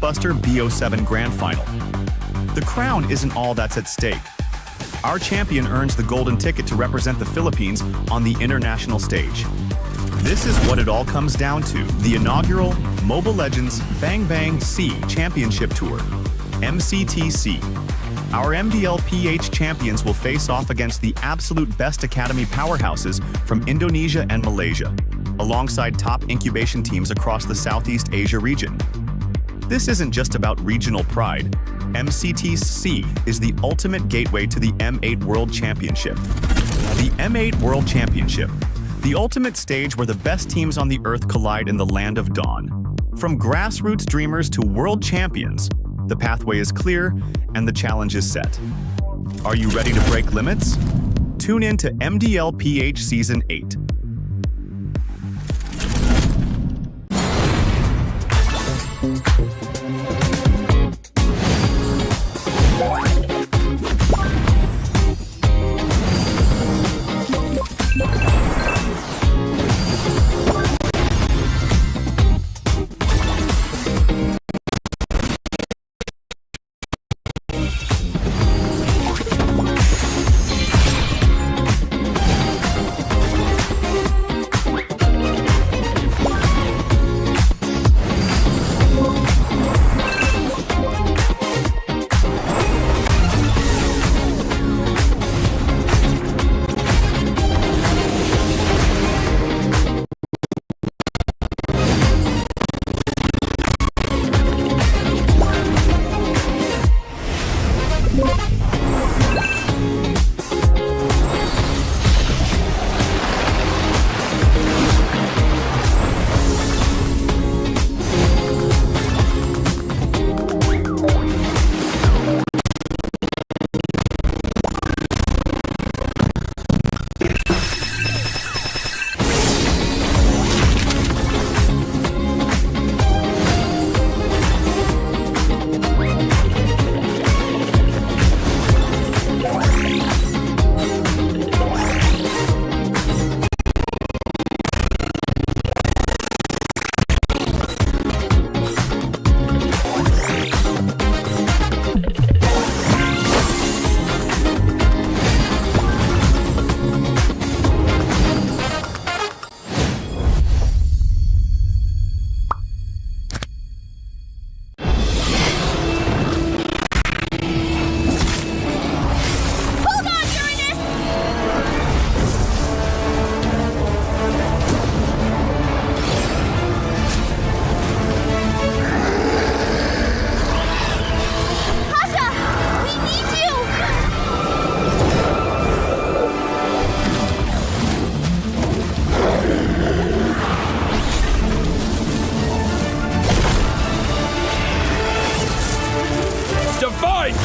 blockbuster BO7 Grand Final. The crown isn't all that's at stake. Our champion earns the golden ticket to represent the Philippines on the international stage. This is what it all comes down to, the inaugural Mobile Legends Bang Bang C Championship Tour, MCTC. Our MDLPH champions will face off against the absolute best academy powerhouses from Indonesia and Malaysia, alongside top incubation teams across the Southeast Asia region. This isn't just about regional pride. MCTC is the ultimate gateway to the M8 World Championship. The M8 World Championship, the ultimate stage where the best teams on the Earth collide in the land of dawn. From grassroots dreamers to world champions, the pathway is clear and the challenge is set. Are you ready to break limits? Tune in to MDLPH Season 8.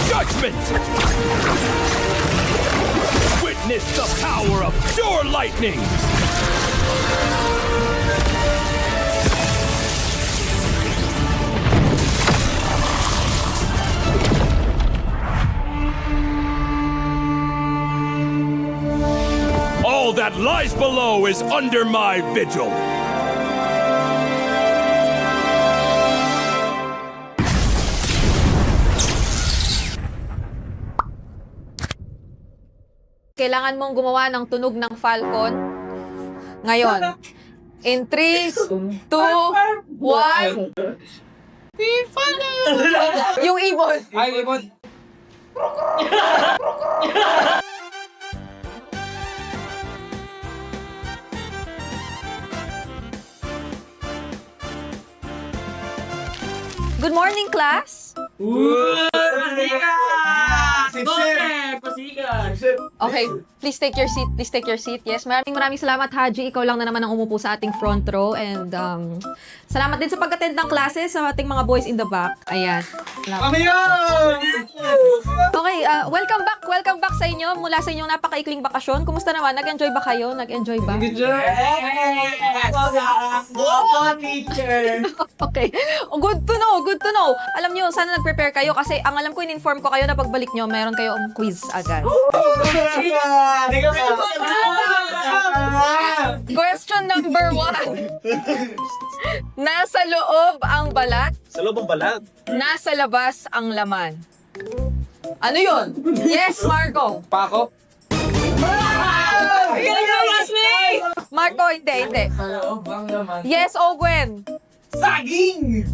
Judgment! Witness the power of pure lightning! All that lies below is under my vigil! Kailangan mong gumawa ng tunog ng falcon. Ngayon. In 3, 2, 1. Yung ibon. Ay, ibon. Good morning, class. Okay, please take your seat. Please take your seat. Yes, maraming salamat, Haji. Ikaw lang na naman ang umupo sa ating front row. And salamat din sa pag-attend ng classes sa ating mga boys in the back. Ayan. Kami yun! Okay, welcome back. Welcome back sa inyo. Mula sa inyong napakaikling bakasyon. Kumusta naman? Nag-enjoy ba kayo? Nag-enjoy ba? Teacher! Okay. Oh, good to know. Good to know. Alam nyo, sana nag-prepare kayo kasi ang alam ko, in-inform ko kayo na pagbalik nyo, meron kayong quiz agad. Question number 1. Nasa loob ang balat, Sa loob ang balat. nasa labas ang laman. Ano yun? Yes, Marco. Pako. Marco, hindi. Yes, Ogwen. Saging!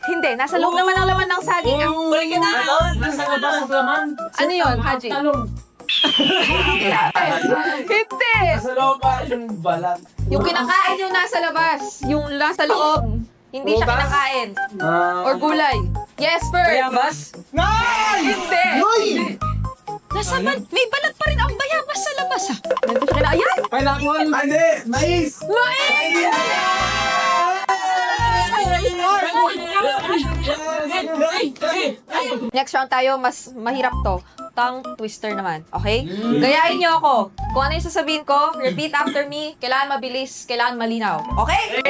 Hindi, nasa loob naman ang laman ng saging. Nasa labas ang laman. Ano yun, Haji? Hindi! Nasa loob pa yung balat. Yung kinakain yung nasa labas. Yung nasa loob. Hindi siya kinakain. Or gulay. Yes, Bert. Bayabas? Hindi. Nasa may balat pa rin ang bayabas sa labas ah. Hindi siya kinakain. Ayan! Pineapple? Hindi! Mais! Next round tayo, mas mahirap to. Tongue twister naman, okay? Gayahin niyo ako. Kung ano yung sasabihin ko, repeat after me. Kailangan mabilis, kailangan malinaw. Okay?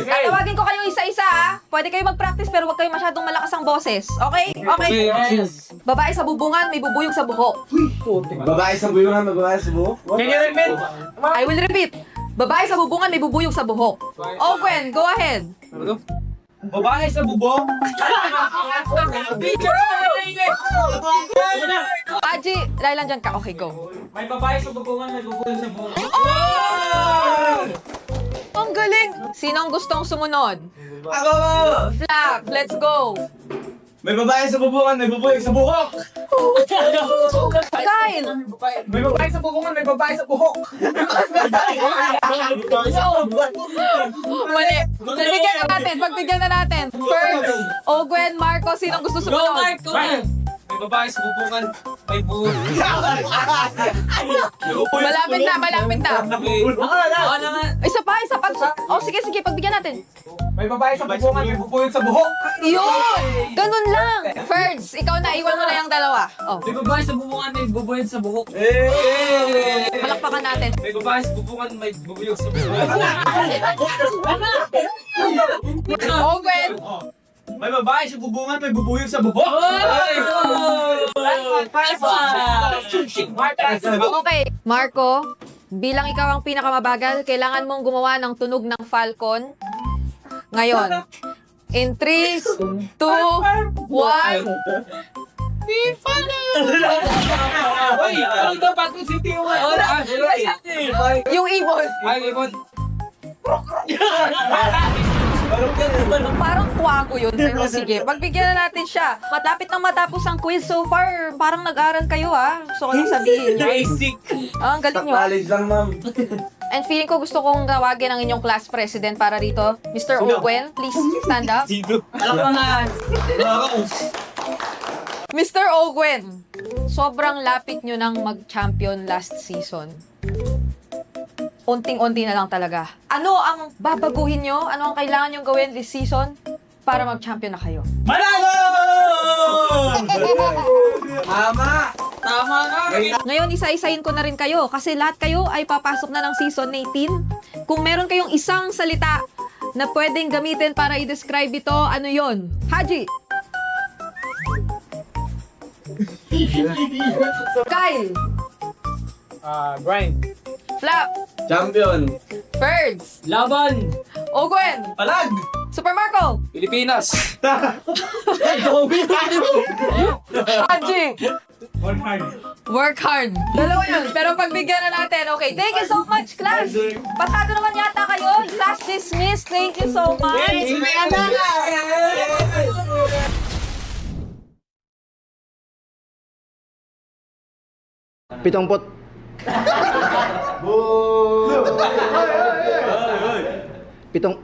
Tatawagin ko kayo isa-isa, ha? Pwede kayo mag-practice pero huwag kayo masyadong malakas ang boses. Okay? Okay? Babae sa bubungan, may bubuyog sa buhok. Babae sa buyungan, babae sa buhok? Can you repeat? I will repeat. Babae sa bubungan, may bubuyog sa buhok. Owen, go ahead. Babae sa bubong? Aji, dahil lang dyan ka. Okay, go. May babae sa bubungan, may bubong sa buhok. Ang galing! Sinong gustong sumunod? Ako! Flap, let's go! May babae sa bubungan, may bubong sa buhok! Kyle! May babae sa bubungan, may babae sa buhok! Mali! Pagbigyan na natin. First, Ogwen, Marco, sinong gusto sumunod? May babae sa bubungan, may buhok. Malapit na. Isa pa. Oh, sige, pagbigyan natin. May babae sa bubungan, may bubong sa buhok! Yun! Ganun lang. Ferds, ikaw na, iwan mo na yung dalawa. Oh, May babae sa bubungan, may bubuyog sa buhok. palakpakan natin. May babae sa bubungan, may bubuyog sa buhok. Ogwen! May babae sa bubungan, may bubuyog sa buhok! Okay, Marco, bilang ikaw ang pinakamabagal, kailangan mong gumawa ng tunog ng falcon. Ngayon, in 3, 2, 1. Uy, ano ito? Pagod si Tio. Yung ibon. Ay, ibon. Parang kwago yun. Pero sige, pagbigyan na natin siya. Matapit nang matapos ang quiz so far. Parang nag-aral kayo, ha? Gusto ko lang sabihin. Basic. Ang galing nyo. College lang, ma'am. And feeling ko gusto kong tawagin ang inyong class president para rito. Mr. Ogwen, please stand up. Mr. Ogwen, sobrang lapit nyo nang mag-champion last season. Unting-unti na lang talaga. Ano ang babaguhin nyo? Ano ang kailangan nyo gawin this season para mag-champion na kayo? Manalo! Tama! Tama ka. Ngayon, isa-isahin ko na rin kayo kasi lahat kayo ay papasok na ng season 18. Kung meron kayong isang salita na pwedeng gamitin para i-describe ito, ano yon? Haji! Kyle! Brian. Flap! Champion! Birds! Laban. Ogwen! Palag! Super Marco! Pilipinas. Haji! Work hard. Dalawa yun. Pero pagbigyan na natin. Okay, thank you so much, class. Pasado naman yata kayo. Class dismissed. Thank you so much. Pitongpot. Pitong.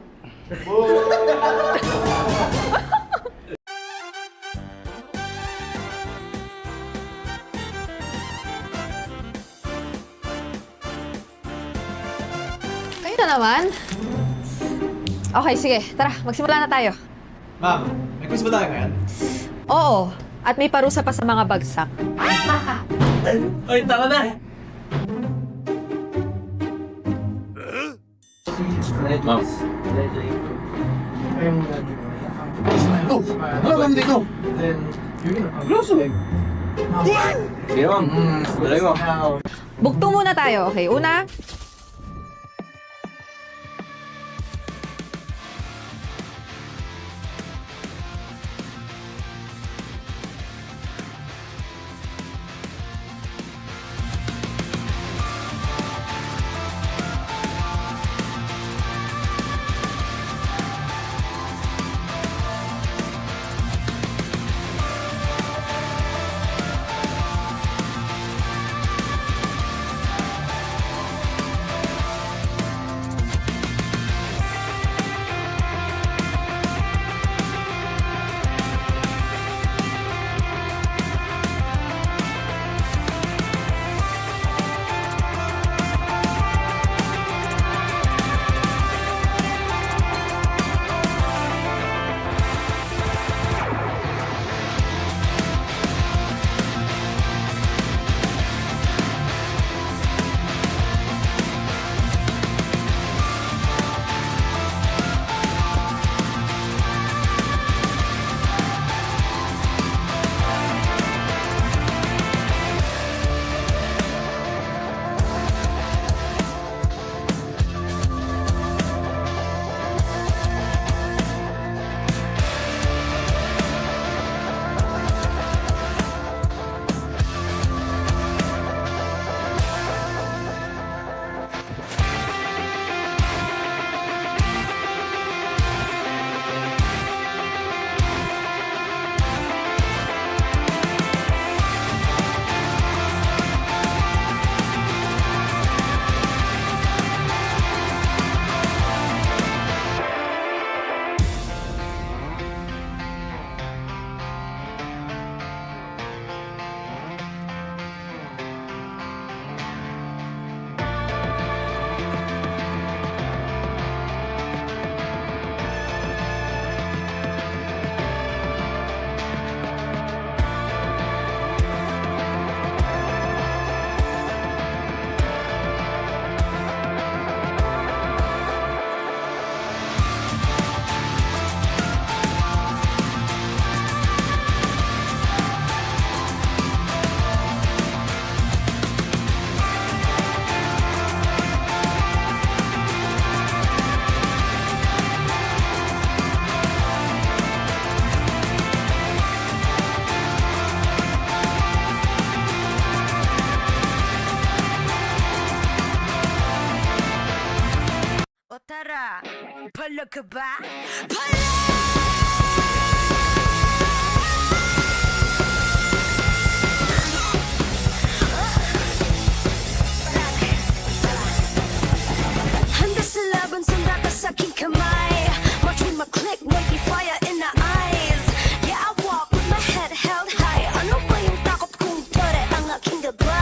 Kayo na naman. Okay, sige. Tara, magsimula na tayo. Ma'am, may quiz ba tayo ngayon? Oo. At may parusa pa sa mga bagsak. Ay, taka na. Ma'am. Ano kami dito? Sige, ma'am. Dali mo. Bugtong muna tayo. Okay, una, Ano ka ba? Handa sa laban, sanda ka sa aking kamay. March with my click, make me fire in the eyes. Yeah, I walk with my head held high. Ano ba yung takot kung tere ang aking gabay?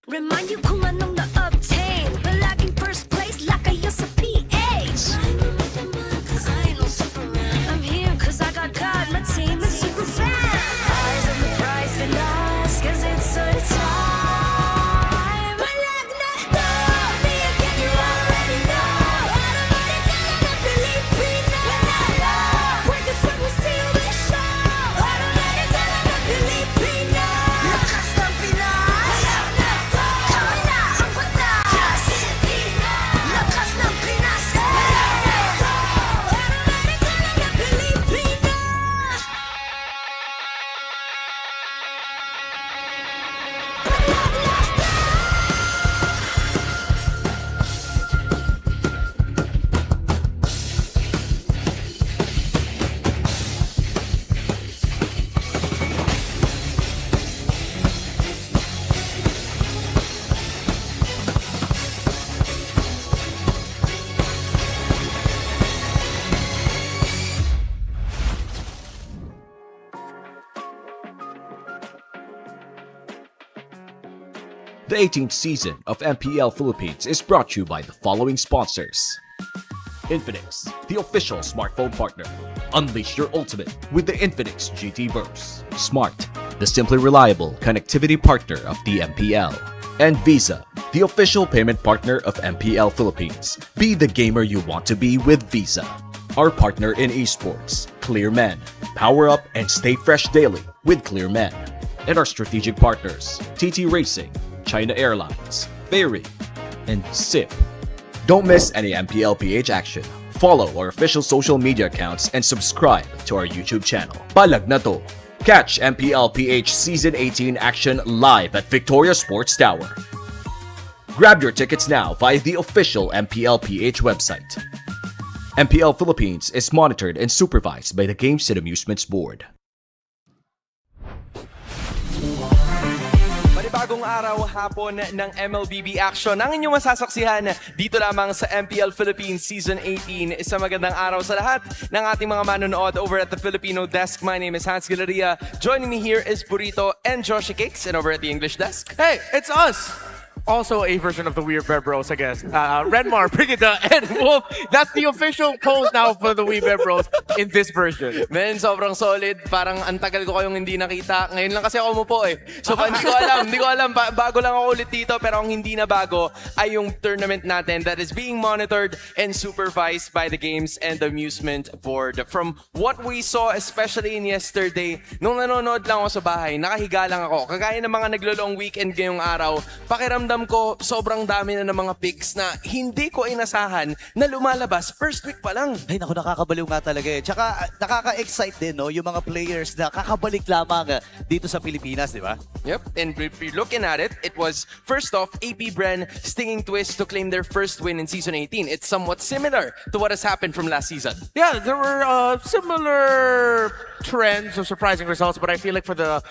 Remind you kung anong na-obtain. Palaging first place, lakayo sa PH. I'm here cause I got God, my team is super fast. Eyes on the prize, finesse, cause it's our time. Palag Na To, me again, you already know. Automatic ka na Pilipino. Porque somos still the show. Automatic ka na Pilipino. Lakas ng Pinas. The 18th season of MPL Philippines is brought to you by the following sponsors. Infinix, the official smartphone partner. Unleash your ultimate with the Infinix GT Burst. Smart, the simply reliable connectivity partner of the MPL. And Visa, the official payment partner of MPL Philippines. Be the gamer you want to be with Visa. Our partner in esports, Clear Men. Power up and stay fresh daily with Clear Men. And our strategic partners, TT Racing, China Airlines, Ferry, and SIP. Don't miss any MPL PH action. Follow our official social media accounts and subscribe to our YouTube channel. Palag Na To. Catch MPL PH Season 18 action live at Victoria Sports Tower. Grab your tickets now via the official MPL PH website. MPL Philippines is monitored and supervised by the Games and Amusements Board. Bagong araw, hapon ng MLBB action ang inyong masasaksihan dito lamang sa MPL Philippines Season 18. Isang magandang araw sa lahat ng ating mga manonood over at the Filipino desk. My name is Hans Galeria. Joining me here is Burrito and Joshi Cakes, and over at the English desk. Hey, it's us! Also a version of the Weird Bear Bros, I guess. Redmar, Brigida, and Wolf. That's the official pose now for the Weird Bear Bros in this version. Men, sobrang solid. Parang ang tagal ko kayong hindi nakita. Ngayon lang kasi ako umupo eh. So hindi ko alam. Bago lang ako ulit dito. Pero ang hindi na bago ay yung tournament natin that is being monitored and supervised by the Games and Amusement Board. From what we saw, especially in yesterday, nung nanonood lang ako sa bahay, nakahiga lang ako. Kagaya ng mga naglo-long weekend ngayong araw, pakiramdam ko sobrang dami na ng mga picks na hindi ko inasahan na lumalabas first week pa lang. Ay, naku, nakakabaliw nga talaga eh. Tsaka nakaka-excite din, no? Yung mga players na kakabalik lamang dito sa Pilipinas, di ba? Yep, and if you're looking at it, it was first off, APBR Stinging Twist to claim their first win in Season 18. It's somewhat similar to what has happened from last season. Yeah, there were similar trends of surprising results, but I feel like for the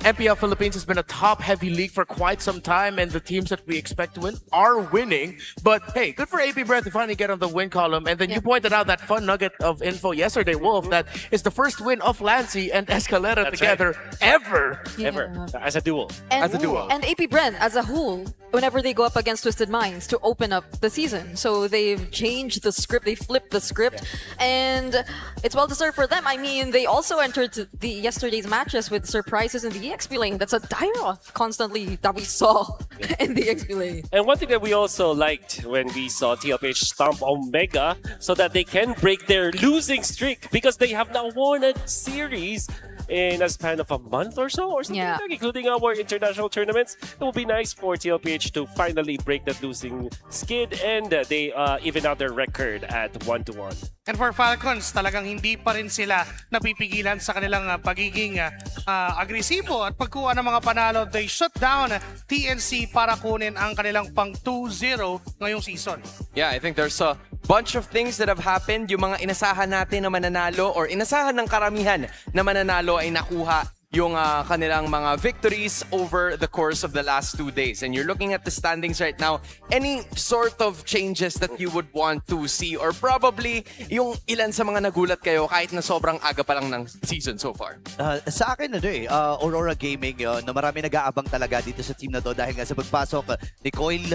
MPL Philippines has been a top-heavy league for quite some time, and the teams that we expect to win are winning. But hey, good for APBR to finally get on the win column. And then you pointed out that fun nugget of info yesterday, Wolf, that is the first win of Lancy and Escalera together ever. Yeah. Ever. As a duo. And, As a duo. And AP Brand as a whole whenever they go up against Twisted Minds to open up the season. So they've changed the script, they flipped the script, and it's well deserved for them. I mean, they also entered the yesterday's matches with surprises in the EXP lane. That's a dire-off constantly that we saw in the EXP lane. And one thing that we also liked when we saw TLPH stomp Omega so that they can break their losing streak because they have now won a series in a span of a month or so, or something Yeah. like, including our international tournaments. It will be nice for TLPH to finally break that losing skid, and they even out their record at 1-1. And for Falcons, talagang hindi pa rin sila napipigilan sa kanilang pagiging agresibo at pagkuha ng mga panalo. They shut down TNC para kunin ang kanilang pang 2-0 ngayong season. Yeah, I think there's a bunch of things that have happened. Yung mga inasahan natin na mananalo or inasahan ng karamihan na mananalo ay nakuha yung kanilang mga victories over the course of the last 2 days. And you're looking at the standings right now, any sort of changes that you would want to see, or probably yung ilan sa mga nagulat kayo kahit na sobrang aga pa lang ng season so far? Sa akin, Aurora Gaming yun, na marami nag-aabang talaga dito sa team na to dahil nga sa pagpasok ni Coil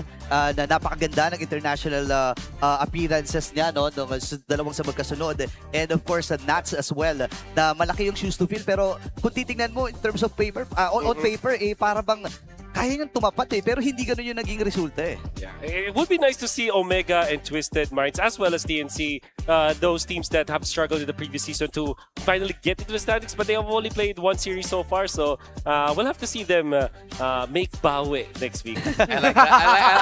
na napakaganda ng international appearances niya, no, dalawang sa magkasunod. And of course, Nats as well, na malaki yung shoes to fill. Pero kung titingnan mo in terms of paper, on paper, para bang kaya niyang tumapat pero hindi ganun yung naging resulta Yeah, it would be nice to see Omega and Twisted Minds as well as TNC, those teams that have struggled in the previous season, to finally get into the standings, but they have only played one series so far, so we'll have to see them make bawi next week. I like that.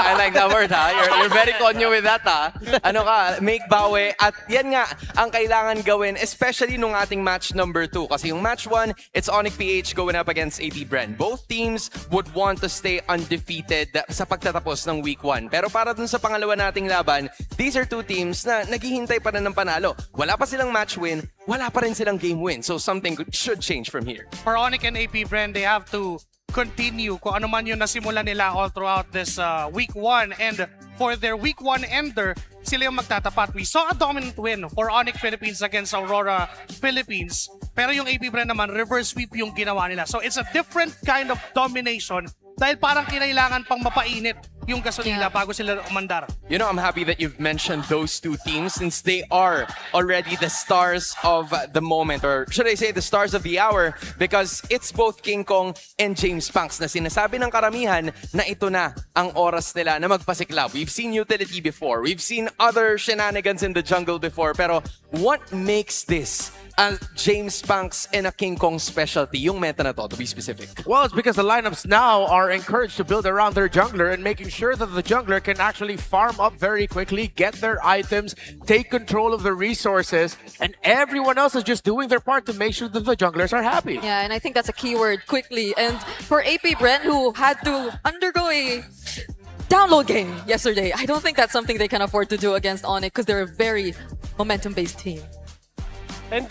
I like that word, ha? You're very conyo with that, ha? Ano ka, make bawi. At yan nga ang kailangan gawin, especially nung ating match number 2. Kasi yung match 1, it's ONIC PH going up against APBR. Both teams would want to stay undefeated sa pagtatapos ng week 1. Pero para dun sa pangalawa nating laban, these are two teams na naghihintay pa rin ng panalo. Wala pa silang match win, wala pa rin silang game win. So something should change from here. For ONIC and APBR, they have to continue kung ano man yung nasimula nila all throughout this week 1. And for their week 1 ender, sila yung magtatapat. We saw a dominant win for ONIC Philippines against Aurora Philippines. Pero yung APBR naman, reverse sweep yung ginawa nila. So it's a different kind of domination dahil parang kinailangan pang mapainit yung gasolina bago sila umandar. You know, I'm happy that you've mentioned those two teams since they are already the stars of the moment, or should I say the stars of the hour, because it's both King Kong and James Punks na sinasabi ng karamihan na ito na ang oras nila na magpasiklab. We've seen utility before. We've seen other shenanigans in the jungle before. Pero what makes this a James Punks and a King Kong specialty, yung meta na to be specific? Well, it's because the lineups now are encouraged to build around their jungler and making sure that the jungler can actually farm up very quickly, get their items, take control of the resources, and everyone else is just doing their part to make sure that the junglers are happy. Yeah, and I think that's a key word, quickly. And for AP Brent, who had to undergo a download game yesterday, I don't think that's something they can afford to do against ONIC because they're a very momentum-based team. And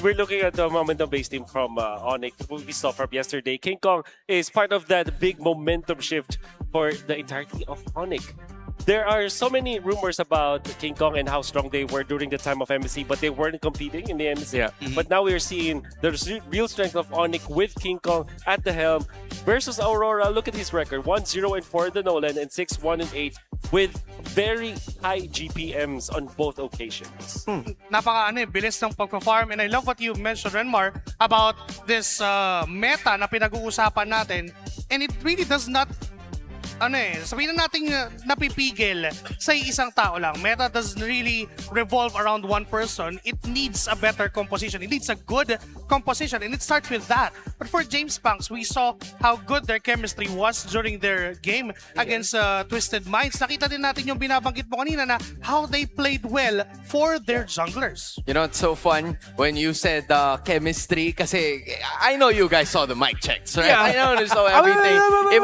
we're looking at the momentum-based team from ONIC. What we saw from yesterday, King Kong is part of that big momentum shift for the entirety of ONIC. There are so many rumors about King Kong and how strong they were during the time of MSC, but they weren't competing in the MSC. Yeah. But now we're seeing the real strength of ONIC with King Kong at the helm versus Aurora. Look at his record, 1-0-4 the Nolan and 6-1-8 with very high GPMs on both occasions. Bilis ng pagpa-farm, and I love what you mentioned, Renmar, about this meta na pinag-uusapan natin, and it really does not sabihin na natin napipigil sa isang tao lang. Meta doesn't really revolve around one person. It needs a better composition. It needs a good composition, and it starts with that. But for James Punks, we saw how good their chemistry was during their game against Twisted Minds. Nakita din natin yung binabanggit mo kanina na how they played well for their junglers. You know, it's so fun when you said chemistry, kasi I know you guys saw the mic checks, right? Yeah. I know you saw everything. It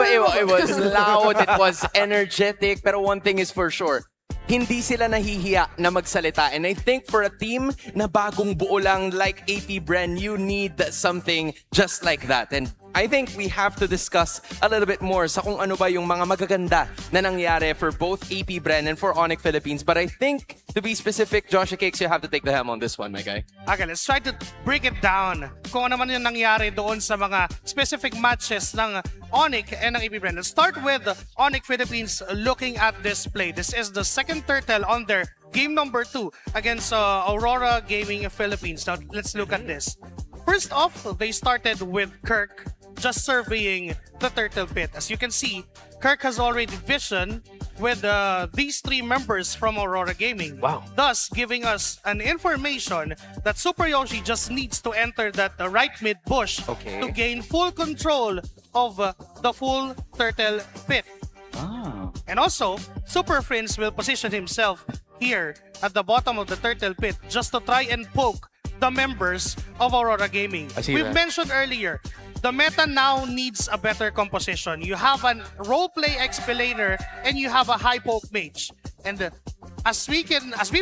was loud, it was energetic, pero one thing is for sure, hindi sila nahihiya na magsalita. And I think for a team na bagong buo lang like APBR, you need something just like that. And I think we have to discuss a little bit more sa kung ano ba yung mga magaganda na nangyari for both APBR and for ONIC Philippines. But I think, to be specific, Josh Cakes, you have to take the helm on this one, my guy. Okay, let's try to break it down. Kung ano man yung nangyari doon sa mga specific matches ng ONIC and ng APBR. Let's start with ONIC Philippines looking at this play. This is the second turtle on their game number 2 against Aurora Gaming Philippines. Now, let's look at this. First off, they started with Kirk just surveying the turtle pit. As you can see, Kirk has already vision with these 3 members from Aurora Gaming. Wow. Thus, giving us an information that Super Yoshi just needs to enter that right mid bush Okay. to gain full control of the full turtle pit. And also, Super Prince will position himself here at the bottom of the turtle pit just to try and poke the members of Aurora Gaming. I see We've that. mentioned earlier, the meta now needs a better composition. You have an roleplay explainer and you have a high poke mage. And as we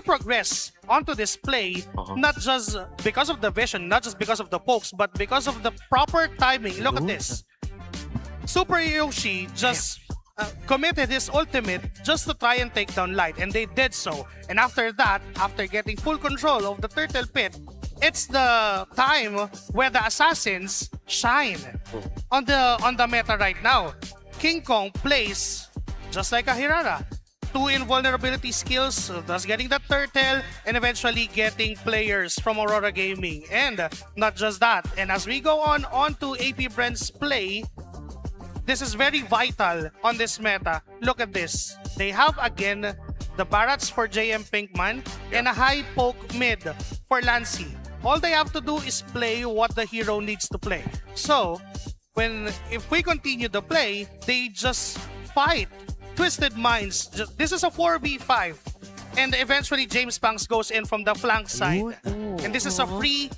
progress onto this play, not just because of the vision, not just because of the pokes, but because of the proper timing. Look at this. Super Yoshi just committed his ultimate just to try and take down Light, and they did so. And after that, after getting full control of the turtle pit, it's the time where the assassins shine on the meta right now. King Kong plays just like a Hirara. 2 invulnerability skills, thus getting the turtle and eventually getting players from Aurora Gaming. And not just that, and as we go on to AP Brent's play, this is very vital on this meta. Look at this. They have again the Barats for JM Pinkman and a high poke mid for Lancy. All they have to do is play what the hero needs to play. So, if we continue the play, they just fight Twisted Minds. This is a 4v5. And eventually James Panks goes in from the flank side. And this is a free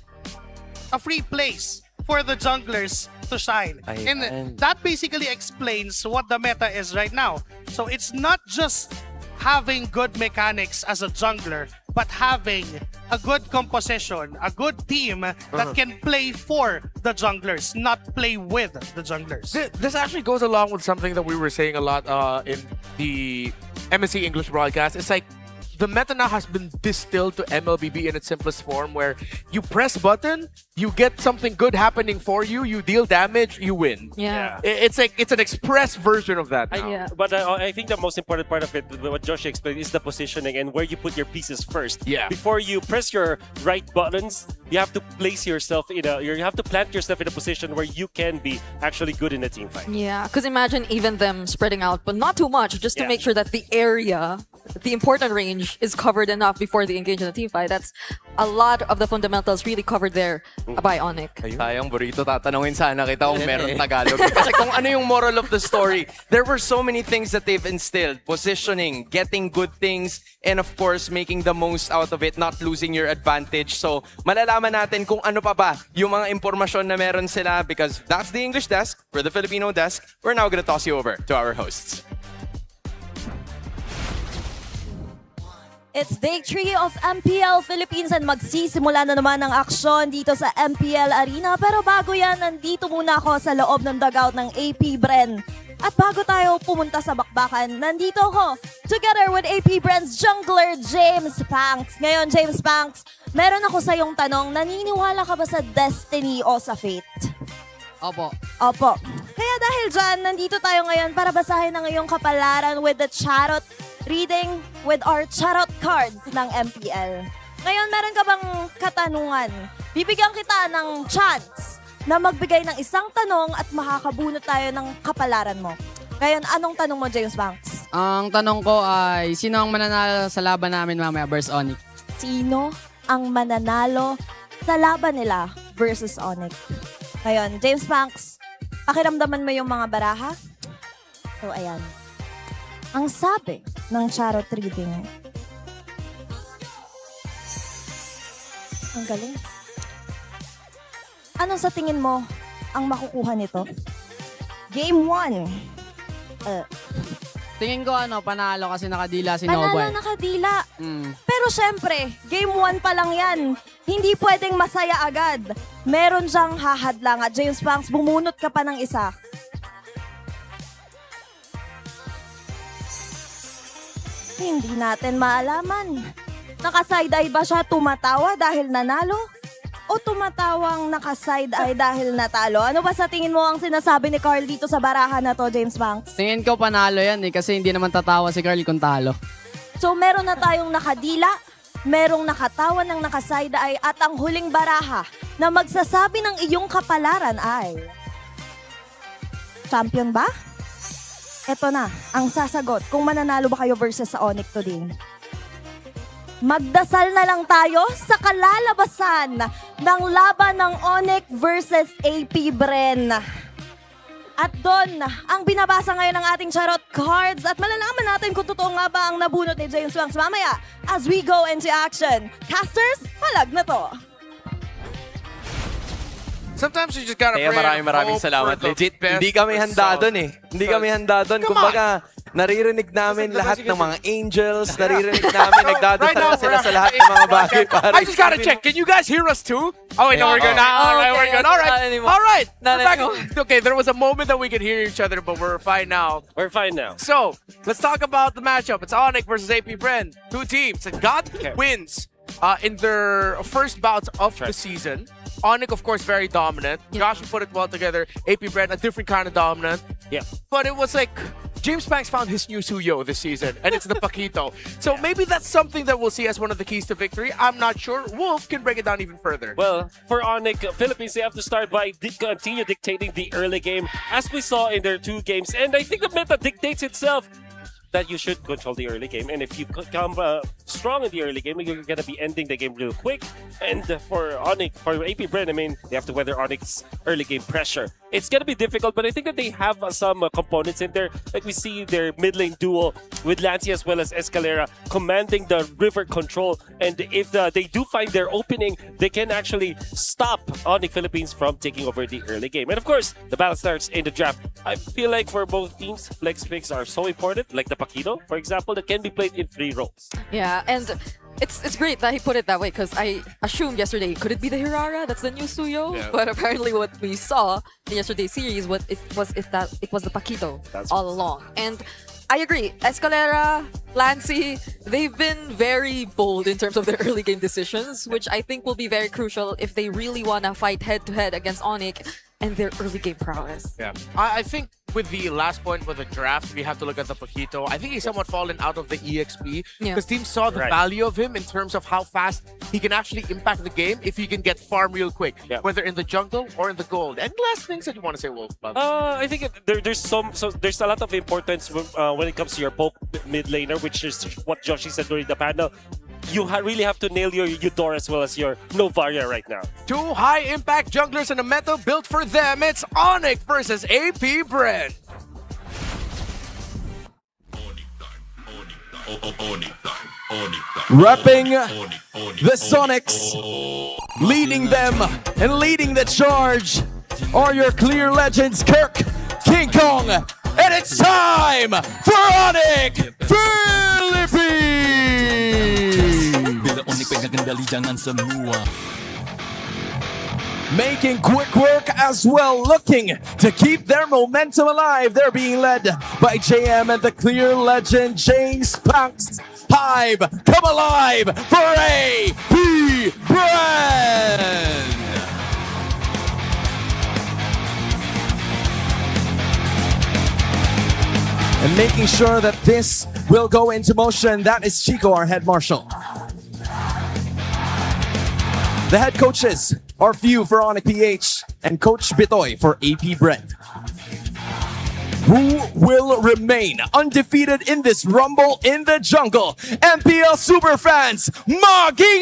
place for the junglers to shine. And that basically explains what the meta is right now. So it's not just having good mechanics as a jungler, but having a good composition, a good team that can play for the junglers, not play with the junglers. This actually goes along with something that we were saying a lot in the MSC English broadcast. It's like the meta now has been distilled to MLBB in its simplest form, where you press button, you get something good happening for you, you deal damage, you win. Yeah. It's like it's an express version of that now. Yeah. But I think the most important part of it, what Josh explained, is the positioning and where you put your pieces first. Yeah. Before you press your right buttons, you have to place yourself you have to plant yourself in a position where you can be actually good in a team fight. Yeah, because imagine even them spreading out, but not too much, just to Yeah. make sure that the area, the important range, is covered enough before they engage in a team fight. That's a lot of the fundamentals really covered there by ONIC. Sayang, Burrito, tatanungin sana kita kung meron Tagalog. Kasi kung ano yung moral of the story, there were so many things that they've instilled. Positioning, getting good things, and of course, making the most out of it, not losing your advantage. So, malalaman natin kung ano pa ba yung mga impormasyon na meron sila, because that's the English desk. For the Filipino desk, we're now gonna toss you over to our hosts. It's day 3 of MPL Philippines and magsisimula na naman ang aksyon dito sa MPL Arena. Pero bago yan, nandito muna ako sa loob ng dugout ng AP Bren. At bago tayo pumunta sa bakbakan, nandito ako together with AP Bren's jungler James Panks. Ngayon, James Panks, meron ako sa iyong tanong, naniniwala ka ba sa destiny o sa fate? Opo. Opo. Kaya dahil dyan, nandito tayo ngayon para basahin ang iyong kapalaran with the charot reading with our charot cards ng MPL. Ngayon, meron ka bang katanungan? Bibigyan kita ng chance na magbigay ng isang tanong at makakabunot tayo ng kapalaran mo. Ngayon, anong tanong mo, James Banks? Ang tanong ko ay, sino ang mananalo sa laban namin mamaya versus ONIC? Sino ang mananalo sa laban nila versus ONIC? Ngayon, James Banks, pakiramdaman mo yung mga baraha? So, ayan. Ang sabi ng charot reading, ang galing. Ano sa tingin mo ang makukuha nito? Game 1. Tingin ko panalo kasi nakadila si Panalo Nobel. nakadila. Pero syempre, game 1 pa lang yan. Hindi pwedeng masaya agad. meron siyang hahadlang at James Banks, bumunot ka pa ng isa. Hindi natin maalaman. Naka-side-eye ba siya tumatawa dahil nanalo? O tumatawang naka-side-eye dahil natalo? Ano ba sa tingin mo ang sinasabi ni Carl dito sa barahan na to, James Banks? Tingin ko panalo yan kasi hindi naman tatawa si Carl kung talo. So meron na tayong nakadila, merong nakatawa ng naka-side-eye at ang huling baraha na magsasabi ng iyong kapalaran ay... Champion ba? Eto na, ang sasagot kung mananalo ba kayo versus sa ONIC today. Magdasal na lang tayo sa kalalabasan ng laban ng ONIC versus APBR. At doon, ang binabasa ngayon ng ating charot cards at malalaman natin kung totoo nga ba ang nabunot ni James Banks mamaya as we go into action. Casters, palag na to! Sometimes you just gotta Kaya pray. maraming salamat. Legit, hindi kami handa doon eh. Hindi kami handa doon. Come Kumbaga, naririnig namin That's lahat the ng best mga angels, naririnig namin, nagdadasal na sila sa lahat ng mga bagay. Para I just gotta check. Can you guys hear us too? Oh wait, no, we're good now. Okay, We're good. okay. All right. Not anymore. All right. Not We're back. anymore. Okay, there was a moment that we could hear each other, but we're fine now. We're fine now. So, let's talk about the matchup. It's ONIC versus AP Bren. Two teams that got wins in their first bouts of the season. ONIC, of course, very dominant. Josh put it well together. AP Bren, a different kind of dominant. Yeah. But it was like James Banks found his new suyo this season, and it's the Paquito. So maybe that's something that we'll see as one of the keys to victory. I'm not sure. Wolf can break it down even further. Well, for ONIC Philippines, they have to start by continue dictating the early game, as we saw in their 2 games. And I think the meta dictates itself that you should control the early game. And if you come strong in the early game, you're going to be ending the game real quick. And for ONIC, for AP Bren, I mean, they have to weather ONIC's early game pressure. It's going to be difficult, but I think that they have some components in there. Like we see their mid lane duo with Lancy as well as Escalera commanding the river control. And if they do find their opening, they can actually stop ONIC Philippines from taking over the early game. And of course, the battle starts in the draft. I feel like for both teams, flex picks are so important, like the Paquito, for example, that can be played in 3 roles. Yeah, and it's great that he put it that way because I assumed yesterday, could it be the Hirara? That's the new Suyo? Yeah. But apparently what we saw in yesterday's series was it was the Paquito all along. And I agree. Escalera, Lancy, they've been very bold in terms of their early game decisions, which I think will be very crucial if they really want to fight head-to-head against ONIC and their early game prowess. Yeah. I think with the last point with the draft, we have to look at the Paquito. I think he's somewhat fallen out of the EXP because teams saw the value of him in terms of how fast he can actually impact the game if he can get farm real quick, whether in the jungle or in the gold. And last things that you want to say, Wolf? I think there's a lot of importance when it comes to your poke mid laner, which is what Joshi said during the panel. You really have to nail your Eudora as well as your Novaria right now. 2 high-impact junglers in a meta built for them. It's ONIC versus AP Bren. Repping the Sonics, leading them and leading the charge are your clear legends, Kirk, King Kong, and it's time for ONIC Philippines! Making quick work as well, looking to keep their momentum alive. They're being led by JM and the clear legend, James Banks. Hive, come alive for AP Bren! And making sure that this will go into motion, that is Chico, our head marshal. The head coaches are few for ONIC PH and Coach Bitoy for AP Bren. Who will remain undefeated in this Rumble in the Jungle? MPL Superfans, Magingay!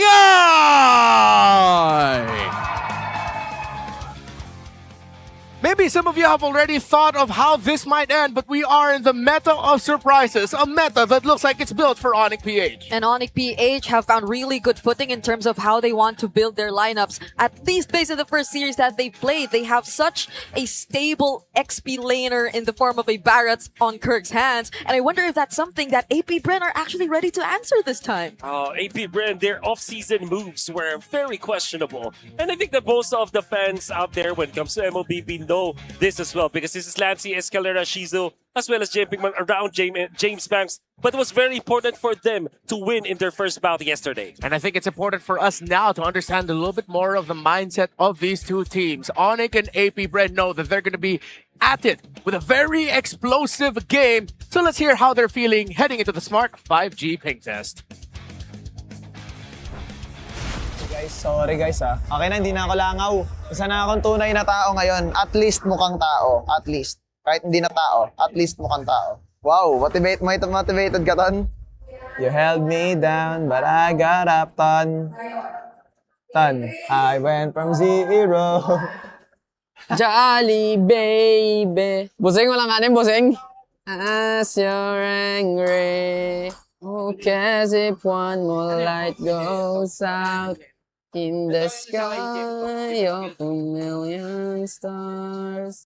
Maybe some of you have already thought of how this might end, but we are in the meta of surprises, a meta that looks like it's built for ONIC PH. And ONIC PH have found really good footing in terms of how they want to build their lineups. At least based on the first series that they played, they have such a stable XP laner in the form of a Barrett on Kirk's hands. And I wonder if that's something that APBR are actually ready to answer this time. APBR, their off-season moves were very questionable. And I think that most of the fans out there when it comes to MLBB know this as well, because this is Lancey, Escalera, Shizu, as well as Pinkman around James Banks. But it was very important for them to win in their first bout yesterday. And I think it's important for us now to understand a little bit more of the mindset of these two teams. ONIC and APBR know that they're going to be at it with a very explosive game. So let's hear how they're feeling heading into the Smart 5G ping test. Guys, sorry guys ah. Okay na, hindi na ako langaw. Isa na akong tunay na tao ngayon. At least mukhang tao. At least. Kahit hindi na tao, at least mukhang tao. Wow, motivated ka, Ton. You held me down, but I got up, Ton. Ton, I went from zero. Jolly baby. Busing, walang kanin, busing. As you're angry, who cares if one more light goes out in the sky of a million stars?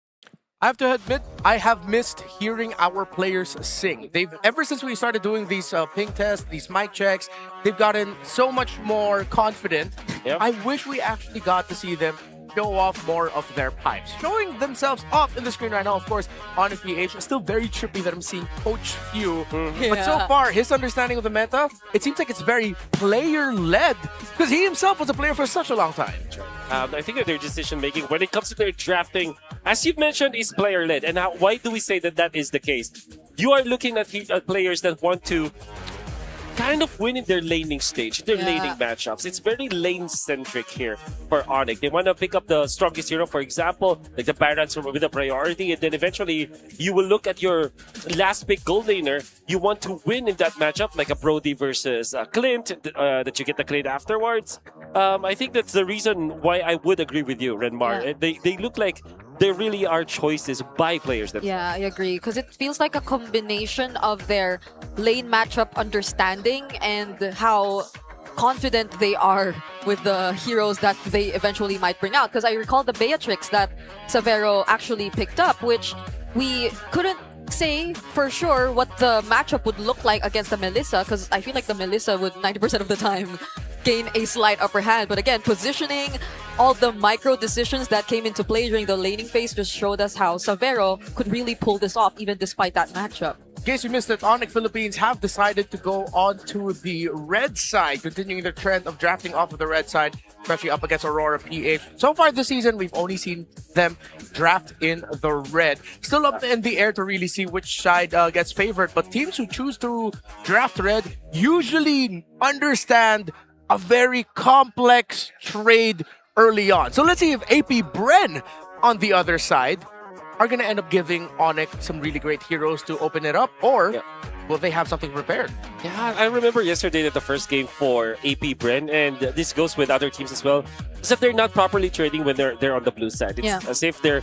I have to admit, I have missed hearing our players sing. Ever since we started doing these ping tests, these mic checks, they've gotten so much more confident. Yep. I wish we actually got to see them show off more of their pipes. Showing themselves off in the screen right now, of course, ONIC PH is still very trippy that I'm seeing Coach Few. But so far, his understanding of the meta, it seems like it's very player-led because he himself was a player for such a long time. I think that their decision-making, when it comes to their drafting, as you've mentioned, is player-led. And why do we say that that is the case? You are looking at players that want to kind of win in their laning stage, their laning matchups. It's very lane-centric here for ONIC. They want to pick up the strongest hero, for example, like the Barats with a priority, and then eventually you will look at your last pick gold laner. You want to win in that matchup, like a Brody versus Clint, that you get the Clint afterwards. I think that's the reason why I would agree with you, Renmar. They look like there really are choices by players. Yeah, I agree. Because it feels like a combination of their lane matchup understanding and how confident they are with the heroes that they eventually might bring out. Because I recall the Beatrix that Savero actually picked up, which we couldn't say for sure what the matchup would look like against the Melissa, because I feel like the Melissa would 90% of the time gain a slight upper hand. But again, positioning, all the micro decisions that came into play during the laning phase just showed us how Savero could really pull this off even despite that matchup. In case you missed it, ONIC Philippines have decided to go on to the red side, continuing their trend of drafting off of the red side, especially up against Aurora PH. So far this season, we've only seen them draft in the red. Still up in the air to really see which side gets favored, but teams who choose to draft red usually understand a very complex trade early on. So let's see if APBR on the other side are going to end up giving ONIC some really great heroes to open it up, or will they have something prepared? Yeah, I remember yesterday that the first game for APBR, and this goes with other teams as well, is that they're not properly trading when they're on the blue side. It's as if they're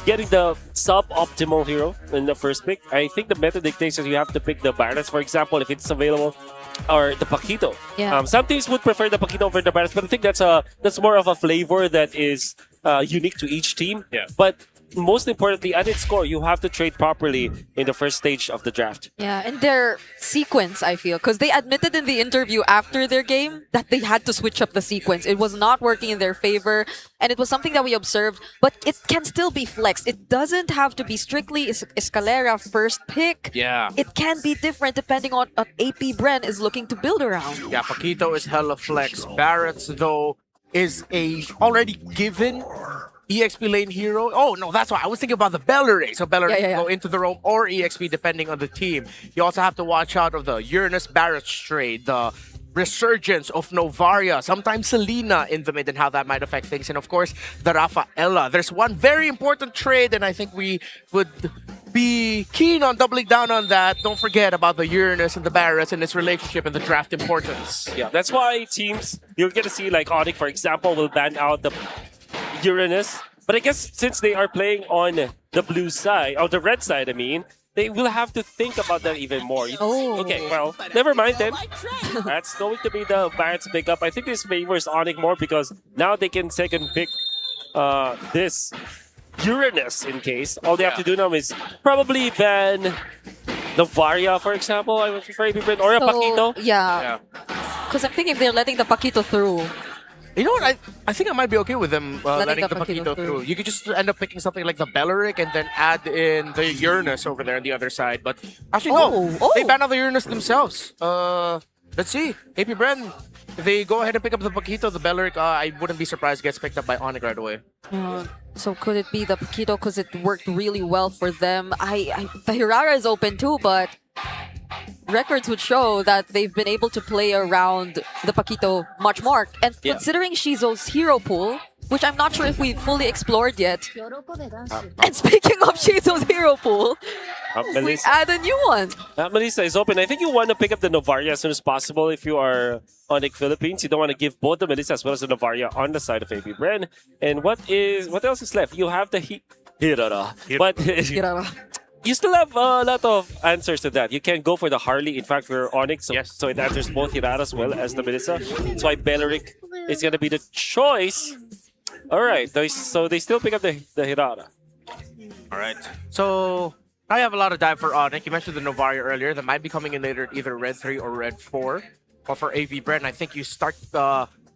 getting the sub-optimal hero in the first pick. I think the meta dictates that you have to pick the Barats, for example, if it's available, or the Paquito. Some teams would prefer the Paquito over the Barats, but I think that's more of a flavor that is unique to each team. But most importantly, at its core, you have to trade properly in the first stage of the draft. Yeah, and their sequence, I feel, because they admitted in the interview after their game that they had to switch up the sequence. It was not working in their favor, and it was something that we observed, but it can still be flexed. It doesn't have to be strictly Escalera first pick. It can be different depending on what APBR is looking to build around. Yeah, Paquito is hella flex. Barrett's, though, is a already given EXP lane hero. Oh, no, that's why. I was thinking about the Belleray. So Belleray can go into the roam or EXP depending on the team. You also have to watch out of the Uranus Barrett trade, the resurgence of Novaria, sometimes Selena in the mid and how that might affect things. And of course, the Rafaela. There's one very important trade, and I think we would be keen on doubling down on that. Don't forget about the Uranus and the Barretts and its relationship and the draft importance. Yeah, that's why teams, you're going to see like ONIC, for example, will ban out the Uranus But I guess since they are playing on the blue side, or the red side, I mean, they will have to think about that even more. Oh. Okay, well, never mind then. That's going to be the Barrett's pickup. I think this favors ONIC more because now they can second pick this Uranus in case. All they have to do now is probably ban Novaria, for example, I would prefer even, or a Paquito. Yeah. Because I'm thinking if they're letting the Paquito through. You know what? I think I might be okay with them letting the Paquito Paquito through. You could just end up picking something like the Belleric and then add in the Uranus over there on the other side. But actually, no. They ban out the Uranus themselves. Let's see. AP Bren, if they go ahead and pick up the Paquito, the Belleric, I wouldn't be surprised it gets picked up by ONIC right away. So could it be the Paquito because it worked really well for them? The Hirara is open too, but records would show that they've been able to play around the Paquito much more. And considering Shizo's hero pool, which I'm not sure if we fully explored yet. And speaking of Shizo's hero pool, we add a new one. Melissa is open. I think you want to pick up the Novaria as soon as possible if you are ONIC Philippines. You don't want to give both the Melissa as well as the Novaria on the side of AB Bren. And what else is left? You have the Hirara. But you still have a lot of answers to that. You can go for the Harley. In fact, for ONIC, so it answers both Hirara as well as the Melissa. That's why Belleric is going to be the choice. All right, so they still pick up the Hirara. All right. So I have a lot of dive for ONIC. You mentioned the Novaria earlier. That might be coming in later at either Red 3 or Red 4. But for AV Brent, I think you start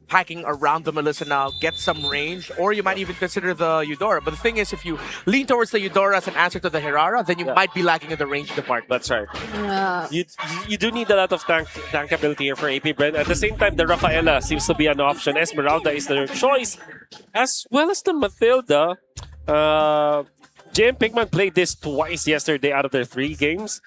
hacking around the Melissa now, get some range, or you might even consider the Eudora. But the thing is, if you lean towards the Eudora as an answer to the Hirara, then you might be lacking in the range department. That's right. Yeah. You do need a lot of tank ability here for AP Brent. At the same time, the Rafaela seems to be an option. Esmeralda is their choice, as well as the Matilda. JM Pigman played this twice yesterday out of their 3 games.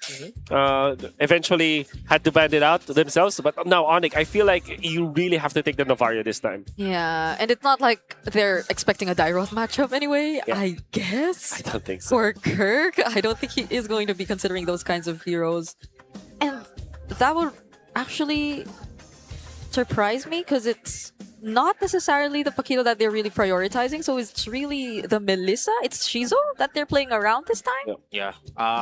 Eventually had to ban it out themselves. But now ONIC, I feel like you really have to take the Novaria this time. Yeah, and it's not like they're expecting a Dairoth matchup anyway, I guess. I don't think so. For Kirk, I don't think he is going to be considering those kinds of heroes. And that would actually surprise me because it's not necessarily the Paquito that they're really prioritizing. So it's really the Melissa, it's Shizo that they're playing around this time. Yeah.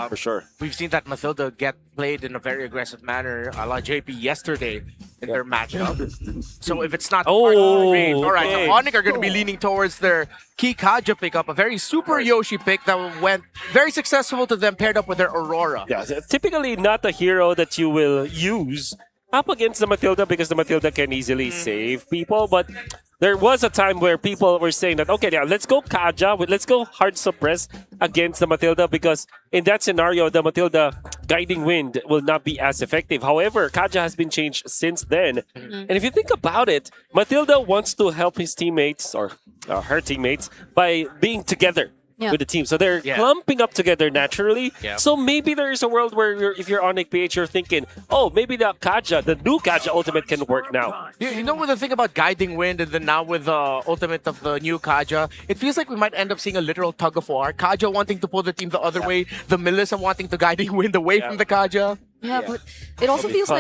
For sure. We've seen that Matilda get played in a very aggressive manner, a la JP yesterday in their matchup. So if it's not part of the range, all right, so ONIC are going to be leaning towards their key Kaja pickup, a very super Yoshi pick that went very successful to them paired up with their Aurora. Yeah, typically not a hero that you will use up against the Matilda because the Matilda can easily save people. But there was a time where people were saying that, okay, yeah, let's go Kaja, let's go hard suppress against the Matilda because in that scenario, the Matilda Guiding Wind will not be as effective. However, Kaja has been changed since then. And if you think about it, Matilda wants to help his teammates or her teammates by being together. With the team. So they're clumping up together naturally. So maybe there is a world where if you're ONIC PH, you're thinking, oh, maybe the Kaja, the new Kaja ultimate can work now. You know what the thing about Guiding Wind and then now with the ultimate of the new Kaja, it feels like we might end up seeing a literal tug of war. Kaja wanting to pull the team the other way, the Melissa wanting to Guiding Wind away from the Kaja. Yeah, but it also feels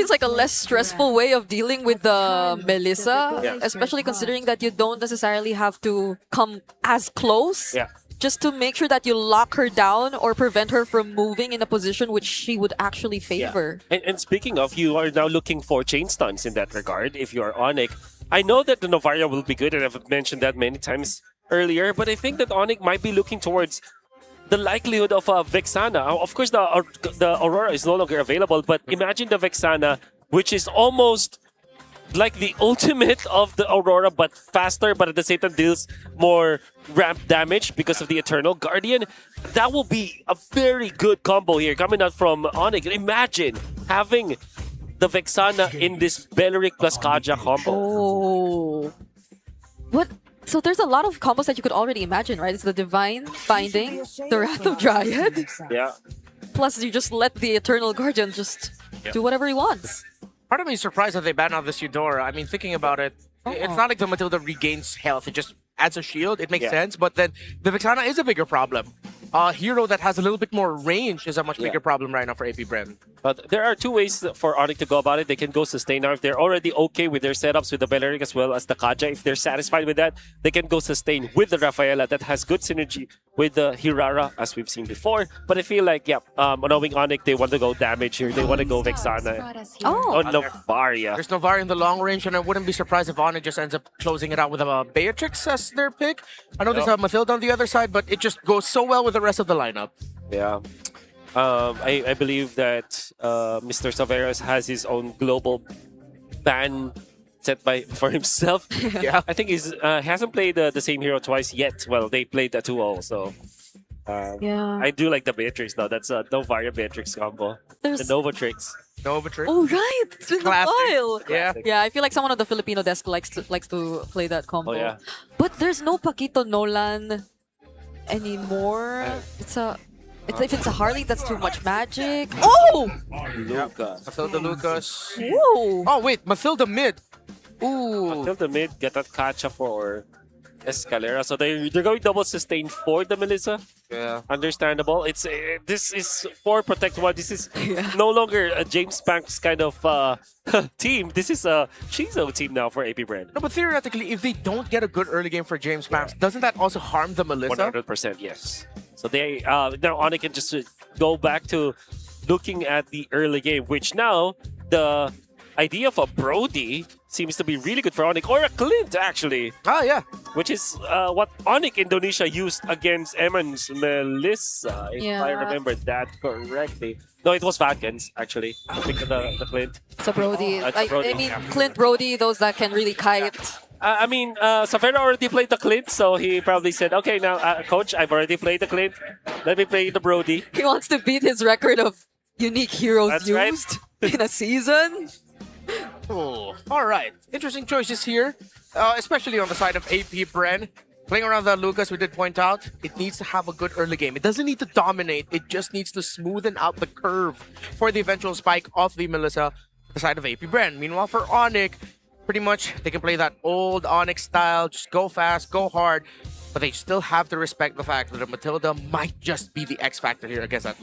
like a less stressful way of dealing with the Melissa, especially considering that you don't necessarily have to come as close. Just to make sure that you lock her down or prevent her from moving in a position which she would actually favor. And speaking of, you are now looking for chain stuns in that regard if you are ONIC. I know that the Novaria will be good, and I've mentioned that many times earlier, but I think that ONIC might be looking towards the likelihood of a Vexana. Of course, the Aurora is no longer available, but imagine the Vexana, which is almost like the ultimate of the Aurora, but faster, but at the same time deals more ramp damage because of the Eternal Guardian. That will be a very good combo here coming out from ONIC. Imagine having the Vexana in this Belleric plus Kaja combo. Oh. What? So there's a lot of combos that you could already imagine, right? It's the Divine Binding, the Wrath of Dryad. Plus, you just let the Eternal Guardian just do whatever he wants. Part of me is surprised that they banned out this Eudora. I mean, thinking about it, it's not like the Matilda regains health. It just adds a shield. It makes sense. But then the Vexana is a bigger problem. hero that has a little bit more range is a much bigger problem right now for AP Bren. But there are two ways for ONIC to go about it. They can go sustain now if they're already okay with their setups with the Belleric as well as the Kaja. If they're satisfied with that, they can go sustain with the Rafaela that has good synergy with the Hirara as we've seen before. But I feel like, knowing ONIC, they want to go damage here. They want to go Vexana. Oh. On Novaria. There's Novaria in the long range, and I wouldn't be surprised if ONIC just ends up closing it out with a Beatrix as their pick. I know there's a Mathilda on the other side, but it just goes so well with the rest of the lineup. Yeah. I believe that Mr. Saveras has his own global ban set for himself. Yeah. I think he hasn't played the same hero twice yet. Well, they played the 2-0, so... I do like the Beatrix though. That's a Novaria Beatrix combo. The Novatrix. Novatrix. Oh right, it's been a Classic. while. Yeah. Yeah, I feel like someone on the Filipino desk likes to play that combo. Oh yeah. But there's no Paquito Nolan anymore. If it's a Harley, that's too much magic. Oh! Lucas. Mathilda Lucas. Ooh. Oh wait, Mathilda mid. Ooh. Until the mid, get that Kacha for Escalera. So they're going double sustain for the Melissa. Yeah. Understandable. It's this is for Protect One. This is no longer a James Banks kind of team. This is a Shizo team now for AP Brand. No, but theoretically, if they don't get a good early game for James Banks, doesn't that also harm the Melissa? 100%, yes. So they now ONIC can just go back to looking at the early game, which now the idea of a Brody seems to be really good for ONIC, or a Clint actually. Ah, yeah. Which is what ONIC Indonesia used against Eman's Melissa, if I remember that correctly. No, it was Falcons actually. Because the Clint. So Brody, It's a Brody, I mean yeah. Clint Brody, those that can really kite. Savera already played the Clint, so he probably said, okay, now, coach, I've already played the Clint. Let me play the Brody. He wants to beat his record of unique heroes That's right. used in a season. Oh, all right. Interesting choices here, especially on the side of AP Bren. Playing around the Lucas, we did point out, it needs to have a good early game. It doesn't need to dominate. It just needs to smoothen out the curve for the eventual spike of the Melissa, the side of AP Bren. Meanwhile, for ONIC, pretty much they can play that old ONIC style, just go fast, go hard, but they still have to respect the fact that the Matilda might just be the X factor here against that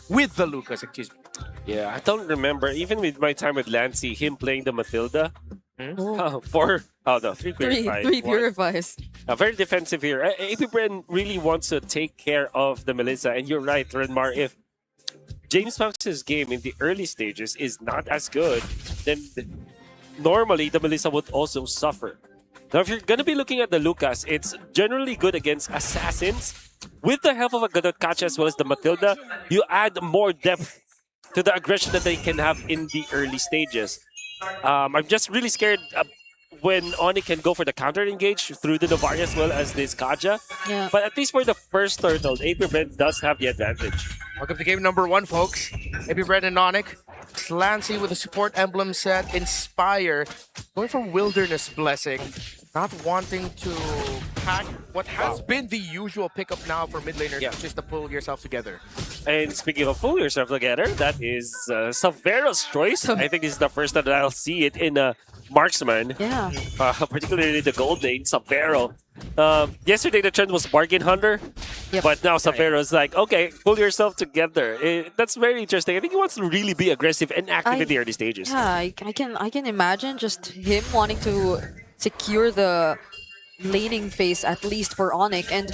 with the Lucas. Excuse me. Yeah, I don't remember, even with my time with Lancy, him playing the Matilda. Three purifies. Three purifies. Very defensive here. AP Bren really wants to take care of the Melissa, and you're right, Renmar, if James Banks' game in the early stages is not as good, then normally the Melissa would also suffer. Now, if you're going to be looking at the Lucas, it's generally good against assassins. With the help of a Gadot Kacha as well as the Matilda, you add more depth to the aggression that they can have in the early stages. I'm just really scared when ONIC can go for the counter engage through the Novaria as well as this Kaja. Yeah. But at least for the first turtle, AP Bren does have the advantage. Welcome to game number 1, folks. AP Bren and ONIC. Clancy with the support emblem set. Inspire. Going for Wilderness Blessing. Not wanting to pack what has been the usual pickup now for mid laners, which is to pull yourself together. And speaking of pull yourself together, that is Savero's choice. I think this is the first that I'll see it in a Marksman. Yeah. Particularly the gold lane, Savero. Yesterday the trend was Bargain Hunter, but now Savero's like, okay, pull yourself together. That's very interesting. I think he wants to really be aggressive and active in the early stages. Yeah, I can imagine just him wanting to secure the laning phase at least for ONIC, and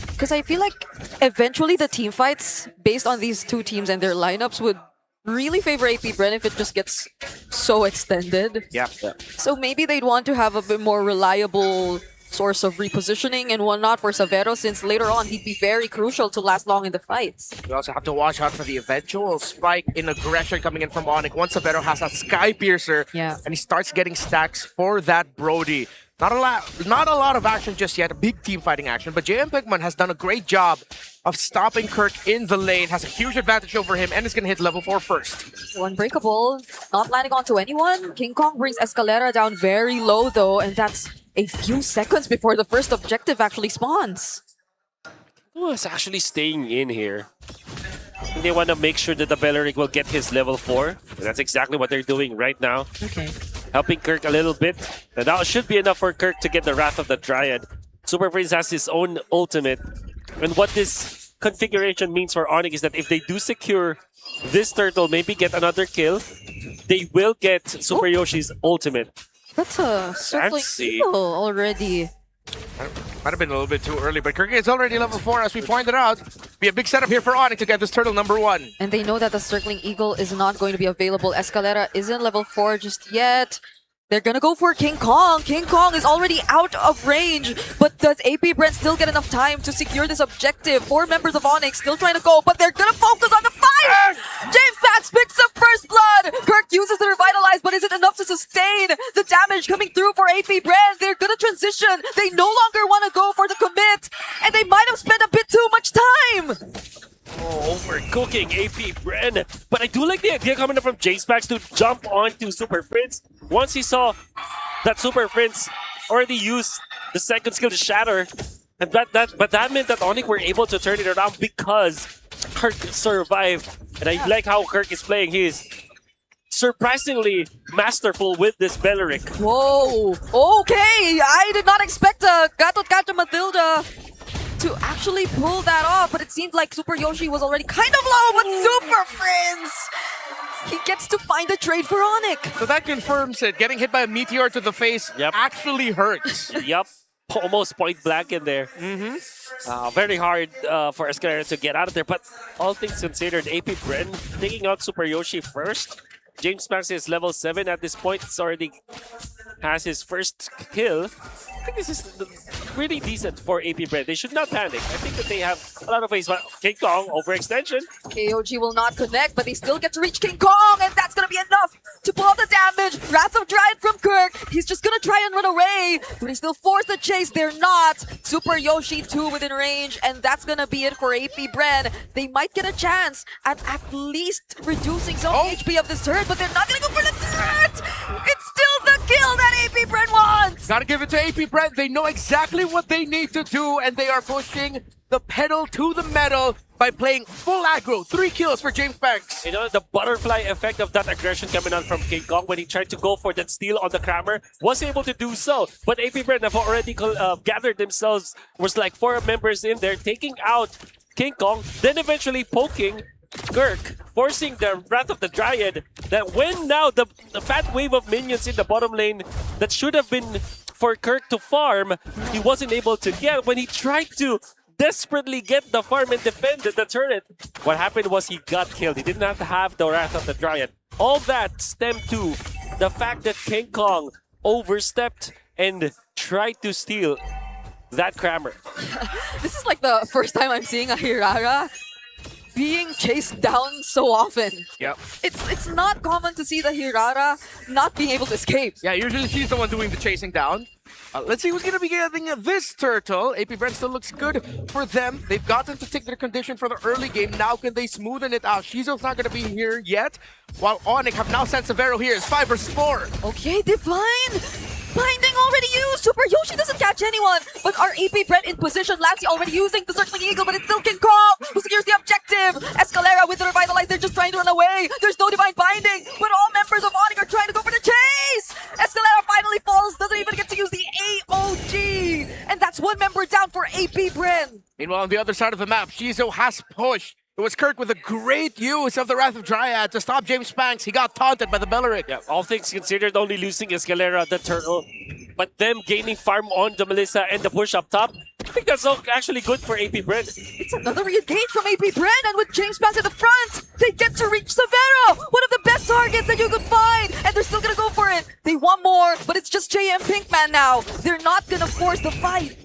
because I feel like eventually the team fights based on these two teams and their lineups would really favor AP Bren if it just gets so extended. Yeah. So maybe they'd want to have a bit more reliable source of repositioning and whatnot for Savero, since later on he'd be very crucial to last long in the fights. We also have to watch out for the eventual spike in aggression coming in from ONIC. Once Savero has that Sky Piercer, and he starts getting stacks for that Brody. Not a lot of action just yet, big team fighting action, but JM Pigman has done a great job of stopping Kirk in the lane, has a huge advantage over him, and is going to hit level 4 first. Unbreakable, not landing onto anyone. King Kong brings Escalera down very low though, and that's a few seconds before the first objective actually spawns. Oh, it's actually staying in here. They want to make sure that the Belleric will get his level 4. And that's exactly what they're doing right now. Okay. Helping Kirk a little bit. And that should be enough for Kirk to get the Wrath of the Dryad. Super Prince has his own ultimate. And what this configuration means for ONIC is that if they do secure this turtle, maybe get another kill, they will get Super Yoshi's ultimate. That's a circling Fancy. eagle already. Might have been a little bit too early, but Kirk is already level 4, as we pointed out. Be a big setup here for ONIC to get this turtle number 1. And they know that the circling eagle is not going to be available. Escalera isn't level 4 just yet. They're gonna go for King Kong. King Kong is already out of range, but does AP Brent still get enough time to secure this objective? 4 members of ONIC still trying to go, but they're gonna focus on the fight! James Max picks up first blood! Kirk uses the Revitalize, but is it enough to sustain the damage coming through for AP Brent? They're gonna transition. They no longer want to go for the commit, and they might have spent a bit too much time! Oh, overcooking AP Bren. But I do like the idea coming up from J-Spax to jump onto Super Prince. Once he saw that Super Prince already used the second skill to shatter, and but that meant that ONIC were able to turn it around because Kirk survived. And I like how Kirk is playing. He is surprisingly masterful with this Belleric. Whoa! Okay! I did not expect Gatot Kacha Matilda to actually pull that off, but it seemed like Super Yoshi was already kind of low, but Super Prince! He gets to find a trade for ONIC. So that confirms it. Getting hit by a meteor to the face actually hurts. Yup. Almost point blank in there. Very hard for Escalera to get out of there, but all things considered, AP Bren taking out Super Yoshi first. James Max is level 7 at this point. It's already has his first kill. I think this is really decent for AP Bren. They should not panic. I think that they have a lot of ways. But King Kong, overextension. KOG will not connect, but they still get to reach King Kong, and that's gonna be enough to pull out the damage. Wrath of Dryad from Kirk. He's just gonna try and run away, but he still forced the chase. They're not. Super Yoshi 2 within range, and that's gonna be it for AP Bren. They might get a chance at least reducing some HP of this turret, but they're not gonna go for the threat. It's still the kill that AP Bren wants. Gotta give it to AP Brent. They know exactly what they need to do, and they are pushing the pedal to the metal by playing full aggro. 3 kills for James Banks. You know, the butterfly effect of that aggression coming out from King Kong when he tried to go for that steal on the Crammer, was able to do so. But AP Brent have already gathered themselves, was like 4 members in there, taking out King Kong, then eventually poking Kirk, forcing the Wrath of the Dryad, that when now the fat wave of minions in the bottom lane that should have been for Kirk to farm, he wasn't able to get. When he tried to desperately get the farm and defend the turret, what happened was he got killed. He did not have the Wrath of the Dryad. All that stemmed to the fact that King Kong overstepped and tried to steal that Crammer. This is like the first time I'm seeing a Hirara being chased down so often. Yep. It's not common to see the Hirara not being able to escape. Yeah, usually she's the one doing the chasing down. Let's see who's going to be getting this turtle. AP Brent still looks good for them. They've gotten to take their condition for the early game. Now can they smoothen it out? Shizo's not going to be here yet. While ONIC have now sent Severo here. It's 5 versus 4. Okay, Divine! Binding already used! Super Yoshi doesn't catch anyone! But our AP Brent in position. Lancey already using the Circling Eagle, but it's still King Kong who secures the objective! Escalera with the Revitalize, they're just trying to run away! There's no Divine Binding, but all members of ONIC are trying to go for the chase! Escalera finally falls, doesn't even get to use the AOG! And that's 1 member down for AP Brent! Meanwhile, on the other side of the map, Shizo has pushed. It was Kirk with a great use of the Wrath of Dryad to stop James Banks. He got taunted by the Belleric. Yeah, all things considered, only losing Escalera, the turtle, but them gaining farm on the Melissa and the push up top. I think that's all actually good for AP Brent. It's another re-engage from AP Brent, and with James Banks at the front, they get to reach Severo! One of the best targets that you could find, and they're still gonna go for it. They want more, but it's just JM Pinkman now. They're not gonna force the fight.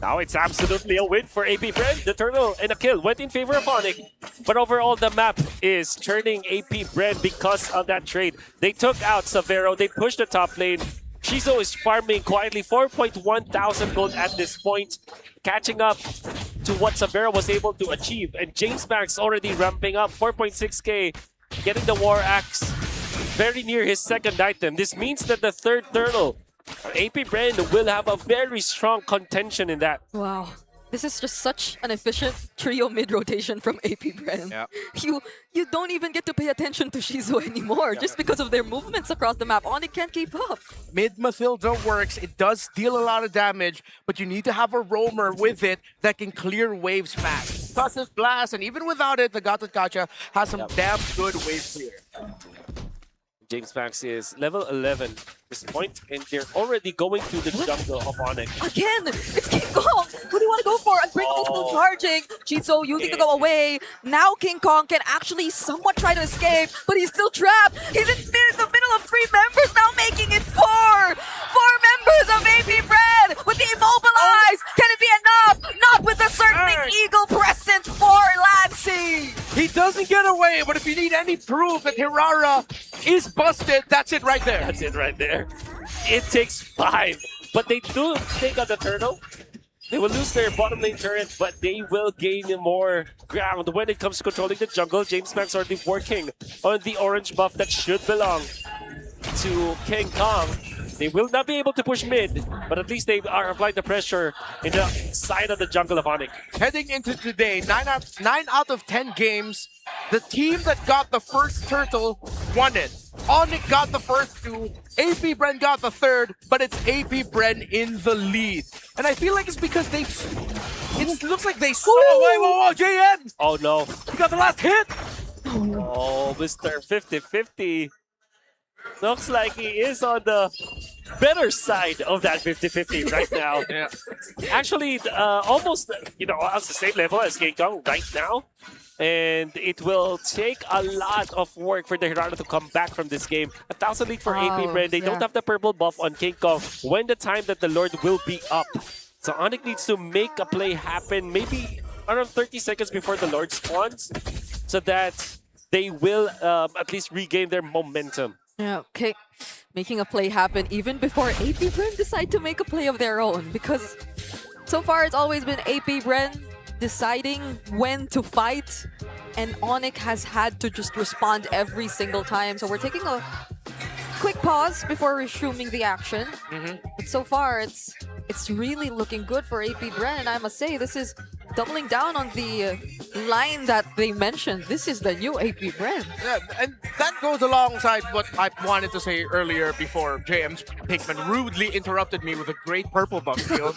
Now it's absolutely a win for AP Brent. The turtle and a kill went in favor of ONIC. But overall, the map is turning AP Brent because of that trade. They took out Severo. They pushed the top lane. Shizo is farming quietly 4.1 thousand gold at this point, catching up to what Severo was able to achieve. And James Banks already ramping up 4.6k, getting the War Axe very near his second item. This means that the third turtle, AP Brand, will have a very strong contention in that. Wow. This is just such an efficient trio mid-rotation from AP Bren. Yeah. You don't even get to pay attention to Shizu anymore just because of their movements across the map. ONIC can't keep up. Mid Mathilda works. It does deal a lot of damage, but you need to have a roamer with it that can clear waves fast. Tosses blast, and even without it, the Gatot Kacha has some damn good wave clear. James Max is level 11 at this point, and they're already going to the jungle of ONIC. Again, it's King Kong. Who do you want to go for? Unbreakable still charging. Chizo using to go away. Now King Kong can actually somewhat try to escape, but he's still trapped. He's in the middle of 3 members, now making it 4. 4 members of AP Bread with the immobilize. Can it be enough? Not with the circling eagle present for Lancy. He doesn't get away, but if you need any proof that Hirara is busted, that's it right there. That's it right there. It takes 5, but they do take out the turtle. They will lose their bottom lane turret, but they will gain more ground when it comes to controlling the jungle. James Max already working on the orange buff that should belong to King Kong. They will not be able to push mid, but at least they are applying the pressure in the side of the jungle of ONIC. Heading into today, 9 out of 10 games, the team that got the first turtle won it. ONIC got the first 2, AP Bren got the third, but it's AP Bren in the lead. And I feel like it's because it looks like they saw. Whoa, JN! Oh no. He got the last hit! Oh, Mr. 50-50. Looks like he is on the better side of that 50-50 right now. Yeah. Actually, almost, on the same level as King Kong right now. And it will take a lot of work for the Hirana to come back from this game. 1,000 lead for AP Bren. They don't have the purple buff on King Kong when the time that the Lord will be up. So ONIC needs to make a play happen maybe around 30 seconds before the Lord spawns so that they will at least regain their momentum. Yeah, okay. Making a play happen even before AP Bren decide to make a play of their own, because so far it's always been AP Bren deciding when to fight, and ONIC has had to just respond every single time. So we're taking a quick pause before resuming the action. But so far it's really looking good for AP Bren, and I must say this is doubling down on the line that they mentioned. This is the new AP Bren. Yeah, and that goes alongside what I wanted to say earlier before JM Pinkman rudely interrupted me with a great purple buff steal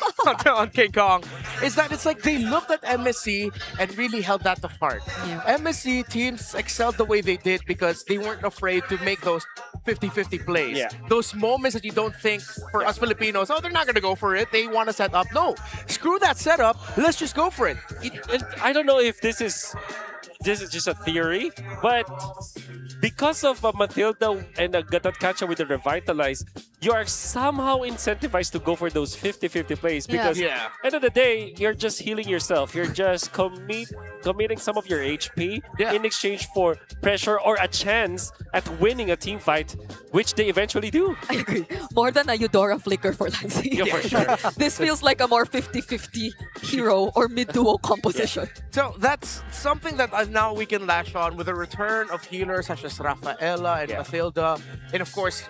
on King Kong, is that it's like they looked at MSC and really held that to heart. Yeah. MSC teams excelled the way they did because they weren't afraid to make those 50-50 plays. Yeah. Those moments that you don't think for us Filipinos, oh, they're not going to go for it. They want to set up. No, screw that setup. Let's just go for it. And I don't know if this is just a theory, but because of Mathilda and Gatot Kacha with the Revitalize, you are somehow incentivized to go for those 50-50 plays because end of the day, you're just healing yourself. You're just committing some of your HP in exchange for pressure or a chance at winning a team fight, which they eventually do. I agree. More than a Eudora flicker for Lancy. Yeah, for sure. This feels like a more 50-50 hero or mid-duo composition. So that's something that now we can lash on with the return of healers such as Rafaela and Mathilda, and of course,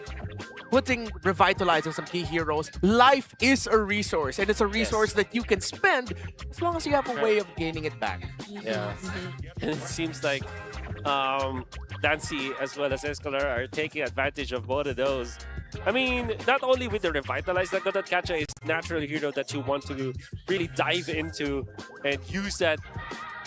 revitalizing some key heroes. Life is a resource, and it's a resource that you can spend as long as you have a way of gaining it back. Yeah. And it seems like Dancy as well as Escalar are taking advantage of both of those. I mean, not only with the Revitalize, that Gatot Kacha is natural hero that you want to really dive into and use that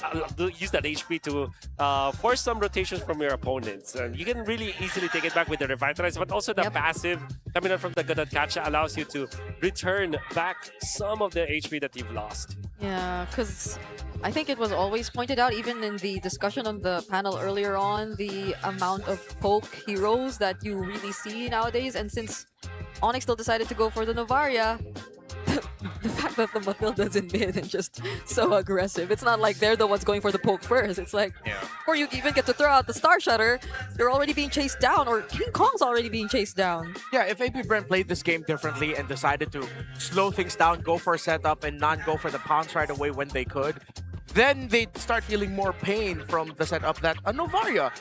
HP to force some rotations from your opponents. And you can really easily take it back with the Revitalize, but also the passive coming out from the Gatot Kacha allows you to return back some of the HP that you've lost. Yeah, because I think it was always pointed out, even in the discussion on the panel earlier on, the amount of poke heroes that you really see nowadays. And since ONIC still decided to go for the Novaria, the fact that the Mathilda's in mid and just so aggressive. It's not like they're the ones going for the poke first. It's like, before you even get to throw out the Star Shutter, you're already being chased down, or King Kong's already being chased down. Yeah, if AP Bren played this game differently and decided to slow things down, go for a setup, and not go for the pounce right away when they could, then they'd start feeling more pain from the setup that a Novaria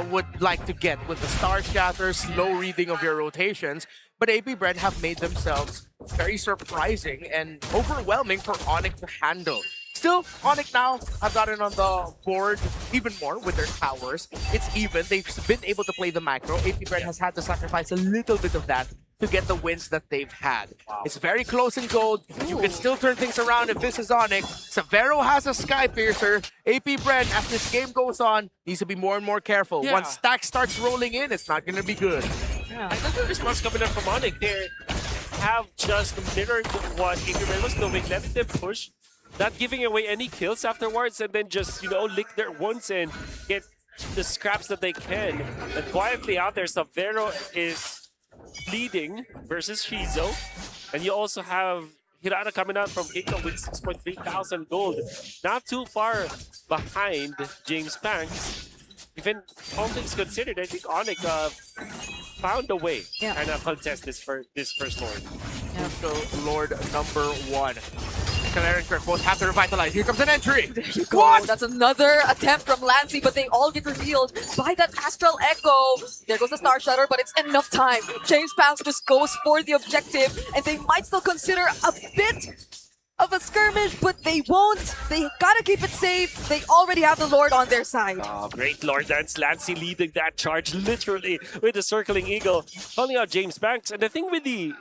would like to get with the Star Shatter, slow reading of your rotations. But AP Bren have made themselves very surprising and overwhelming for ONIC to handle. Still, ONIC now have gotten on the board even more with their towers. It's even. They've been able to play the macro. APBR has had to sacrifice a little bit of that to get the wins that they've had. It's very close in gold. You can still turn things around if this is ONIC. Severo has a Sky Piercer. APBR, as this game goes on, needs to be more and more careful. Yeah. Once stack starts rolling in, it's not going to be good. Another response coming up from ONIC. They have just mirrored what APBR was doing, letting them push, not giving away any kills afterwards, and then just, lick their wounds and get the scraps that they can. And quietly out there, Severo is leading versus Shizo. And you also have Hirana coming out from Kiko with 6,300 gold. Not too far behind James Banks. Even all things considered, I think ONIC found a way to kind of contest this first Lord. So Lord number 1. Calera and Kirk both have to revitalize. Here comes an entry. There you go. That's another attempt from Lancey, but they all get revealed by that Astral Echo. There goes the Star Shutter, but it's enough time. James Pounds just goes for the objective, and they might still consider a bit of a skirmish, but they won't. They gotta keep it safe. They already have the Lord on their side. Oh, great Lord Dance. Lancey leading that charge literally with the Circling Eagle, calling out James Banks. And the thing with the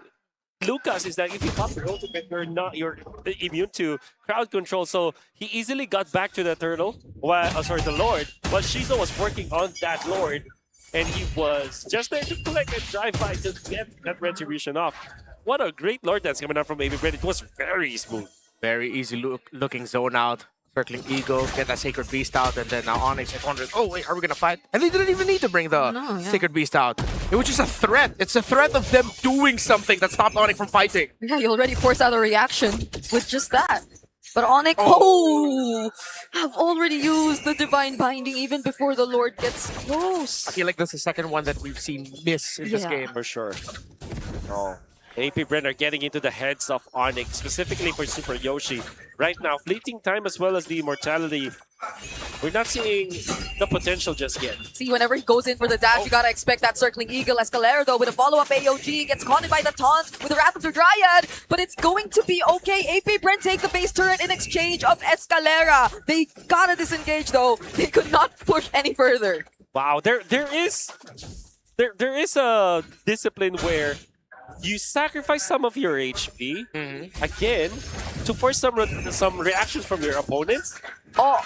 Lucas is that if you pop your ultimate, you're immune to crowd control, so he easily got back to the turtle, the Lord, while Shizo was working on that Lord, and he was just there to collect and drive by to get that retribution off. What a great Lord that's coming out from APBR. It was very smooth. Very easy looking zone out. Circling Eagle, get that Sacred Beast out, and then now ONIC is wondering, oh wait, are we gonna fight? And they didn't even need to bring the Sacred Beast out. It was just a threat. It's a threat of them doing something that stopped ONIC from fighting. Yeah, you already forced out a reaction with just that. But ONIC, have already used the Divine Binding even before the Lord gets close. I feel like that's the second one that we've seen miss in this game. For sure. Oh. APBR are getting into the heads of ONIC, specifically for Super Yoshi. Right now, fleeting time as well as the immortality. We're not seeing the potential just yet. See, whenever he goes in for the dash, you gotta expect that Circling Eagle. Escalera, though, with a follow-up AOG, gets caught by the taunt with the Wrath of the Dryad, but it's going to be okay. APBR take the base turret in exchange of Escalera. They gotta disengage, though. They could not push any further. Wow, there is a discipline where you sacrifice some of your HP again to force some reactions from your opponents. Oh,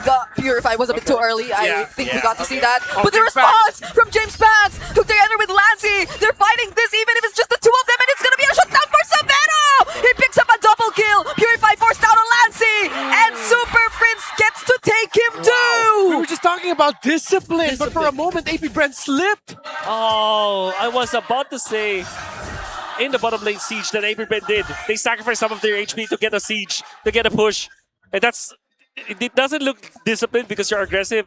the Purify was a bit too early. I think we got to see that. Oh, But the response from James Pants, who together with Lancey, they're fighting this even if it's just the two of them, and it's gonna be a shutdown for Severo! He picks up a double kill. Purify forced out on Lancey, and Super Prince gets to take him too! We were just talking about discipline, but for a moment, APBR slipped. Oh, I was about to say, in the bottom lane siege that APBR did, they sacrificed some of their HP to get a siege, to get a push. And it doesn't look disciplined because you're aggressive,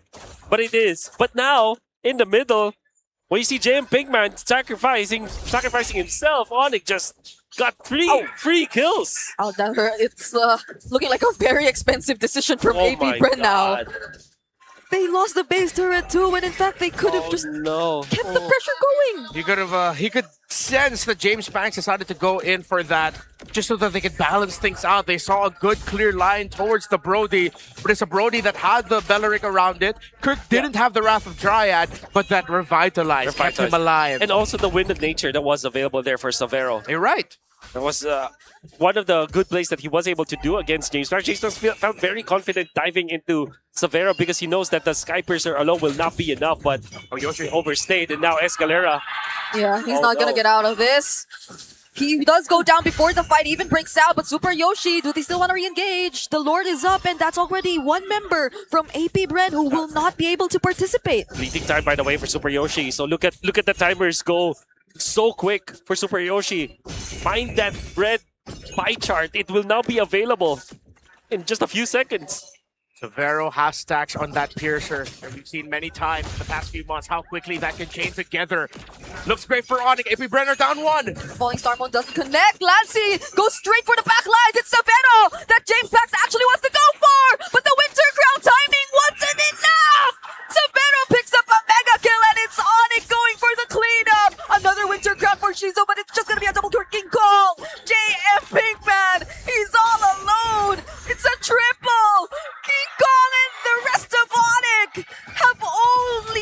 but it is. But now, in the middle, when you see JM Pinkman sacrificing himself, ONIC just got three kills. Oh, that hurt. It's looking like a very expensive decision from APBR now. They lost the base turret too, when in fact they could have kept the pressure going. He could sense that James Banks decided to go in for that just so that they could balance things out. They saw a good clear line towards the Brody, but it's a Brody that had the Belleric around it. Kirk didn't have the Wrath of Dryad, but that revitalized, kept him alive. And also the Wind of Nature that was available there for Severo. You're right. That was one of the good plays that he was able to do against James Banks. James Banks felt very confident diving into Severo because he knows that the Sky Piercer alone will not be enough, but Yoshi overstayed, and now Escalera. Yeah, he's not gonna get out of this. He does go down before the fight even breaks out, but Super Yoshi, do they still want to re-engage? The Lord is up, and that's already one member from APBR who will not be able to participate. Fleeting time, by the way, for Super Yoshi. So look at the timers go so quick for Super Yoshi. Find that red pie chart. It will now be available in just a few seconds. Severo has stacks on that Piercer, and we've seen many times in the past few months how quickly that can chain together. Looks great for ONIC. APBR down one. Falling Star Moon doesn't connect. Lancey goes straight for the backlines. It's Severo that James Banks actually wants to go for, but the Winter Crown timing wasn't enough. Severo picks up a mega kill, and it's ONIC going for the cleanup. Another Winter Crown for Shizo, but it's just gonna be a double kill King Kong. James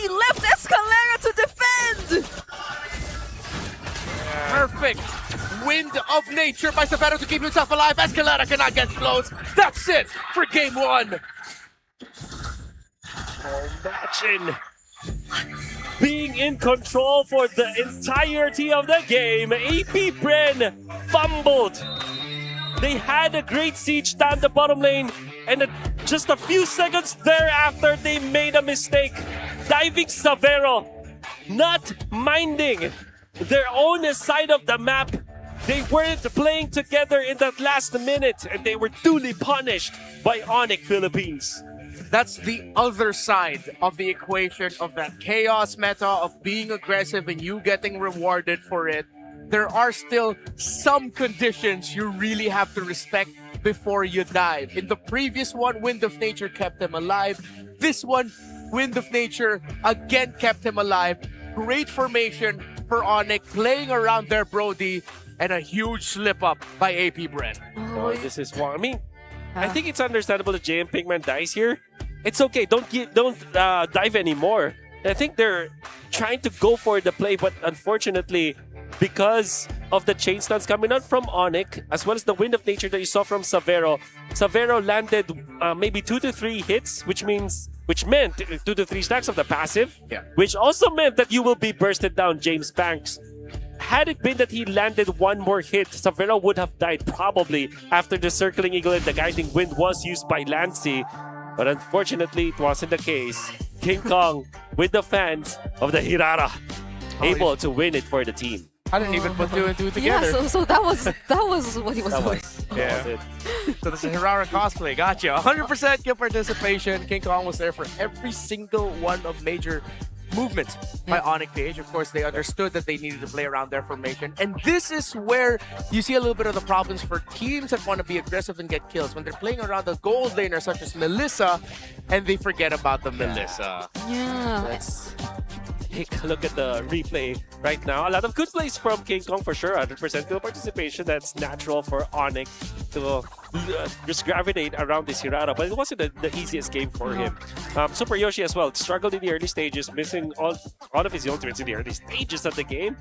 He left Escalera to defend! Perfect. Wind of nature by Severo to keep himself alive. Escalera cannot get close. That's it for game one. Imagine being in control for the entirety of the game. AP Bren fumbled. They had a great siege down the bottom lane, and just a few seconds thereafter, they made a mistake. Diving Severo, not minding their own side of the map. They weren't playing together in that last minute, and they were duly punished by ONIC Philippines. That's the other side of the equation of that chaos meta of being aggressive and you getting rewarded for it. There are still some conditions you really have to respect before you dive. In the previous one, Wind of Nature kept him alive. This one, Wind of Nature again kept him alive. Great formation for ONIC, playing around their Brody, and a huge slip up by AP Bren. Oh, this is one. I mean, I think it's understandable that JM Pinkman dies here. It's okay. Don't dive anymore. I think they're trying to go for the play, but unfortunately, because of the chain stuns coming out from ONIC, as well as the Wind of Nature that you saw from Severo, Severo landed maybe 2 to 3 hits, which meant 2 to 3 stacks of the passive, which also meant that you will be bursted down, James Banks. Had it been that he landed one more hit, Severo would have died probably after the Circling Eagle and the Guiding Wind was used by Lancy. But unfortunately, it wasn't the case. King Kong, with the fans of the Hirara, able to win it for the team. I didn't even put 2 and 2 together. Yeah, so that was what he was doing. Yeah. So this is Hirara cosplay. Gotcha. 100% kill participation. King Kong was there for every single one of major movements by ONIC PH. Of course, they understood that they needed to play around their formation. And this is where you see a little bit of the problems for teams that want to be aggressive and get kills. When they're playing around the gold laner such as Melissa, and they forget about the Melissa. Yeah. Let's take a look at the replay right now. A lot of good plays from King Kong for sure. 100% kill participation. That's natural for ONIC to just gravitate around this Hirara, but it wasn't the easiest game for him. Super Yoshi as well struggled in the early stages, missing all of his ultimates in the early stages of the game.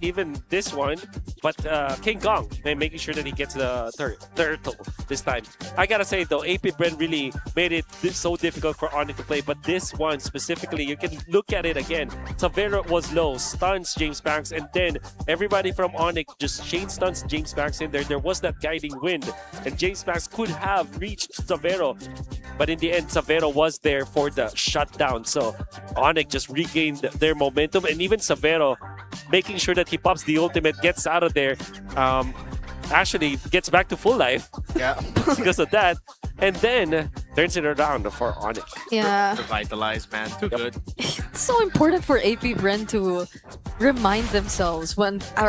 Even this one, but King Kong making sure that he gets the turtle this time. I gotta say though, AP Bren really made it so difficult for ONIC to play, but this one specifically, you can look at it again. Severo was low, stuns James Banks, and then everybody from ONIC just chain stuns James Banks in there. There was that Guiding Wind, and James Banks could have reached Severo, but in the end, Severo was there for the shutdown. So ONIC just regained their momentum, and even Severo making sure that he pops the ultimate, gets out of there, actually gets back to full life because of that, and then turns it around for ONIC. Yeah. Revitalized, man. Too good. It's so important for AP Bren to remind themselves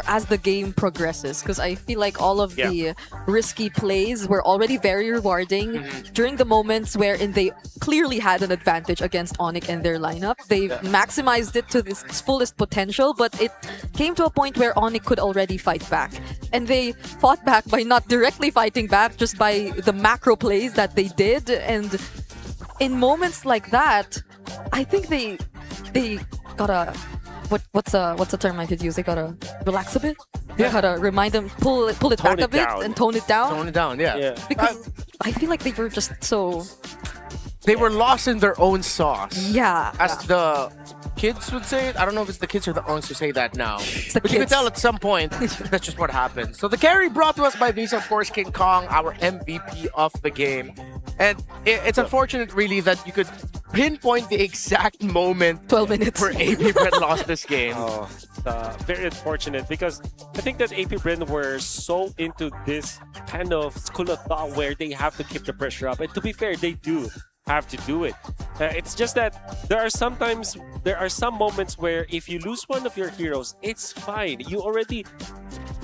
as the game progresses, because I feel like all of the risky plays were already very rewarding during the moments wherein they clearly had an advantage against ONIC and their lineup. They maximized it to its fullest potential, but it came to a point where ONIC could already fight back, and they fought back by not directly fighting back, just by the macro plays that they did. And in moments like that, I think they gotta what's a term I could use? They gotta relax a bit. They gotta remind them, pull it back a bit and tone it down. Tone it down, yeah. Because I feel like they were just so... They were lost in their own sauce. Yeah. As the kids would say it. I don't know if it's the kids or the owners who say that now. But kids. you can tell at some point that's just what happened. So the carry brought to us by Visa, of course, King Kong, our MVP of the game. And it's unfortunate, really, that you could pinpoint the exact moment 12 minutes where AP Bren lost this game. Oh, very unfortunate, because I think that AP Bren were so into this kind of school of thought where they have to keep the pressure up. And to be fair, they do have to do it. It's just that there are some moments where if you lose one of your heroes, it's fine. You already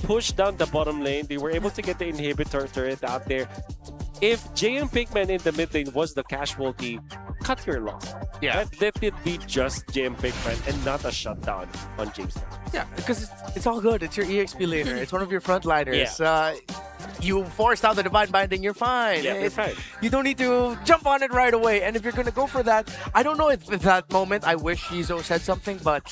pushed down the bottom lane. They were able to get the inhibitor turret out there. If JM Pinkman in the mid lane was the casualty, cut your loss. Yeah. Let it be just JM Pinkman and not a shutdown on James. Yeah, because it's all good. It's your EXP laner. It's one of your frontliners. you forced out the divine binding, you're fine. Yeah, you're fine. You don't need to jump on it right away. And if you're gonna go for that, I don't know if at that moment I wish Shizo said something, but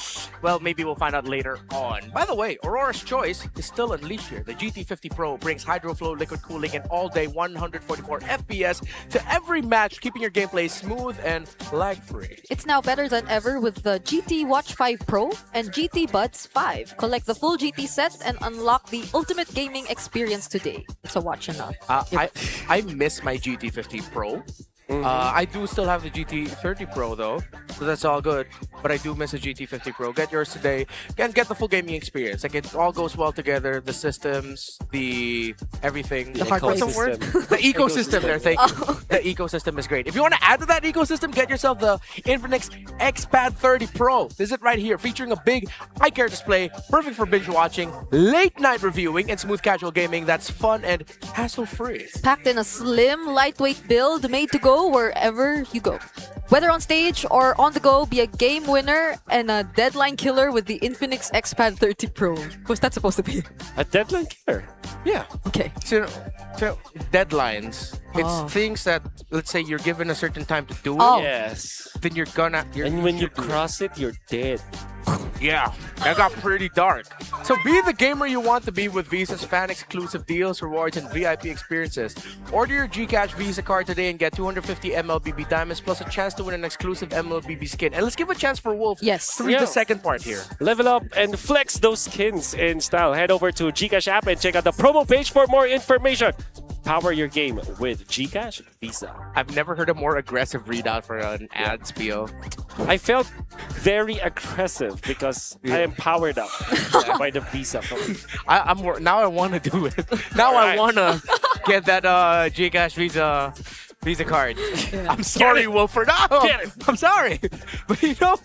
well, maybe we'll find out later on. By the way, Aurora's choice is still unleashed here. The GT50 Pro brings HydroFlow liquid cooling and all-day 144 FPS to every match, keeping your gameplay smooth and lag-free. It's now better than ever with the GT Watch 5 Pro and GT Buds 5. Collect the full GT set and unlock the ultimate gaming experience today. It's a watch enough. I miss my GT50 Pro. I do still have the GT30 Pro though, so that's all good. But I do miss a GT50 Pro. Get yours today and get the full gaming experience. Like it all goes well together. The systems, the everything. The What's the word? ecosystem. The ecosystem there. Thank you. The ecosystem is great. If you want to add to that ecosystem, get yourself the Infinix XPad 30 Pro. This is it right here, featuring a big eye care display, perfect for binge watching, late night reviewing, and smooth casual gaming that's fun and hassle-free. Packed in a slim, lightweight build made to go wherever you go. Whether on stage or on the go, be a game winner and a deadline killer with the Infinix XPad 30 Pro. What's that supposed to be? A deadline killer. Yeah. Okay. So deadlines. Oh. It's things that, let's say, you're given a certain time to do it. Oh. Yes. Then you're gonna. And when you you're doing cross it, you're dead. Yeah, that got pretty dark. So be the gamer you want to be with Visa's fan-exclusive deals, rewards, and VIP experiences. Order your GCash Visa card today and get 250 MLBB diamonds plus a chance to win an exclusive MLBB skin. And let's give a chance for Wolf Yes. to read Yeah. the second part here. Level up and flex those skins in style. Head over to Gcash app and check out the promo page for more information. Power your game with Gcash Visa. I've never heard a more aggressive readout for an ad spiel. I felt very aggressive because I am powered up by the Visa. I'm more, now I want to do it. Now I Alright. want to get that Gcash Visa card. I'm sorry, Wilford. No, Get it. I'm sorry. But you know,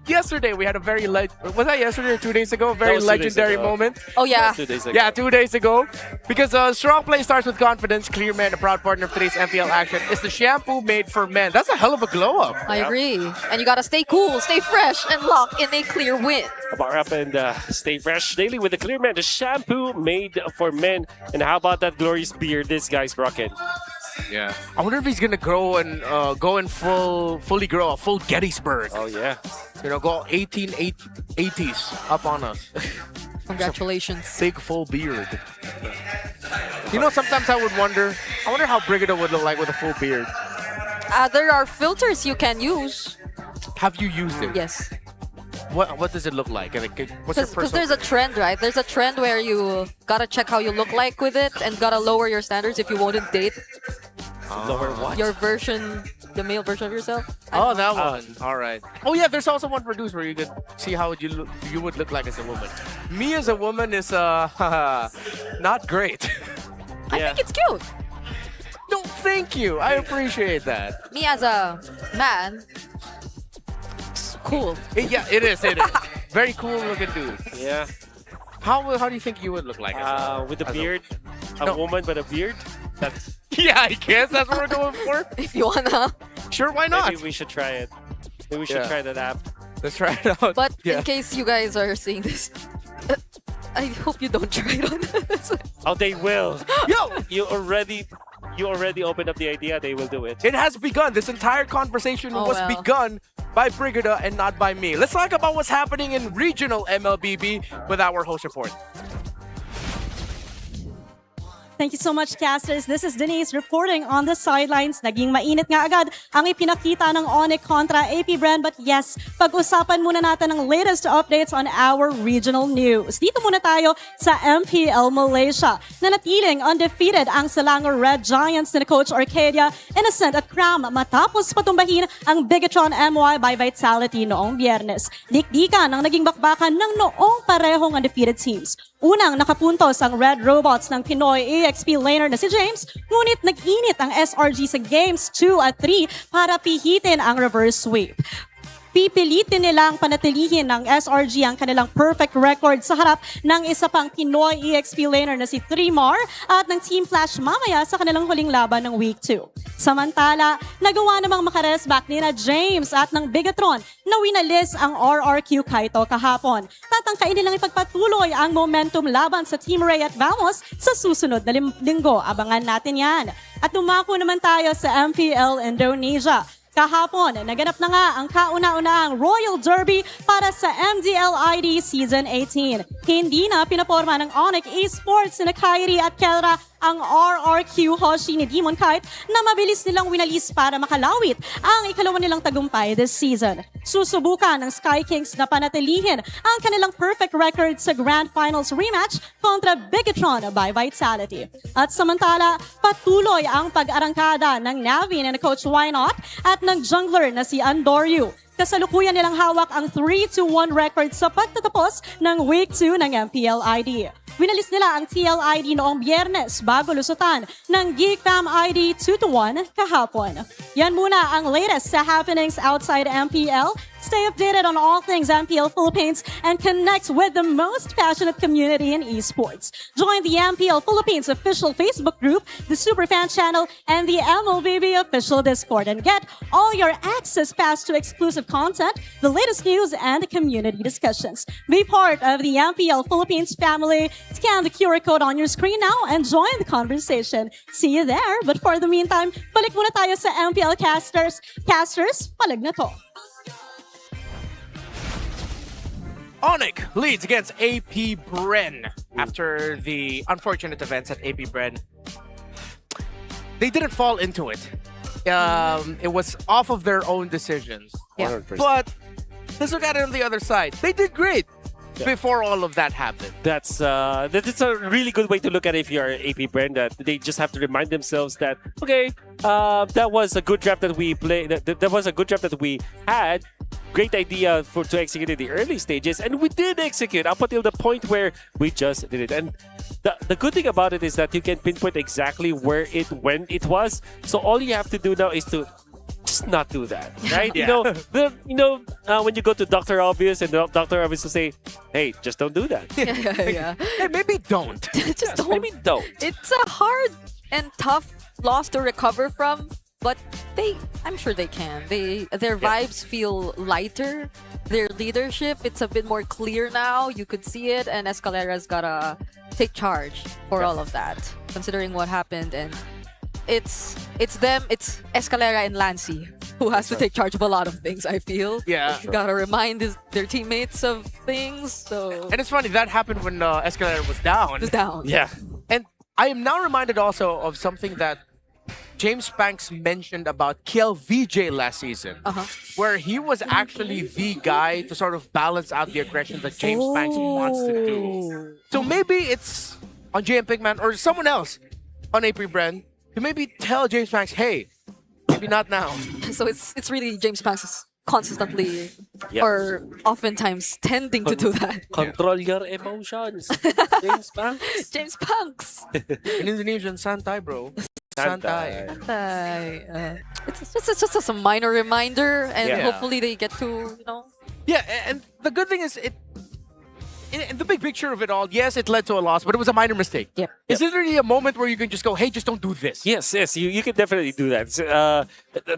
yesterday we had a very was that yesterday or 2 days ago? A very was 2 days legendary ago. moment. Oh yeah. 2 days ago. Yeah, 2 days ago. Because strong play starts with confidence. Clear Man, a proud partner of today's MPL action, is the shampoo made for men. That's a hell of a glow up. I agree. And you gotta stay cool, stay fresh, and lock in a clear win. Bar up and stay fresh daily with the Clear Man, the shampoo made for men. And how about that glorious beard this guy's rocking? Yeah. I wonder if he's gonna grow and go and fully grow a full Gettysburg. Oh yeah. You know, go 80s up on us. Congratulations. Big full beard. You know, sometimes I wonder how Brigida would look like with a full beard. There are filters you can use. Have you used it? Yes. What does it look like? Like, what's your Because personal? there's a trend, right? There's a trend where you gotta check how you look like with it and gotta lower your standards if you wouldn't date Lower what? your version, the male version of yourself. Oh, that one. All right. Oh yeah, there's also one produced where you could see how you would look like as a woman. Me as a woman is not great. I think it's cute. No, thank you. I appreciate that. Me as a man, it's cool. Yeah, it is. It is. Very cool looking dude. Yeah. How do you think you would look like? With a as beard, a No. woman with a beard. That's Yeah, I guess that's what we're going for. If you wanna. Sure, why not? maybe we should try it. Maybe we should Yeah. try that app. Let's try it out. But yeah. in case you guys are seeing this, I hope you don't try it on this. Oh, they will. Yo, You already opened up the idea. They will do it. it has begun. This entire conversation Oh, was well. begun by Brigida and not by me. Let's talk about what's happening in regional MLBB with our host report. Thank you so much, casters. This is Denise reporting on the sidelines. Naging mainit nga agad ang ipinakita ng ONIC kontra APBR. But yes, pag-usapan muna natin ang latest updates on our regional news. Dito muna tayo sa MPL Malaysia. Nanatiling undefeated ang Selangor Red Giants ni Coach Arcadia, Innocent at Cram matapos patumbahin ang Bigatron MY by Vitality noong Biyernes. Dikdikan ang naging bakbakan ng noong parehong undefeated teams. Unang nakapuntos ang Red Robots ng Pinoy EXP laner na si James, ngunit nag-init ang SRG sa Games 2 at 3 para pihitin ang reverse sweep. Pipilitin nilang panatilihin ng SRG ang kanilang perfect record sa harap ng isa pang Pinoy EXP laner na si 3mar at ng Team Flash mamaya sa kanilang huling laban ng Week 2. Samantala, nagawa namang makares back ni na James at ng Bigatron na winalis ang RRQ Kaito kahapon. Tatangkain nilang ipagpatuloy ang momentum laban sa Team Ray at Vamos sa susunod na linggo. Abangan natin yan. At dumako naman tayo sa MPL Indonesia. Kahapon, naganap na nga ang kauna-unahang Royal Derby para sa MDLID Season 18. Hindi na pinaporma ng ONIC Esports na Kyrie at Kelra ang RRQ Hoshi ni Demon Kite na mabilis nilang winalis para makalawit ang ikalawa nilang tagumpay this season. Susubukan ng Sky Kings na panatilihin ang kanilang perfect record sa Grand Finals rematch kontra Bigatron by Vitality. At samantala, patuloy ang pag-arangkada ng Navi na Coach Wynot at ng jungler na si Andoryu. Kasalukuyan nilang hawak ang 3-1 record sa pagtatapos ng Week 2 ng MPLID. Winalis nila ang TLID noong Biyernes bago lusutan ng Geek Fam ID 2-1 kahapon. Yan muna ang latest sa happenings outside MPL. Stay updated on all things MPL Philippines and connect with the most passionate community in esports. Join the MPL Philippines official Facebook group, the Superfan channel, and the MLBB official Discord and get all your access pass to exclusive content, the latest news, and community discussions. Be part of the MPL Philippines family. Scan the QR code on your screen now and join the conversation. See you there. But for the meantime, balik muna tayo sa MPL casters. Casters, Palag Na To. ONIC leads against AP Bren after the unfortunate events at AP Bren. They didn't fall into it. It was off of their own decisions. Yeah. But let's look at it on the other side. They did great before all of that happened. That's a really good way to look at it if you're AP Brand. That they just have to remind themselves that that was a good draft that we played. That was a good draft that we had. Great idea to execute in the early stages, and we did execute up until the point where we just did it. And the good thing about it is that you can pinpoint exactly when it was. So all you have to do now is to just not do that, right? Yeah. When you go to Dr. Obvious and Dr. Obvious will say, "Hey, just don't do that." Yeah. Hey, maybe don't. Just don't. Maybe don't. It's a hard and tough loss to recover from, but I'm sure they can. Their vibes feel lighter. Their leadership, it's a bit more clear now. You could see it, and Escalera's gotta take charge for all of that, considering what happened. And it's Escalera and Lancy who has to take charge of a lot of things, I feel. Yeah. Gotta remind their teammates of things. So And it's funny, that happened when Escalera was down. Yeah. And I am now reminded also of something that James Banks mentioned about KLVJ last season, where he was actually the guy to sort of balance out the aggression that James Banks wants to do. So maybe it's on JM Pigman or someone else on AP Bren to maybe tell James Banks, hey, maybe not now. So it's really James Banks consistently or oftentimes tending to do that. Control your emotions, James Banks. James Banks. In Indonesian, santai, bro. Santai. It's just a minor reminder, and Yeah. hopefully they get to, Yeah, and the good thing is in the big picture of it all, yes, it led to a loss, but it was a minor mistake. Yep. It's literally a moment where you can just go, hey, just don't do this. Yes, you can definitely do that.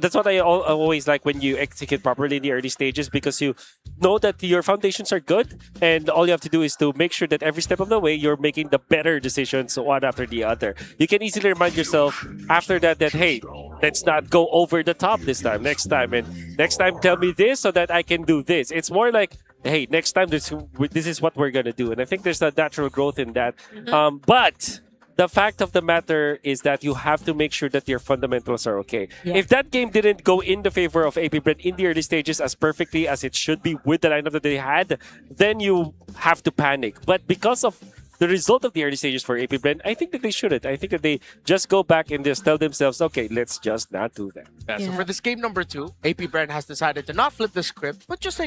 That's what I always like when you execute properly in the early stages, because you know that your foundations are good, and all you have to do is to make sure that every step of the way you're making the better decisions one after the other. You can easily remind yourself after that hey, let's not go over the top this time, next time, and next time tell me this so that I can do this. It's more like, hey, next time this is what we're gonna do, and I think there's a natural growth in that. But the fact of the matter is that you have to make sure that your fundamentals are okay. Yeah. If that game didn't go in the favor of AP Brent in the early stages as perfectly as it should be with the lineup that they had, then you have to panic. But because of the result of the early stages for AP Brent, I think that they shouldn't. I think that they just go back and just tell themselves, okay, let's just not do that. So for this game number 2, AP Brand has decided to not flip the script, but just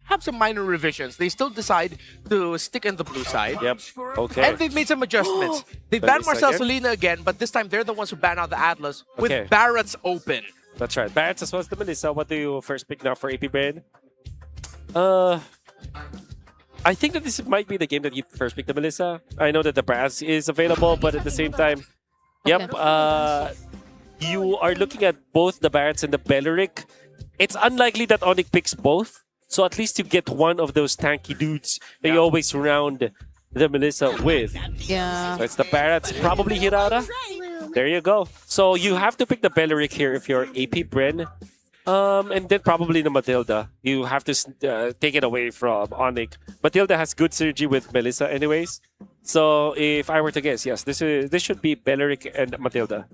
have some minor revisions. They still decide to stick in the blue side. Yep. Okay. And they've made some adjustments. They've Wait a banned Marcel second. Selena again, but this time they're the ones who ban out the Atlas with Okay. Barrett's open. That's right. Barrett's as well as the Melissa. What do you first pick now for AP Brand? I think that this might be the game that you first pick the Melissa. I know that the Brass is available, but at the same time, yep, you are looking at both the Barretts and the Belleric. It's unlikely that ONIC picks both, so at least you get one of those tanky dudes that you always surround the Melissa with. Yeah. So it's the Barretts, probably Hirara. There you go. So you have to pick the Belleric here if you're AP Bren. And then probably the Matilda. You have to take it away from ONIC. Matilda has good synergy with Melissa anyways. So if I were to guess, yes, this should be Belleric and Matilda.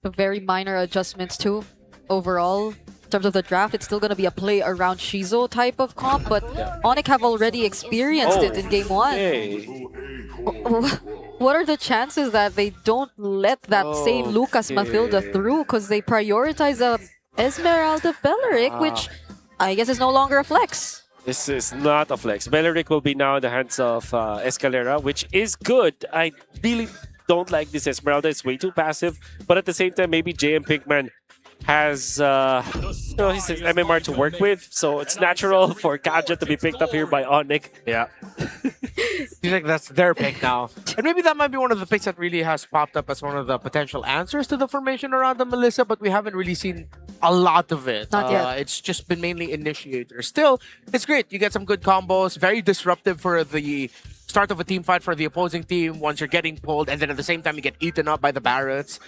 The very minor adjustments too. Overall, in terms of the draft, it's still going to be a play around Shizo type of comp, but ONIC have already experienced it in game 1. Hey. What are the chances that they don't let that same Lucas Matilda through because they prioritize a Esmeralda Belleric, which I guess is no longer a flex. This is not a flex. Belleric will be now in the hands of Escalera, which is good. I really don't like this Esmeralda. It's way too passive. But at the same time, maybe JM Pinkman has his MMR to work with. So it's natural for Kaja to be picked up here by ONIC. Yeah. Seems like that's their pick now. And maybe that might be one of the picks that really has popped up as one of the potential answers to the formation around the Melissa, but we haven't really seen a lot of it. Not yet. It's just been mainly initiators. Still, it's great. You get some good combos, very disruptive for the start of a team fight for the opposing team once you're getting pulled, and then at the same time you get eaten up by the Barretts.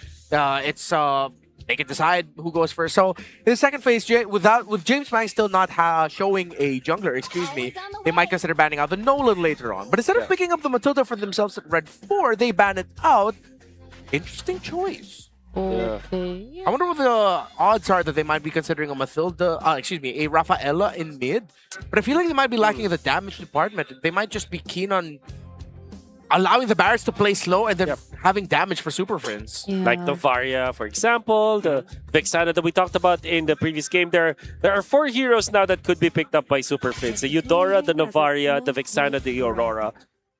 They can decide who goes first. So in the second phase, with James Banks still not showing a jungler, they might consider banning out the Nolan later on. But instead of picking up the Matilda for themselves at red 4, they ban it out. Interesting choice. Okay. I wonder what the odds are that they might be considering a a Rafaela in mid. But I feel like they might be lacking in the damage department. They might just be keen on allowing the Barretts to play slow and then having damage for Super Friends. Yeah. Like the Varia, for example, the Vexana that we talked about in the previous game. There are 4 heroes now that could be picked up by Super Friends. The Eudora, the Novaria, the Vexana, the Aurora.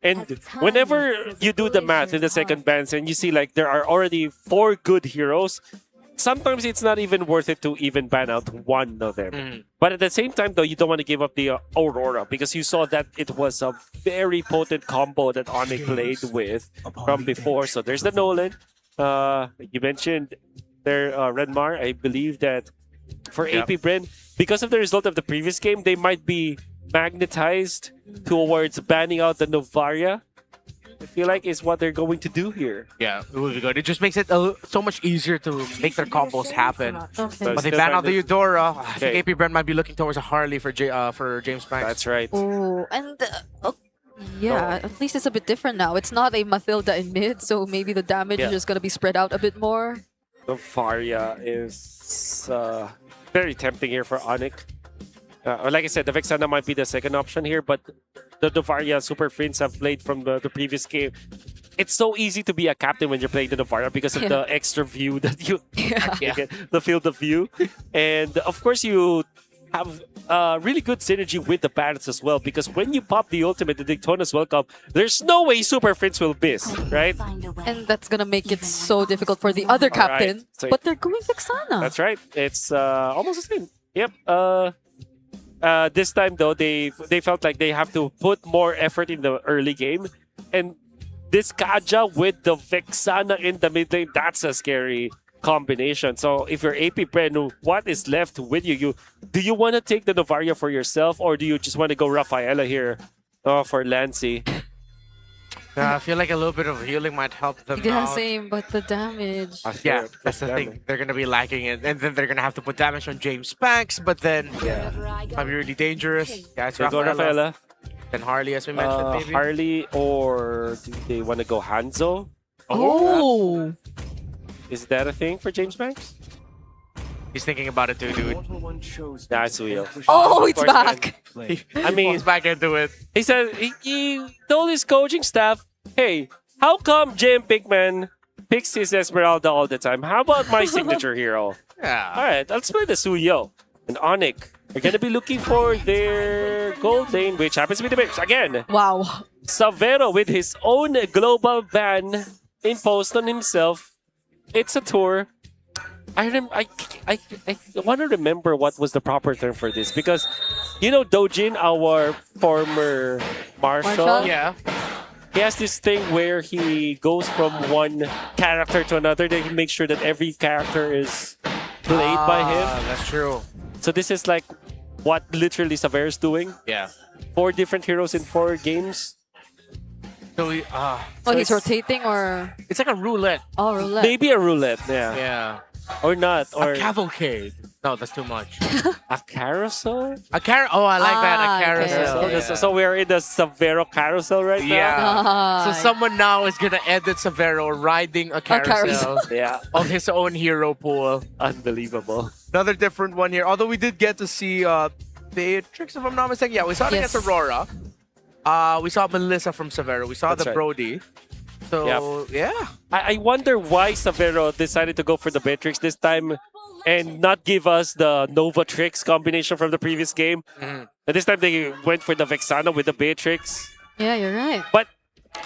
And whenever you do the math in the second bans and you see like there are already 4 good heroes, sometimes it's not even worth it to even ban out one of them. But at the same time, though, you don't want to give up the Aurora because you saw that it was a very potent combo that ONIC played with from before. So there's the Nolan. You mentioned there, Redmar. I believe that for AP Bren, because of the result of the previous game, they might be magnetized towards banning out the Novaria. I feel like is what they're going to do here. Yeah, it would be good. It just makes it so much easier to make their combos happen. Okay. But they ban out the Eudora. I think AP Brent might be looking towards a Harley for James Banks. That's right. Oh, and at least it's a bit different now. It's not a Matilda in mid, so maybe the damage is just going to be spread out a bit more. The Varia is very tempting here for ONIC. Like I said, the Vexana might be the second option here, but the Novaria Super Friends have played from the previous game. It's so easy to be a captain when you're playing the Novaria because of the extra view that you get, the field of view. And of course, you have really good synergy with the Barretts as well because when you pop the ultimate, the Daytona's welcome, there's no way Super Friends will miss, right? And that's going to make it so difficult for the other captain. So but they're going Vexana. That's right. It's almost the same. Yep. This time though, they felt like they have to put more effort in the early game, and this Kaja with the Vexana in the mid lane, that's a scary combination. So if you're AP Brenu, what is left with you? Do you want to take the Novaria for yourself, or do you just want to go Rafaela here for Lancy? I feel like a little bit of healing might help them Yeah, out. same, but the damage. Yeah, that's the thing. They're going to be lacking it. And then they're going to have to put damage on James Banks, but then might be really dangerous. Yeah, it's So go Rafaela. Then Harley, as we mentioned, maybe. Harley, or do they want to go Hanzo? Oh! Is that a thing for James Banks? He's thinking about it too, dude. That's real. Oh, it's back! I mean, he's back into it. He said he told his coaching staff, "Hey, how come JM Pinkman picks his Esmeralda all the time? How about my signature hero?" Yeah. All right, let's play the Suyo. And ONIC are going to be looking for their gold lane, which happens to be the Bips. Again, wow. Savero with his own global ban imposed on himself. It's a tour. I want to remember what was the proper term for this because, you know, Dojin, our former marshal, Yeah. he has this thing where he goes from one character to another. They make sure that every character is played by him. That's true. So this is like what literally Savero's doing. Yeah. 4 different heroes in 4 games. So we, Oh, so he's it's, rotating or... it's like a roulette. Oh, roulette. Maybe a roulette, yeah. Yeah. Or not. Or A cavalcade. No, that's too much. a carousel? Oh, I like that. A Ah, okay, carousel. okay. So we're in the Savero carousel right now? Yeah. So Nice. someone now is gonna edit Savero riding a carousel Yeah. of his own hero pool. Unbelievable. Another different one here. Although we did get to see Beatrix, if I'm not mistaken. Yeah, we saw it Yes. against Aurora. We saw Melissa from Savero. We saw That's the right. Brody. So, yeah. I wonder why Savero decided to go for the Beatrix this time and not give us the Nova Trix combination from the previous game. And this time they went for the Vexana with the Beatrix. Yeah, you're right. But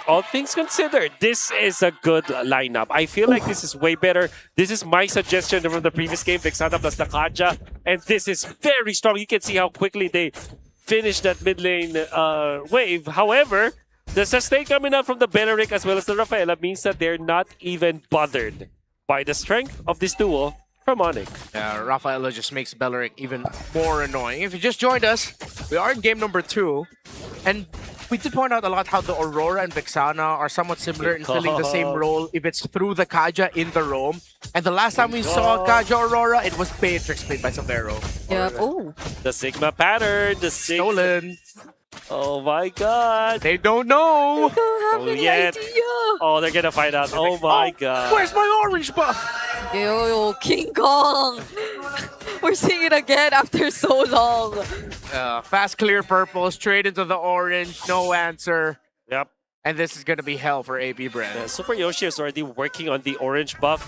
all things considered, this is a good lineup. I feel like this is way better. This is my suggestion from the previous game, Vexana plus the Kaja. And this is very strong. You can see how quickly they finished that mid lane wave. However, the sustain coming out from the Beleric as well as the Rafaela means that they're not even bothered by the strength of this duo from ONIC. Yeah, Rafaela just makes Beleric even more annoying. If you just joined us, we are in game number 2. And we did point out a lot how the Aurora and Vexana are somewhat similar in filling the same role if it's through the Kaja in the roam. And the last time we saw Kaja Aurora, it was Beatrix played by Savero. Yep. Oh. The Sigma pattern, the Stolen. Oh my god. They don't know. Oh, yet. Oh, they're gonna find out. Oh my god. Where's my orange buff? Yo, King Kong. We're seeing it again after so long. Fast clear purple, straight into the orange, no answer. Yep. And this is gonna be hell for AP Super Yoshi is already working on the orange buff.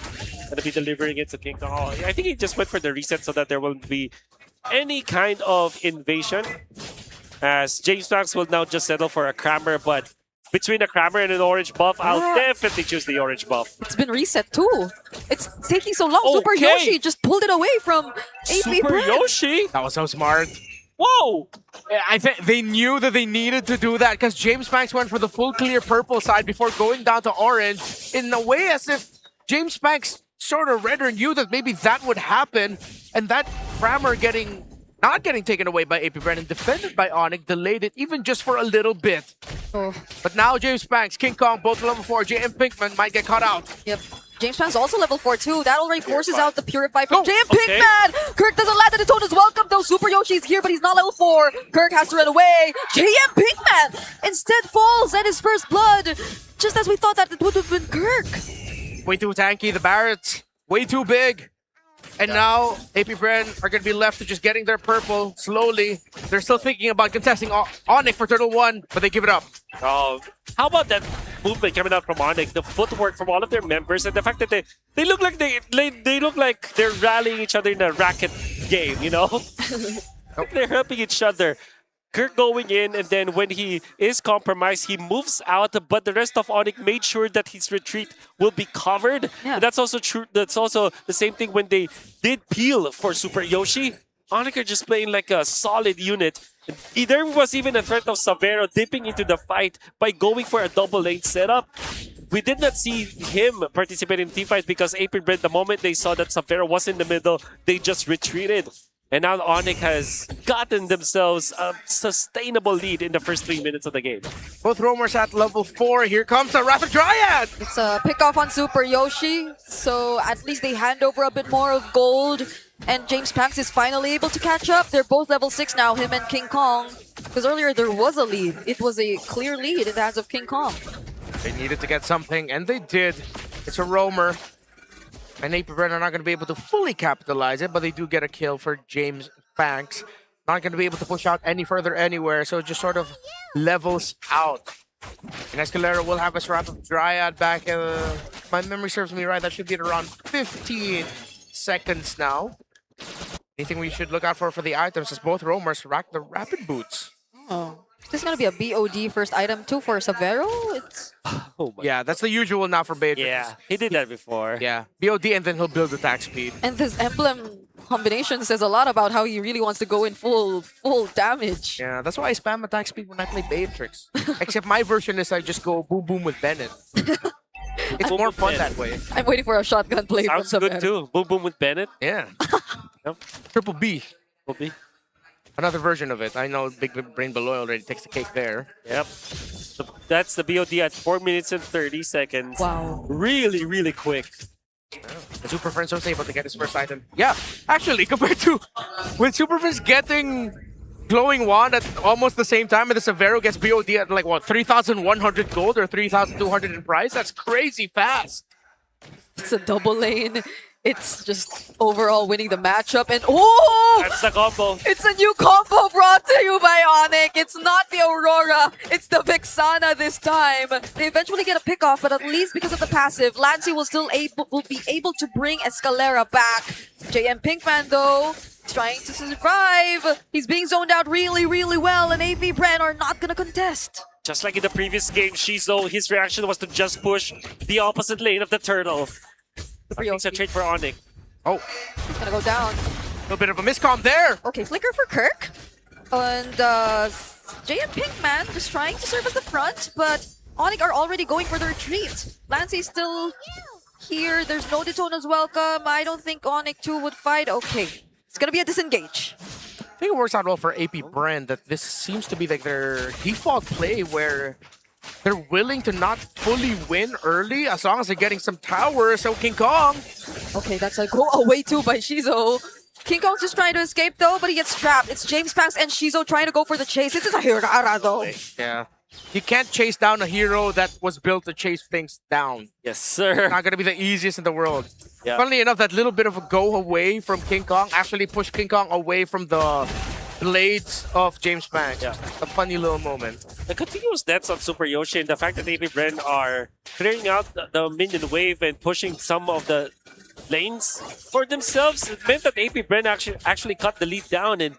Gonna be delivering it to King Kong. Oh, I think he just went for the reset so that there won't be any kind of invasion. As James Max will now just settle for a Crammer, but between a Crammer and an orange buff, I'll definitely choose the orange buff. It's been reset too. It's taking so long. Super Okay. Yoshi just pulled it away from AP Super Brand. Yoshi? That was so smart. Whoa! I think they knew that they needed to do that because James Banks went for the full clear purple side before going down to orange in a way as if James Banks sort of read or knew that maybe that would happen, and that Crammer not getting taken away by AP Brand and defended by ONIC delayed it even just for a little bit. Oh. But now James Banks, King Kong, both level 4, JM Pinkman might get caught out. Yep. James Pan's also level 4 too. That already forces out the Purify from JM okay. Pinkman! Kirk doesn't land, and the tone is welcome though. Super Yoshi's here, but he's not level 4. Kirk has to run away. JM Pinkman instead falls at his first blood. Just as we thought that it would have been Kirk. Way too tanky, the Barretts, way too big. And now, AP Bren are going to be left to just getting their purple slowly. They're still thinking about contesting ONIC for Turtle 1, but they give it up. Oh, how about that movement coming out from ONIC? The footwork from all of their members and the fact that they look like they look like they're rallying each other in a racket game, you know? They're helping each other. Kirk going in, and then when he is compromised, he moves out, but the rest of ONIC made sure that his retreat will be covered. Yeah. And that's also true. That's also the same thing when they did peel for Super Yoshi. ONIC are just playing like a solid unit. There was even a threat of Savero dipping into the fight by going for a double lane setup. We did not see him participate in team fights because AP Bread, the moment they saw that Savero was in the middle, they just retreated. And now ONIC has gotten themselves a sustainable lead in the first 3 minutes of the game. Both roamers at level 4. Here comes a Rapid Dryad! It's a pick off on Super Yoshi, so at least they hand over a bit more of gold. And James Panks is finally able to catch up. They're both level 6 now, him and King Kong. Because earlier there was a lead. It was a clear lead in the hands of King Kong. They needed to get something, and they did. It's a roamer. And AP Bren are not going to be able to fully capitalize it, but they do get a kill for James Banks. Not going to be able to push out any further anywhere, so it just sort of levels out. And Escalera will have his Rapid Dryad back. If my memory serves me right, that should be at around 15 seconds now. Anything we should look out for the items is both roamers rack the Rapid Boots. Oh. This is gonna be a BOD first item too for Severo. It's Yeah, that's the usual now for Beatrix. Yeah, he did that before. Yeah, BOD and then he'll build attack speed. and this emblem combination says a lot about how he really wants to go in full damage. Yeah, that's why I spam attack speed when I play Beatrix. Except my version is I just go boom boom with Bennett. It's more fun that way. I'm waiting for a shotgun play Sounds from good Severo. too. Boom boom with Bennett. Yeah. Yep. Triple B. Will be. Another version of it. I know Big Brain Below already takes the cake there. Yep. So that's the BOD at 4 minutes and 30 seconds. Wow. Really, really quick. The Super Friends was able to get his first item. Yeah, actually, compared to with Super Friends getting Glowing Wand at almost the same time, and the Severo gets BOD at like what, 3,100 gold or 3,200 in price? That's crazy fast. It's a double lane. It's just overall winning the matchup. And oh! That's the combo. It's a new combo brought to you by ONIC. It's not the Aurora. It's the Vexana this time. They eventually get a pick off, but at least because of the passive, Lancy will be able to bring Escalera back. JM Pinkman though, is trying to survive. He's being zoned out really, really well, and AP Bren are not gonna contest. Just like in the previous game, Shizo, his reaction was to just push the opposite lane of the turtle. Concentrate for ONIC. Oh, he's gonna go down. A little bit of a miscom there. Okay, flicker for Kirk. And JM Pinkman just trying to serve as the front, but ONIC are already going for the retreat. Lancy's still here. There's no Detona's welcome. I don't think ONIC 2 would fight. Okay, it's gonna be a disengage. I think it works out well for AP Brand that this seems to be like their default play where they're willing to not fully win early as long as they're getting some towers. So King Kong. Okay, that's a go away too by Shizo. King Kong's just trying to escape though, but he gets trapped. It's James Panks and Shizo trying to go for the chase. This is a Hirara though. Yeah. You can't chase down a hero that was built to chase things down. Yes, sir. Not gonna be the easiest in the world. Yeah. Funnily enough, that little bit of a go away from King Kong actually pushed King Kong away from the blades of James Panks. Yeah. A funny little moment. The continuous deaths on Super Yoshi and the fact that AP Bren are clearing out the minion wave and pushing some of the lanes for themselves, it meant that AP Bren actually cut the lead down, and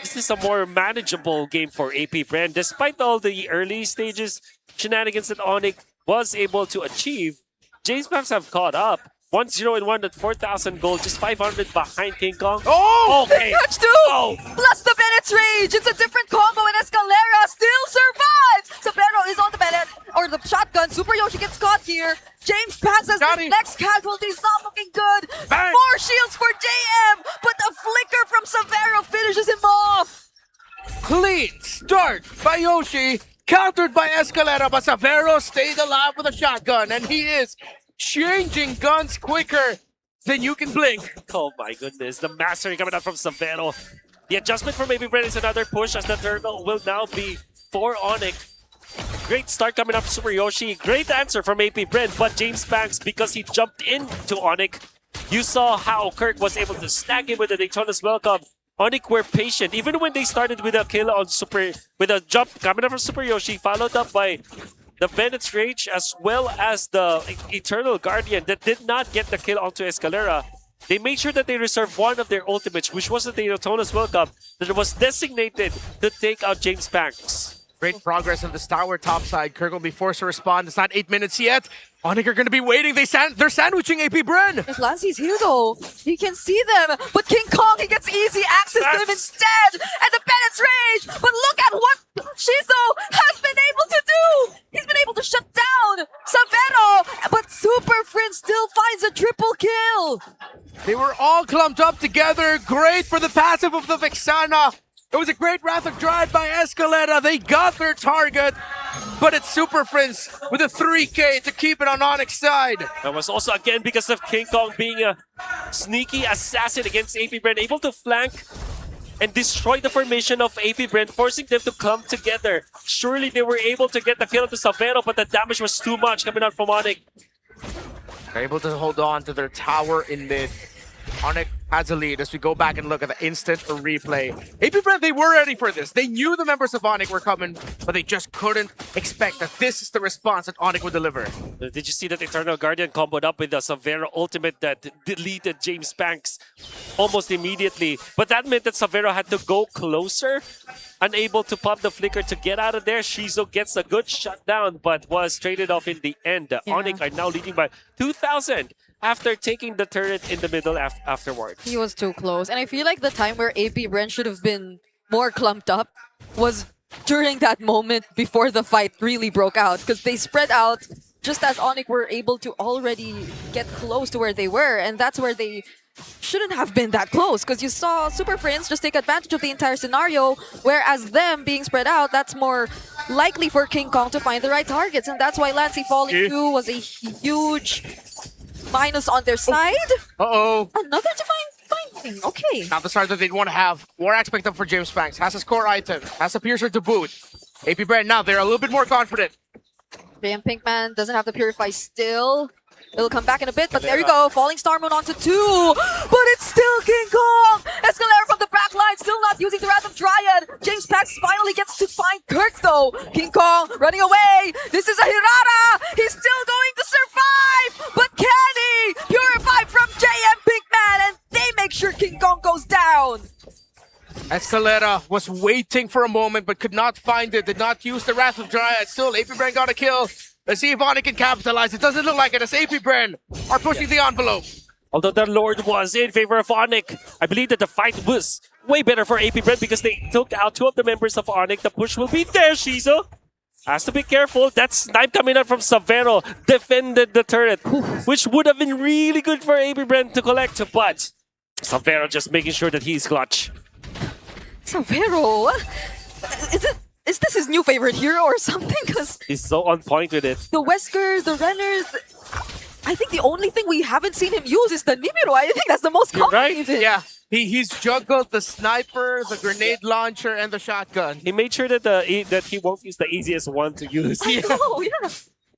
this is a more manageable game for AP Bren. Despite all the early stages shenanigans that ONIC was able to achieve, James Panks have caught up. 1-0-1 at 4,000 gold, just 500 behind King Kong. Oh! Okay. Catch two! Oh! Plus the Bennett's Rage! It's a different combo and Escalera still survives! Severo is on the Bennett, or the shotgun. Super Yoshi gets caught here. James passes the next casualty, is not looking good. Bang. More shields for JM, but the flicker from Severo finishes him off. Clean start by Yoshi, countered by Escalera, but Severo stayed alive with a shotgun, and he is changing guns quicker than you can blink. Oh my goodness, the mastery coming out from Severo. The adjustment from AP Bren is another push as the turtle will now be for ONIC. Great start coming up from Super Yoshi. Great answer from AP Bren, but James Panks, because he jumped into ONIC, you saw how Kirk was able to snag him with the Daytona's welcome. ONIC were patient, even when they started with a kill on with a jump coming up from Super Yoshi, followed up by the Bennett's Rage as well as the Eternal Guardian that did not get the kill onto Escalera. They made sure that they reserved one of their ultimates, which was the Daytona's welcome, that was designated to take out James Panks. Great progress on this tower top side. Kirk will be forced to respond. It's not 8 minutes yet. ONIC are going to be waiting. They're sandwiching AP Bren. If Lancy's here though, he can see them, but King Kong, he gets easy access to them instead, and the Bennett's Rage. But look at what Shizo has been able to do. He's been able to shut down Severo, but Super Friend still finds a triple kill. They were all clumped up together. Great for the passive of the Vexana. It was a great Wrath of Drive by Escalera. They got their target, but it's Super Friends with a 3K to keep it on ONIC's side. That was also again because of King Kong being a sneaky assassin against AP Bren, able to flank and destroy the formation of AP Bren, forcing them to come together. Surely they were able to get the kill onto Severo, but the damage was too much coming out from ONIC. They're able to hold on to their tower in mid. ONIC has a lead as we go back and look at the instant replay. APBREN, they were ready for this. They knew the members of ONIC were coming, but they just couldn't expect that this is the response that ONIC would deliver. Did you see that Eternal Guardian comboed up with a Savero ultimate that deleted James Banks almost immediately? But that meant that Savero had to go closer, unable to pop the flicker to get out of there. Shizo gets a good shutdown, but was traded off in the end. ONIC are now leading by 2,000 after taking the turret in the middle afterwards. He was too close. And I feel like the time where APBREN should have been more clumped up was during that moment before the fight really broke out, because they spread out just as ONIC were able to already get close to where they were, and that's where they shouldn't have been that close, because you saw Super Friends just take advantage of the entire scenario, whereas them being spread out, that's more likely for King Kong to find the right targets, and that's why Lancey falling 2 was a huge minus on their side. Uh-oh. Another divine binding. Okay. Not the start that they'd want to have. War expect up for James Banks. Has his core item. Has a piercer to boot. APBREN now, they're a little bit more confident. JM Pinkman doesn't have the Purify still. It'll come back in a bit, but there you go. Falling Star Moon onto 2. But it's still King Kong! Escalera from the back line, still not using the Wrath of Dryad. James Pax finally gets to find Kirk though. King Kong running away. This is a Hirara! He's still going to survive! But can he? Purify from JM Pinkman, and they make sure King Kong goes down. Escalera was waiting for a moment but could not find it. Did not use the Wrath of Dryad. Still, APBREN got a kill. Let's see if ONIC can capitalize. It doesn't look like it as APBREN are pushing the envelope. Although the Lord was in favor of ONIC, I believe that the fight was way better for APBREN because they took out 2 of the members of ONIC. The push will be there, Shizo. Has to be careful. That snipe coming out from Savero defended the turret, which would have been really good for APBREN to collect, but Savero just making sure that he's clutch. Savero? Is this his new favorite hero or something? Because he's so on point with it. The Weskers, the Renners, I think the only thing we haven't seen him use is the Nibiru. I think that's the most common. Right? Yeah. He's juggled the sniper, the grenade launcher, and the shotgun. He made sure that that he won't use the easiest one to use. Oh, yeah.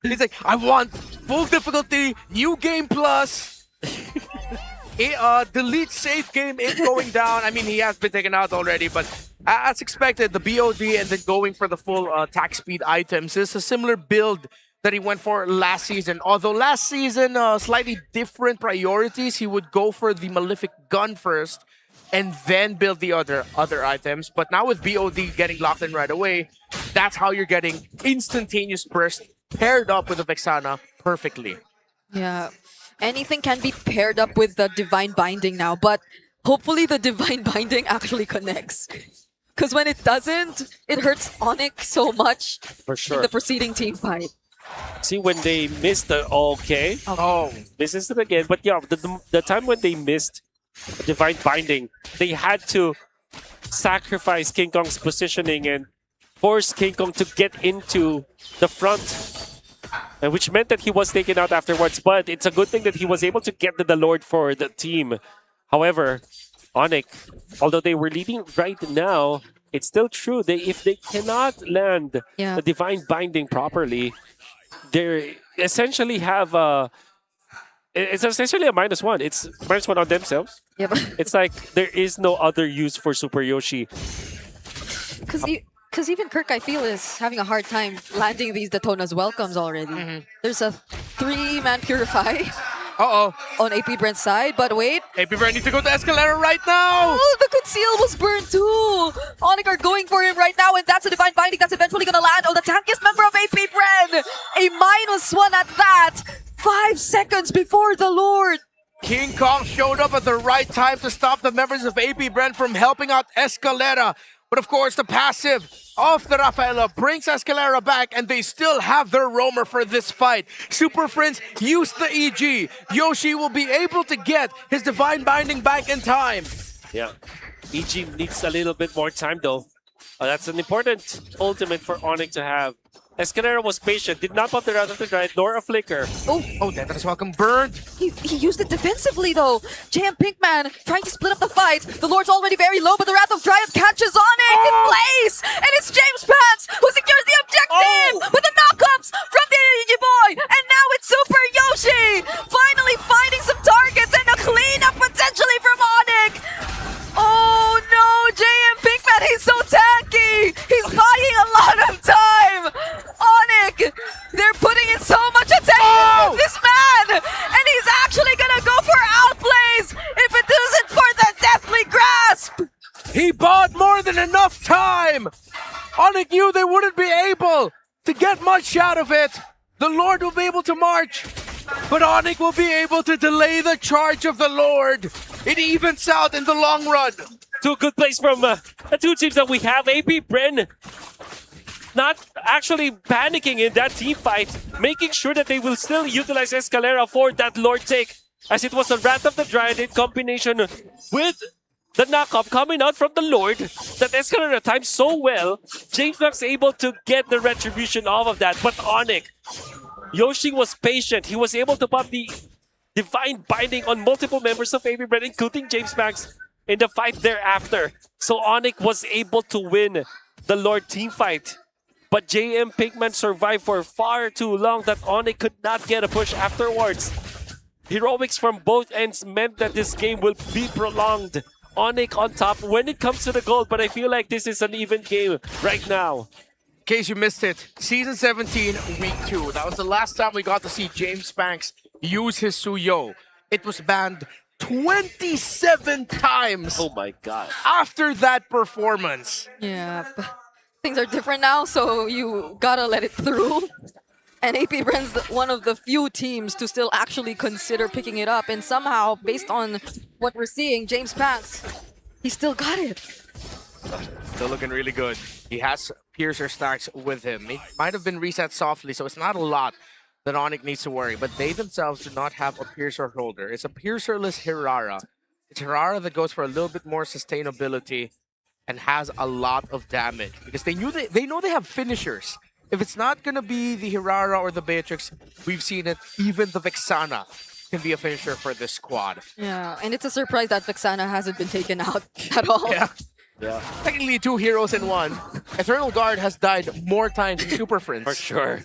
He's like, I want full difficulty, new game plus. Delete safe game is going down. I mean, he has been taken out already, but as expected, the BOD and then going for the full attack speed items is a similar build that he went for last season. Although last season, slightly different priorities. He would go for the Malefic gun first and then build the other items. But now with BOD getting locked in right away, that's how you're getting instantaneous burst paired up with the Vexana perfectly. Yeah. Anything can be paired up with the Divine Binding now, but hopefully the Divine Binding actually connects. Because when it doesn't, it hurts ONIC so much for sure in the preceding team fight. See, when they missed the misses it again. But yeah, the time when they missed Divine Binding, they had to sacrifice King Kong's positioning and force King Kong to get into the front. And which meant that he was taken out afterwards, but it's a good thing that he was able to get the Lord for the team. However, ONIC, although they were leading right now, it's still true that if they cannot land the Divine Binding properly, they essentially have it's essentially a -1. It's -1 on themselves. Yep. It's like there is no other use for Super Yoshi. Because even Kirk, I feel, is having a hard time landing these Daytona's welcomes already. There's a 3-man Purify on APBREN's side, but wait. APBREN needs to go to Escalera right now! Oh, the Conceal was burned too! ONIC are going for him right now, and that's a Divine Binding that's eventually gonna land on the tankiest member of APBREN! A -1 at that! 5 seconds before the Lord! King Kong showed up at the right time to stop the members of APBREN from helping out Escalera. But of course, the passive of the Rafaela brings Escalera back, and they still have their roamer for this fight. Super Friends use the EG. Yoshi will be able to get his Divine Binding back in time. Yeah. EG needs a little bit more time, though. That's an important ultimate for ONIC to have. Escalera was patient, did not pop the Wrath of the Dryad, nor a flicker. Oh, that is welcome burned. He used it defensively though. JM Pinkman trying to split up the fight. The Lord's already very low, but the Wrath of Dryad catches ONIC in place! And it's James Pants who secures the objective with the knockups from the EG boy! And now it's Super Yoshi! Finally finding some targets and a cleanup potentially from ONIC! time! ONIC knew they wouldn't be able to get much out of it. The Lord will be able to march, but ONIC will be able to delay the charge of the Lord. It evens out in the long run. Two good plays from the two teams that we have. AP Bren not actually panicking in that team fight, making sure that they will still utilize Escalera for that Lord take, as it was a Wrath of the Dryad in combination with the knockup coming out from the Lord that Escalera timed so well. James Max able to get the retribution off of that, but ONIC, Yoshi was patient. He was able to pop the Divine Binding on multiple members of AP Bren, including James Max, in the fight thereafter. So ONIC was able to win the Lord team fight. But JM Pinkman survived for far too long that ONIC could not get a push afterwards. Heroics from both ends meant that this game will be prolonged. ONIC on top when it comes to the gold, but I feel like this is an even game right now. In case you missed it, Season 17, Week 2. That was the last time we got to see James Banks use his Suyo. It was banned 27 times. Oh my god. After that performance. Yeah, things are different now, so you gotta let it through. And AP Bren's one of the few teams to still actually consider picking it up. And somehow, based on what we're seeing, James Banks, he still got it. Still looking really good. He has Piercer stacks with him. It might have been reset softly, so it's not a lot that ONIC needs to worry. But they themselves do not have a Piercer holder. It's a Piercerless Hirara. It's Hirara that goes for a little bit more sustainability and has a lot of damage. Because they know they have finishers. If it's not going to be the Hirara or the Beatrix, we've seen it, even the Vexana can be a finisher for this squad. Yeah, and it's a surprise that Vexana hasn't been taken out at all. Yeah. Technically 2 heroes in 1. Eternal Guard has died more times than Super Friends. For sure.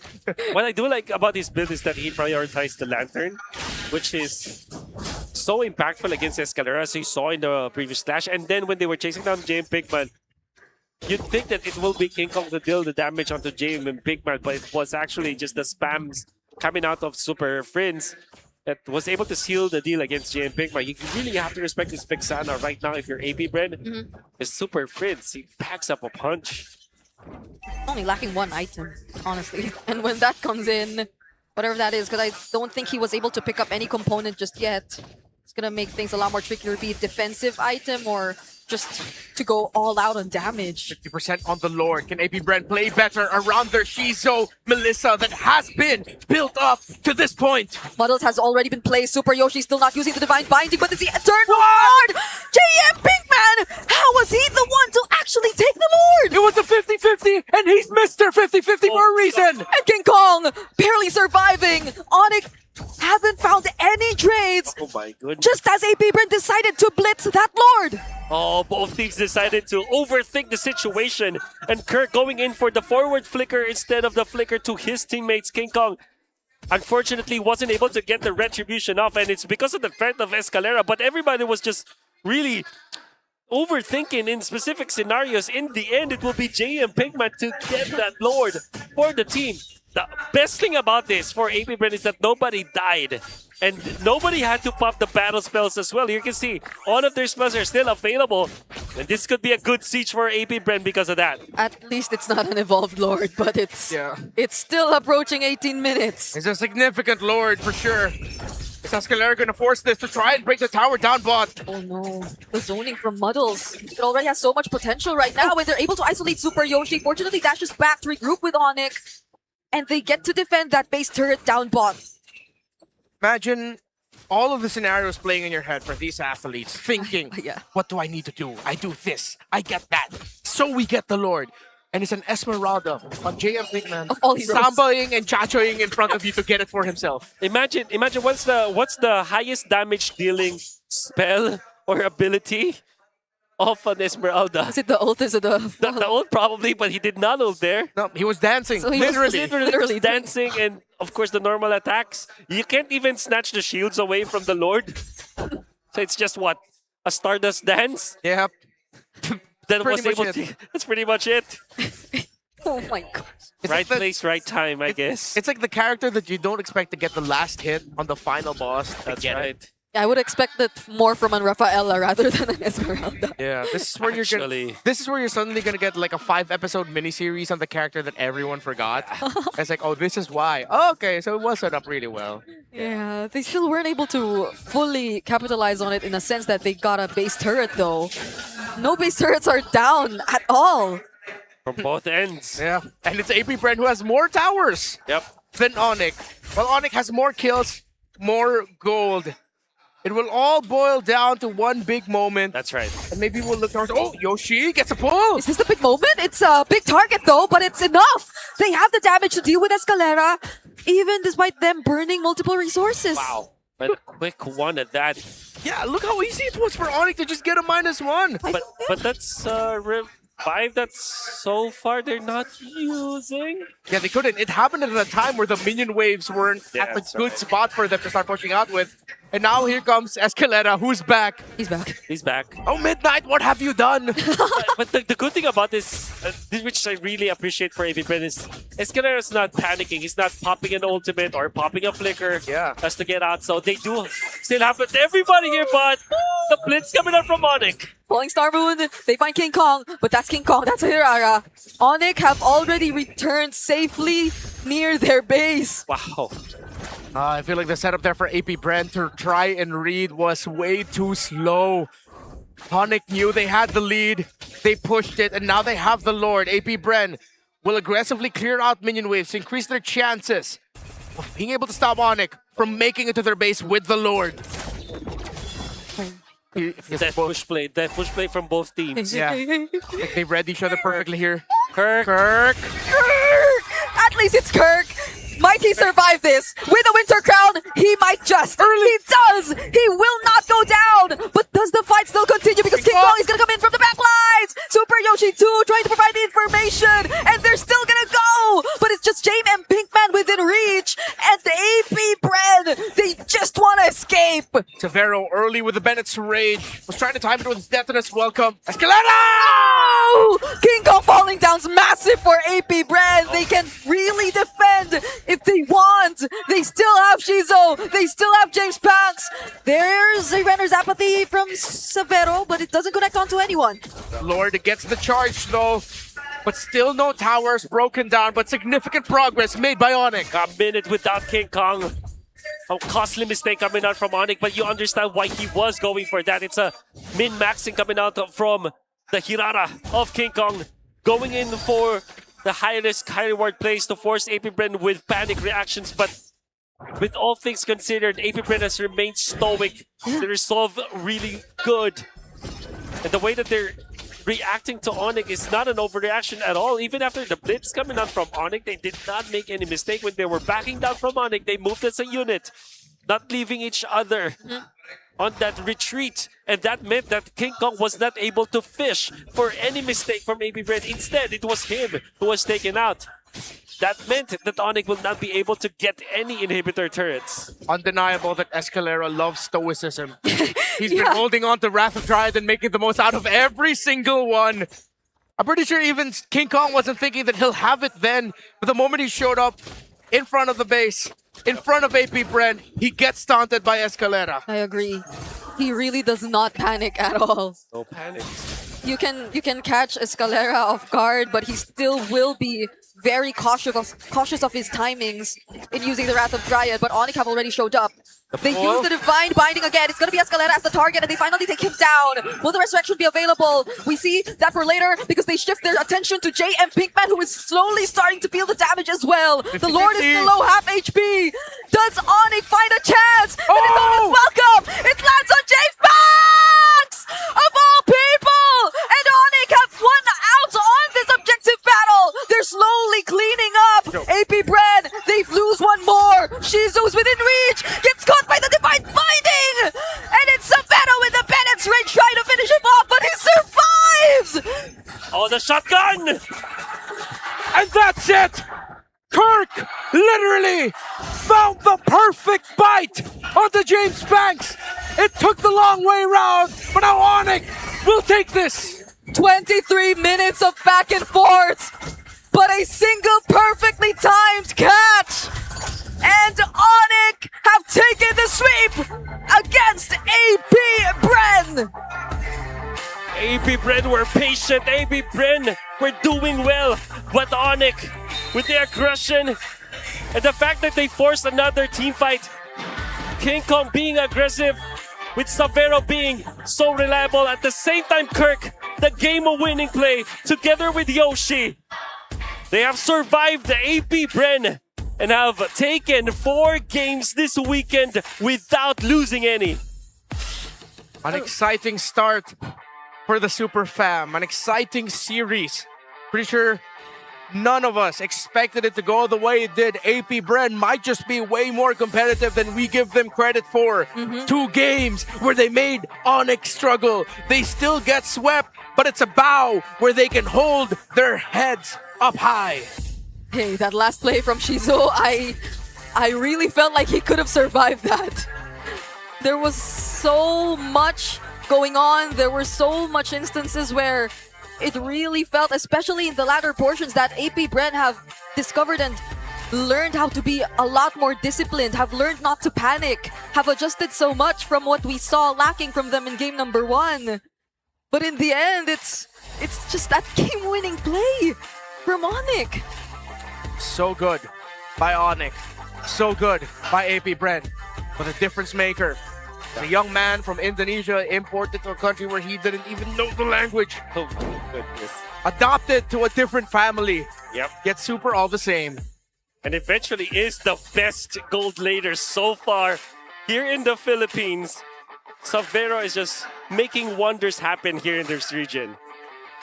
What I do like about this build is that he prioritized the Lantern, which is so impactful against Escalera, as you saw in the previous Clash. And then when they were chasing down JM Pinkman, you'd think that it will be King Kong to deal the damage onto JM Pinkman, but it was actually just the spams coming out of Super Friends that was able to seal the deal against JM Pinkman. You really have to respect this Vexana right now if you're AP Bren. It's Super Friends, he packs up a punch. Only lacking 1 item, honestly. And when that comes in, whatever that is, because I don't think he was able to pick up any component just yet. It's gonna make things a lot more trickier, be it defensive item or just to go all out on damage. 50% on the Lord. Can AP Bren play better around their Shizo Melissa that has been built up to this point? Muddles has already been played. Super Yoshi still not using the Divine Binding, but it's the Eternal Lord! JM Pinkman! How was he the one to actually take the Lord? It was a 50-50, and he's Mr. 50-50 for a reason! And King Kong barely surviving. ONIC haven't found any trades. Oh my goodness. Just as AP Bren decided to blitz that Lord. Oh, both teams decided to overthink the situation. And Kirk going in for the forward flicker instead of the flicker to his teammates. King Kong, unfortunately, wasn't able to get the retribution off. And it's because of the threat of Escalera. But everybody was just really overthinking in specific scenarios. In the end, it will be JM Pinkman to get that Lord for the team. The best thing about this for AP Bren is that nobody died. And nobody had to pop the battle spells as well. You can see all of their spells are still available. And this could be a good siege for AP Bren because of that. At least it's not an evolved Lord, but it's still approaching 18 minutes. It's a significant Lord for sure. Is Escalera going to force this to try and break the tower down bot? Oh no, the zoning from Muddles. It already has so much potential right now, and they're able to isolate Super Yoshi. Fortunately, dashes back to regroup with ONIC. And they get to defend that base turret down bot. Imagine all of the scenarios playing in your head for these athletes, thinking, what do I need to do? I do this, I get that. So we get the Lord. And it's an Esmeralda on JM Pinkman, sambaing and chachoing in front of you to get it for himself. Imagine what's the highest damage dealing spell or ability of an Esmeralda? Is it the ult? Is it the ult probably, but he did not ult there. No, he was dancing. So he literally. was literally dancing, and of course the normal attacks. You can't even snatch the shields away from the Lord. So it's just what? A Stardust dance? Yep. That was able to, that's pretty much it. Oh my god. Right place, right time, I guess. It's like the character that you don't expect to get the last hit on the final boss. That's right. I would expect that more from an Rafaela rather than an Esmeralda. Yeah, this is where you're gonna. This is where you're suddenly gonna get like a 5-episode miniseries on the character that everyone forgot. It's like, oh, this is why. Oh, okay, so it was set up really well. Yeah, they still weren't able to fully capitalize on it in a sense that they got a base turret though. No base turrets are down at all. From both ends. Yeah, and it's AP Brand who has more towers. Yep. Than ONIC. Well, ONIC has more kills, more gold. It will all boil down to one big moment. That's right. And maybe we'll look towards. Oh, Yoshi gets a pull. Is this the big moment? It's a big target though, but it's enough. They have the damage to deal with Escalera, even despite them burning multiple resources. Wow. But quick one at that. Yeah, look how easy it was for ONIC to just get a -1. But that's revive that so far they're not using. Yeah, they couldn't. It happened at a time where the minion waves weren't at a good spot for them to start pushing out with. And now here comes Escalera, who's back. He's back. He's back. Oh, Midnight, what have you done? But the good thing about this, which I really appreciate for AP Brand, is Escalera's not panicking. He's not popping an ultimate or popping a flicker just to get out. So they do still have everybody here, but the blitz coming out from ONIC. Falling Star Moon, they find King Kong, but that's King Kong, that's Hirara. ONIC have already returned safely near their base. Wow. I feel like the setup there for AP Brand to try and read was way too slow. ONIC knew they had the lead, they pushed it, and now they have the Lord. AP Brand will aggressively clear out minion waves to increase their chances of being able to stop ONIC from making it to their base with the Lord. That push play from both teams. Yeah, like they read each other perfectly here. Kirk. Kirk! At least it's Kirk! Might he survive this? With a Winter Crown, he might just. He does! He will not go down! But does the fight still continue? Because King Kong is gonna come in from the back lines! Super Yoshi 2 trying to provide the information! And they're still gonna go! But it's just Jame and Pinkman within reach! And the AP Brand, they just wanna escape! Severo early with the Bennett's Rage. Was trying to time it with Detonus Welcome. Escalera! Oh! King Kong falling down's massive for AP Brand! They can really defend if they want! They still have Shizo! They still have James Panks! There's a Renner's Apathy from Severo, but it doesn't connect onto anyone. Lord gets the charge though, but still no towers broken down, but significant progress made by ONIC. A minute without King Kong. A costly mistake coming out from ONIC, but you understand why he was going for that. It's a min-maxing coming out from the Hirara of King Kong, going in for the high-risk, high-reward plays to force AP Brand with panic reactions, but with all things considered, AP Brand has remained stoic. The resolve really good. And the way that they're reacting to ONIC is not an overreaction at all. Even after the blitz coming out from ONIC, they did not make any mistake. When they were backing down from ONIC, they moved as a unit, not leaving each other on that retreat. And that meant that King Kong was not able to fish for any mistake from AP Brand. Instead, it was him who was taken out. That meant that ONIC will not be able to get any inhibitor turrets. Undeniable that Escalera loves stoicism. He's been holding on to Wrath of Dryad and making the most out of every single one. I'm pretty sure even King Kong wasn't thinking that he'll have it then, but the moment he showed up in front of the base, in front of AP Brand, he gets stunted by Escalera. I agree. He really does not panic at all. No panic. You can catch Escalera off guard, but he still will be very cautious of his timings in using the Wrath of Dryad, but ONIC have already showed up. They use the Divine Binding again. It's going to be Escalera as the target, and they finally take him down. Will the Resurrection be available? We see that for later, because they shift their attention to JM Pinkman, who is slowly starting to feel the damage as well. The Lord is below half HP. Does ONIC find a chance? Oh! And it's ONIC's welcome! It lands on James Banks! Of all people! And ONIC have won out on this objective battle! They're slowly cleaning up! AP Brand, they lose one more! Shizu's within reach! Gets caught by the Divine Binding! And it's Savannah with the Bennett's Rage trying to finish him off, but he survives! Oh, the shotgun! And that's it! Kirk literally found the perfect bite onto James Banks! It took the long way around, but now ONIC will take this! 23 minutes of back and forth, but a single perfectly timed catch! and ONIC have taken the sweep against AP Bren. AP Bren were patient. AP Bren were doing well. But ONIC, with their aggression and the fact that they forced another team fight, King Kong being aggressive, with Savero being so reliable. At the same time, Kirk, the game-winning play, together with Yoshi. They have survived the AP Bren and have taken 4 games this weekend without losing any. An exciting start for the Super Fam. An exciting series. Pretty sure none of us expected it to go the way it did. AP Bren might just be way more competitive than we give them credit for. 2 games where they made ONIC struggle. They still get swept, but it's a bow where they can hold their heads up high. Hey, that last play from Shizo, I really felt like he could have survived that. There was so much going on. There were so much instances where it really felt, especially in the latter portions, that AP Bren have discovered and learned how to be a lot more disciplined, have learned not to panic, have adjusted so much from what we saw lacking from them in game number 1. But in the end, it's just that game-winning play from ONIC. So good by ONIC. So good by AP Bren. But a difference maker. A young man from Indonesia imported to a country where he didn't even know the language. Oh my goodness. Adopted to a different family. Yep. Yet super all the same. And eventually is the best gold lader so far here in the Philippines. Savero is just making wonders happen here in this region.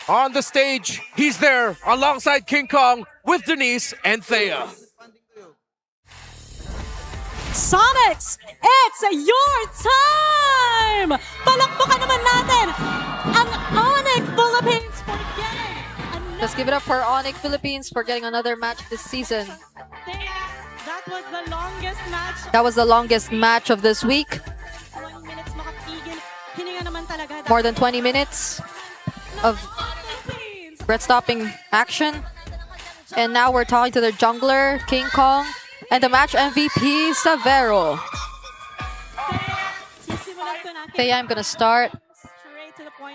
On the stage, he's there alongside King Kong with Denise and Thea. Sonics, it's your time! Palakpakan naman natin ang ONIC Philippines for getting another... Let's give it up for ONIC Philippines for getting another match this season. That was the longest match. That was the longest match of this week. 20 minutes makapigil. Hininga naman talaga. More than 20 minutes of breath-stopping action. And now we're talking to the jungler, King Kong, and the match MVP, Savero. Okay, I'm gonna start.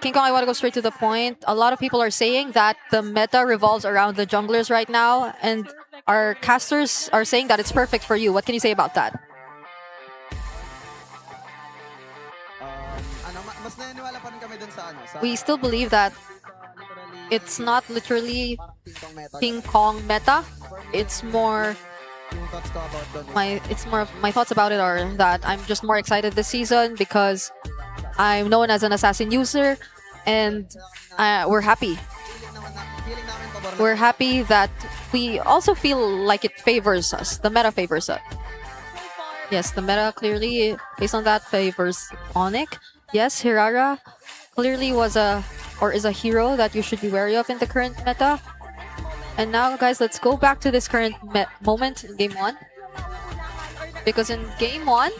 King Kong, I want to go straight to the point. A lot of people are saying that the meta revolves around the junglers right now, and our casters are saying that it's perfect for you. What can you say about that? We still believe that it's not literally King Kong meta. It's more of my thoughts about it are that I'm just more excited this season because I'm known as an assassin user, and we're happy. We're happy that we also feel like it favors us. The meta favors us. Yes, the meta clearly, based on that, favors ONIC. Yes, Hirara clearly is a hero that you should be wary of in the current meta. And now, guys, let's go back to this current moment in Game 1. Because in Game 1,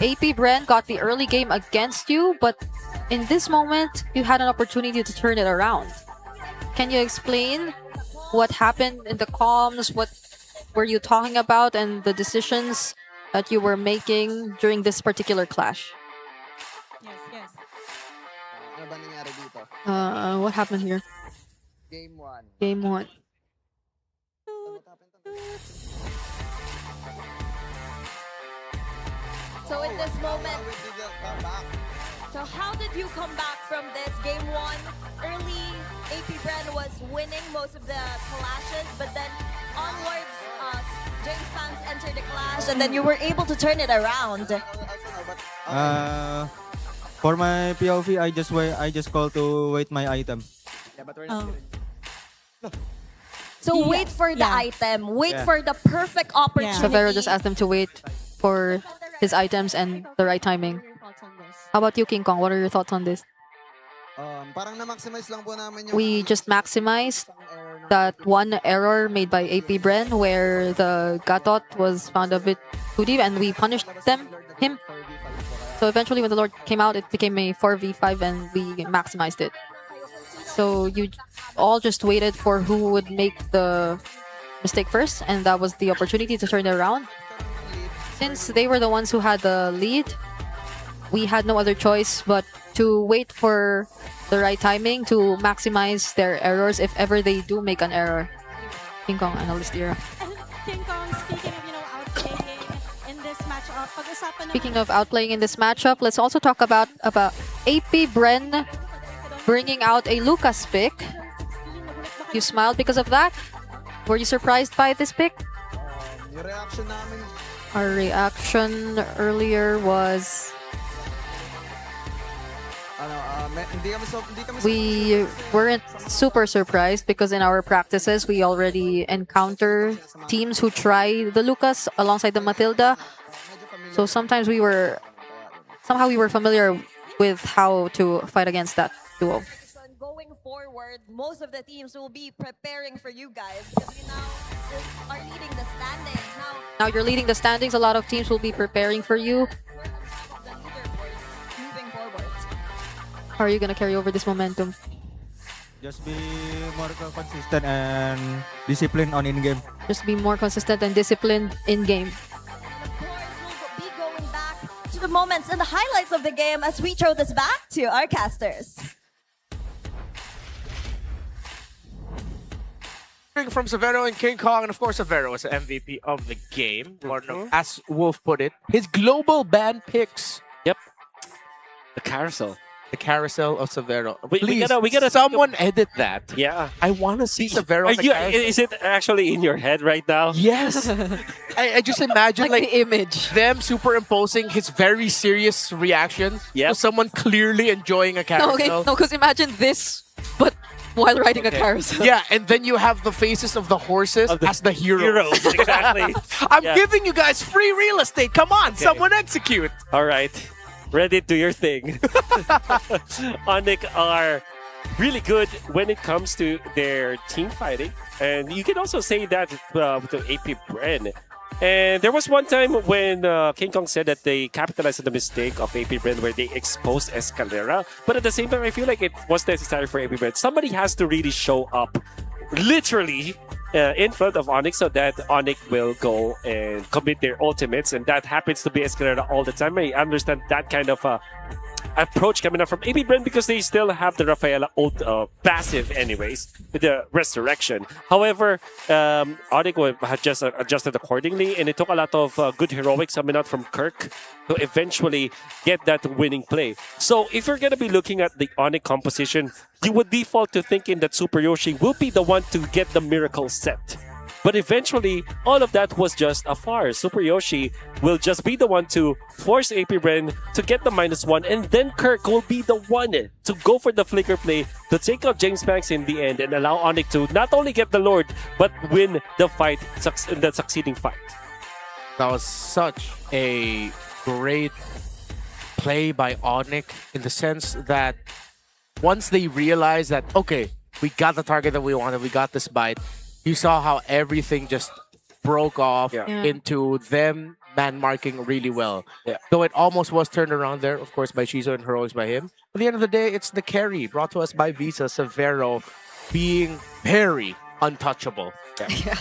AP Bren got the early game against you, but in this moment, you had an opportunity to turn it around. Can you explain what happened in the comms? What were you talking about and the decisions that you were making during this particular clash? Yes. What happened here? Game 1. Game 1. So in this moment, so how did you come back from this game 1? Early, AP Bren was winning most of the clashes, but then onwards, James fans entered the clash, and then you were able to turn it around. For my POV, I just call to wait my item. So wait for the item. Wait for the perfect opportunity. Savero just asked them to wait for his items and the right timing. How about you, King Kong? What are your thoughts on this? We just maximized that one error made by AP Bren where the Gatot was found a bit too deep and we punished him. So eventually when the Lord came out, it became a 4v5 and we maximized it. So you all just waited for who would make the mistake first, and that was the opportunity to turn it around. Since they were the ones who had the lead, we had no other choice but to wait for the right timing to maximize their errors if ever they do make an error. King Kong Analyst Era. King Kong, speaking of, outplaying in this matchup, pag-usapan naman Speaking of outplaying in this matchup, let's also talk about AP Bren bringing out a Lucas pick. You smiled because of that? Were you surprised by this pick? Yung reaction namin, Our reaction earlier was we weren't super surprised because in our practices we already encounter teams who try the Lucas alongside the Matilda. So sometimes we were familiar with how to fight against that duo. Going forward, most of the teams will be preparing for you guys because you now are leading the standings. Now you're leading the standings. A lot of teams will be preparing for you. Moving forward. How are you going to carry over this momentum? Just be more consistent and disciplined on in-game. Just be more consistent and disciplined in-game. Be going back to the moments and the highlights of the game as we throw this back to our casters. From Severo and King Kong, and of course Severo is the MVP of the game. Or no, as Wolf put it, his global ban picks. Yep. The carousel. The carousel of Severo. We Please, gotta someone edit that. Yeah. I want to see Severo on the carousel. Is it actually in your head right now? Yes. I just imagine like the image. Them superimposing his very serious reaction to someone clearly enjoying a carousel. No, because imagine this, but while riding a carousel. Yeah, and then you have the faces of the horses as the heroes. Exactly. I'm giving you guys free real estate. Come on, someone execute. All right. Ready, do your thing. ONIC are really good when it comes to their team fighting. And you can also say that with the AP Bren. And there was one time when King Kong said that they capitalized on the mistake of AP Bren where they exposed Escalera. But at the same time, I feel like it was necessary for AP Bren. Somebody has to really show up literally in front of ONIC so that ONIC will go and commit their ultimates. And that happens to be Escalera all the time. I understand that kind of approach coming up from AP Bren because they still have the Rafaela ult passive anyways with the resurrection. However, ONIC had just adjusted accordingly, and it took a lot of good heroics coming out from Kirk to eventually get that winning play. So if you're going to be looking at the ONIC composition, you would default to thinking that Super Yoshi will be the one to get the miracle set. But eventually, all of that was just a farce. Super Yoshi will just be the one to force AP Bren to get the -1, and then Kirk will be the one to go for the flicker play to take out James Banks in the end and allow ONIC to not only get the Lord, but win the fight in the succeeding fight. That was such a great play by ONIC in the sense that once they realized that, okay, we got the target that we wanted, we got this bite, you saw how everything just broke off into them man-marking really well. Though it almost was turned around there, of course, by Shizo and heroics by him. At the end of the day, it's the carry brought to us by Visa Severo being very untouchable.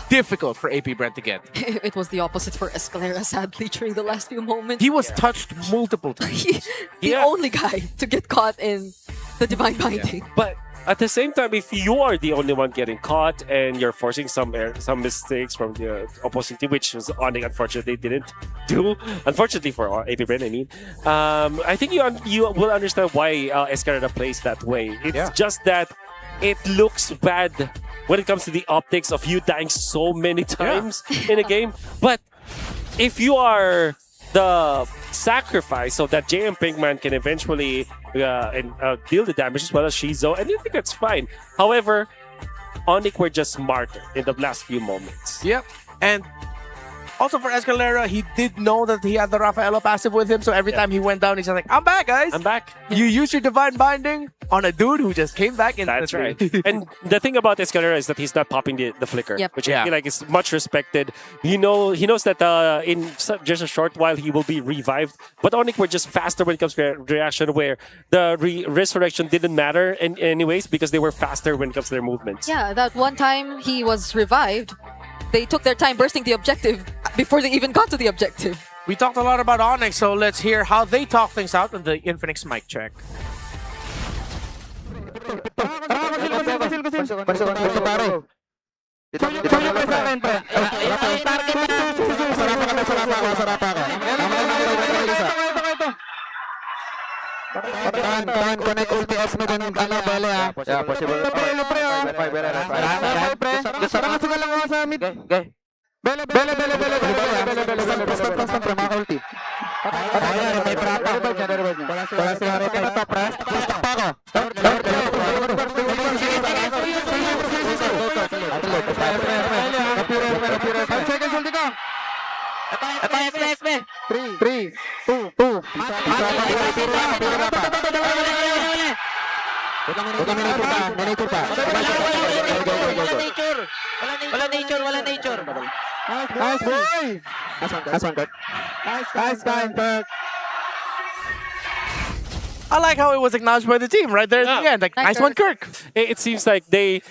Difficult for AP Brent to get. It was the opposite for Escalera, sadly, during the last few moments. He was touched multiple times. The only guy to get caught in the Divine Binding. But at the same time, if you are the only one getting caught and you're forcing some mistakes from the opposing team, which was ONIC unfortunately didn't do, unfortunately for AP Bren, I mean, I think you will understand why Escalera plays that way. It's just that it looks bad when it comes to the optics of you dying so many times in a game. But if you are the sacrifice so that JM Pinkman can eventually deal the damage as well as Shizo, and I think that's fine. However, ONIC were just smarter in the last few moments. Yep. And also for Escalera, he did know that he had the Rafaela passive with him, so every time he went down, he's just like, I'm back, guys. I'm back. You use your Divine Binding on a dude who just came back in. That's right. And the thing about Escalera is that he's not popping the flicker, which I feel like is much respected. He knows that in just a short while he will be revived. But ONIC were just faster when it comes to reaction, where the resurrection didn't matter anyways because they were faster when it comes to their movements. Yeah, that one time he was revived, they took their time bursting the objective before they even got to the objective. We talked a lot about ONIC, so let's hear how they talk things out with the Infinix mic check. Connect ulti os mo ganun ano bale ha. Yeah, possible. Bele ulti. May wala sila rin na top press. Stop pa ako. Seconds ulti ko. SP. 3, 2, 2. Wala nature. Nice boy. Nice one, Kirk. Nice time, Kirk. I like how it was acknowledged by the team right there at the end. Like, nice one, Kirk. It seems like they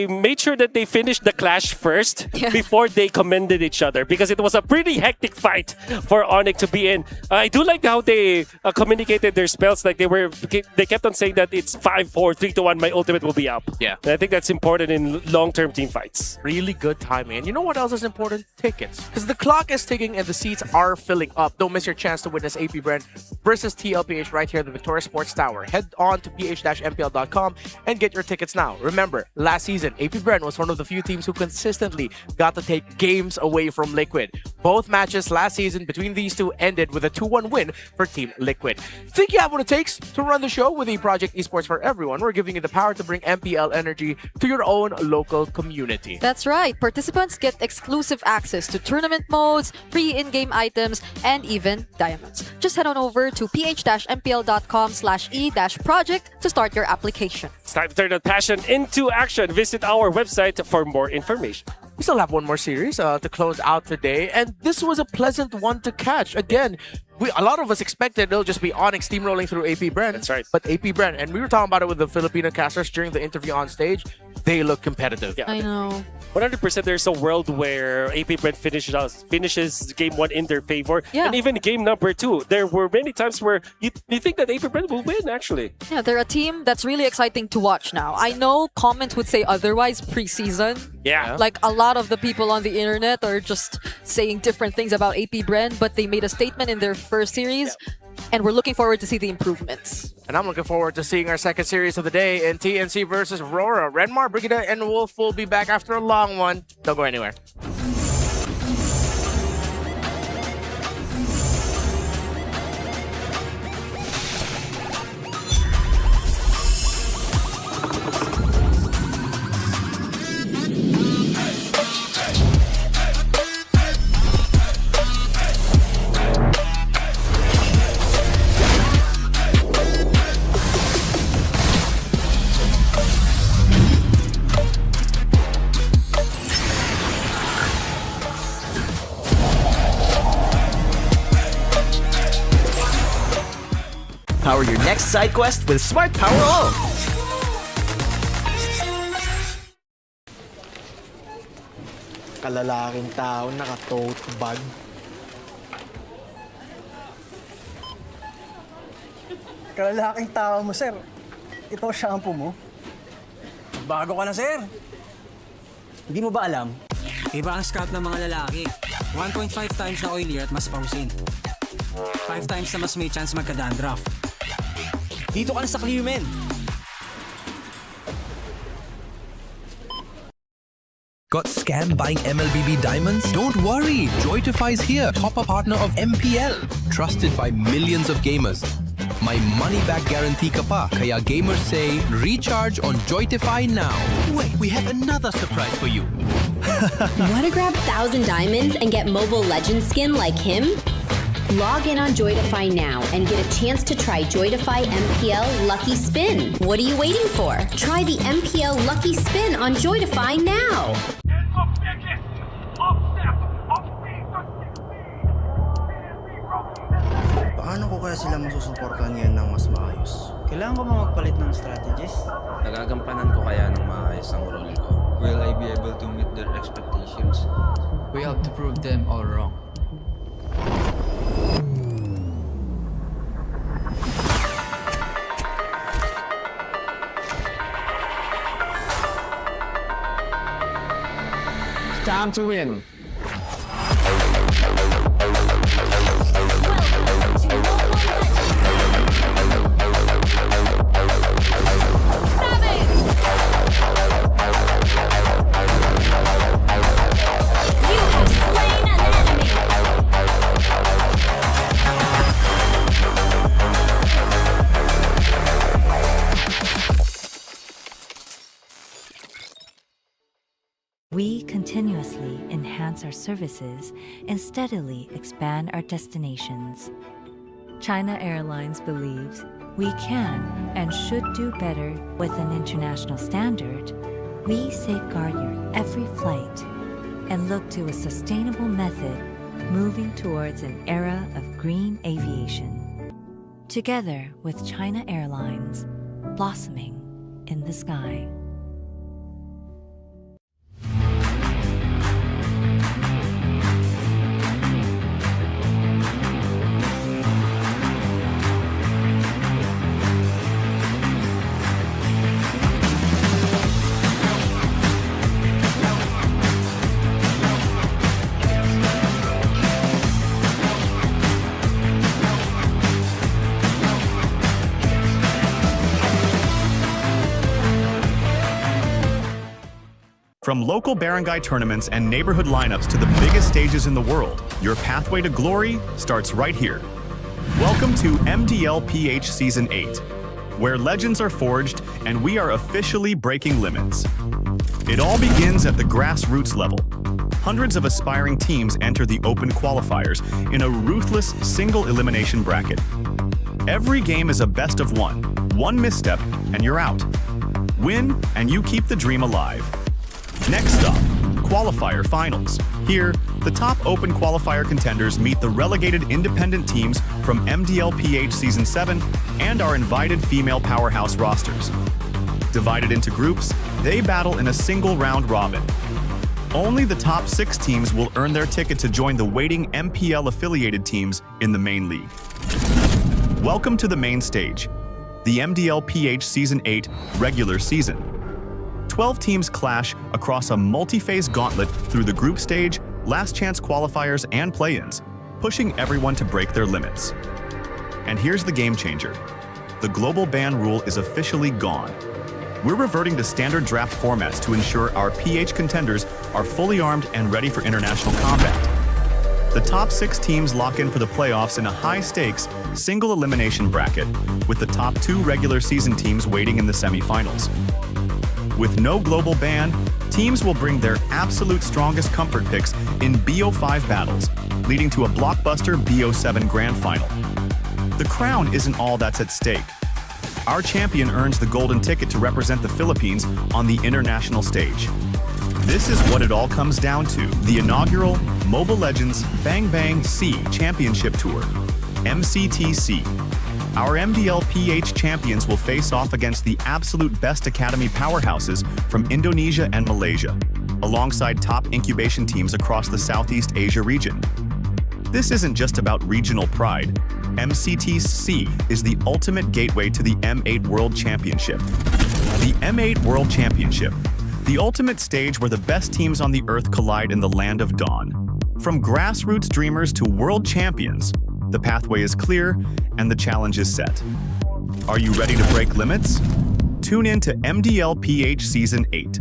made sure that they finished the clash first before they commended each other, because it was a pretty hectic fight for ONIC to be in. I do like how they communicated their spells. Like they kept on saying that it's 5, 4, 3, 2, 1. My ultimate will be up. Yeah, and I think that's important in long-term team fights. Really good timing. And you know what else is important? Tickets. Because the clock is ticking and the seats are filling up. Don't miss your chance to witness AP Bren versus TLPH right here at the Victoria Sports Tower. Head on to ph-mpl.com and get your tickets now. Remember, last season, AP Bren was one of the few teams who consistently got to take games away from Liquid. Both matches last season between these two ended with a 2-1 win for Team Liquid. Think you have what it takes to run the show with the Project Esports for Everyone? We're giving you the power to bring MPL energy to your own local community. That's right. Participants get exclusive access to tournament modes, free in-game items, and even diamonds. Just head on over to ph-mpl.com/e-project to start your application. It's time to turn that passion into action. Visit our website for more information. We still have one more series to close out today, and this was a pleasant one to catch. Again, a lot of us expected it'll just be ONIC steamrolling through AP Bren. That's right. But AP Bren, and we were talking about it with the Filipino casters during the interview on stage, they look competitive. I know. 100% there's a world where AP Bren finishes game 1 in their favor. Yeah. And even game number 2. There were many times where you think that AP Bren will win, actually. Yeah, they're a team that's really exciting to watch now. I know comments would say otherwise pre-season. Yeah. Like a lot of the people on the internet are just saying different things about AP Bren, but they made a statement in their first series, and we're looking forward to see the improvements. And I'm looking forward to seeing our second series of the day in TNC versus RORA. Renmar, Brigida, and Wolf will be back after a long one. Don't go anywhere. Power your next side quest with Smart Power All. Kalalaking tao naka-tote bag. Kalalaking tao mo, sir. Ito shampoo mo. Bago ka na, sir. Hindi mo ba alam? Iba ang scalp ng mga lalaki. 1.5 times na oilier at mas pausin. 5 times na mas may chance magka-dandruff. Dito ka na sa Clearmen. Got scammed buying MLBB diamonds? Don't worry, Joytify is here, top-up partner of MPL, trusted by millions of gamers. My money-back guarantee ka pa, kaya gamers say, recharge on Joytify now. Wait, we have another surprise for you. Want to grab 1,000 diamonds and get Mobile Legends skin like him? Log in on Joytify now and get a chance to try Joytify MPL Lucky Spin. What are you waiting for? Try the MPL Lucky Spin on Joytify now. Paano ko kaya sila masusuportahan ngayon ng mas maayos? Kailangan ko ba magpalit ng strategies? Nagagampanan ko kaya ng maayos ang role ko? Will I be able to meet their expectations? We have to prove them all wrong. time to win. We continuously enhance our services and steadily expand our destinations. China Airlines believes we can and should do better with an international standard. We safeguard your every flight and look to a sustainable method moving towards an era of green aviation. Together with China Airlines, blossoming in the sky. From local barangay tournaments and neighborhood lineups to the biggest stages in the world, your pathway to glory starts right here. Welcome to MDL PH Season 8, where legends are forged and we are officially breaking limits. It all begins at the grassroots level. Hundreds of aspiring teams enter the open qualifiers in a ruthless single elimination bracket. Every game is a best of one. One misstep and you're out. Win and you keep the dream alive. Next up, qualifier finals. Here, the top open qualifier contenders meet the relegated independent teams from MDL PH Season 7 and our invited female powerhouse rosters. Divided into groups, they battle in a single round robin. Only the top 6 teams will earn their ticket to join the waiting MPL affiliated teams in the main league. Welcome to the main stage, the MDL PH Season 8 regular season. 12 teams clash across a multi-phase gauntlet through the group stage, last chance qualifiers, and play-ins, pushing everyone to break their limits. And here's the game changer. The global ban rule is officially gone. We're reverting to standard draft formats to ensure our PH contenders are fully armed and ready for international combat. The top 6 teams lock in for the playoffs in a high-stakes, single elimination bracket, with the top 2 regular season teams waiting in the semifinals. With no global ban, teams will bring their absolute strongest comfort picks in BO5 battles, leading to a blockbuster BO7 grand final. The crown isn't all that's at stake. Our champion earns the golden ticket to represent the Philippines on the international stage. This is what it all comes down to, the inaugural Mobile Legends Bang Bang C Championship Tour, MCTC. Our MDL PH champions will face off against the absolute best academy powerhouses from Indonesia and Malaysia, alongside top incubation teams across the Southeast Asia region. This isn't just about regional pride. MCTC is the ultimate gateway to the M8 World Championship. The M8 World Championship, the ultimate stage where the best teams on the Earth collide in the land of dawn. From grassroots dreamers to world champions, the pathway is clear and the challenge is set. Are you ready to break limits? Tune in to MDL PH Season 8.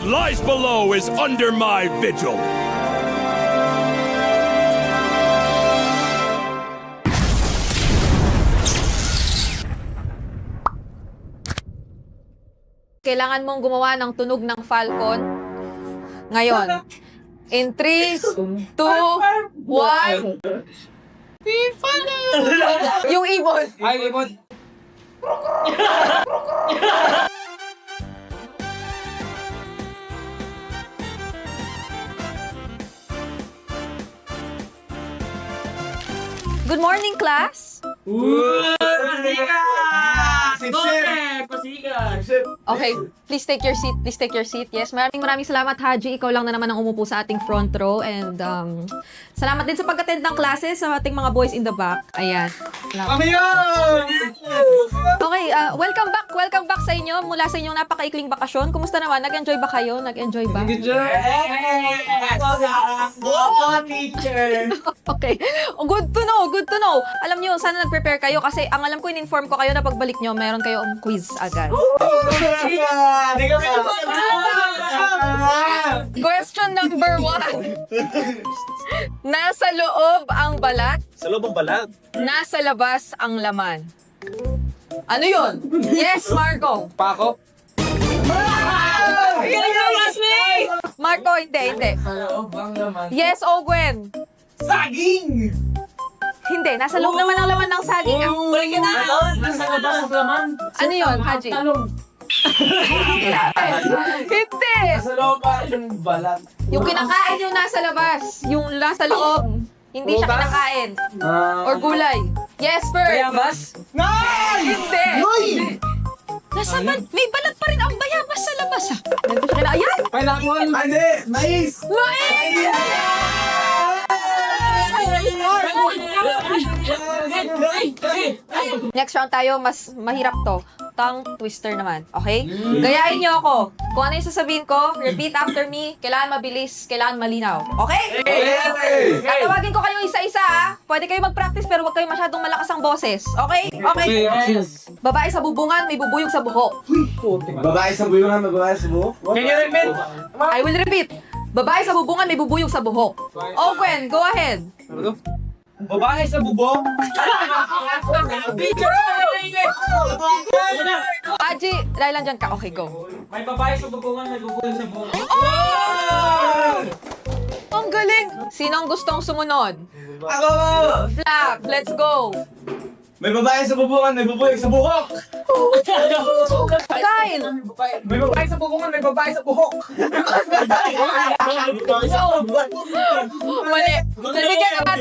What lies below is under my vigil. Kailangan mong gumawa ng tunog ng falcon. Ngayon. In 3, 2, 1. Yung ibon. Ay, ibon. Good morning, class. Okay, please take your seat. Please take your seat. Yes, maraming salamat, Haji. Ikaw lang na naman ang umupo sa ating front row. And salamat din sa pag-attend ng classes sa ating mga boys in the back. Ayan. Okay, welcome back. Welcome back sa inyo mula sa inyong napakaikling bakasyon. Kumusta naman? Nag-enjoy ba kayo? Nag-enjoy ba? Okay. Oh, good to know. Good to know. Alam nyo, sana nag-prepare kayo kasi ang alam ko, in-inform ko kayo na pagbalik nyo, meron kayo quiz agad. Question number 1. Nasa loob ang balat. Sa loob ang balat? Nasa labas ang laman. Ano yun? Yes, Marco. Pako. Marco, hindi. Sa loob ang laman. Yes, Ogwen. Saging! Hindi, nasa loob naman ang laman ng saging. Balik ka na! Nasa labas ang laman. Ano yun, Haji? Hindi! Nasa loob pa yung balat. Yung kinakain yung nasa labas. Yung nasa loob. Hindi siya kinakain. Or gulay. Yes, Bert. Bayabas? Hindi. Nasa may balat pa rin ang bayabas sa labas ah. Ayan! Pineapple? Hindi! Mais! Next round tayo, mas mahirap to. Tongue twister naman, okay? Gayahin niyo ako. Kung ano yung sasabihin ko, repeat after me. Kailangan mabilis, kailangan malinaw. Okay? Tatawagin ko kayo isa-isa, ha? Pwede kayo mag-practice pero huwag kayo masyadong malakas ang boses. Okay? Okay. Babae sa bubungan, may bubuyog sa buhok. Babae sa bubungan, babae sa buhok? Can you repeat? I will repeat. Babae sa bubungan, may bubuyog sa buhok. Owen, go ahead. Babae sa bubong? Aji, dahil lang dyan ka. Okay, go. May babae sa bubungan, may bubuyog sa buhok. Ang galing! Sino ang gustong sumunod? Ako! Flap, let's go! May babae sa bubungan, may bubuyog sa buhok! Kyle! May babae sa bubungan, may babae sa buhok! Mali!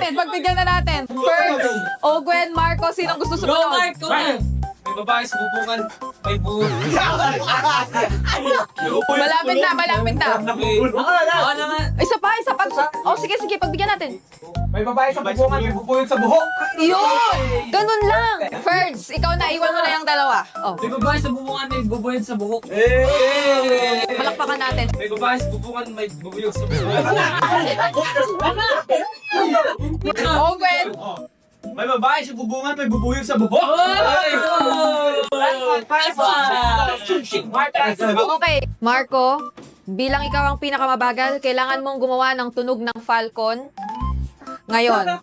Pagbigyan na natin. First, Ogwen, Marco, sino ang gusto sumunod? May babae sa bubungan, may buhok. Malapit na. Isa pa. Oh, sige, pagbigyan natin. May babae sa bubungan, may bubuyog sa buhok. Yun! Ganun lang. First, ikaw na, iwan mo na yung dalawa. Oh. May babae sa bubungan, may bubuyog sa buhok. Palakpakan natin. May babae sa bubungan, may bubuyog sa buhok. Ogwen! May babae sa bubungan, may bubuyog sa buhok. Okay, Marco, bilang ikaw ang pinakamabagal, kailangan mong gumawa ng tunog ng falcon. Ngayon,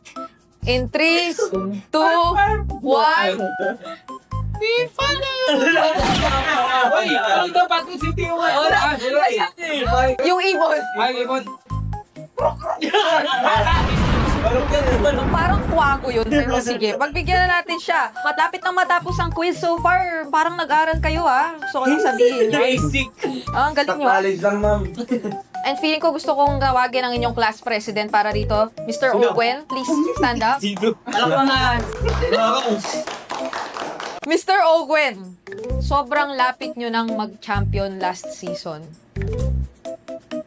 in 3, 2, 1. Yung ibon. Ay, ibon. Parang kwago yun, pero sige. Pagbigyan na natin siya. Matapit nang matapos ang quiz so far. Parang nag-aral kayo, ha? Gusto ko lang sabihin nyo. Basic. Ang galing nyo. College lang, ma'am. And feeling ko gusto kong tawagin ang inyong class president para rito. Mr. Ogwen, please stand up. Mr. Ogwen, sobrang lapit nyo nang mag-champion last season.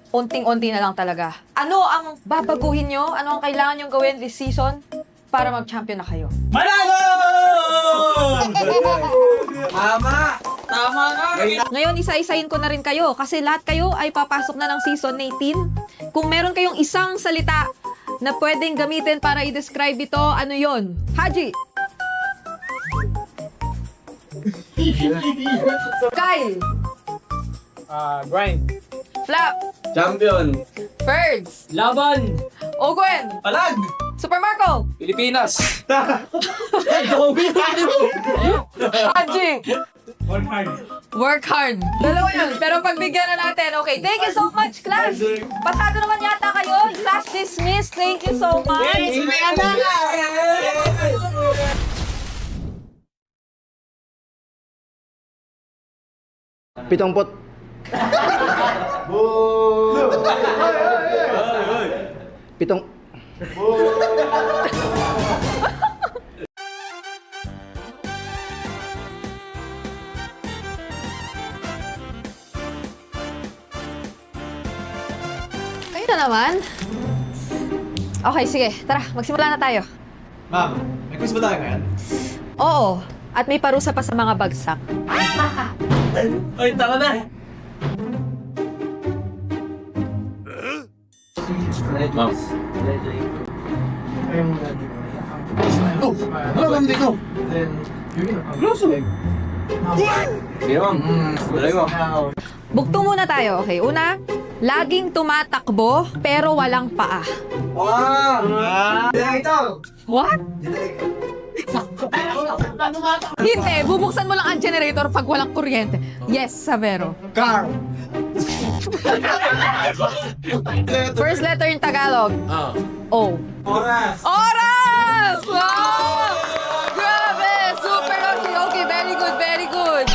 Unting-unti na lang talaga. Ano ang babaguhin nyo? Ano ang kailangan nyo gawin this season para mag-champion na kayo? Manalo! Tama! Tama ka! Ngayon, isa-isahin ko na rin kayo kasi lahat kayo ay papasok na ng season 18. Kung meron kayong isang salita na pwedeng gamitin para i-describe ito, ano yon? Haji! Kyle! Grind. Flap. Champion. Ferds. Laban. Ogwen. Palag. Super Marco. Pilipinas. Haji. Work hard. Dalawa yun. Pero pagbigyan na natin. Okay, thank you so much, class. Pasado naman yata kayo. Class dismissed. Thank you so much. Pitongpot. Pitong... Kayo na naman. Okay, sige. Tara, magsimula na tayo. Ma'am, may quiz ba tayo ngayon? Oo. At may parusa pa sa mga bagsak. Ay, tama na. Ma'am. Ano kami dito? Sige, ma'am. Dali mo. Bugtong muna tayo, okay? Una, laging tumatakbo pero walang paa. What? Hindi, bubuksan mo lang ang generator pag walang kuryente. Yes, Savero. Car. First letter in Tagalog. O. Oras. Oras! Wow! Grabe! Super okay. Okay, very good, very good.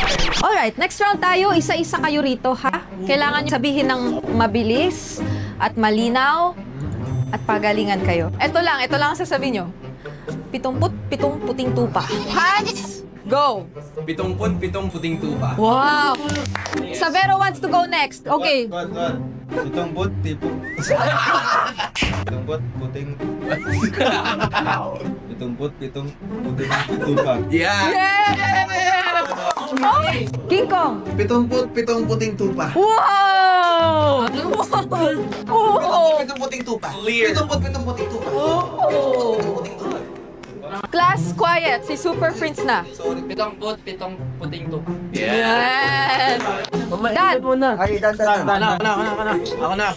Alright, next round tayo. Isa-isa kayo rito, ha? Kailangan nyo sabihin ng mabilis at malinaw at pagalingan kayo. Ito lang ang sasabihin nyo. 77 puting tupa. Hands, go! 77 puting tupa. Wow! Savero wants to go next. Okay. Pitongpot, tipong... Pitongpot, puting... Pitong puting tupa. Yeah! Oh, King Kong. Pitong puting tupa. Wow! Oh! Pitong puting tupa. Clear. Pitong puting tupa. Class, quiet. Si Super Prince na. 77 puting tupa. Yan! Dan! Ay, dan. Ako na.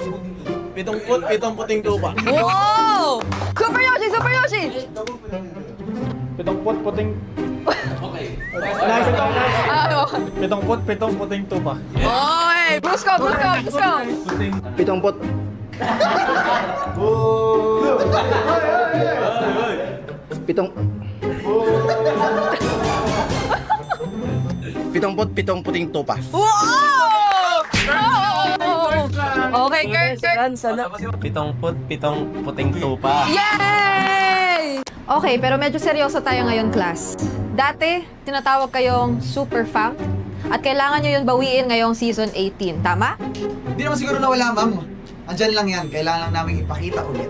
Pitong puting tupa. Wow! Super Yoshi! Super Yoshi! Pitong puting... Ano? Pitong puting tupa. Oy! Brusko! Pitongpot. Pitong puting tupa. Wow! Okay, Kurt. Pitong puting tupa. Yay! Okay, pero medyo seryoso tayo ngayon, class. Dati, tinatawag kayong super fam at kailangan nyo yun bawiin ngayong season 18. Tama? Hindi naman siguro nawala, ma'am. Andyan lang yan. Kailangan lang namin ipakita ulit.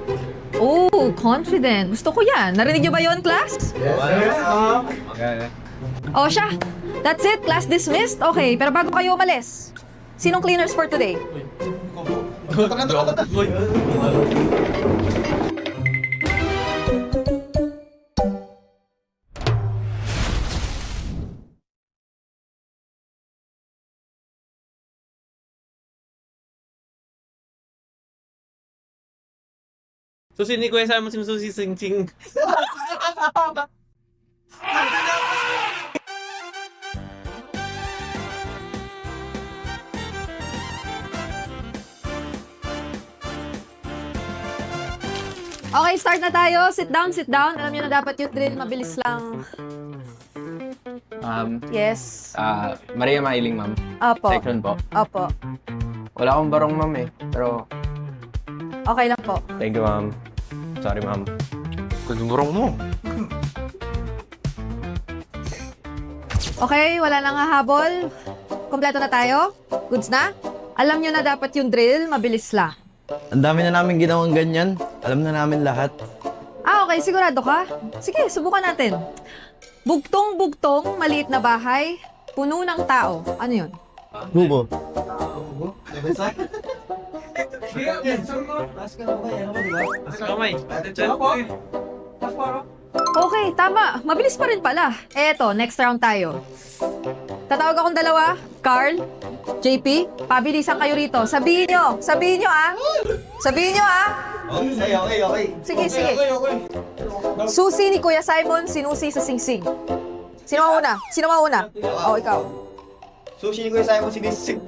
Oh, confident. Gusto ko yan. Narinig nyo ba yun, class? O siya. That's it. Class dismissed. Okay, pero bago kayo umalis, sinong cleaners for today? Susi ko sa mo sinususi sing-sing. Okay, start na tayo. Sit down, sit down. Alam niyo na dapat yung drill. Mabilis lang. Yes. Maria Mailing, ma'am. Opo. Section po. Opo. Wala akong barong, ma'am eh. Pero, Okay lang po. thank you, ma'am. Sorry, ma'am. Kung barong mo. Okay, wala nang hahabol. Kompleto na tayo? Goods na? Alam niyo na dapat yung drill. Mabilis lang. Ang dami na namin ginawang ganyan. Alam na namin lahat. Okay. Sigurado ka? Sige, subukan natin. Bugtong-bugtong, maliit na bahay, puno ng tao. Ano yun? Bubo. Okay, tama. Mabilis pa rin pala. Eto, next round tayo. Tatawag akong dalawa. Carl, JP, pabilisan kayo rito. Sabihin nyo ah. Sabihin nyo ah. Okay. Sige. Susi ni Kuya Simon, sinusi sa singsing. Sino mauna? Oh, ikaw. Sushi ni Kuya Simon, sinisig.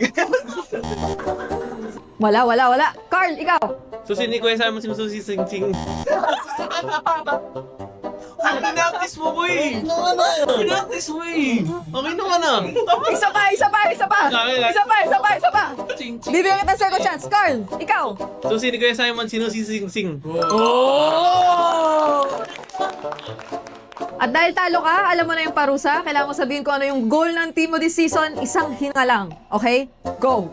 Wala. Carl, ikaw. Susi ni Kuya Simon, sinususi sing-sing. Pinaktis mo, boy! Pinaktis mo eh! Okay naman ah! Isa pa! Bibigyan kita second chance. Carl, ikaw. Susi ni Kuya Simon, sinusi sing-sing. At dahil talo ka, alam mo na yung parusa. Kailangan mo sabihin kung ano yung goal ng team mo this season. Isang hinga lang. Okay? Go!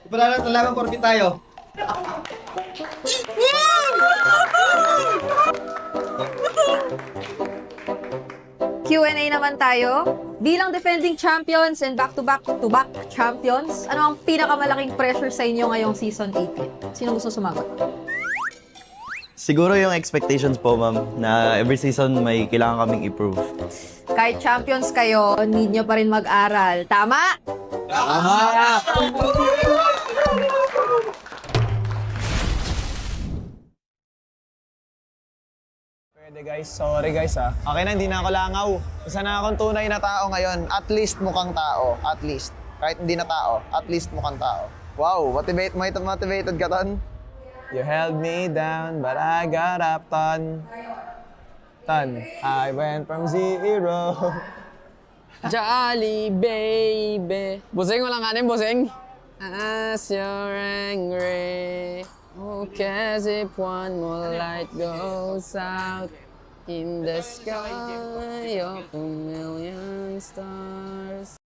Ipalalang talagang korpit tayo. Q&A naman tayo. Bilang defending champions and back-to-back champions, ano ang pinakamalaking pressure sa inyo ngayong season 18? Sino gusto sumagot? Siguro yung expectations po, ma'am, na every season may kailangan kaming improve. Kahit champions kayo, need nyo pa rin mag-aral. Tama? Pwede guys, sorry guys ah. Okay na, hindi na ako langaw. Isa na akong tunay na tao ngayon. At least mukhang tao. At least. Kahit hindi na tao, at least mukhang tao. Wow, motivated ka, Ton? You held me down, but I got up, Ton. I went from zero. Jolly baby. Busing, walang kanin, busing. As you're angry, oh, cause if one more light goes out in the sky of a million stars.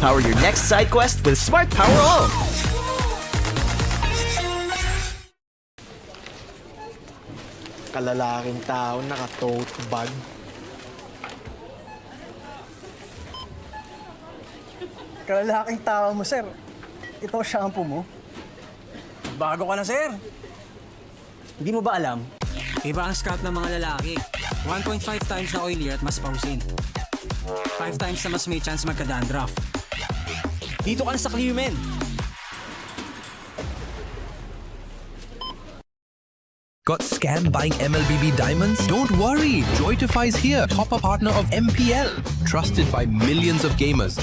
Power your next side quest with Smart Power All. Kalalaking tao, naka-tote bag. Kalalaking tao mo, sir. Ito shampoo mo. Bago ka na, sir. Hindi mo ba alam? Iba ang scalp ng mga lalaki. 1.5 times na oilier at mas pausin. 5 times na mas may chance magka-dandruff. Dito ka na sa Clearmen. Got scam buying MLBB diamonds? Don't worry, Joytify's here, top-up partner of MPL, trusted by millions of gamers.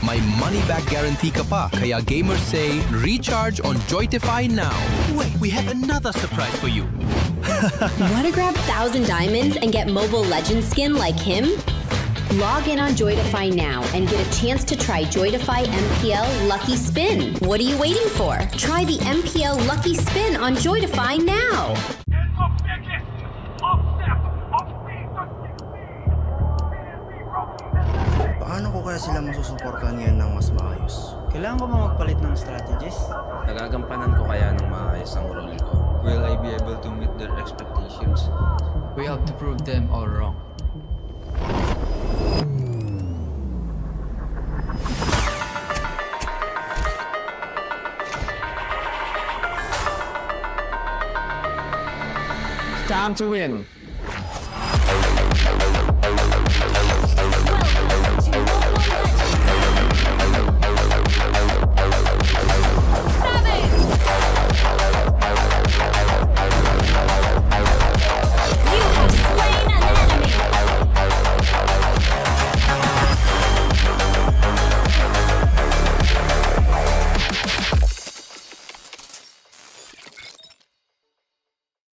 My money-back guarantee ka pa, kaya gamers say, recharge on Joytify now. Wait, we have another surprise for you. Want to grab 1,000 diamonds and get Mobile Legends skin like him? Log in on Joytify now and get a chance to try Joytify MPL Lucky Spin. What are you waiting for? Try the MPL Lucky Spin on Joytify now. Paano ko kaya sila masusuportan ngayon ng mas maayos? Kailangan ko ba magpalit ng strategies? Nagagampanan ko kaya ng maayos ang role ko? Will I be able to meet their expectations? We have to prove them all wrong. Time to win.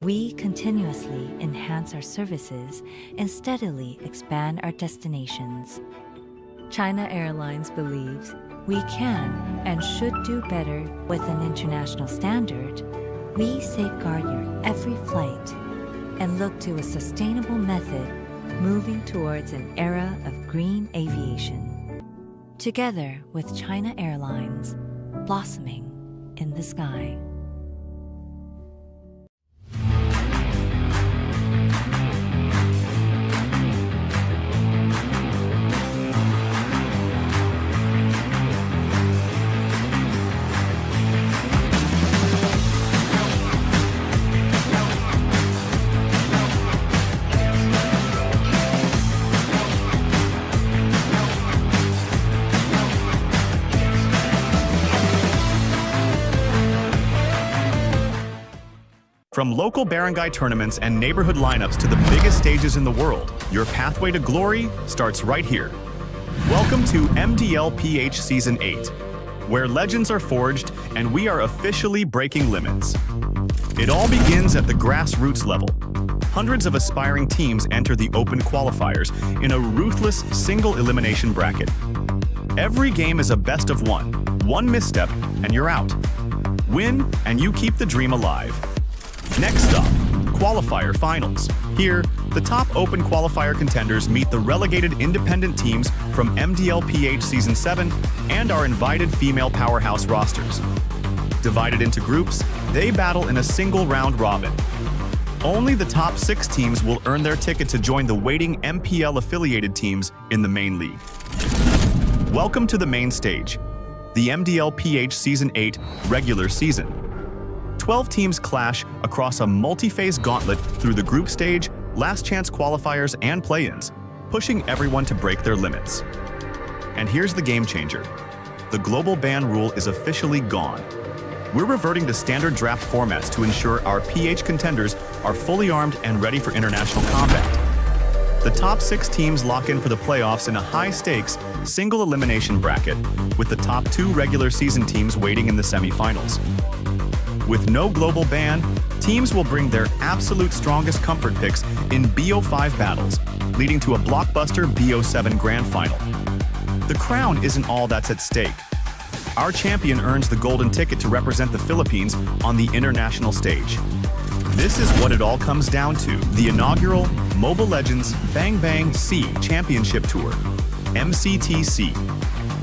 We continuously enhance our services and steadily expand our destinations. China Airlines believes we can and should do better with an international standard. We safeguard your every flight and look to a sustainable method moving towards an era of green aviation. Together with China Airlines, blossoming in the sky. From local barangay tournaments and neighborhood lineups to the biggest stages in the world, your pathway to glory starts right here. Welcome to MDL PH Season 8, where legends are forged and we are officially breaking limits. It all begins at the grassroots level. Hundreds of aspiring teams enter the open qualifiers in a ruthless single elimination bracket. Every game is a best of one. One misstep and you're out. Win and you keep the dream alive. Next up, qualifier finals. Here, the top open qualifier contenders meet the relegated independent teams from MDL PH Season 7 and our invited female powerhouse rosters. Divided into groups, they battle in a single round robin. Only the top 6 teams will earn their ticket to join the waiting MPL affiliated teams in the main league. Welcome to the main stage, the MDL PH Season 8 regular season. 12 teams clash across a multi-phase gauntlet through the group stage, last chance qualifiers, and play-ins, pushing everyone to break their limits. And here's the game changer. The global ban rule is officially gone. We're reverting to standard draft formats to ensure our PH contenders are fully armed and ready for international combat. The top 6 teams lock in for the playoffs in a high-stakes, single elimination bracket, with the top 2 regular season teams waiting in the semifinals. With no global ban, teams will bring their absolute strongest comfort picks in BO5 battles, leading to a blockbuster BO7 grand final. The crown isn't all that's at stake. Our champion earns the golden ticket to represent the Philippines on the international stage. This is what it all comes down to, the inaugural Mobile Legends Bang Bang C Championship Tour, MCTC.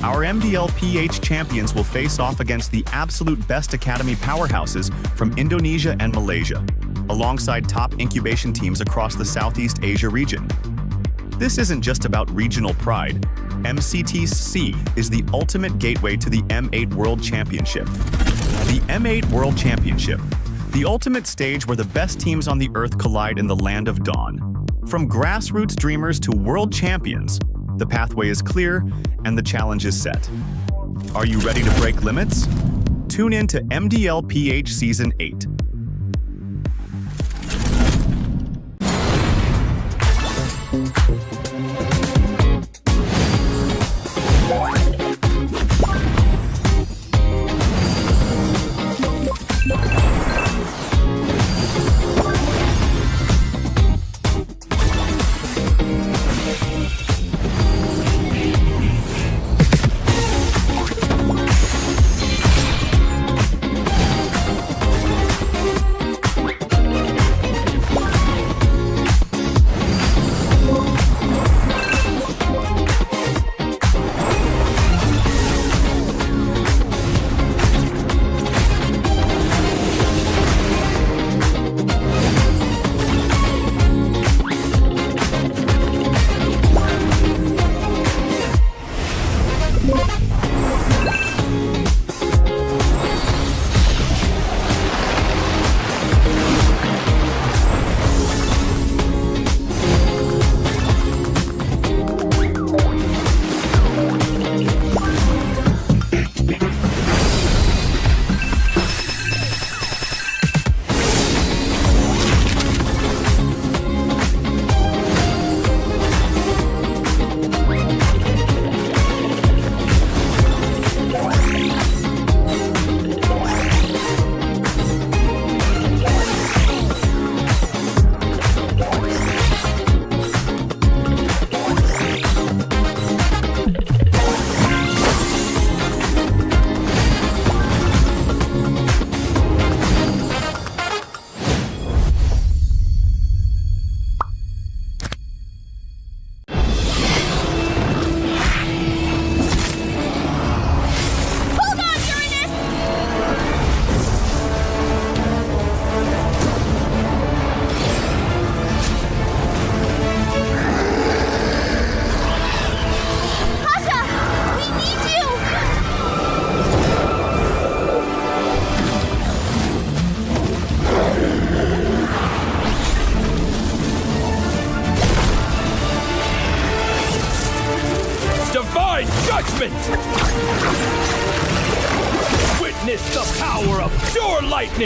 Our MDL PH champions will face off against the absolute best academy powerhouses from Indonesia and Malaysia, alongside top incubation teams across the Southeast Asia region. This isn't just about regional pride. MCTC is the ultimate gateway to the M8 World Championship. The M8 World Championship, the ultimate stage where the best teams on the Earth collide in the land of dawn. From grassroots dreamers to world champions, the pathway is clear and the challenge is set. Are you ready to break limits? Tune in to MDL PH Season 8.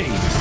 fighting.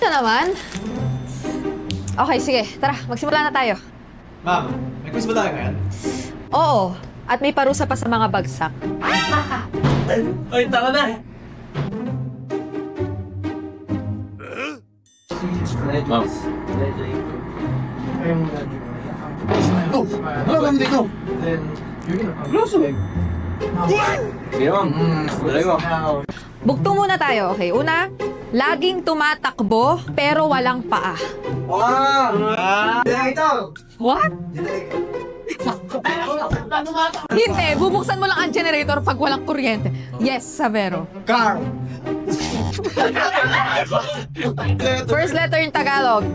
na naman. Okay, sige. Tara, magsimula na tayo. Ma'am, may quiz ba tayo ngayon? Oo. At may parusa pa sa mga bagsak. Ay, taka na. Ma'am. Ano kami dito? Sige, ma'am. Dali mo. Bugtong muna tayo, okay? Una, laging tumatakbo pero walang paa. Ito! What? Hindi, bubuksan mo lang ang generator pag walang kuryente. Yes, Savero. Car! First letter in Tagalog.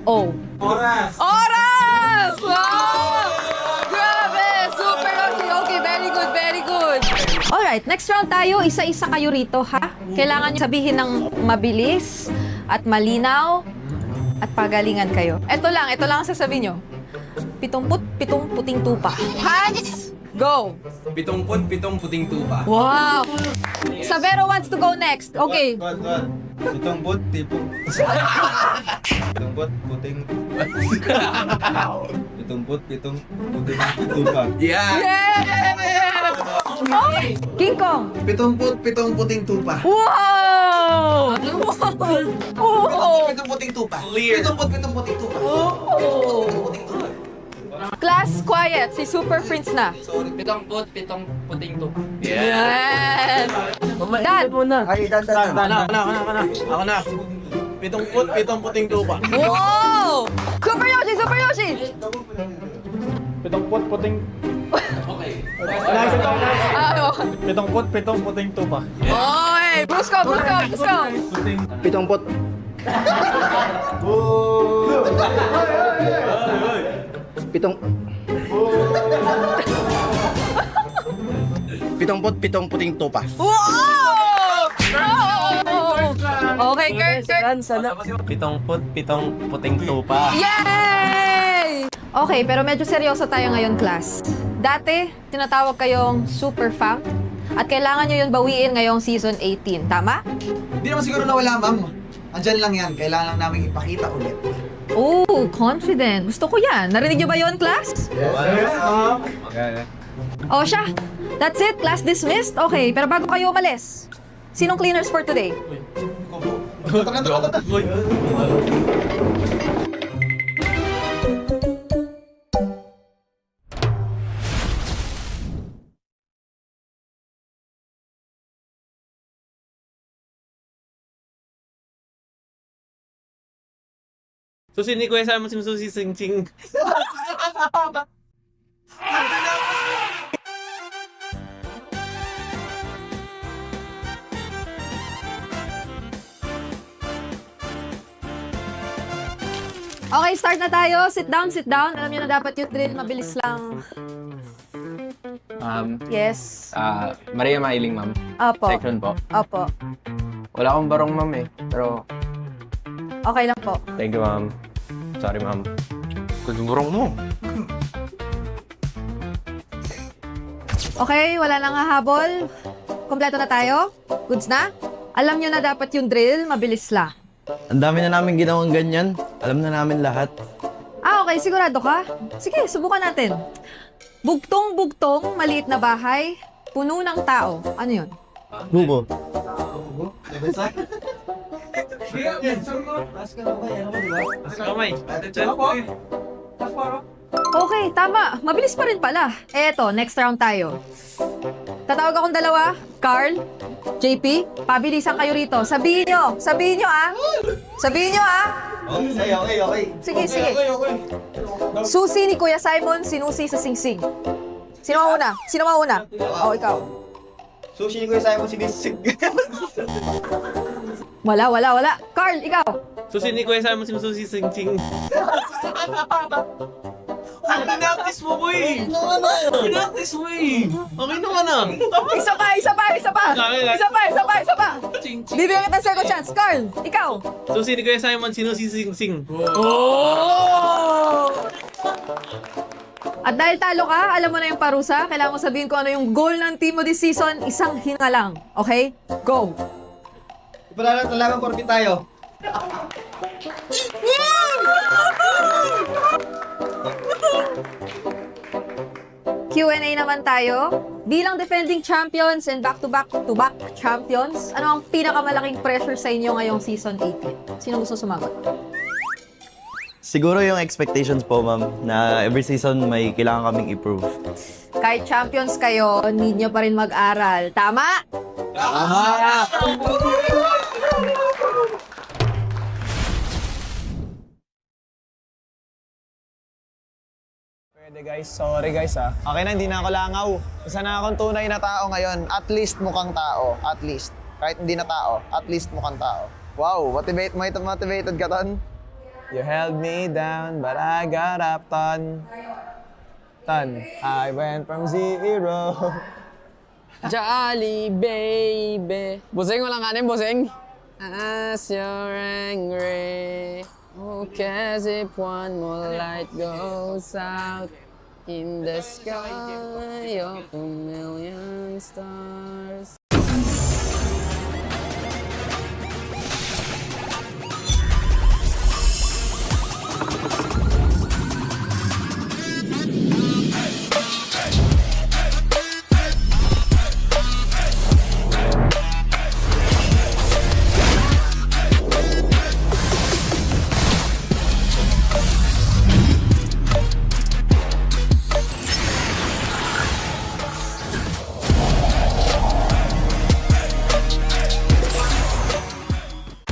O. Oras! Oras! Wow! Grabe! Super okay. Okay, very good, very good. Alright, next round tayo. Isa-isa kayo rito, ha? Kailangan nyo sabihin ng mabilis at malinaw at pagalingan kayo. Ito lang ang sasabihin nyo. 77 puting tupa. Hands, go! 77 puting tupa. Wow! Savero wants to go next. Okay. Pitong put, tipong... Pitong put, puting... Pitong put, pitong puting tupa. Okay. King Kong. 77 puting tupa. Wow! Wow! 77 puting tupa. 77 puting tupa. Class, quiet. Si Super Prince na. 7 puting tupa. Yes! Dan. Ay, dan. Ako na. 77 puting tupa. Wow! Super Yoshi! Super Yoshi! 70 puting... Okay. Ano? 70 puting tupa. Oy! Brusko! Brusko! Brusko! 70. Pitong... 77 puting tupa. Wow! Okay, Kurt. 77 puting tupa. Yay! Okay, pero medyo seryoso tayo ngayon, class. Dati, tinatawag kayong super fam at kailangan nyo yun bawiin ngayong season 18. Tama? Hindi naman siguro nawala, ma'am. Andyan lang yan. Kailangan lang namin ipakita ulit. Oh, confident. Gusto ko yan. Narinig nyo ba yun, class? Oh, siya. That's it. Class dismissed. Okay, pero bago kayo umalis, sinong cleaners for today? Susi ni Kuya Simon sinususi sing-sing. Okay, start na tayo. Sit down, sit down. Alam nyo na dapat yung drill. Mabilis lang. Yes. Maria Mailing, ma'am. Opo. Section po. Opo. Wala akong barong, ma'am eh. Pero, Okay lang po. thank you, ma'am. Sorry, ma'am. Kagumurong mo. Okay, wala nang hahabol. Kompleto na tayo? Goods na? Alam nyo na dapat yung drill. Mabilis lang. Ang dami na namin ginawang ganyan. Alam na namin lahat. Okay. Sigurado ka? Sige, subukan natin. Bugtong-bugtong, maliit na bahay, puno ng tao. Ano yun? Bubo. Okay, tama. Mabilis pa rin pala. Eto, next round tayo. Tatawag akong dalawa. Carl, JP, pabilisan kayo rito. Sabihin nyo ah. Sabihin nyo ah. Okay. Sige. Susi ni Kuya Simon, sinusi sa singsing. Sino mauna? Oh, ikaw. Sushi ni Kuya Simon sinisig. Wala. Carl, ikaw. Susi ni Kuya Simon sinususi sing-sing. Pinaktis mo, boy! Pinaktis mo eh! Okay naman ah! Isa pa! Bibigyan kita second chance. Carl, ikaw. Susi ni Kuya Simon sinusi sing-sing. At dahil talo ka, alam mo na yung parusa. Kailangan mo sabihin ko ano yung goal ng team mo this season. Isang hinga lang. Okay? Go! Ipalalaban korpi tayo. Q&A naman tayo. Bilang defending champions and back-to-back champions, ano ang pinakamalaking pressure sa inyo ngayong season 18? Sino gusto sumagot? Siguro yung expectations po, ma'am, na every season may kailangan kaming improve. Kahit champions kayo, need nyo pa rin mag-aral. Tama? Pwede guys, sorry guys ah. Okay na, hindi na ako langaw. Isa na akong tunay na tao ngayon. At least mukhang tao. At least. Kahit hindi na tao, at least mukhang tao. Wow, motivated ka, Ton? You held me down, but I got up, Ton. Ton, I went from zero. Jolly baby. Busing, walang kanin, busing. As you're angry. Oh, cause if one more light goes out in the sky of a million stars.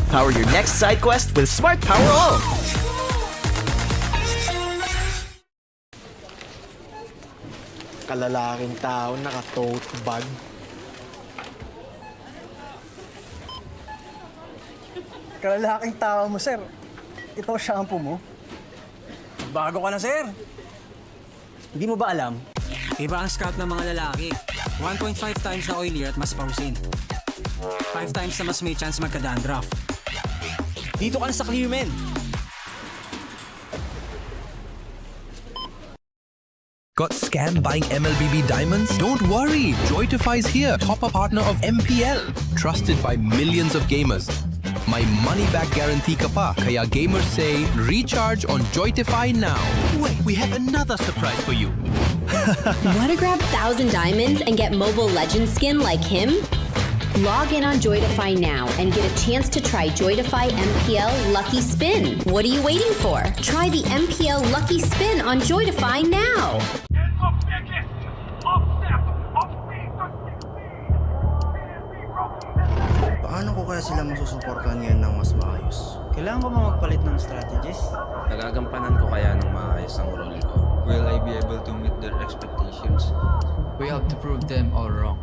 Power your next side quest with Smart Power All. Kalalaking tao naka-tote bag. Kalalaking tao mo, sir. Ito shampoo mo. Bago ka na, sir. Hindi mo ba alam? Iba ang scalp ng mga lalaki. 1.5 times na oilier at mas pausin. 5 times na mas may chance magka-dandruff. Dito ka na sa Clearmen. Got scammed buying MLBB diamonds? Don't worry, Joytify is here, top-up partner of MPL, trusted by millions of gamers. My money-back guarantee ka pa, kaya gamers say, recharge on Joytify now. Wait, we have another surprise for you. Want to grab 1,000 diamonds and get Mobile Legends skin like him? Log in on Joytify now and get a chance to try Joytify MPL Lucky Spin. What are you waiting for? Try the MPL Lucky Spin on Joytify now. Paano ko kaya sila masusuportahan ngayon ng mas maayos? Kailangan ko ba magpalit ng strategies? Nagagampanan ko kaya ng maayos ang role ko? Will I be able to meet their expectations? We have to prove them all wrong.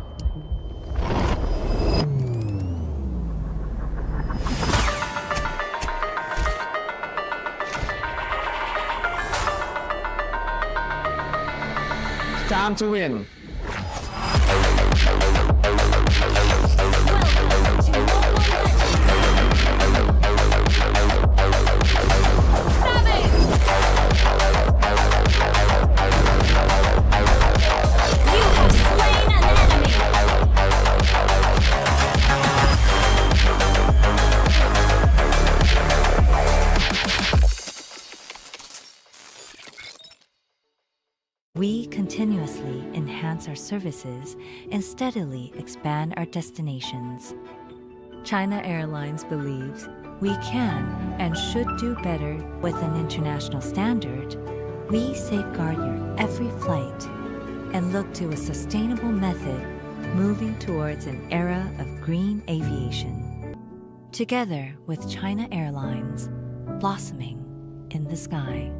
Time to win. We continuously enhance our services and steadily expand our destinations. China Airlines believes we can and should do better with an international standard. We safeguard your every flight and look to a sustainable method moving towards an era of green aviation. Together with China Airlines, blossoming in the sky.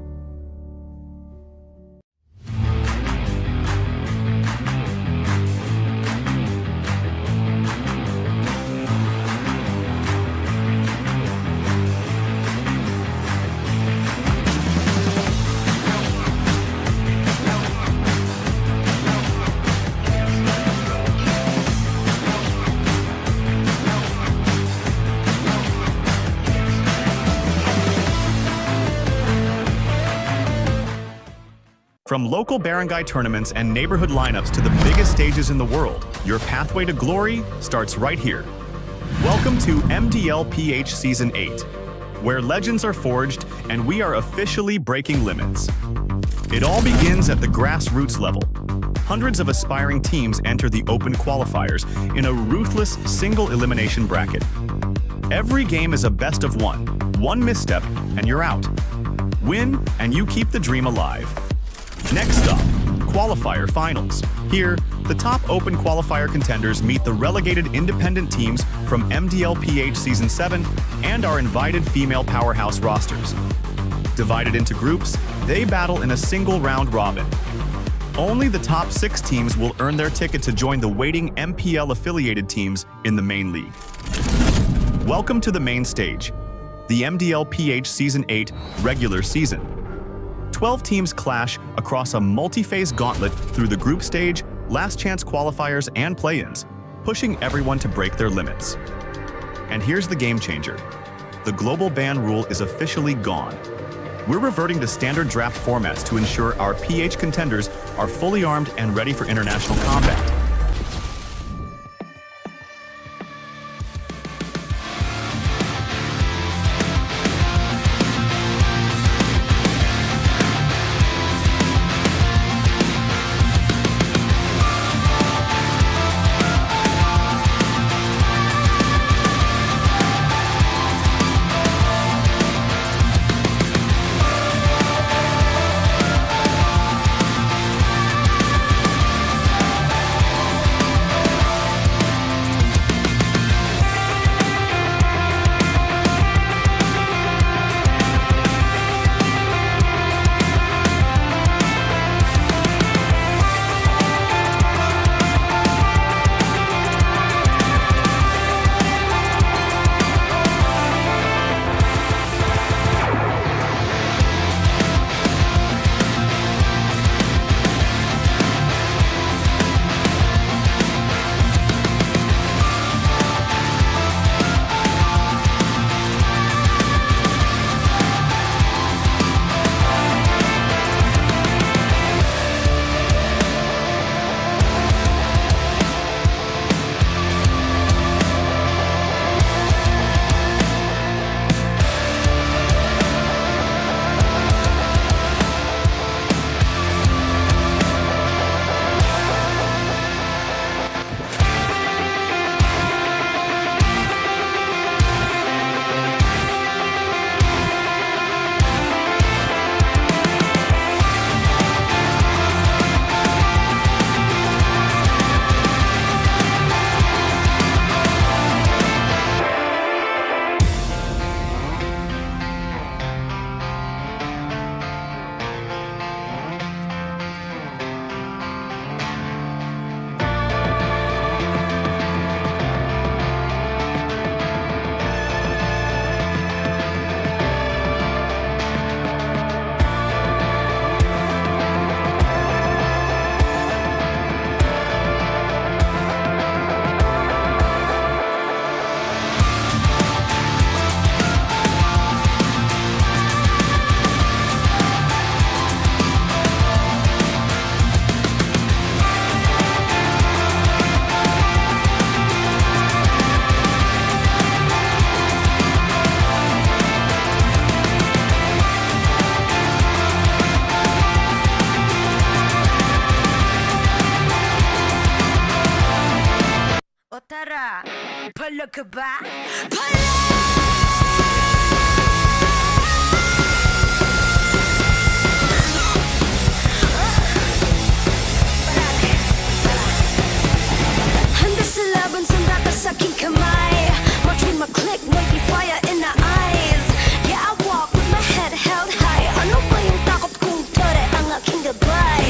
From local barangay tournaments and neighborhood lineups to the biggest stages in the world, your pathway to glory starts right here. Welcome to MDL PH Season 8, where legends are forged and we are officially breaking limits. It all begins at the grassroots level. Hundreds of aspiring teams enter the open qualifiers in a ruthless single elimination bracket. Every game is a best of one. One misstep and you're out. Win and you keep the dream alive. Next up, qualifier finals. Here, the top open qualifier contenders meet the relegated independent teams from MDL PH Season 7 and our invited female powerhouse rosters. Divided into groups, they battle in a single round robin. Only the top 6 teams will earn their ticket to join the waiting MPL affiliated teams in the main league. Welcome to the main stage, the MDL PH Season 8 regular season. 12 teams clash across a multi-phase gauntlet through the group stage, last chance qualifiers, and play-ins, pushing everyone to break their limits. And here's the game changer. The global ban rule is officially gone. We're reverting to standard draft formats to ensure our PH contenders are fully armed and ready for international combat. Palag ka ba? Handa sa laban, sanda ka sa aking kamay. Watching my click, wavy fire in the eyes. Yeah, I walk with my head held high. Ano ba yung takot kung tore ang aking gabay?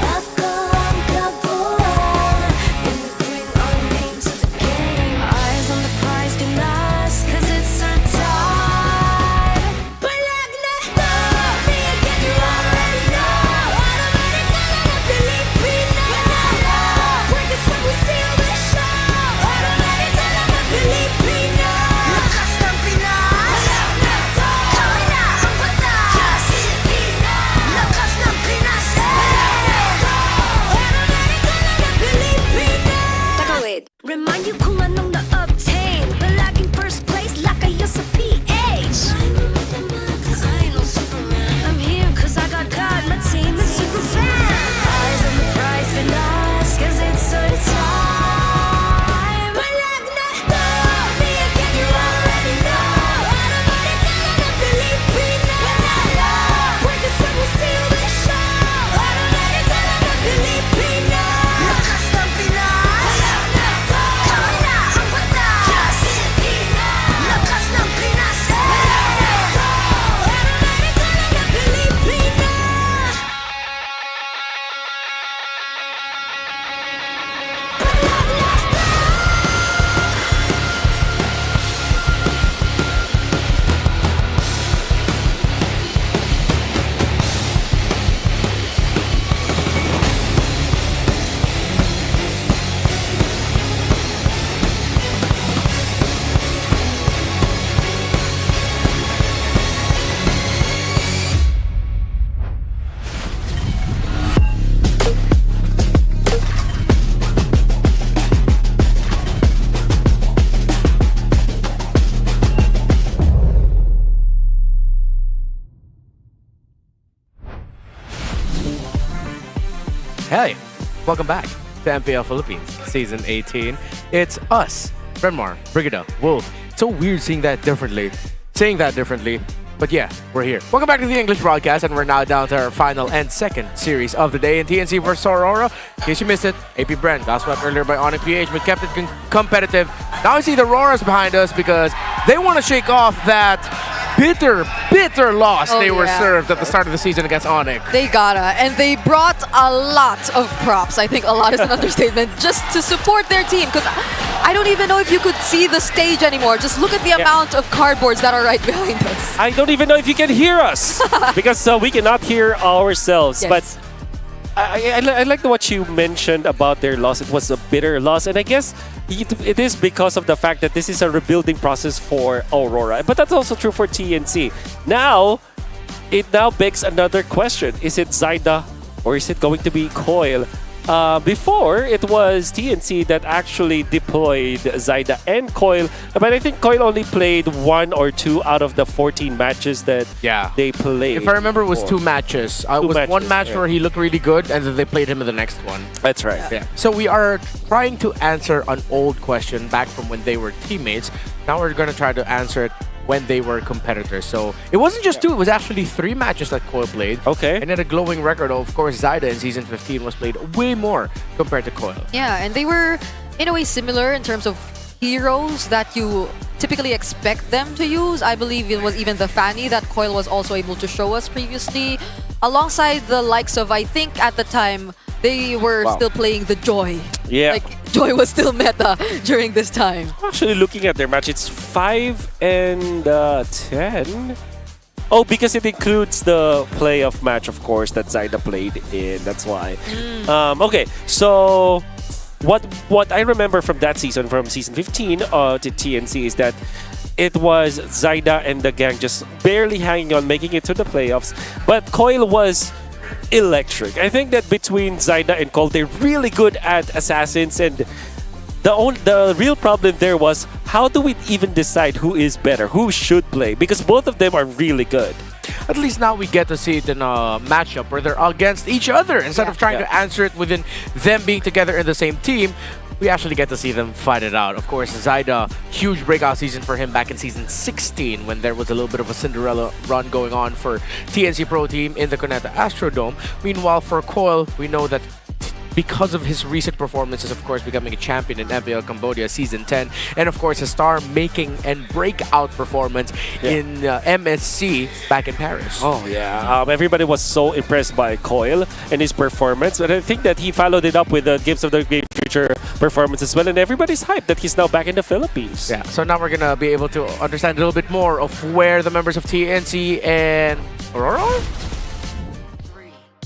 Ako ang kabuhay. Hey, welcome back to MPL Philippines Season 18. It's us, Renmar, Brigida, Wolf. It's so weird saying that differently. But yeah, we're here. Welcome back to the English broadcast, and we're now down to our final and second series of the day in TNC versus Aurora. In case you missed it, APBR got swept earlier by ONIC PH, but kept it competitive. Now I see the Auroras behind us because they want to shake off that bitter loss they were served at the start of the season against ONIC. They gotta, and they brought a lot of props. I think a lot is an understatement, just to support their team, because I don't even know if you could see the stage anymore. Just look at the amount of cardboards that are right behind us. I don't even know if you can hear us because we cannot hear ourselves. Yes. But I like what you mentioned about their loss. It was a bitter loss, and I guess it is because of the fact that this is a rebuilding process for Aurora. But that's also true for TNC. Now, it now begs another question. Is it Zyda or is it going to be Coil? Before, it was TNC that actually deployed Zyda and Coil. But I think Coil only played 1 or 2 out of the 14 matches that they played. If I remember, it was 2 matches. It was one match where he looked really good, and then they played him in the next one. That's right. Yeah. So we are trying to answer an old question back from when they were teammates. Now we're going to try to answer it when they were competitors. So it wasn't just 2, it was actually 3 matches that Coil played. Okay. And then a glowing record. Of course, Zyda in Season 15 was played way more compared to Coil. Yeah, and they were in a way similar in terms of heroes that you typically expect them to use. I believe it was even the Fanny that Coil was also able to show us previously, alongside the likes of, I think at the time, they were still playing the Joy. Yeah. Like, Joy was still meta during this time. Actually, looking at their match, it's 5 and 10. Oh, because it includes the playoff match, of course, that Zyda played in. That's why. Okay, so what I remember from that season, from Season 15 to TNC, is that it was Zyda and the gang just barely hanging on, making it to the playoffs. But Coil was electric. I think that between Zyda and Coil, they're really good at assassins, and the real problem there was, how do we even decide who is better, who should play? Because both of them are really good. At least now we get to see it in a matchup where they're against each other. Instead of trying to answer it within them being together in the same team, we actually get to see them fight it out. Of course, Zyda, huge breakout season for him back in Season 16 when there was a little bit of a Cinderella run going on for TNC Pro Team in the Cuneta Astrodome. Meanwhile, for Coil, we know that because of his recent performances, of course, becoming a champion in MPL Cambodia Season 10, and of course, a star-making and breakout performance in MSC back in Paris. Oh, yeah. Everybody was so impressed by Coil and his performance, and I think that he followed it up with the Games of the Great Future performance as well, and everybody's hyped that he's now back in the Philippines. Yeah, so now we're going to be able to understand a little bit more of where the members of TNC and Aurora?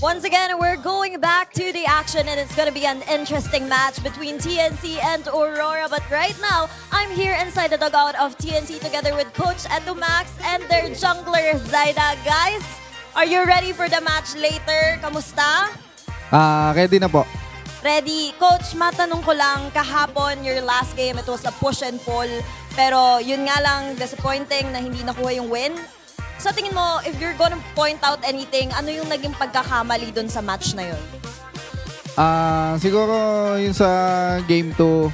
Once again, we're going back to the action, and it's going to be an interesting match between TNC and Aurora. But right now, I'm here inside the dugout of TNC together with Coach Max and their jungler, Zyda. Guys, are you ready for the match later? Kamusta? Ready na po. Ready. Coach, matanong ko lang, kahapon, your last game, it was a push and pull. Pero yun nga lang, disappointing na hindi nakuha yung win. Sa tingin mo, if you're gonna point out anything, ano yung naging pagkakamali dun sa match na yun? Siguro yun sa game 2,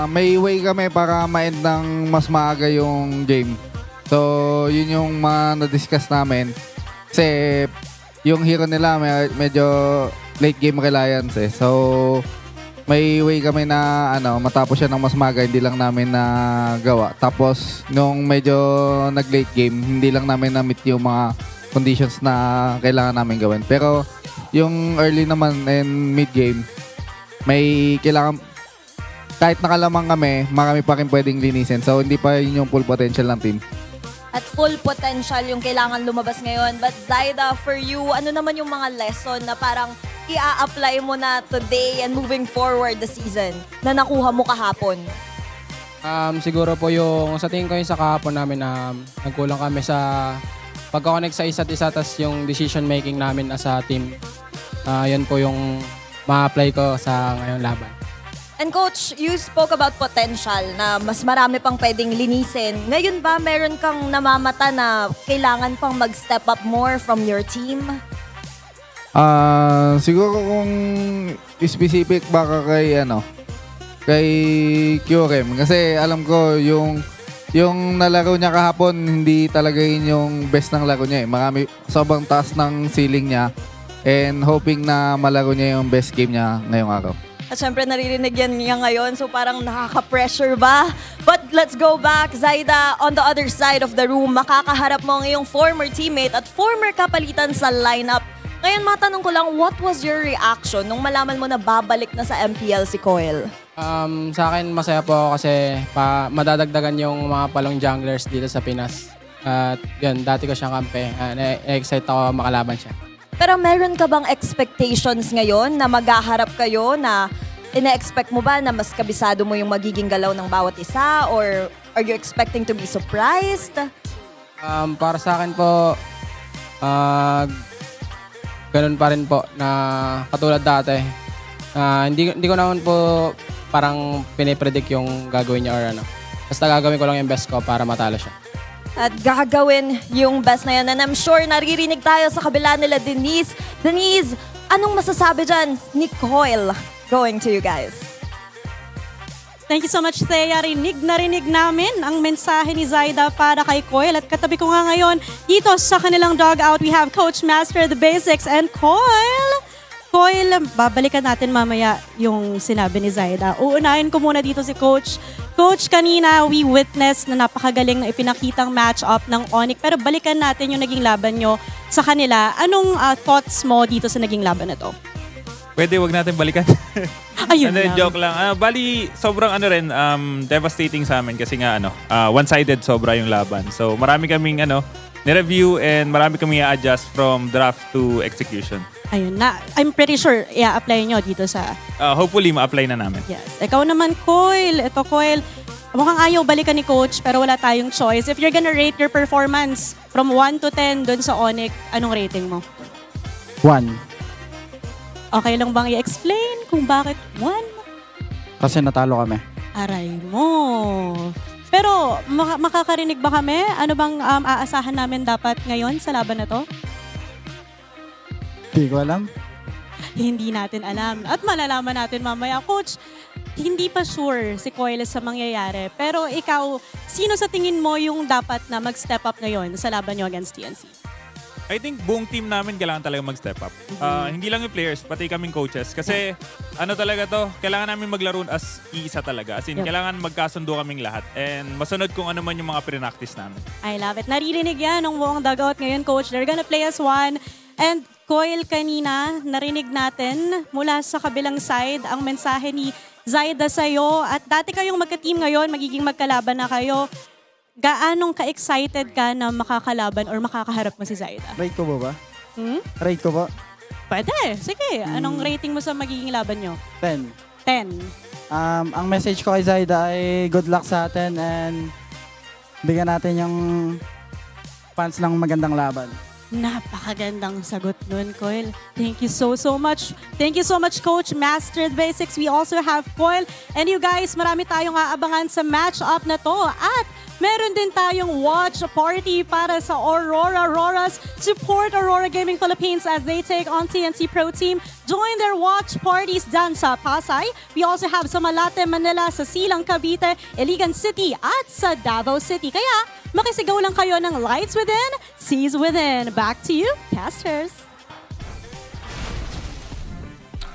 may way kami para ma-end ng mas maaga yung game. So, yun yung mga na-discuss namin. Kasi yung hero nila medyo late game reliance eh. So, may way kami na matapos siya ng mas maga, hindi lang namin nagawa. Tapos, nung medyo nag-late game, hindi lang namin na-meet yung mga conditions na kailangan namin gawin. Pero, yung early naman and mid-game, may kailangan, kahit nakalamang kami, marami pa rin pwedeng linisin. So, hindi pa yun yung full potential ng team. At full potential yung kailangan lumabas ngayon. But Zyda, for you, ano naman yung mga lesson na parang i-a-apply mo na today and moving forward the season na nakuha mo kahapon? Siguro po yung sa tingin ko yung sa kahapon namin na nagkulang kami sa pagka-connect sa isa't isa, tas yung decision making namin as a team. Yun po yung ma-apply ko sa ngayong laban. And Coach, you spoke about potential na mas marami pang pwedeng linisin. Ngayon ba meron kang namamata na kailangan pang mag-step up more from your team? Siguro kung specific baka kay Kyurem. Kasi alam ko yung nalaro niya kahapon, hindi talaga yun yung best ng laro niya eh. Sobrang taas ng ceiling niya and hoping na malaro niya yung best game niya ngayong araw. At syempre naririnig yan niya ngayon, so parang nakaka-pressure ba? But let's go back, Zaida, on the other side of the room. Makakaharap mo ang iyong former teammate at former kapalitan sa lineup. Ngayon matanong ko lang, what was your reaction nung malaman mo na babalik na sa MPL si Coil? Sa akin, masaya po ako kasi madadagdagan yung mga palong junglers dito sa Pinas. At yun, dati ko siyang kampe. Na-excite ako makalaban siya. Pero meron ka bang expectations ngayon na maghaharap kayo na ina-expect mo ba na mas kabisado mo yung magiging galaw ng bawat isa? Or are you expecting to be surprised? Para sa akin po, ganun pa rin po na katulad dati. Hindi ko naman po parang pinipredict yung gagawin niya or ano. Basta gagawin ko lang yung best ko para matalo siya. At gagawin yung best na yun. And I'm sure naririnig tayo sa kabila nila, Denise. Denise, anong masasabi dyan ni Coil? Going to you guys. Thank you so much, Thea. Rinig na rinig namin ang mensahe ni Zaida para kay Coil. At katabi ko nga ngayon, dito sa kanilang dugout, we have Coach Master the Basics and Coil. Coil, babalikan natin mamaya yung sinabi ni Zaida. Uunahin ko muna dito si Coach. Coach, kanina we witnessed na napakagaling na ipinakitang match-up ng ONIC. Pero balikan natin yung naging laban nyo sa kanila. Anong thoughts mo dito sa naging laban na to? Pwede, wag natin balikan. Ayun lang. Joke lang. Bali, sobrang devastating sa amin kasi nga one-sided sobra yung laban. So marami kaming ni-review and marami kaming i-adjust from draft to execution. Ayun na. I'm pretty sure i-apply nyo dito sa... Hopefully, ma-apply na namin. Yes. Ikaw naman, Coil. Ito, Coil. Mukhang ayaw balikan ni Coach pero wala tayong choice. If you're gonna rate your performance from 1 to 10 dun sa ONIC, anong rating mo? 1. Okay lang bang i-explain kung bakit 1? Kasi natalo kami. Aray mo. Pero makakarinig ba kami? Ano bang aasahan namin dapat ngayon sa laban na to? Hindi ko alam. Hindi natin alam. At malalaman natin mamaya. Coach, hindi pa sure si Coil sa mangyayari. Pero ikaw, sino sa tingin mo yung dapat na mag-step up ngayon sa laban nyo against TNC? I think buong team namin kailangan talaga mag-step up. Hindi lang yung players, pati kaming coaches. Kasi talaga to, kailangan namin maglaro as iisa talaga. As in, kailangan magkasundo kaming lahat. And masunod kung ano man yung mga pre-practice namin. I love it. Naririnig yan ng buong dugout ngayon, Coach. They're gonna play as one. And Coil, kanina, narinig natin mula sa kabilang side ang mensahe ni Zaida sa'yo. At dati kayong magka-team ngayon, magiging magkalaban na kayo. Gaanong ka-excited ka na makakalaban or makakaharap mo si Zaida? Rate ko ba? Rate ko ba? Pwede. Sige. Anong rating mo sa magiging laban nyo? 10. 10. Ang message ko kay Zaida ay good luck sa atin and bigyan natin yung fans ng magandang laban. Napakagandang sagot nun, Coil. Thank you so much. Thank you so much, Coach. Master the Basics. We also have Coil. And you guys, marami tayong aabangan sa match-up na to. At meron din tayong watch party para sa Aurora. Roras, support Aurora Gaming Philippines as they take on TNC Pro Team. Join their watch parties dyan sa Pasay. We also have sa Malate, Manila, sa Silang, Cavite, Iligan City, at sa Davao City. Kaya, makisigaw lang kayo ng lights within, seas within. Back to you, casters.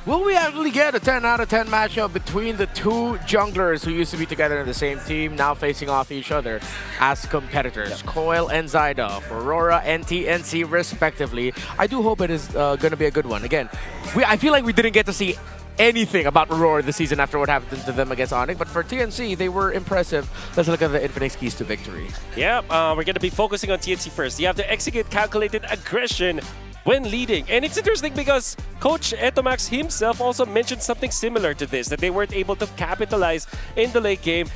Will we actually get a 10 out of 10 matchup between the two junglers who used to be together in the same team, now facing off each other as competitors? Coil and Zaida for Aurora and TNC respectively. I do hope it is going to be a good one. Again, I feel like we didn't get to see anything about Aurora this season after what happened to them against ONIC, but for TNC, they were impressive. Let's look at the Infinix keys to victory. Yeah, we're going to be focusing on TNC first. You have to execute calculated aggression when leading. And it's interesting because Coach Etomax himself also mentioned something similar to this, that they weren't able to capitalize in the late game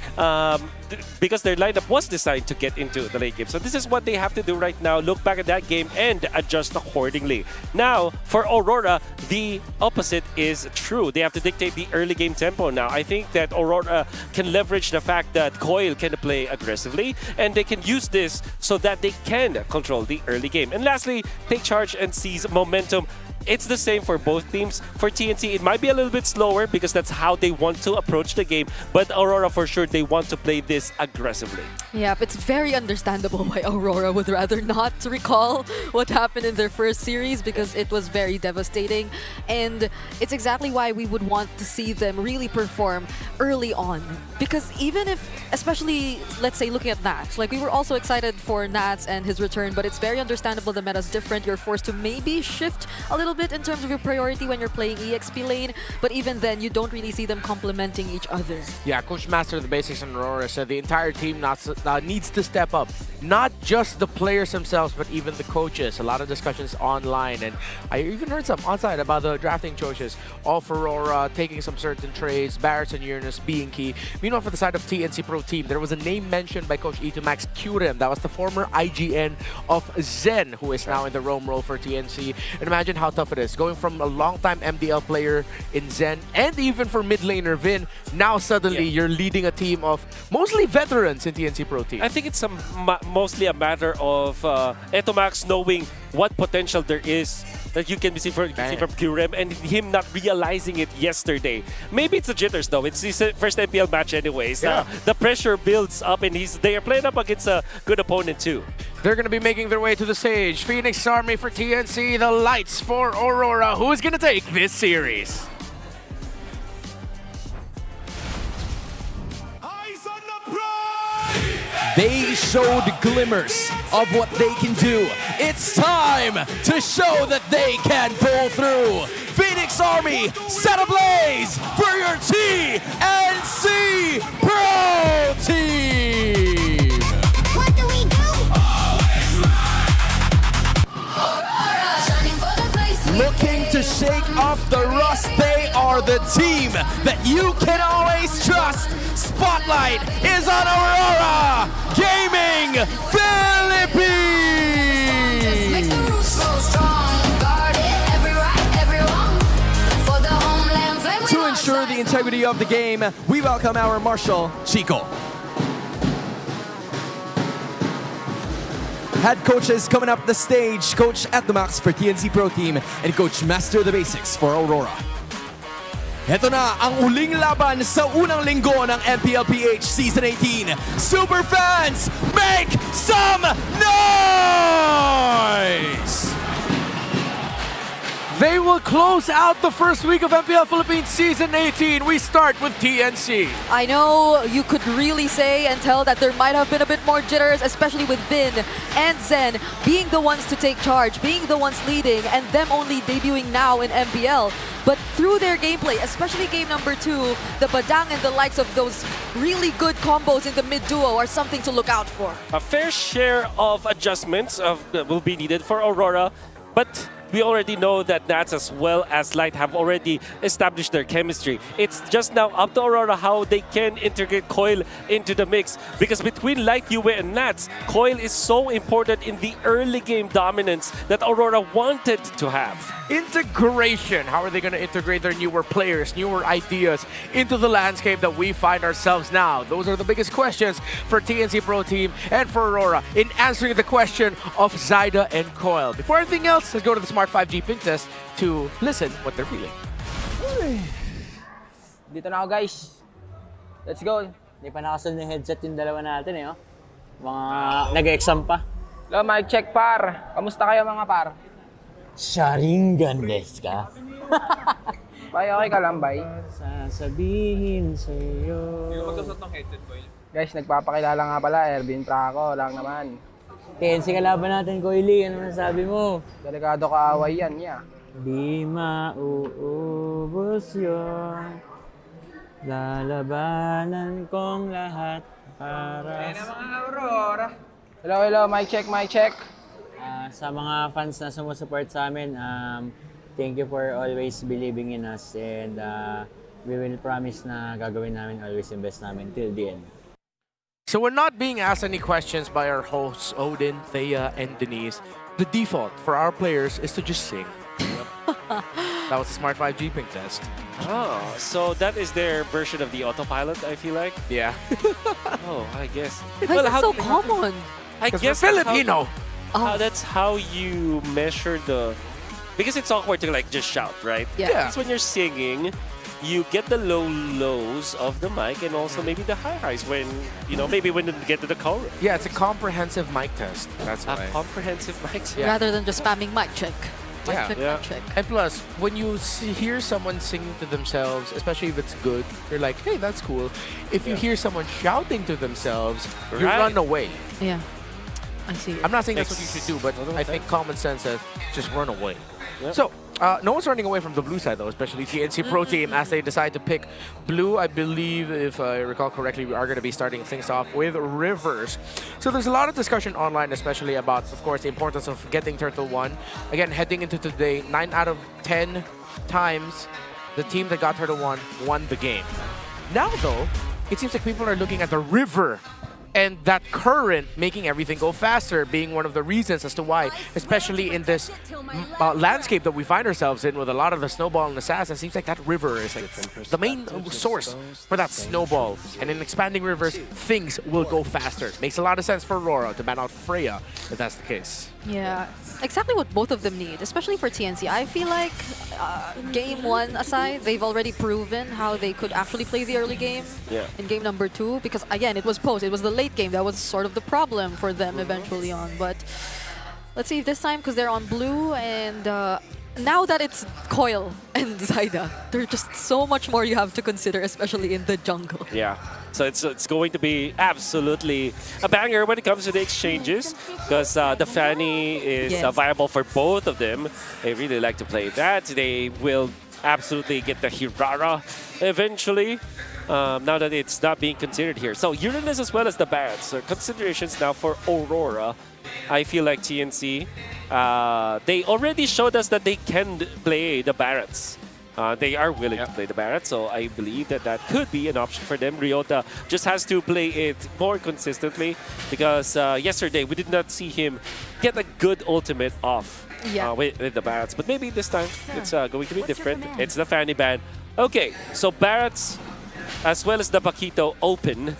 because their lineup was designed to get into the late game. So this is what they have to do right now, look back at that game and adjust accordingly. Now, for Aurora, the opposite is true. They have to dictate the early game tempo now. I think that Aurora can leverage the fact that Coil can play aggressively and they can use this so that they can control the early game. And lastly, take charge and seize momentum. it's the same for both teams. For TNC, it might be a little bit slower because that's how they want to approach the game. But Aurora, for sure, they want to play this aggressively. Yep, it's very understandable why Aurora would rather not recall what happened in their first series because it was very devastating. And it's exactly why we would want to see them really perform early on. Because even if, especially, let's say, looking at Nats, like we were also excited for Nats and his return, but it's very understandable the meta's different. You're forced to maybe shift a little bit in terms of your priority when you're playing EXP lane, but even then, you don't really see them complementing each other. Yeah, Coach Master of the Basics and Aurora said the entire team needs to step up. Not just the players themselves, but even the coaches. A lot of discussions online, and I even heard some onside about the drafting choices. All for Aurora, taking some certain trades, Barretts and Uranus being key. Meanwhile, for the side of TNC Pro Team, there was a name mentioned by Coach Max Curem. That was the former IGN of Zen, who is now in the roam role for TNC. And imagine how tough it is. Going from a long-time MDL player in Zen, and even for mid laner Vin, now suddenly you're leading a team of mostly veterans in TNC Pro Team. I think it's mostly a matter of Etomax knowing what potential there is that you can see from Curem and him not realizing it yesterday. Maybe it's the jitters though. It's his first MPL match anyways. Yeah. The pressure builds up and they are playing up against a good opponent too. They're going to be making their way to the stage. Phoenix Army for TNC, the lights for Aurora. Who's going to take this series? They showed glimmers of what they can do. It's time to show that they can pull through. Phoenix Army, set ablaze for your TNC Pro Team. What do we do? Looking to shake off the rust, they are the team that you can always trust. Spotlight is on Aurora Gaming Philippines. To ensure the integrity of the game, we welcome our Marshal, Chico. Head coaches coming up the stage, Coach Etomax for TNC Pro Team and Coach Master of the Basics for Aurora. Ito na ang uling laban sa unang linggo ng MPL PH Season 18. Super fans, make some noise! They will close out the first week of MPL Philippines Season 18. We start with TNC. I know you could really say and tell that there might have been a bit more jitters, especially with Vin and Zen being the ones to take charge, being the ones leading, and them only debuting now in MPL. But through their gameplay, especially game number 2, the Badang and the likes of those really good combos in the mid duo are something to look out for. A fair share of adjustments will be needed for Aurora, but we already know that Nats as well as Light have already established their chemistry. It's just now up to Aurora how they can integrate Coil into the mix. Because between Light, Yue, and Nats, Coil is so important in the early game dominance that Aurora wanted to have. Integration. How are they going to integrate their newer players, newer ideas into the landscape that we find ourselves now? Those are the biggest questions for TNC Pro Team and for Aurora in answering the question of Zyda and Coil. Before anything else, let's go to the Smart 5G ping test to listen what they're feeling. Dito na ako guys. Let's go. Hindi pa nakasunod ng headset yung dalawa natin eh. Oh. Mga nag-exam pa. Hello, mic check par. Kamusta kayo mga par? Sharingan desu ka? Bay, okay ka lang, bay? Sasabihin sa'yo. Hindi mo magsusot ng headset ko yun. Guys, nagpapakilala nga pala. Ervin Traco lang naman. TNC kalaban natin, Koily. Ano nasabi mo? Delikado kaaway yan, yeah. Di mauubos yun. Lalabanan kong lahat para... Ayan ang mga Aurora. Hello, hello. Mic check, mic check. Sa mga fans na sumusupport sa amin, thank you for always believing in us and we will promise na gagawin namin always yung best namin till the end. So we're not being asked any questions by our hosts, Odin, Thea, and Denise. The default for our players is to just sing. That was the Smart 5G ping test. Oh, so that is their version of the autopilot, I feel like? Yeah. Oh, I guess. Well, that's so common. I guess Filipino. That's how you measure the because it's awkward to like just shout, right? Yeah. Because when you're singing, you get the low lows of the mic and also maybe the high highs when, maybe when you get to the chorus. Yeah, it's a comprehensive mic test. That's A why. comprehensive mic. Rather than just spamming mic check. Mic Yeah. check, Yeah. mic check. And plus, when you hear someone singing to themselves, especially if it's good, you're like, hey, that's cool. If you hear someone shouting to themselves, you Right. run away. Yeah. I see. I'm not saying that's what you should do, but I think common sense says just run away. Yep. So, no one's running away from the blue side, though, especially TNC Pro Team, as they decide to pick blue. I believe, if I recall correctly, we are going to be starting things off with Rivers. So there's a lot of discussion online, especially about, of course, the importance of getting Turtle 1. Again, heading into today, 9 out of 10 times, the team that got Turtle 1 won the game. Now, though, it seems like people are looking at the river and that current making everything go faster being one of the reasons as to why, especially in this landscape that we find ourselves in with a lot of the snowball and assassin, it seems like that river is like the main source for that snowball. And in expanding rivers, things will go faster. Makes a lot of sense for Aurora to ban out Freya if that's the case. Yeah, exactly what both of them need, especially for TNC. I feel like game 1 aside, they've already proven how they could actually play the early game in game number 2, because again, it was post, it was the late game that was sort of the problem for them eventually on. But let's see if this time, because they're on blue, and now that it's Coil and Zyda, there's just so much more you have to consider, especially in the jungle. Yeah. So it's going to be absolutely a banger when it comes to the exchanges, because the Fanny is viable for both of them. They really like to play that. They will absolutely get the Hirara eventually, now that it's not being considered here. So Uranus as well as the Barrets. So considerations now for Aurora. I feel like TNC, they already showed us that they can play the Barrets. They are willing to play the Barret, so I believe that could be an option for them. Ryota just has to play it more consistently, because yesterday we did not see him get a good ultimate off with the Barrets. But maybe this time it's going to be different. It's the Fanny ban. Okay, so Barrets as well as the Paquito open.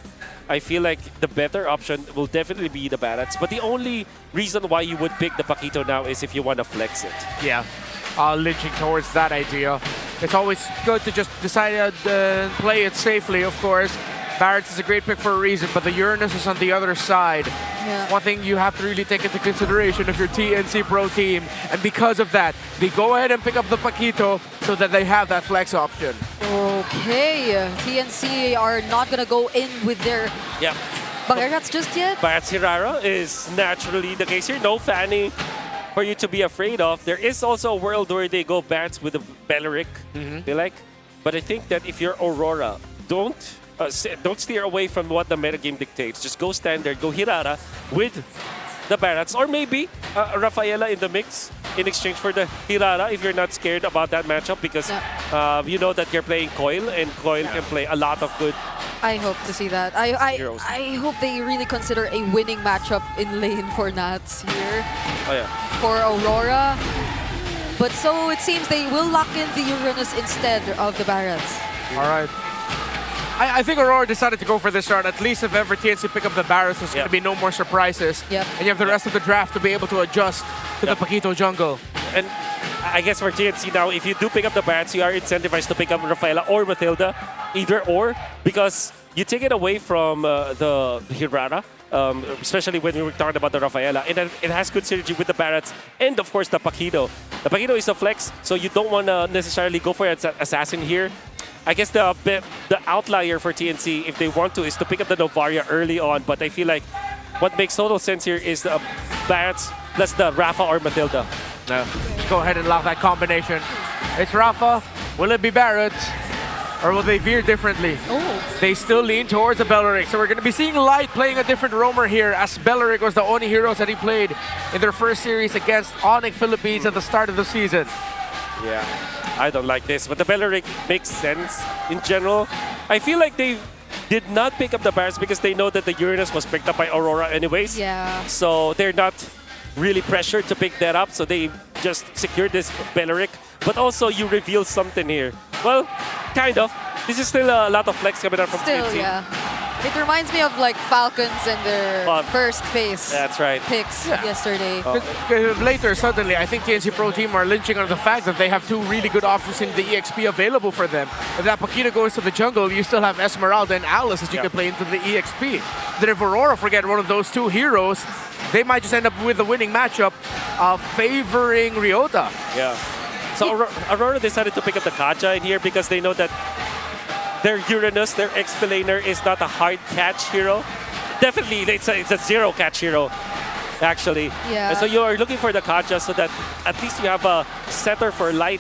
I feel like the better option will definitely be the Barrets. But the only reason why you would pick the Paquito now is if you want to flex it. Yeah. Lynching towards that idea. It's always good to just decide to play it safely, of course. Barrett is a great pick for a reason, but the Uranus is on the other side. Yeah. One thing you have to really take into consideration if you're TNC Pro Team, and because of that, they go ahead and pick up the Paquito so that they have that flex option. Okay, TNC are not gonna go in with their Barrets just yet. Barret's Hirara is naturally the case here. No Fanny for you to be afraid of. There is also a world where they go Barrets with the Belleric, they like. But I think that if you're Aurora, don't steer away from what the metagame dictates. Just go standard, go Hirara with the Barrets, or maybe Rafaela in the mix in exchange for the Hirara if you're not scared about that matchup, because you know that you're playing Coil, and Coil can play a lot of good. I hope to see that. I hope they really consider a winning matchup in lane for Nats here. Oh yeah. For Aurora. But so it seems they will lock in the Uranus instead of the Barrets. All right. I think Aurora decided to go for this round. At least if ever TNC pick up the Barrets, there's going to be no more surprises. Yep. And you have the rest of the draft to be able to adjust to the Paquito jungle. And I guess for TNC now, if you do pick up the Barrets, you are incentivized to pick up Rafaela or Matilda, either or, because you take it away from the Hirara, especially when we were talking about the Rafaela, and it has good synergy with the Barrets and of course the Paquito. The Paquito is a flex, so you don't want to necessarily go for an assassin here. I guess the outlier for TNC, if they want to, is to pick up the Novaria early on, but I feel like what makes total sense here is the Barrets plus the Rafa or Matilda. Just go ahead and lock that combination. It's Rafa. Will it be Barrett? Or will they veer differently? They still lean towards the Belleric. So we're going to be seeing Light playing a different roamer here, as Belleric was the only heroes that he played in their first series against ONIC Philippines at the start of the season. Yeah, I don't like this, but the Belleric makes sense in general. I feel like they did not pick up the Barrets because they know that the Uranus was picked up by Aurora anyways. Yeah. So they're not really pressured to pick that up, so they just secured this Belleric. But also, you reveal something here. Well, kind of. This is still a lot of flex coming out from TNC. Yeah. It reminds me of like Falcons and their first phase That's right. picks yesterday. Later, suddenly, I think TNC Pro Team are lynching on the fact that they have two really good options in the EXP available for them. If that Paquito goes to the jungle, you still have Esmeralda and Alice that you can play into the EXP. Then if Aurora forget one of those two heroes, they might just end up with a winning matchup favoring Ryota. Yeah. So Aurora decided to pick up the Kaja in here because they know that their Uranus, their Explainer, is not a hard catch hero. Definitely, it's a zero catch hero, actually. Yeah. And so you are looking for the Kaja so that at least you have a setter for light.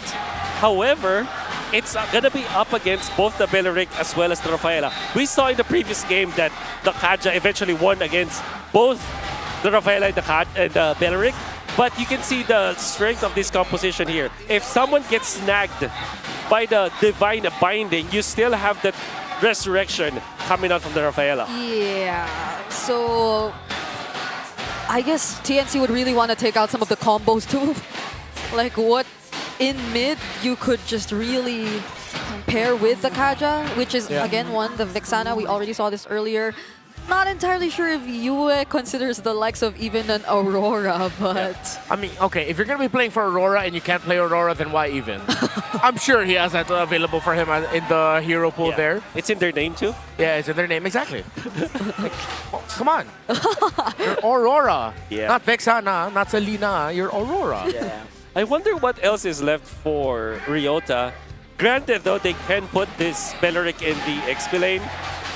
However, it's going to be up against both the Beleric as well as the Rafaela. We saw in the previous game that the Kaja eventually won against both the Rafaela and the Beleric. But you can see the strength of this composition here. If someone gets snagged by the Divine Binding, you still have that Resurrection coming out from the Rafaela. Yeah, so I guess TNC would really want to take out some of the combos too. Like what in mid you could just really pair with the Kaja, which is again the Vexana. We already saw this earlier. Not entirely sure if Yue considers the likes of even an Aurora, but... I mean, okay, if you're going to be playing for Aurora and you can't play Aurora, then why even? I'm sure he has that available for him in the hero pool there. It's in their name too? Yeah, it's in their name, exactly. Come on. You're Aurora. Yeah. Not Vexana, not Selena, you're Aurora. Yeah. I wonder what else is left for Ryota. Granted, though, they can put this Beleric in the XP lane.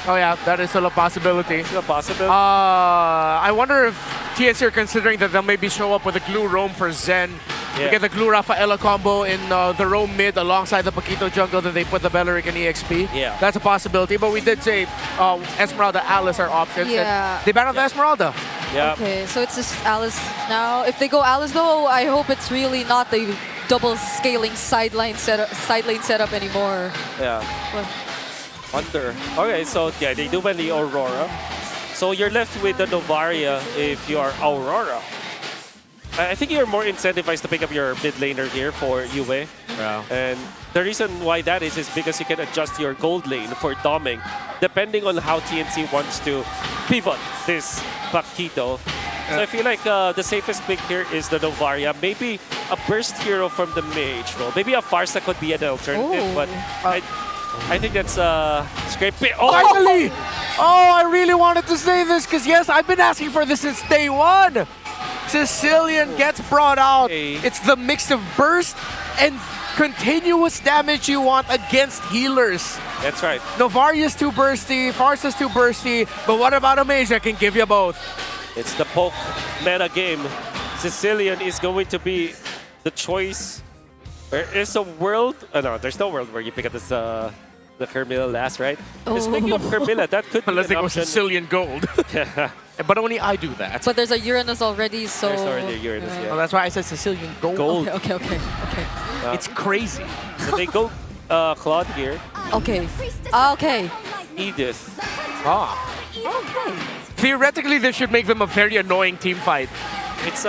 Oh yeah, that is still a possibility. Still a possibility. I wonder if TNC are considering that they'll maybe show up with a Glue Roam for Zen. We get the Glue Rafaela combo in the Roam mid alongside the Paquito jungle, then they put the Beleric in EXP. Yeah. That's a possibility, but we did say Esmeralda, Alice are options. Yeah. They banned off Esmeralda. Yeah. Okay, so it's just Alice now. If they go Alice though, I hope it's really not the double scaling side lane setup anymore. Yeah. Well, Wonder. Okay, so yeah, they do ban the Aurora. So you're left with the Novaria if you are Aurora. I think you're more incentivized to pick up your mid laner here for Yue. Yeah. And the reason why that is because you can adjust your gold lane for doming depending on how TNC wants to pivot this Paquito. So I feel like the safest pick here is the Novaria. Maybe a burst hero from the mage role. Maybe a Farsa could be an alternative, but I think that's scrape. Finally! Oh, I really wanted to say this because yes, I've been asking for this since day one. Sicilian gets brought out. It's the mix of burst and continuous damage you want against healers. That's right. Novaria's too bursty, Farsa's too bursty, but what about a mage that can give you both? It's the poke meta game. Sicilian is going to be the choice. There is a world. No, there's no world where you pick up this the Carmilla last, right? Speaking of Carmilla, that could Unless be they an go option. Sicilian gold. Yeah. But only I do that. but there's a Uranus already, so... There's already a Uranus, yeah. Well, that's why I said Sicilian gold. Gold. Okay. It's crazy. So they go Claude here. Okay. Edith. Okay. Theoretically, this should make them a very annoying team fight. It's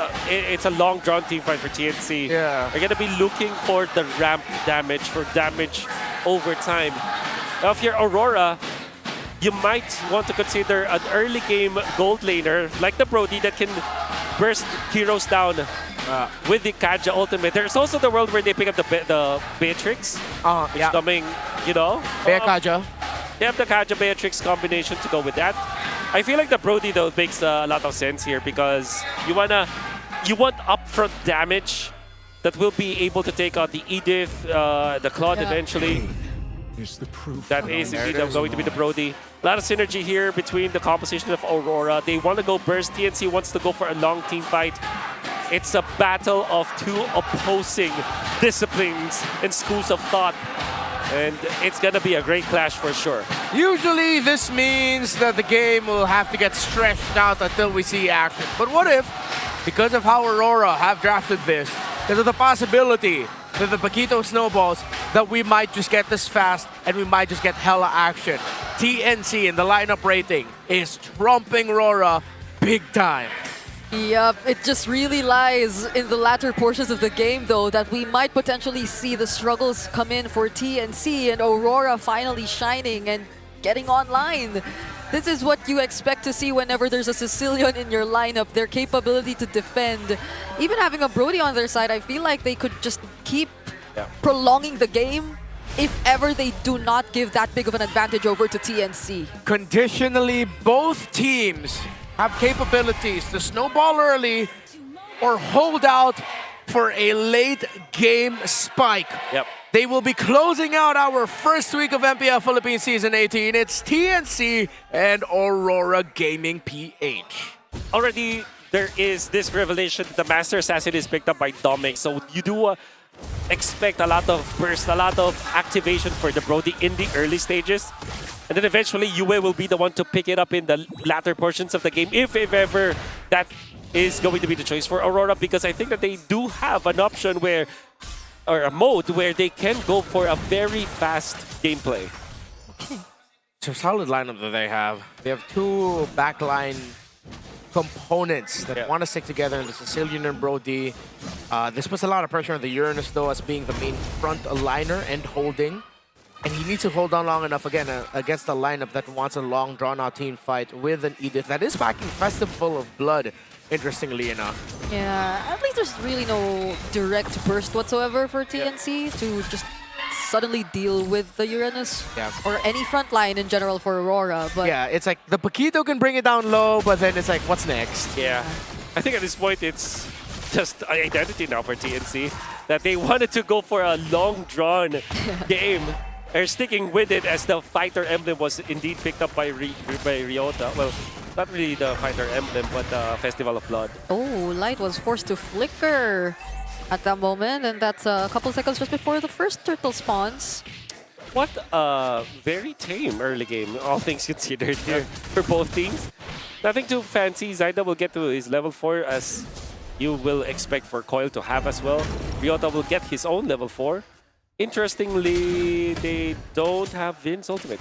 a long drawn team fight for TNC. Yeah. They're gonna be looking for the ramp damage, for damage over time. Now, if you're Aurora, you might want to consider an early game gold laner like the Brody that can burst heroes down with the Kaja ultimate. There's also the world where they pick up the Beatrix. Which coming, Bea Kaja. They have the Kaja Beatrix combination to go with that. I feel like the Brody though makes a lot of sense here because you want upfront damage that will be able to take out the Edith, the Claude eventually. That is indeed going to be the Brody. A lot of synergy here between the composition of Aurora. They want to go burst. TNC wants to go for a long team fight. It's a battle of two opposing disciplines and schools of thought. And it's going to be a great clash for sure. Usually this means that the game will have to get stretched out until we see action. But what if, because of how Aurora have drafted this, there's the possibility that the Paquito snowballs that we might just get this fast and we might just get hella action. TNC in the lineup rating is trumping Aurora big time. Yep, it just really lies in the latter portions of the game, though, that we might potentially see the struggles come in for TNC and Aurora finally shining and getting online. This is what you expect to see whenever there's a Sicilian in your lineup. Their capability to defend. Even having a Brody on their side, I feel like they could just keep prolonging the game if ever they do not give that big of an advantage over to TNC. Conditionally, both teams have capabilities to snowball early or hold out for a late game spike. Yep. They will be closing out our first week of MPL Philippines Season 18. It's TNC and Aurora Gaming PH. Already, there is this revelation that the Master Assassin is picked up by Dominic. So you do expect a lot of burst, a lot of activation for the Brody in the early stages. And then eventually, Yue will be the one to pick it up in the latter portions of the game, if ever that is going to be the choice for Aurora, because I think that they do have an option where, or a mode where they can go for a very fast gameplay. It's a solid lineup that they have. They have two backline components that want to stick together in the Sicilian and Brody. This puts a lot of pressure on the Uranus, though, as being the main front aligner and holding. And he needs to hold on long enough, again, against a lineup that wants a long, drawn-out team fight with an Edith that is packing Festive full of blood, interestingly enough. Yeah, at least there's really no direct burst whatsoever for TNC to just suddenly deal with the Uranus or any front line in general for Aurora. But yeah, it's like the Paquito can bring it down low, but then it's like, what's next? Yeah, I think at this point it's just an identity now for TNC that they wanted to go for a long-drawn game. They're sticking with it as the fighter emblem was indeed picked up by Ryota. Well, not really the fighter emblem, but the Festival of Blood. oh, Light was forced to flicker at that moment, and that's a couple seconds just before the first turtle spawns. What a very tame early game, all things considered here for both teams. Nothing too fancy. Zaida will get to his level 4 as you will expect for Coil to have as well. Ryota will get his own level 4. Interestingly, they don't have Vin's ultimate.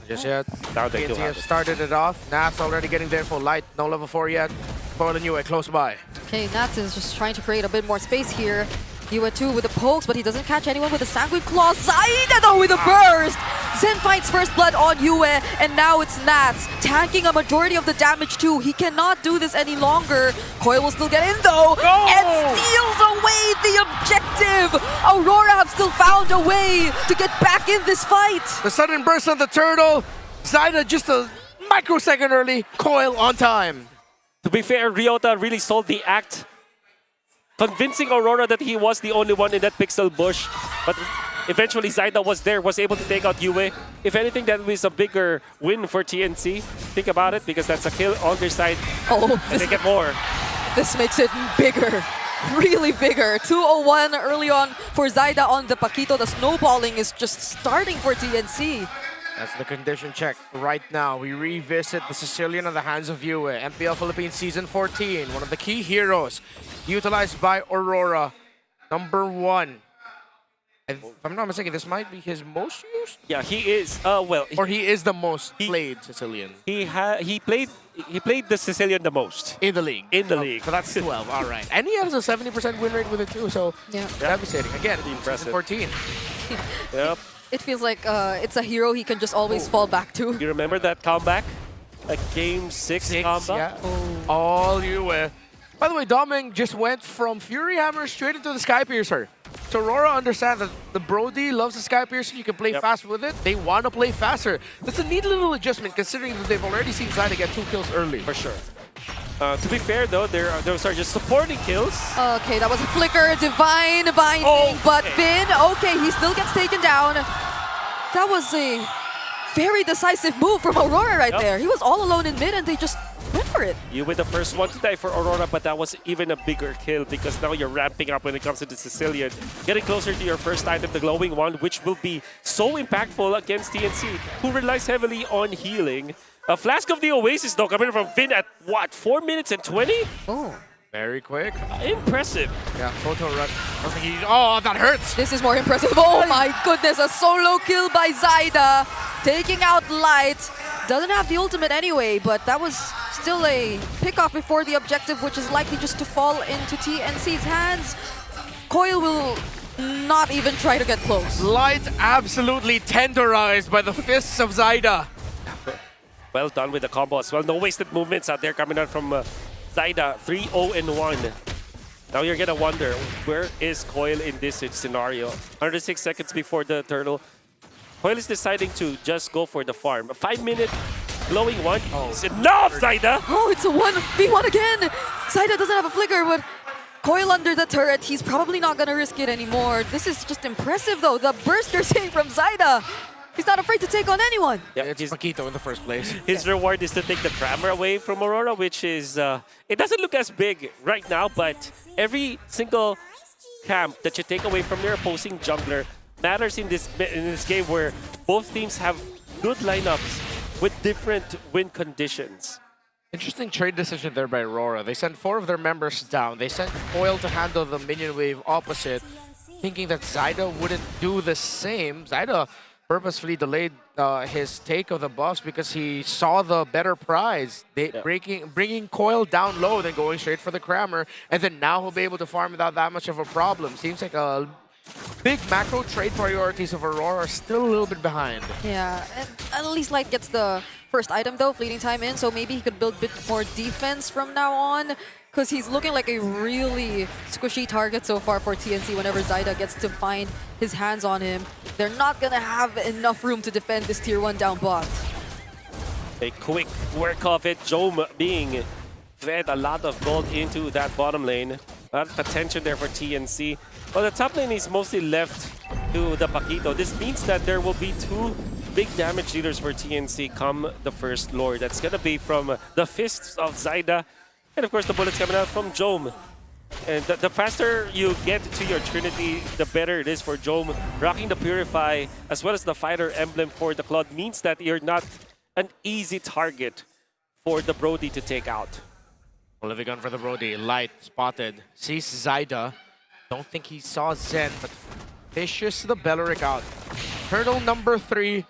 Just yet. Now they do TNC have have it. started it off. Nats already getting there for Light. No level 4 yet. Coil and Yue close by. Okay, Nats is just trying to create a bit more space here. Yue too with the pokes, but he doesn't catch anyone with the Sanguine Claw. Zaida though with a burst! Zen finds first blood on Yue, and now it's Nats tanking a majority of the damage too. He cannot do this any longer. Coil will still get in though, and steals away the objective! Aurora have still found a way to get back in this fight! The sudden burst on the turtle. Zaida just a microsecond early. Coil on time. To be fair, Ryota really sold the act, convincing Aurora that he was the only one in that pixel bush. But eventually Zaida was there, was able to take out Yue. If anything, that was a bigger win for TNC. Think about it, because that's a kill on their side. Oh, and they get more. This makes it bigger. Really bigger. 201 early on for Zaida on the Paquito. The snowballing is just starting for TNC. That's the condition check. Right now, we revisit the Sicilian on the hands of Yue. MPL Philippines Season 14, one of the key heroes utilized by Aurora. Number 1. And if I'm not mistaken, this might be his most used? Yeah, he is. Well, or he is the most played Sicilian. He played the Sicilian the most in the league. In the league. So that's 12. All right. And he has a 70% win rate with it too. So devastating. Again, impressive. 14. Yep. It feels like it's a hero he can just always fall back to. You remember that comeback? A game 6 comeback? Yeah. All Yue. By the way, Doming just went from Fury Hammer straight into the Sky Piercer. So Aurora understands that the Brody loves the Sky Piercer. You can play fast with it. They want to play faster. That's a neat little adjustment considering that they've already seen Zaida get 2 kills early. For sure. To be fair though, those are just supporting kills. Okay, that was a flicker, divine binding, but Vin, okay, he still gets taken down. That was a very decisive move from Aurora right there. He was all alone in mid and they just went for it. You were the first one to die for Aurora, but that was even a bigger kill because now you're ramping up when it comes to the Sicilian. Getting closer to your first item, the glowing one, which will be so impactful against TNC, who relies heavily on healing. A Flask of the Oasis, though, coming from Vin at, what, 4 minutes and 20? Oh. Very quick. Impressive. Yeah, photo run. Oh, that hurts. This is more impressive. Oh my goodness, a solo kill by Zaida. Taking out Light. Doesn't have the ultimate anyway, but that was still a pick-off before the objective, which is likely just to fall into TNC's hands. Coil will not even try to get close. Light absolutely tenderized by the fists of Zyda. Well done with the combo as well. No wasted movements out there coming out from Zyda. 3-0-1. Now you're gonna wonder, where is Coil in this scenario? 106 seconds before the turtle. Coil is deciding to just go for the farm. A 5-minute glowing one is enough, Zyda! Oh, it's a 1v1 again! Zyda doesn't have a flicker, but Coil under the turret, he's probably not gonna risk it anymore. This is just impressive though, the burst you're seeing from Zyda. He's not afraid to take on anyone. Yeah, it's Paquito in the first place. His reward is to take the Tremor away from Aurora, which is, it doesn't look as big right now, but every single camp that you take away from your opposing jungler matters in this game where both teams have good lineups with different win conditions. Interesting trade decision there by Aurora. They sent 4 of their members down. They sent Coil to handle the minion wave opposite, thinking that Zyda wouldn't do the same. Zyda purposefully delayed his take of the buffs because he saw the better prize. Bringing Coil down low, then going straight for the Crammer, and then now he'll be able to farm without that much of a problem. Seems like a big macro trade priorities of Aurora are still a little bit behind. Yeah, and at least Light gets the first item though, fleeting time in, so maybe he could build a bit more defense from now on, because he's looking like a really squishy target so far for TNC whenever Zyda gets to find his hands on him. They're not gonna have enough room to defend this tier 1 down bot. A quick work of it, Jome being fed a lot of gold into that bottom lane. A lot of attention there for TNC. Well, the top lane is mostly left to the Paquito. This means that there will be 2 big damage dealers for TNC come the first Lord. That's gonna be from the fists of Zyda, and of course the bullets coming out from Jome. And the faster you get to your Trinity, the better it is for Jome. Rocking the Purify as well as the Fighter emblem for the Claude means that you're not an easy target for the Brody to take out. Olivia gun for the Brody. Light spotted. Sees Zyda. Don't think he saw Zen, but fishes the Belleric out. Turtle number 3.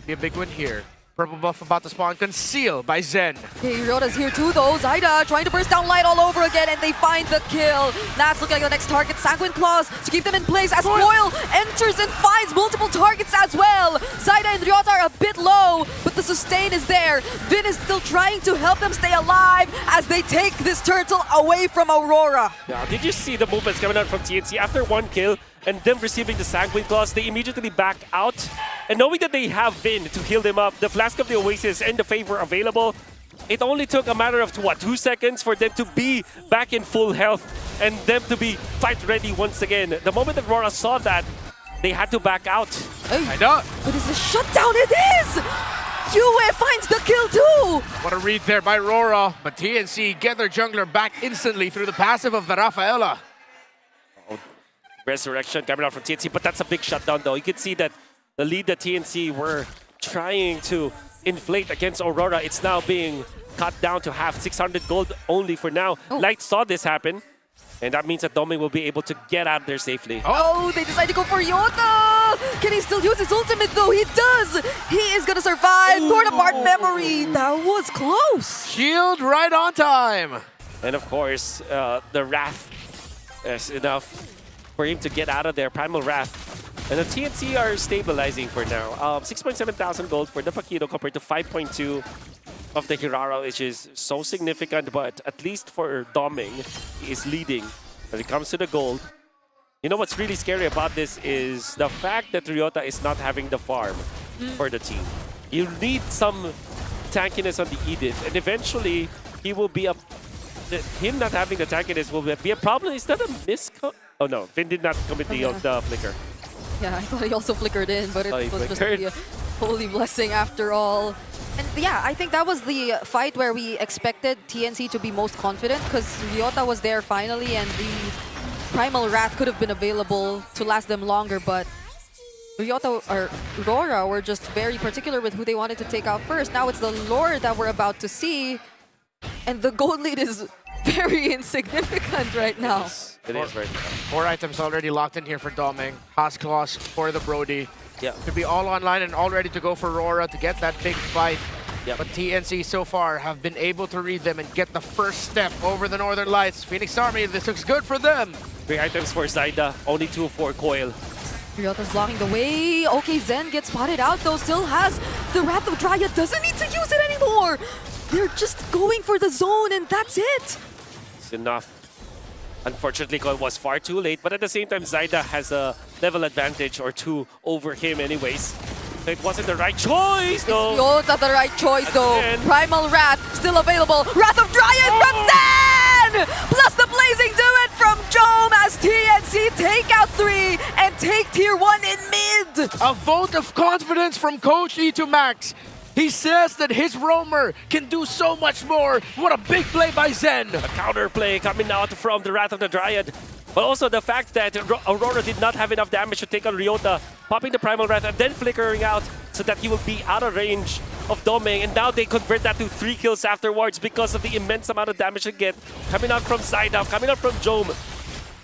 Be a big win here. Purple buff about to spawn, concealed by Zen. Okay, Ryota's here too though. Zyda trying to burst down Light all over again, and they find the kill. That's looking like the next target. Sanguine Claws to keep them in place as Coil enters and finds multiple targets as well. Zyda and Ryota are a bit low, but the sustain is there. Vin is still trying to help them stay alive as they take this turtle away from Aurora. Yeah, did you see the movements coming out from TNC? After 1 kill and them receiving the Sanguine Claws, they immediately back out. And knowing that they have Vin to heal them up, the Flask of the Oasis and the Favor available, it only took a matter of, 2 seconds for them to be back in full health and them to be fight ready once again. The moment that Aurora saw that, they had to back out. I know. But it's a shutdown, it is! Yue finds the kill too! What a read there by Aurora, but TNC get their jungler back instantly through the passive of the Rafaela. Resurrection coming out from TNC, but that's a big shutdown though. You can see that the lead that TNC were trying to inflate against Aurora, it's now being cut down to half, 600 gold only for now. Light saw this happen, and that means that Dome will be able to get out there safely. Oh, they decide to go for Yota! Can he still use his ultimate though? He does! He is gonna survive! Torn apart memory! That was close! Shield right on time! And of course, the Wrath is enough for him to get out of there. Primal Wrath. And the TNC are stabilizing for now. 6.7 thousand gold for the Paquito compared to 5.2 of the Hirara, which is so significant, but at least for Doming, he is leading when it comes to the gold. You know what's really scary about this is the fact that Ryota is not having the farm for the team. You need some tankiness on the Edith, and eventually he will be a... Him not having the tankiness will be a problem. Is that a misco... Oh no, Finn did not commit the flicker. Yeah, I thought he also flickered in, but it was just flickered. a holy blessing after all. And yeah, I think that was the fight where we expected TNC to be most confident, because Ryota was there finally, and the Primal Wrath could have been available to last them longer, but Ryota or RORA were just very particular with who they wanted to take out first. Now it's the Lord that we're about to see, and the gold lead is very insignificant right now. It is right now. 4 items already locked in here for Doming. Haas Claws for the Brody. Yeah. To be all online and all ready to go for Aurora to get that big fight. Yeah. But TNC so far have been able to read them and get the first step over the Northern Lights. Phoenix Army, this looks good for them. 3 items for Zaida, only 2 for Coil. Ryota's blocking the way. Okay, Zen gets spotted out though. Still has the Wrath of Dryad. Doesn't need to use it anymore. They're just going for the zone and that's it. It's enough. Unfortunately, Coil was far too late, but at the same time, Zaida has a level advantage or 2 over him anyways. So it wasn't the right choice, though. Ryota the right choice though. Again. Primal Wrath still available. Wrath of Dryad from Zen! Plus the Blazing Duet from Jome as TNC take out 3 and take tier 1 in mid. A vote of confidence from Coach E2Max. He says that his roamer can do so much more. What a big play by Zen. A counter play coming out from the Wrath of the Dryad. But also the fact that Aurora did not have enough damage to take on Ryota, popping the Primal Wrath and then flickering out so that he will be out of range of Domeng. And now they convert that to 3 kills afterwards because of the immense amount of damage they get coming out from Zaida, coming out from Jome.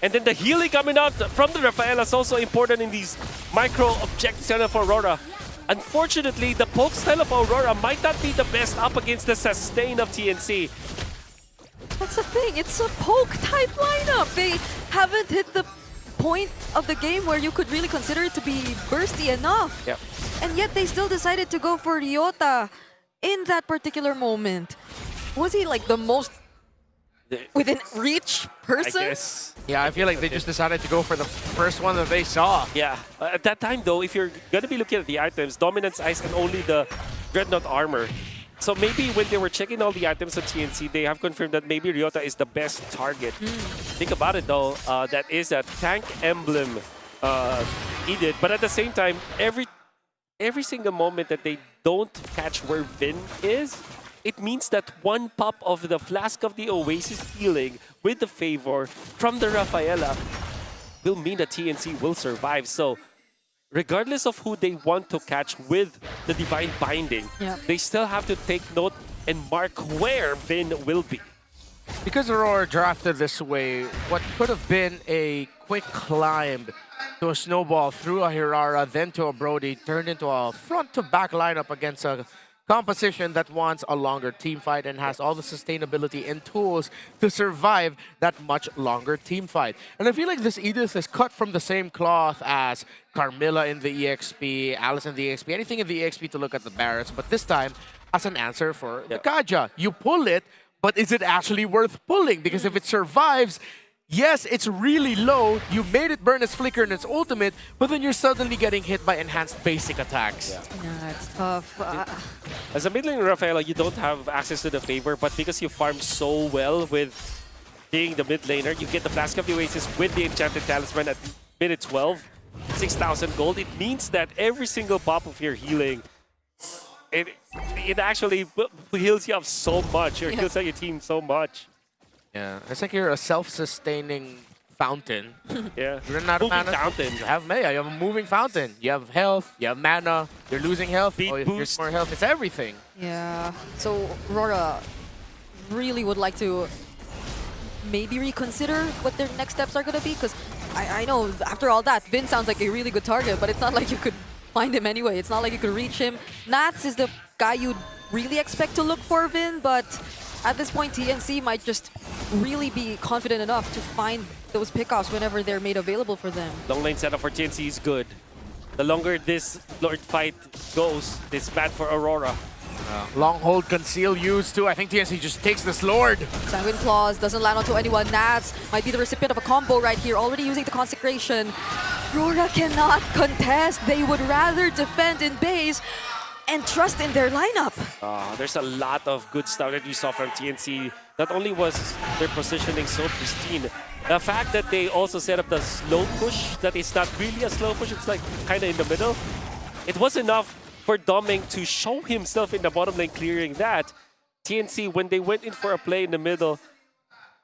And then the healing coming out from the Rafaela is also important in these micro objectives of Aurora. Unfortunately, the poke style of Aurora might not be the best up against the sustain of TNC. That's the thing, it's a poke type lineup. They haven't hit the point of the game where you could really consider it to be bursty enough. Yep. And yet they still decided to go for Ryota in that particular moment. Was he like the most within reach person? I guess. Yeah, I feel like they just decided to go for the first one that they saw. Yeah. At that time, though, if you're going to be looking at the items, Dominance Ice and only the Dreadnought Armor. So maybe when they were checking all the items at TNC, they have confirmed that maybe Ryota is the best target. Think about it, though. That is a tank emblem needed. But at the same time, every single moment that they don't catch where Vin is, it means that one pop of the Flask of the Oasis healing with the favor from the Rafaela will mean that TNC will survive. So regardless of who they want to catch with the Divine Binding, they still have to take note and mark where Vin will be. Because Aurora drafted this way, what could have been a quick climb to a snowball through a Hirara, then to a Brody, turned into a front-to-back lineup against a composition that wants a longer team fight and has all the sustainability and tools to survive that much longer team fight. And I feel like this Edith is cut from the same cloth as Carmilla in the EXP, Alice in the EXP, anything in the EXP to look at the Barretts, but this time as an answer for the Kaja. You pull it, but is it actually worth pulling? Because if it survives, yes, it's really low. You made it burn its flicker and its ultimate, but then you're suddenly getting hit by enhanced basic attacks. Yeah, it's tough. As a mid laner Rafaela, you don't have access to the favor, but because you farm so well with being the mid laner, you get the Flask of the Oasis with the Enchanted Talisman at minute 12, 6,000 gold. It means that every single pop of your healing, it actually heals you up so much, or heals out your team so much. Yeah, it's like you're a self-sustaining fountain. Yeah, you're not a mana fountain. You have Maya, you have a moving fountain. You have health, you have mana, you're losing health, Beat boost. You're more health, it's everything. Yeah, so Aurora really would like to maybe reconsider what their next steps are going to be, because I know after all that, Vin sounds like a really good target, but it's not like you could find him anyway. It's not like you could reach him. Nats is the guy you'd really expect to look for Vin, but at this point, TNC might just really be confident enough to find those pickoffs whenever they're made available for them. Long lane setup for TNC is good. The longer this Lord fight goes, it's bad for Aurora. Long hold, conceal, use too. I think TNC just takes this Lord. Sanguine Claws doesn't land onto anyone. Nats might be the recipient of a combo right here, already using the Consecration. Aurora cannot contest. They would rather defend in base and trust in their lineup. There's a lot of good stuff that we saw from TNC. Not only was their positioning so pristine, the fact that they also set up the slow push, that is not really a slow push, it's like kind of in the middle. It was enough for Domeng to show himself in the bottom lane clearing that. TNC, when they went in for a play in the middle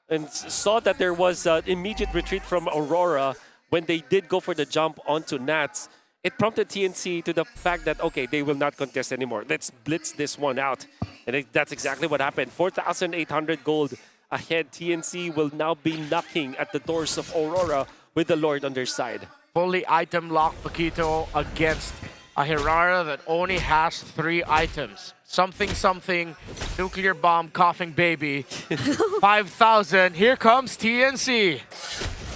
and saw that there was an immediate retreat from Aurora, when they did go for the jump onto Nats, it prompted TNC to the fact that, okay, they will not contest anymore. Let's blitz this one out. And that's exactly what happened. 4,800 gold ahead. TNC will now be knocking at the doors of Aurora with the Lord on their side. Fully item lock Paquito against a Hirara that only has 3 items. Something, nuclear bomb, coughing baby. 5,000. Here comes TNC.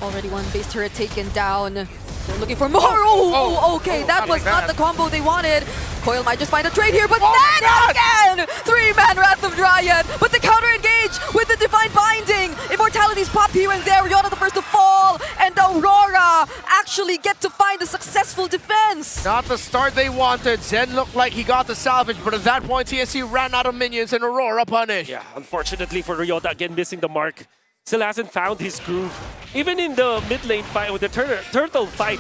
Already one base turret taken down. They're looking for more. Oh, okay. That was not the combo they wanted. Coil might just find a trade here, but then again! 3-man Wrath of Dryad, but the counter engage with the Divine Binding. Immortalities pop here and there. Riota the first to fall, and Aurora actually get to find a successful defense. Not the start they wanted. Zen looked like he got the salvage, but at that point, TSC ran out of minions and Aurora punished. Yeah, unfortunately for Riota, again missing the mark. Still hasn't found his groove. Even in the mid lane fight with the turtle fight,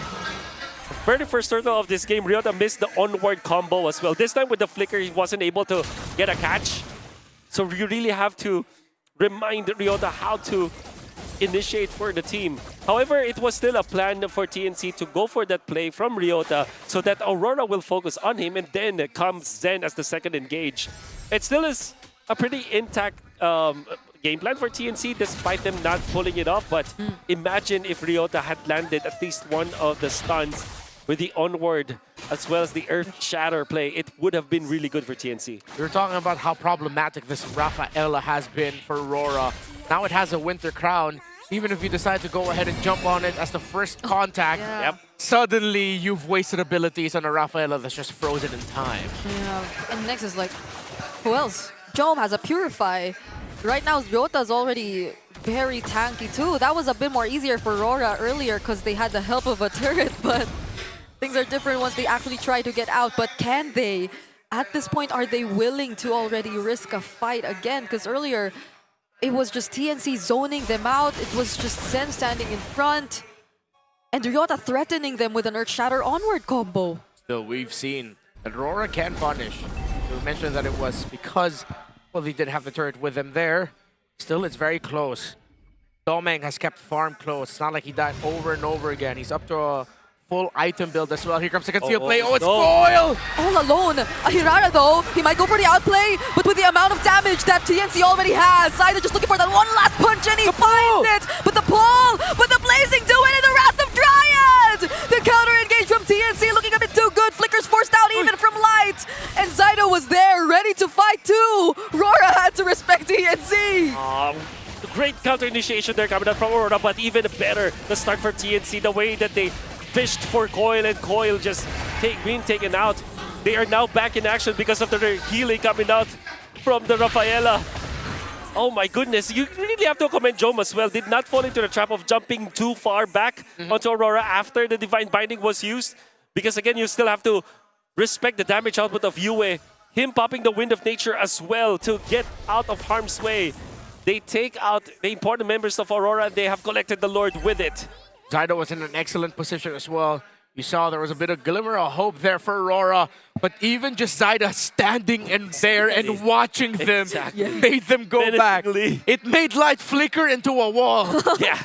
very first turtle of this game, Riota missed the onward combo as well. This time with the flicker, he wasn't able to get a catch. So you really have to remind Riota how to initiate for the team. However, it was still a plan for TNC to go for that play from Riota so that Aurora will focus on him, and then comes Zen as the second engage. It still is a pretty intact game plan for TNC despite them not pulling it off, but imagine if Riota had landed at least one of the stuns with the onward as well as the Earth Shatter play. It would have been really good for TNC. We were talking about how problematic this Rafaela has been for Aurora. Now it has a Winter Crown. Even if you decide to go ahead and jump on it as the first contact, suddenly you've wasted abilities on a Rafaela that's just frozen in time. Yeah, and next is like, who else? Jome has a Purify. Right now, Ryota's already very tanky too. That was a bit more easier for Aurora earlier because they had the help of a turret, but things are different once they actually try to get out. But can they? At this point, are they willing to already risk a fight again? Because earlier, it was just TNC zoning them out. It was just Zen standing in front. And Ryota threatening them with an Earth Shatter onward combo. Still, we've seen that Aurora can punish. We mentioned that it was because, well, they didn't have the turret with them there. Still, it's very close. Domeng has kept farm close. It's not like he died over and over again. He's up to a full item build as well. Here comes the conceal play. Oh, it's Coil! All alone. Ahirara though, he might go for the outplay, but with the amount of damage that TNC already has, Saida just looking for that one last punch and he finds it! But the pull! But the blazing do it in the Wrath of Dryad! The counter engage from TNC looking a bit too good. Flicker's forced out even from Light. And Zydo was there, ready to fight too. Rora had to respect TNC. Great counter initiation there coming out from Aurora, but even better the start for TNC, the way that they fished for Coil and Coil just being taken out. They are now back in action because of the healing coming out from the Rafaela. Oh my goodness, you really have to commend Jome as well. Did not fall into the trap of jumping too far back onto Aurora after the Divine Binding was used. Because again, you still have to respect the damage output of Yue. Him popping the Wind of Nature as well to get out of harm's way. They take out the important members of Aurora and they have collected the Lord with it. Zydo was in an excellent position as well. You saw there was a bit of glimmer of hope there for Aurora, but even just Zyda standing in there and watching them made them go back. It made Light flicker into a wall.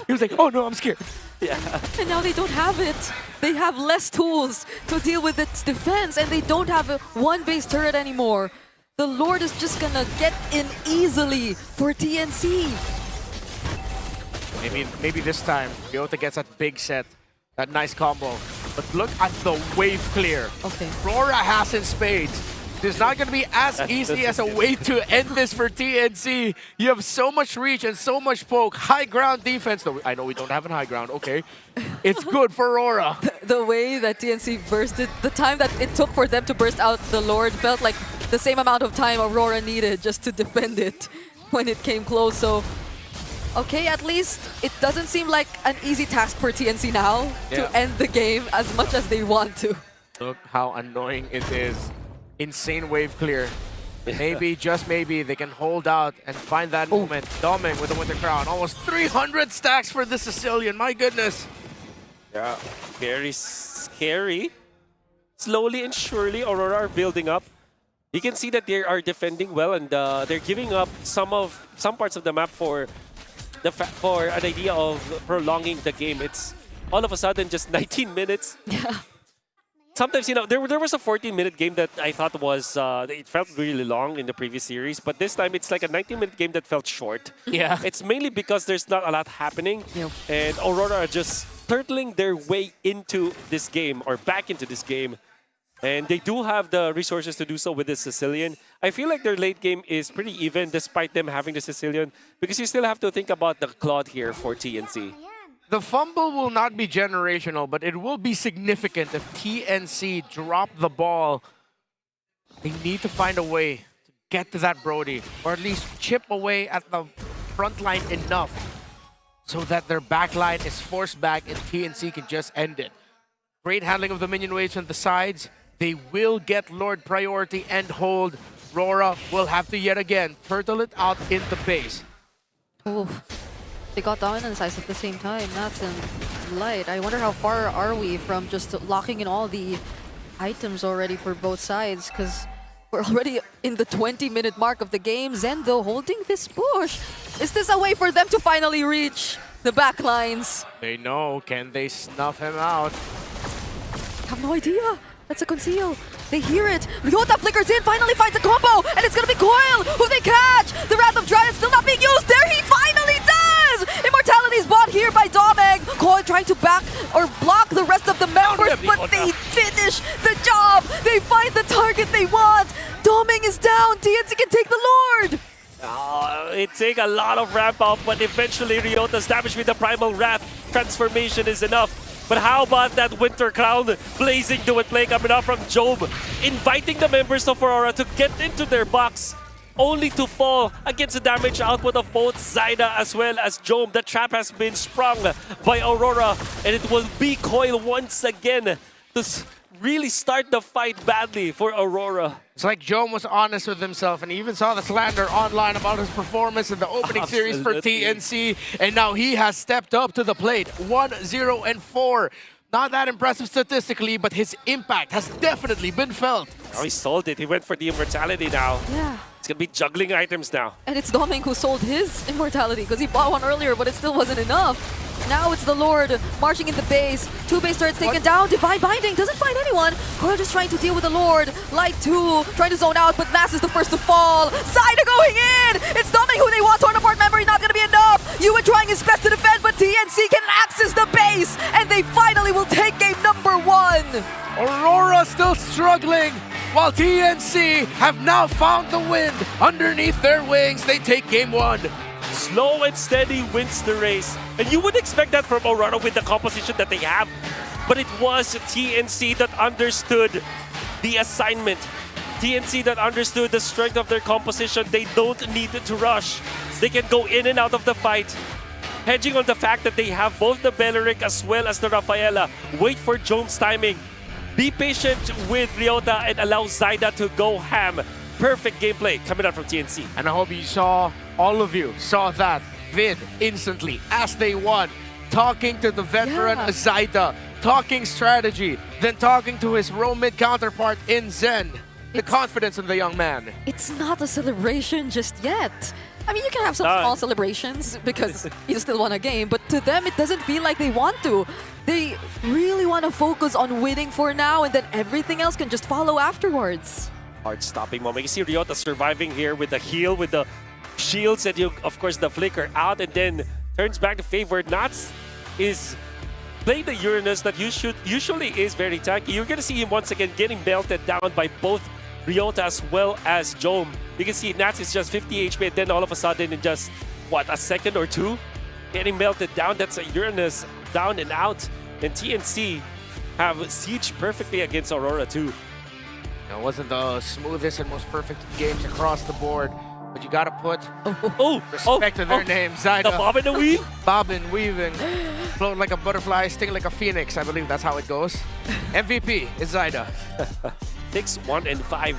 He was like, oh no, I'm scared. And now they don't have it. They have less tools to deal with its defense, and they don't have a one-base turret anymore. The Lord is just gonna get in easily for TNC. Maybe this time, Ryota gets that big set, that nice combo. But look at the wave clear. Okay. Rora has in spades. It's not going to be as easy as a way to end this for TNC. You have so much reach and so much poke. High ground defense. Though I know we don't have a high ground. Okay. It's good for Aurora. The way that TNC bursted, the time that it took for them to burst out the Lord felt like the same amount of time Aurora needed just to defend it when it came close. So, okay, at least it doesn't seem like an easy task for TNC now to end the game as much as they want to. Look how annoying it is. Insane wave clear. Maybe, just maybe, they can hold out and find that moment. Doming with the Winter Crown. Almost 300 stacks for the Sicilian. My goodness. Yeah, very scary. Slowly and surely, Aurora are building up. You can see that they are defending well, and they're giving up some parts of the map for an idea of prolonging the game. It's all of a sudden just 19 minutes. Sometimes, you know, there was a 14-minute game that I thought was, it felt really long in the previous series, but this time it's like a 19-minute game that felt short. Yeah. It's mainly because there's not a lot happening, and Aurora are just turtling their way into this game, or back into this game. And they do have the resources to do so with the Sicilian. I feel like their late game is pretty even despite them having the Sicilian, because you still have to think about the Claude here for TNC. The fumble will not be generational, but it will be significant if TNC drop the ball. They need to find a way to get to that Brody, or at least chip away at the front line enough so that their back line is forced back and TNC can just end it. Great handling of the minion waves on the sides. They will get Lord priority and hold. RORA will have to yet again turtle it out in the base. Oof. They got dominance eyes at the same time. That's in light. I wonder how far are we from just locking in all the items already for both sides, because we're already in the 20-minute mark of the game. Zendo holding this push. Is this a way for them to finally reach the back lines? They know. Can they snuff him out? I have no idea. That's a conceal. They hear it. Ryota flickers in, finally finds a combo, and it's gonna be Coil who they catch. The Wrath of Dragon still not being used. There he finally does! Immortality is bought here by Domeg. Coil trying to back or block the rest of the members, but they finish the job. They find the target they want. Domeg is down. TNC can take the Lord. It takes a lot of ramp up, but eventually Ryota's damage with the Primal Wrath transformation is enough. But how about that Winter Crown blazing to it play coming out from Job, inviting the members of Aurora to get into their box, only to fall against the damage output of both Zaida as well as Job. The trap has been sprung by Aurora, and it will be Coil once again to really start the fight badly for Aurora. It's like Joe was honest with himself, and he even saw the slander online about his performance in the opening series for TNC, and now he has stepped up to the plate. 1-0-4. Not that impressive statistically, but his impact has definitely been felt. Oh, he sold it. He went for the immortality now. Yeah. It's gonna be juggling items now. And it's Doming who sold his immortality, because he bought one earlier, but it still wasn't enough. Now it's the Lord marching in the base. Two base turrets taken down. Divine Binding doesn't find anyone. Coil just trying to deal with the Lord. Light 2 trying to zone out, but Mass is the first to fall. Zaida going in. It's Doming who they want. Torn apart memory not going to be enough. Yuan trying his best to defend, but TNC can access the base, and they finally will take game number 1. Aurora still struggling, while TNC have now found the wind underneath their wings. They take game 1. Slow and steady wins the race. And you would expect that from Aurora with the composition that they have. But it was TNC that understood the assignment. TNC that understood the strength of their composition. They don't need to rush. They can go in and out of the fight, hedging on the fact that they have both the Belleric as well as the Rafaela. Wait for Jones' timing. Be patient with Ryota and allow Zaida to go ham. Perfect gameplay coming out from TNC. And I hope you saw, all of you saw that vid instantly as they won. Talking to the veteran Zaida, talking strategy, then talking to his roam mid counterpart in Zen. The confidence in the young man. It's not a celebration just yet. I mean, you can have some small celebrations because you still won a game, but to them, it doesn't feel like they want to. They really want to focus on winning for now, and then everything else can just follow afterwards. Hard stopping moment. You see Ryota surviving here with the heal, with the shields, and of course the flicker out, and then turns back to favor. Nats is playing the Uranus that usually is very tanky. You're going to see him once again getting melted down by both Ryota as well as Jome. You can see Nats is just 50 HP, and then all of a sudden in just, what, a second or two? Getting melted down. That's a Uranus down and out. And TNC have sieged perfectly against Aurora too. It wasn't the smoothest and most perfect games across the board, but you gotta put respect to their names. Zaida. The bob and the weave? Bobbing, weaving, float like a butterfly, sting like a phoenix. I believe that's how it goes. MVP is Zaida. 6-1-5.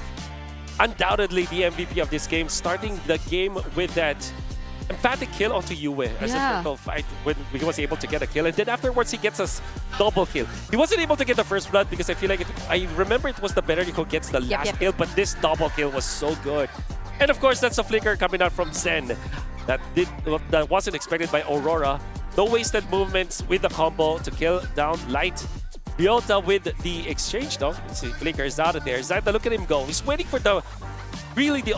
Undoubtedly the MVP of this game, starting the game with that emphatic kill onto Yue as a critical fight when he was able to get a kill, and then afterwards he gets us double kill. He wasn't able to get the first blood because I feel like I remember it was the better who gets the last kill, but this double kill was so good. And of course that's a flicker coming out from Zen that wasn't expected by Aurora. No wasted movements with the combo to kill down Light. Ryota with the exchange though. See, flickers out of there. Zaida, look at him go. He's waiting for the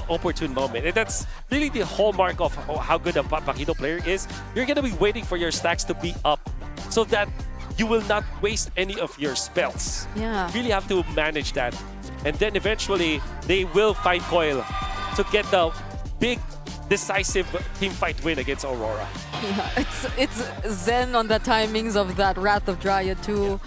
opportune moment, and that's really the hallmark of how good a Paquito player is. You're gonna be waiting for your stacks to be up so that you will not waste any of your spells. Yeah. You really have to manage that, and then eventually they will find Coil to get the big decisive team fight win against Aurora. Yeah, it's zen on the timings of that Wrath of Dryad too.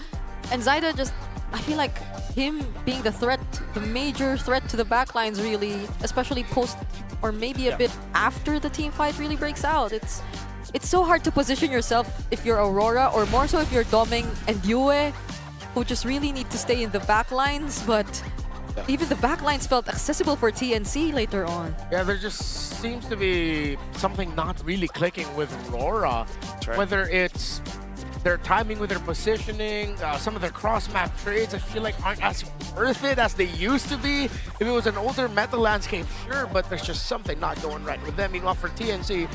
And Zyda just, I feel like him being the threat, the major threat to the backlines really, especially post or maybe a bit after the team fight really breaks out. It's so hard to position yourself if you're Aurora, or more so if you're Doming and Yue, who just really need to stay in the backlines, but even the backlines felt accessible for TNC later on. Yeah, there just seems to be something not really clicking with Aurora. Right. Whether it's their timing with their positioning, some of their cross-map trades, I feel like aren't as worth it as they used to be. If it was an older meta landscape, sure, but there's just something not going right with them. Meanwhile, for TNC,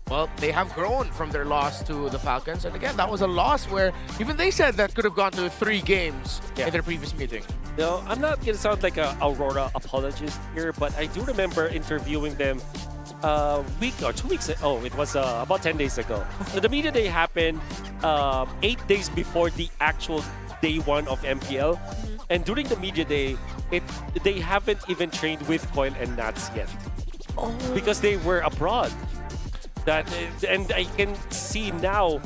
well, they have grown from their loss to the Falcons. And again, that was a loss where even they said that could have gone to 3 games in their previous meeting. No, I'm not going to sound like a Aurora apologist here, but I do remember interviewing them a week or 2 weeks ago. Oh, it was about 10 days ago. So the media day happened 8 days before the actual day 1 of MPL. And during the media day, they haven't even trained with Coil and Nats yet. Because they were abroad. And I can see now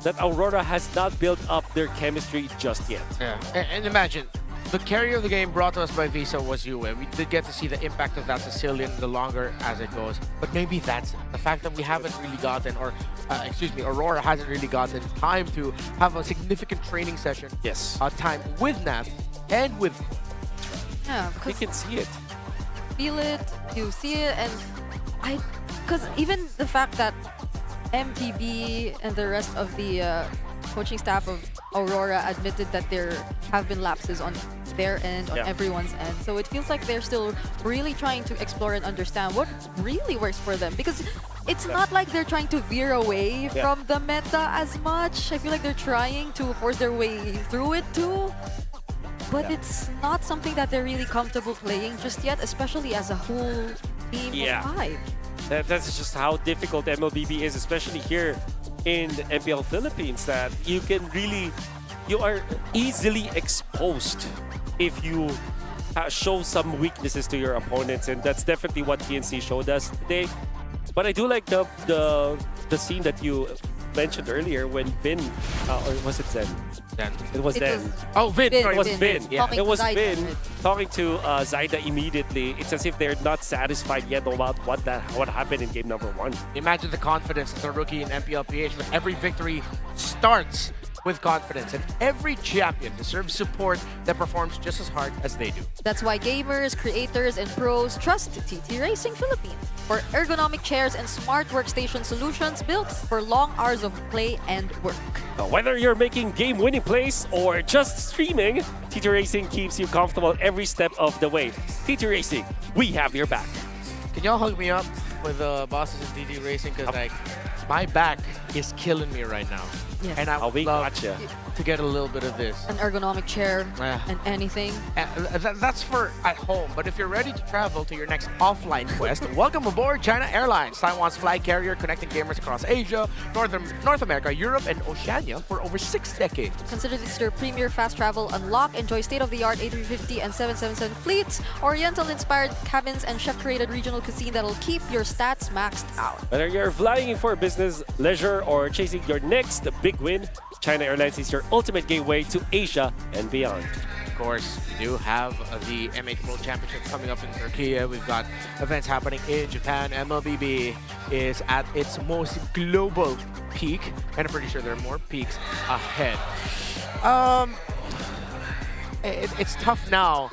that Aurora has not built up their chemistry just yet. Yeah, and imagine, the carrier of the game brought to us by Visa was Yue. We did get to see the impact of that Sicilian the longer as it goes. But maybe that's it. The fact that we haven't really gotten, or Aurora hasn't really gotten time to have a significant training session. Yes. Time with Nat and with... Yeah, You can see it. Feel it, you see it, and because even the fact that MPB and the rest of the coaching staff of Aurora admitted that there have been lapses on their end, on everyone's end. So it feels like they're still really trying to explore and understand what really works for them. Because it's not like they're trying to veer away from the meta as much. I feel like they're trying to force their way through it too. But it's not something that they're really comfortable playing just yet, especially as a whole team of 5. That's just how difficult MLBB is, especially here in the MPL Philippines, that you are easily exposed if you show some weaknesses to your opponents, and that's definitely what TNC showed us today. But I do like the scene that you mentioned earlier when Vin, or was it Zen? It was Zen. Vin. It was Vin. Yeah. It was Vin talking to Zyda immediately. It's as if they're not satisfied yet about what happened in game number 1. Imagine the confidence as a rookie in MPL PH. That every victory starts with confidence, and every champion deserves support that performs just as hard as they do. That's why gamers, creators, and pros trust TT Racing Philippines for ergonomic chairs and smart workstation solutions built for long hours of play and work. Whether you're making game-winning plays or just streaming, TT Racing keeps you comfortable every step of the way. TT Racing, we have your back. Can y'all hug me up with the bosses in TT Racing? Because my back is killing me right now. Yes. And I would love to get a little bit of this. An ergonomic chair and anything. That's for at home, but if you're ready to travel to your next offline quest, welcome aboard China Airlines, Taiwan's flag carrier connecting gamers across Asia, North America, Europe, and Oceania for over 6 decades. Consider this your premier fast travel unlock. Enjoy state-of-the-art A350 and 777 fleets, Oriental-inspired cabins, and chef-created regional cuisine that'll keep your stats maxed out. Whether you're flying for business, leisure, or chasing your next big win, China Airlines is your ultimate gateway to Asia and beyond. Of course, we do have the M8 World Championship coming up in Turkey. We've got events happening in Japan. MLBB is at its most global peak, and I'm pretty sure there are more peaks ahead. It's tough now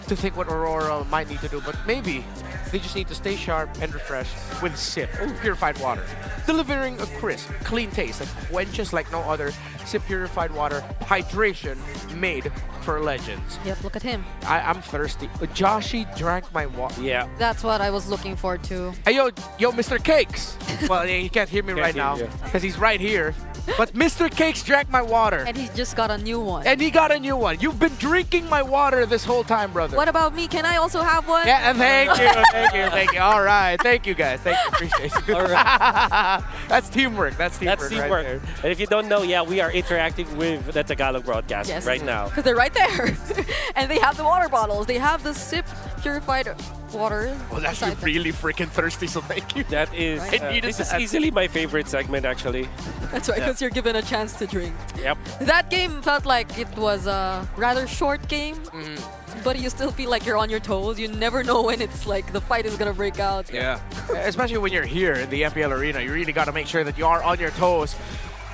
to think what Aurora might need to do, but maybe they just need to stay sharp and refreshed with SIP, purified water, delivering a crisp, clean taste that quenches like no other. SIP purified water, hydration made for legends. Yep, look at him. I'm thirsty. Joshi drank my water. Yeah. That's what I was looking for too. Hey, yo, Mr. Cakes. Well, he can't hear me right now because he's right here. But Mr. Cakes drank my water. And he just got a new one. And he got a new one. You've been drinking my water this whole time, brother. What about me? Can I also have one? Yeah, thank you. All right. Thank you, guys. Thank you. Appreciate it. All right. That's teamwork. That's teamwork. Right there. And if you don't know, we are interacting with the Tagalog broadcast right now. Because they're right there. And they have the water bottles. They have the SIP purified water. Well, that's beside them. really freaking thirsty, so thank you. That is, I needed this is that. easily my favorite segment, actually. That's right, because you're given a chance to drink. Yep. That game felt like it was a rather short game, but you still feel like you're on your toes. You never know when it's like the fight is gonna break out. Yeah. Especially when you're here in the MPL arena, you really got to make sure that you are on your toes.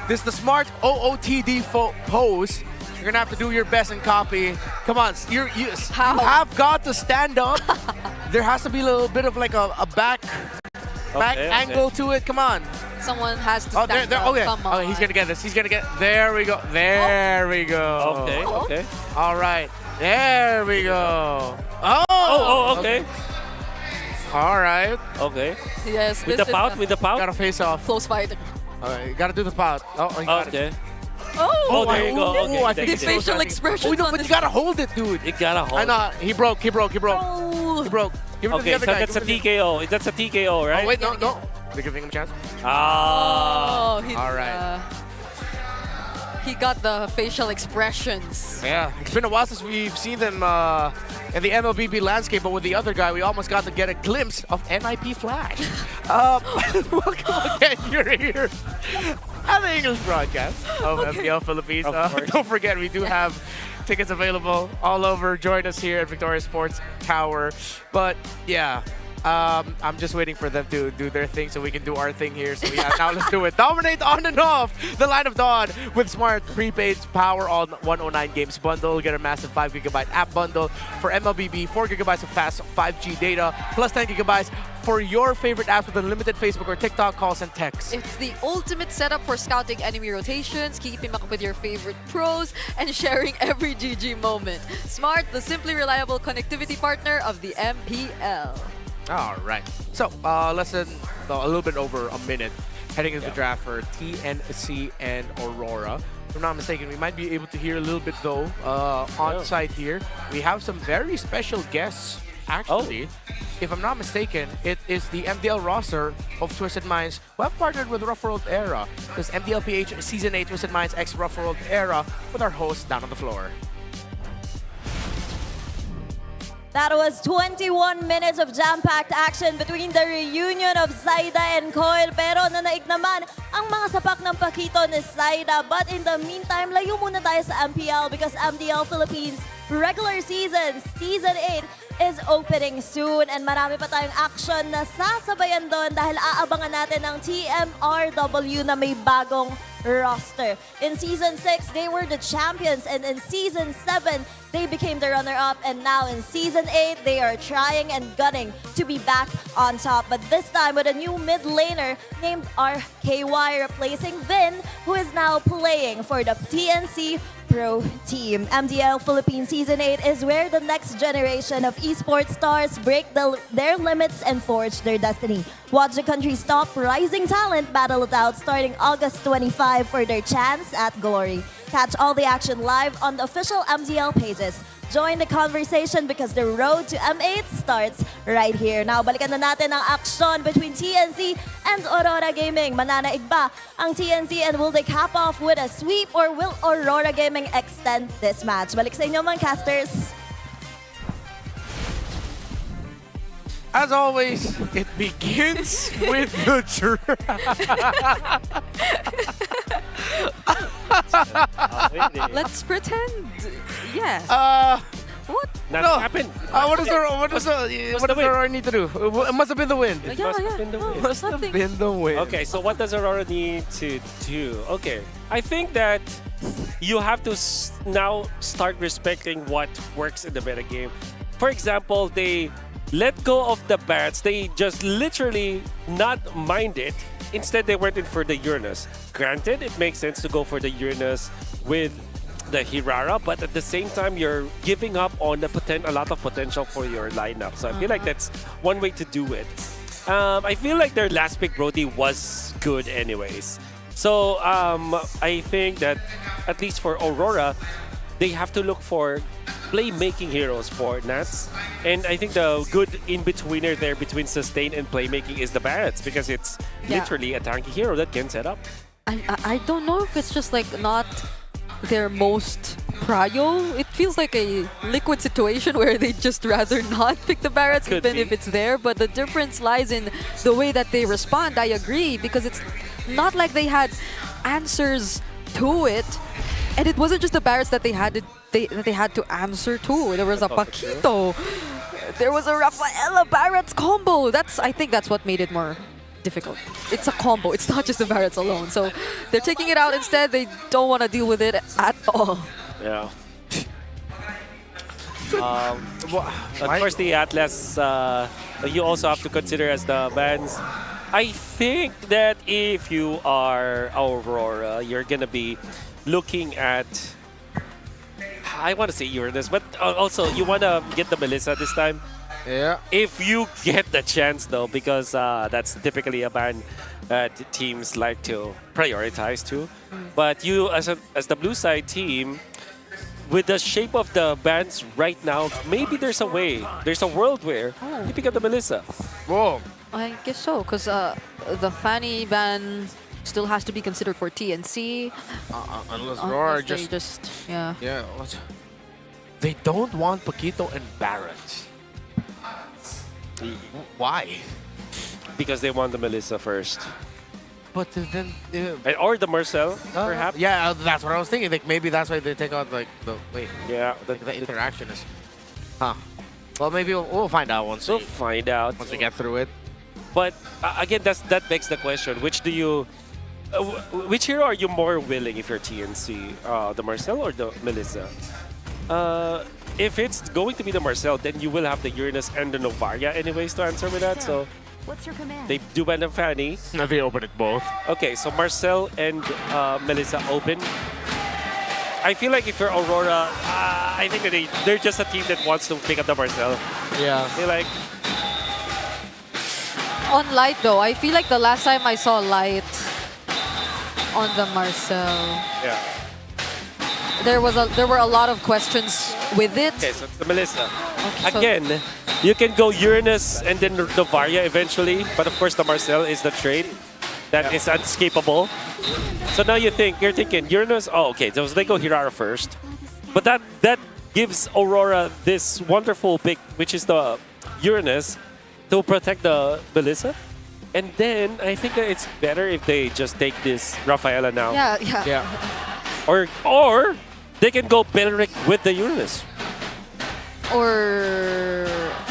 This is the smart OOTD pose. You're gonna have to do your best and copy. Come on, you have got to stand up. There has to be a little bit of like a back angle to it. Come on. Someone has to stand up. Oh, yeah. Come on. Okay, he's gonna get this. He's gonna get. There we go. There we go. Okay, okay. All right. There we go. Okay. All right. Okay. Yes. With the pout, with the pout. Gotta face off. Close fight. All right, you gotta do the pout. Oh, he got Okay. it. Oh, there you go. Okay. I think The it's close. facial expressions no, on but this you gotta hold it, dude. You gotta hold. I know. He broke. He broke. He broke. Oh. He broke. Give it to the Okay, other so guy. that's a Give it to TKO. That's a TKO, right? Oh, wait, no. They're giving him a chance. Ah. Oh, All right. He got the facial expressions. Yeah, it's been a while since we've seen them in the MLBB landscape, but with the other guy, we almost got to get a glimpse of NIP Flash. Welcome again, you're here at the English broadcast of MPL Philippines. Don't forget, we do have tickets available all over. Join us here at Victoria Sports Tower. But yeah, I'm just waiting for them to do their thing so we can do our thing here. So yeah, now let's do it. Dominate on and off the line of dawn with smart prepaid power on 109 games bundle. Get a massive 5 GB app bundle for MLBB, 4 GB of fast 5G data, plus 10 GB for your favorite apps with unlimited Facebook or TikTok calls and texts. It's the ultimate setup for scouting enemy rotations, keeping up with your favorite pros, and sharing every GG moment. Smart, the simply reliable connectivity partner of the MPL. All right. So, less than a little bit over a minute heading into the draft for TNC and Aurora. If I'm not mistaken, we might be able to hear a little bit, though, on site here. We have some very special guests, actually. If I'm not mistaken, it is the MDL roster of Twisted Minds who have partnered with Rough World Era. This MDL PH Season 8 Twisted Minds X Rough World Era with our host down on the floor. That was 21 minutes of jam-packed action between the reunion of Zaida and Coil. Pero nanaig naman ang mga sapak ng pakito ni Zaida. But in the meantime, layo muna tayo sa MPL because MDL Philippines regular season, Season 8, is opening soon. And marami pa tayong action na sasabayan doon dahil aabangan natin ang TMRW na may bagong roster. In Season 6, they were the champions. And in Season 7, they became the runner-up. And now in Season 8, they are trying and gunning to be back on top. But this time with a new mid laner named RKY replacing Vin, who is now playing for the TNC Pro team. MDL Philippines Season 8 is where the next generation of esports stars break their limits and forge their destiny. Watch the country's top rising talent battle it out starting August 25 for their chance at glory. Catch all the action live on the official MDL pages. Join the conversation because the road to M8 starts right here. Now, balikan na natin ang aksyon between TNC and Aurora Gaming. Mananaig ba ang TNC and will they cap off with a sweep or will Aurora Gaming extend this match? Balik sa inyo mga casters. As always, it begins with the Let's pretend. Yes. What? Nothing happened. What does Aurora need to do? It must have been the wind. It must have been the wind. Must have been the wind. Okay, so what does Aurora need to do? Okay, I think that you have to now start respecting what works in the metagame. For example, they let go of the bats. They just literally not mind it. Instead, they went in for the Uranus. Granted, it makes sense to go for the Uranus with the Hirara, but at the same time, you're giving up on a lot of potential for your lineup. So I feel like that's one way to do it. I feel like their last pick, Brody, was good anyways. So I think that at least for Aurora, they have to look for playmaking heroes for Nats. And I think the good in-betweener there between sustain and playmaking is the Barretts because it's literally a tanky hero that can set up. I don't know if it's just like not their most Pryo, it feels like a liquid situation where they'd just rather not pick the Barretts even if it's there. But the difference lies in the way that they respond. I agree, because it's not like they had answers to it. And it wasn't just the Barretts that they had to answer to. There was a Paquito. There was a Rafaela Barretts combo. I think that's what made it more difficult. It's a combo. It's not just the Barretts alone. So they're taking it out instead. They don't want to deal with it at all. Yeah. Of course, the Atlas, you also have to consider as the bans. I think that if you are Aurora, you're going to be looking at, I want to say Uranus, but also you want to get the Melissa this time. Yeah. If you get the chance, though, because that's typically a ban that teams like to prioritize too. But you, as the blue side team, with the shape of the bans right now, maybe there's a way, there's a world where you pick up the Melissa. Whoa. I guess so, because the Fanny ban still has to be considered for TNC. Unless RORA yeah. Yeah. They don't want Paquito and Barrett. Why? Because they want the Melissa first. But then... or the Marcel, perhaps? Yeah, that's what I was thinking. Like, maybe that's why they take out, like, the... Wait. Yeah. The interaction is... Huh. Well, maybe we'll find out once we'll find out. Once we get through it. But, again, that begs the question. Which do you... which hero are you more willing if you're TNC? The Marcel or the Melissa? If it's going to be the Marcel, then you will have the Uranus and the Novaria anyways to answer with that. So What's your command? they do ban the Fanny. No, they open it both. Okay, so Marcel and Melissa open. I feel like if you're Aurora, I think that they're just a team that wants to pick up the Marcel. Yeah. They're like... On Light, though, I feel like the last time I saw Light on the Marcel, Yeah. there were a lot of questions with it. Okay, so it's the Melissa. Okay, so- Again, you can go Uranus and then Novaria eventually, but of course the Marcel is the trade that is unescapable. So now you're thinking Uranus. Oh, okay. So they go Hirara first, but that gives Aurora this wonderful pick, which is the Uranus, to protect the Melissa. And then I think that it's better if they just take this Rafaela now. Yeah. Or they can go Belric with the Uranus. Or...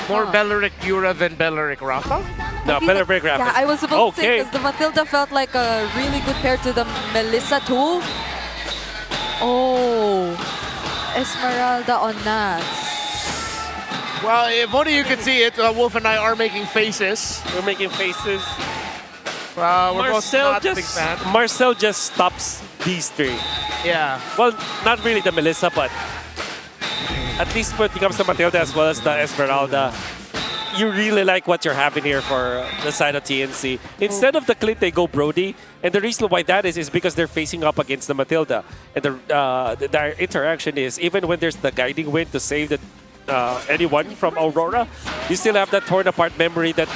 More Beleric Yura than Beleric Rafa? No, Belric Rafa. Yeah, I was about to say, Okay. because the Matilda felt like a really good pair to the Melissa too. Oh, Esmeralda on that. Well, if only you could see it, Wolf and I are making faces. We're making faces. We're both not big fan. Marcel just stops these three. Yeah. Well, not really the Melissa, but at least when it comes to Matilda as well as the Esmeralda, you really like what you're having here for the side of TNC. Instead of the Clint, they go Brody. And the reason why that is because they're facing up against the Matilda. And the interaction is, even when there's the guiding wind to save anyone from Aurora, you still have that torn apart memory that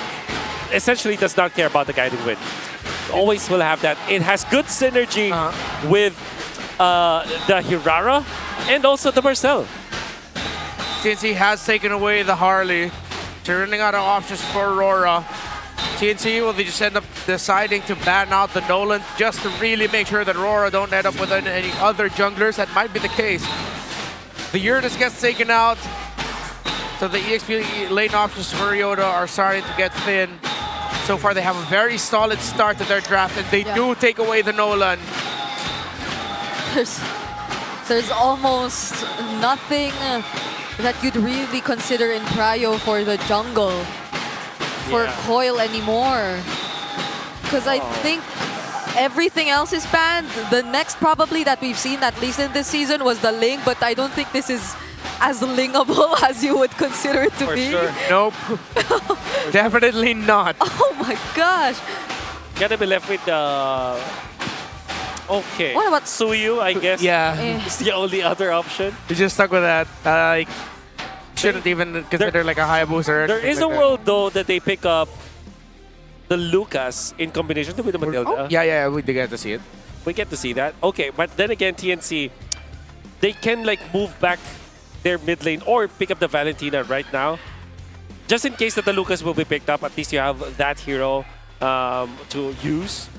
essentially does not care about the guiding wind. Always will have that. It has good synergy with the Hirara and also the Marcel. TNC has taken away the Harley. They're running out of options for Aurora. TNC will just end up deciding to ban out the Nolan just to really make sure that Aurora don't end up with any other junglers. That might be the case. The Uranus gets taken out. So the EXP lane options for Yoda are starting to get thin. So far, they have a very solid start to their draft, and they do take away the Nolan. There's almost nothing that you'd really consider in Prio for the jungle for Coil anymore. Because I think everything else is banned. The next probably that we've seen, at least in this season, was the Ling, but I don't think this is as lingable as you would consider it to be. Sure. Nope. Definitely not. Oh my gosh. Gotta be left with the... Okay. What about Suyu, I guess? Yeah. It's the only other option. We just stuck with that. Shouldn't even consider like a Hayabusa. There is a world, though, that they pick up the Lucas in combination with the Matilda. Oh, yeah, we did get to see it. We get to see that. Okay, but then again, TNC, they can like move back their mid lane or pick up the Valentina right now. Just in case that the Lucas will be picked up, at least you have that hero to use.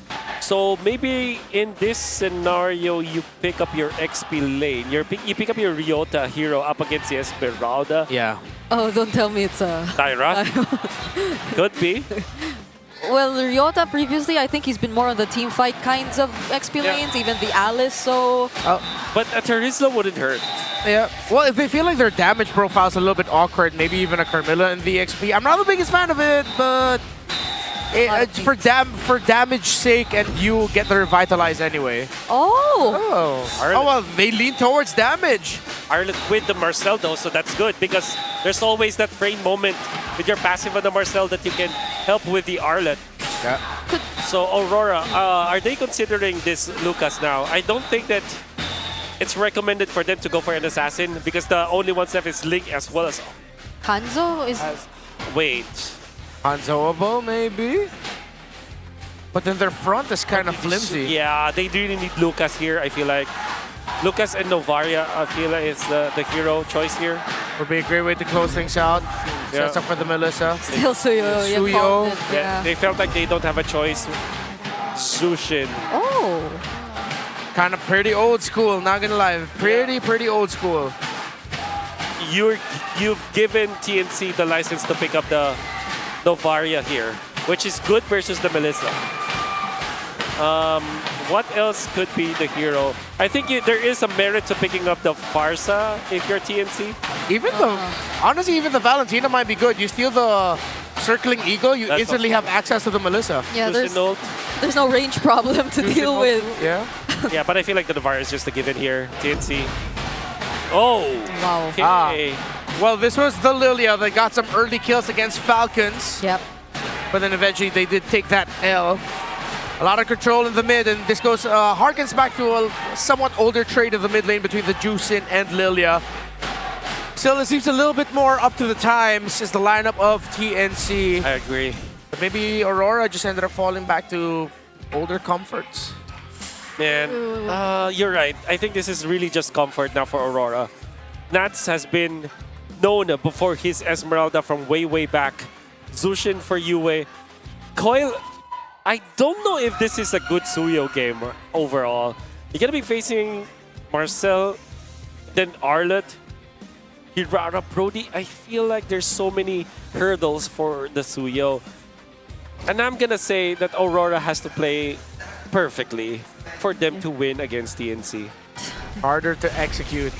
So maybe in this scenario, you pick up your XP lane. You pick up your Ryota hero up against the Esmeralda. Yeah. Oh, don't tell me it's a... Tyra? Could be. Well, Ryota previously, I think he's been more on the team fight kinds of XP lanes, even the Alice, so... But a Terizla wouldn't hurt. Yeah. Well, if they feel like their damage profile is a little bit awkward, maybe even a Carmilla in the XP. I'm not the biggest fan of it, but for damage sake, and you get the revitalize anyway. Oh. Well, they lean towards damage. Arlet with the Marcel though, so that's good because there's always that frame moment with your passive on the Marcel that you can help with the Arlet. Yeah. So Aurora, are they considering this Lucas now? I don't think that it's recommended for them to go for an assassin because the only one left is Link as well as... Hanzo is... Wait. Hanzoable, maybe? But then their front is kind of flimsy. Yeah, they really need Lucas here, I feel like. Lucas and Novaria, I feel like is the hero choice here. Would be a great way to close things out. Yeah. Sets up for the Melissa. Still Suyo. Yeah. They felt like they don't have a choice. Zushin. Oh. Kind of pretty old school, not gonna lie. Pretty old school. You've given TNC the license to pick up the Novaria here, which is good versus the Melissa. What else could be the hero? I think there is a merit to picking up the Farsa if you're TNC. Honestly, even the Valentina might be good. You steal the circling eagle, you That's instantly have access to the Melissa. Yeah, there's no range problem to deal with. Yeah. Yeah, but I feel like the Novaria is just a given here. TNC. Oh. Wow. Okay. Well, this was the Lilia that got some early kills against Falcons. Yep. But then eventually they did take that L. A lot of control in the mid, and this goes harkens back to a somewhat older trade of the mid lane between the Juicin and Lilia. Still, it seems a little bit more up to the times is the lineup of TNC. I agree. But maybe Aurora just ended up falling back to older comforts. Man, you're right. I think this is really just comfort now for Aurora. Nats has been known before his Esmeralda from way back. Zushin for Yue. Coil, I don't know if this is a good Suyo game overall. You're gonna be facing Marcel, then Arlet, Hirara, Brody. I feel like there's so many hurdles for the Suyo. And I'm gonna say that Aurora has to play perfectly for them to win against TNC. Harder to execute.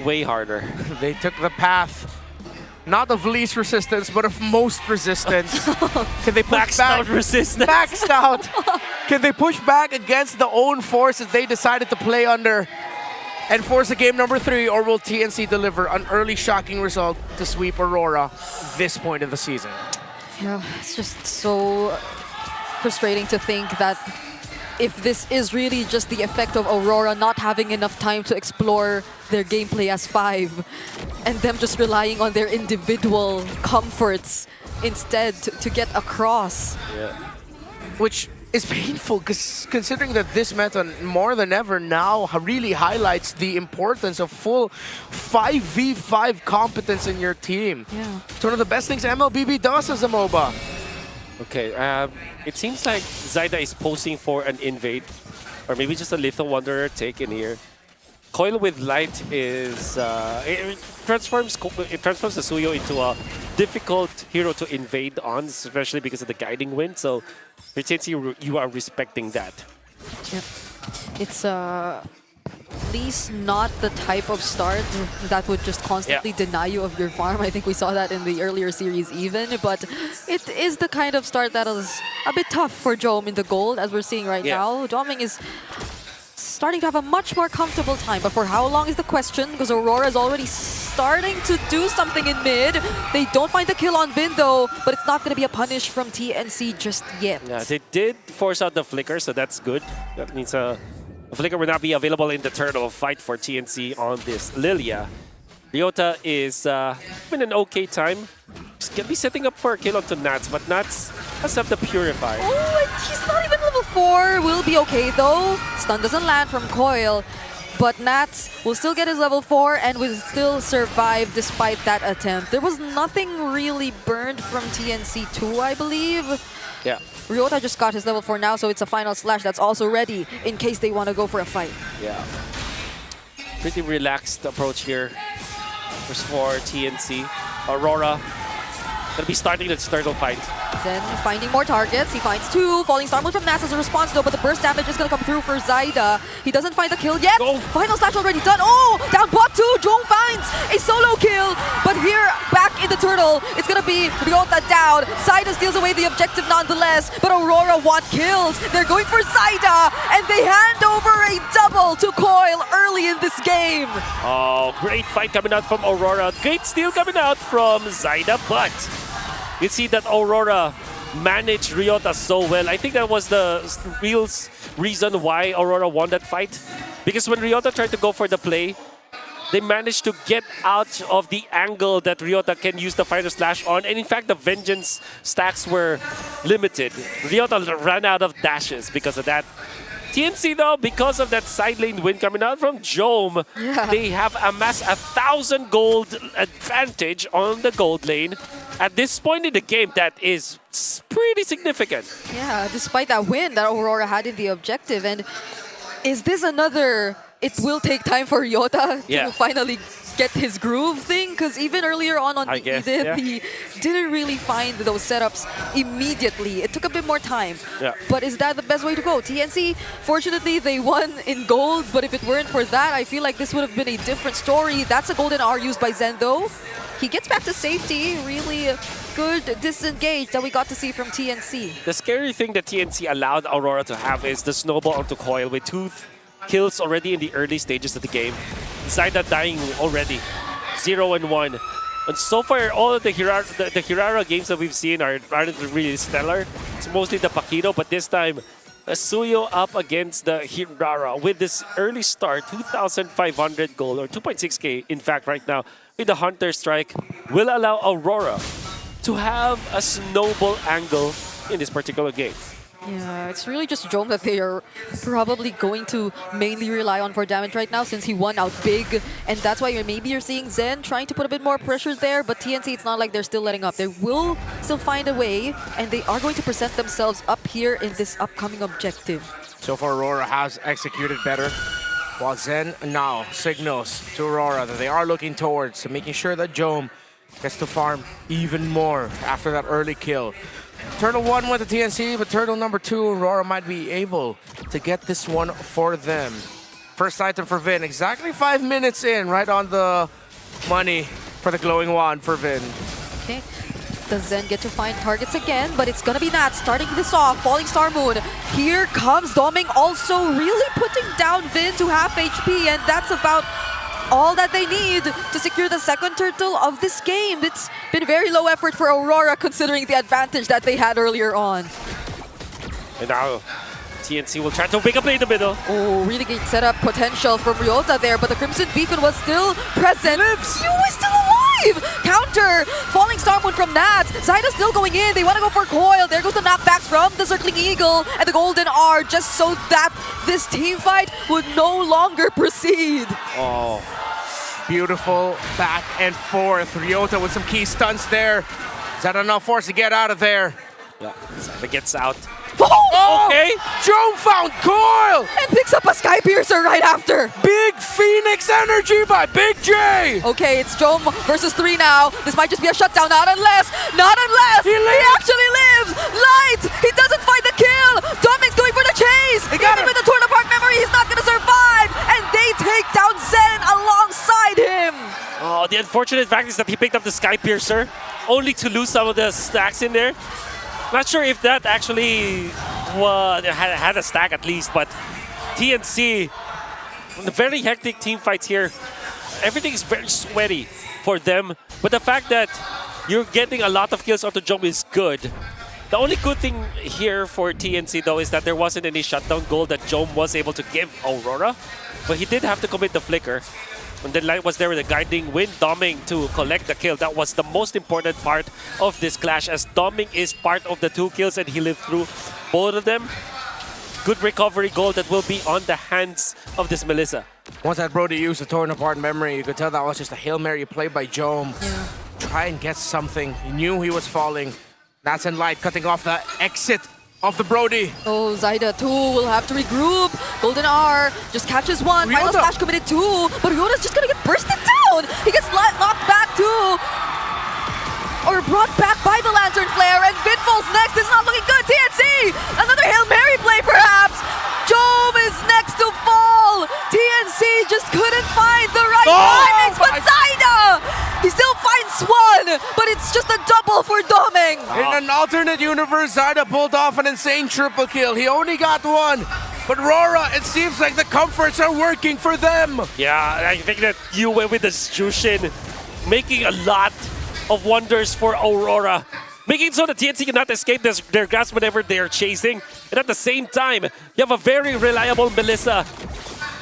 Way harder. They took the path not of least resistance, but of most resistance. Can they push Maxed back? out resistance. Maxed out. Can they push back against the own forces they decided to play under and force a game number 3, or will TNC deliver an early shocking result to sweep Aurora this point in the season? Yeah, it's just so frustrating to think that if this is really just the effect of Aurora not having enough time to explore their gameplay as 5 and them just relying on their individual comforts instead to get across. Yeah. Which is painful because considering that this meta more than ever now really highlights the importance of full 5v5 competence in your team. Yeah. It's one of the best things MLBB does as a MOBA. Okay, it seems like Zyda is posing for an invade, or maybe just a Lethal Wanderer take in here. Coil with Light is it transforms the Suyo into a difficult hero to invade on, especially because of the Guiding Wind. So, you are respecting that. Yep. It's at least not the type of start that would just constantly deny you of your farm. I think we saw that in the earlier series even, but it is the kind of start that is a bit tough for Jome in the gold, as we're seeing right now. Joming is starting to have a much more comfortable time, but for how long is the question, because Aurora is already starting to do something in mid. They don't find the kill on Vin though, but it's not going to be a punish from TNC just yet. Yeah, they did force out the Flicker, so that's good. That means a Flicker will not be available in the turtle fight for TNC on this Lilia. Ryota is in an okay time. He's going to be setting up for a kill onto Nats, but Nats has to have the Purify. Oh, he's not even level 4. Will be okay though. Stun doesn't land from Coil. but Nats will still get his level 4 and will still survive despite that attempt. There was nothing really burned from TNC2, I believe. Yeah. Ryota just got his level 4 now, so it's a final slash that's also ready in case they want to go for a fight. Yeah. Pretty relaxed approach here for TNC. Aurora gonna be starting the turtle fight. Then finding more targets. He finds 2. Falling Star Moon from Nats as a response though, but the burst damage is gonna come through for Zyda. He doesn't find the kill yet. Final slash already done. Oh, down bot 2. Jong finds a solo kill. But here, back in the turtle, it's gonna be Ryota down. Zyda steals away the objective nonetheless, but Aurora want kills. They're going for Zyda, and they hand over a double to Coil early in this game. Oh, great fight coming out from Aurora. Great steal coming out from Zyda, but you see that Aurora managed Ryota so well. I think that was the real reason why Aurora won that fight. Because when Ryota tried to go for the play, they managed to get out of the angle that Ryota can use the Final Slash on. And in fact, the Vengeance stacks were limited. Ryota ran out of dashes because of that. TNC though, because of that side lane win coming out from Jome, they have amassed 1,000 gold advantage on the gold lane. At this point in the game, that is pretty significant. Yeah, despite that win that Aurora had in the objective. And is this another, it will take time for Ryota to finally get his groove thing? Because even earlier on Eden, he didn't really find those setups immediately. It took a bit more time. Yeah. But is that the best way to go? TNC, fortunately, they won in gold, but if it weren't for that, I feel like this would have been a different story. That's a golden R used by Zen, though. He gets back to safety. Really good disengage that we got to see from TNC. The scary thing that TNC allowed Aurora to have is the snowball onto Coil with 2 kills already in the early stages of the game. Zyda dying already. 0 and 1. And so far, all of the Hirara games that we've seen aren't really stellar. It's mostly the Paquito, but this time, Suyo up against the Hirara with this early start, 2,500 gold, or 2.6k in fact right now, with the Hunter Strike, will allow Aurora to have a snowball angle in this particular game. Yeah, it's really just Jome that they are probably going to mainly rely on for damage right now since he won out big. And that's why maybe you're seeing Zen trying to put a bit more pressure there. But TNC, it's not like they're still letting up. They will still find a way, and they are going to present themselves up here in this upcoming objective. So far, Aurora has executed better, while Zen now signals to Aurora that they are looking towards making sure that Jome gets to farm even more after that early kill. Turtle 1 went to TNC, but Turtle number 2, Aurora might be able to get this one for them. First item for Vin, exactly 5 minutes in, right on the money for the glowing wand for Vin. Okay, does Zen get to find targets again? But it's gonna be Nat starting this off, Falling Star Moon. Here comes Doming also really putting down Vin to half HP, and that's about all that they need to secure the second turtle of this game. It's been very low effort for Aurora considering the advantage that they had earlier on. And now TNC will try to pick up in the middle. Oh, really great setup potential from Ryota there, but the Crimson Beacon was still present. You is still alive! Counter! Falling Star Moon from Nats. Zyda's still going in. They want to go for Coil. There goes the knockbacks from the Circling Eagle and the Golden R just so that this team fight would no longer proceed. Oh, beautiful back and forth. Ryota with some key stunts there. Is that enough force to get out of there? Yeah, Zyda gets out. Oh! Okay. Jome found Coil! And picks up a Sky Piercer right after. Big Phoenix energy by Big J! Okay, it's Jome versus 3 now. This might just be a shutdown, not unless he actually lives! Light! He doesn't find the kill! Doming's going for the chase! Even with the Torn Apart memory, he's not gonna survive! And they take down Zen alongside him! Oh, the unfortunate fact is that he picked up the Sky Piercer, only to lose some of the stacks in there. Not sure if that actually had a stack at least, but TNC, very hectic team fights here. Everything is very sweaty for them, but the fact that you're getting a lot of kills onto Jome is good. The only good thing here for TNC though is that there wasn't any shutdown goal that Jome was able to give Aurora, but he did have to commit the flicker. And then Light was there with a guiding wind, Doming to collect the kill. That was the most important part of this clash, as Doming is part of the 2 kills and he lived through both of them. Good recovery goal that will be on the hands of this Melissa. Once that Brody used a torn apart memory, you could tell that was just a Hail Mary play by Jome. Yeah. Try and get something. He knew he was falling. That's in light, cutting off the exit of the Brody. Oh, Zyda too will have to regroup. Golden R just catches one. Final slash committed two. But Ryota's just gonna get bursted down. He gets knocked back too. Or brought back by the Lantern Flare. And Vidfall's next. It's not looking good. TNC! Another Hail Mary play perhaps. Jome is next to fall. TNC just couldn't find the right timings. But Zyda! He still finds one. But it's just a double for Doming. In an alternate universe, Zyda pulled off an insane triple kill. He only got one. But RORA, it seems like the comforts are working for them. Yeah, I think that you went with the Jushin, making a lot of wonders for Aurora. Making it so that TNC cannot escape their grasp whenever they are chasing. And at the same time, you have a very reliable Melissa.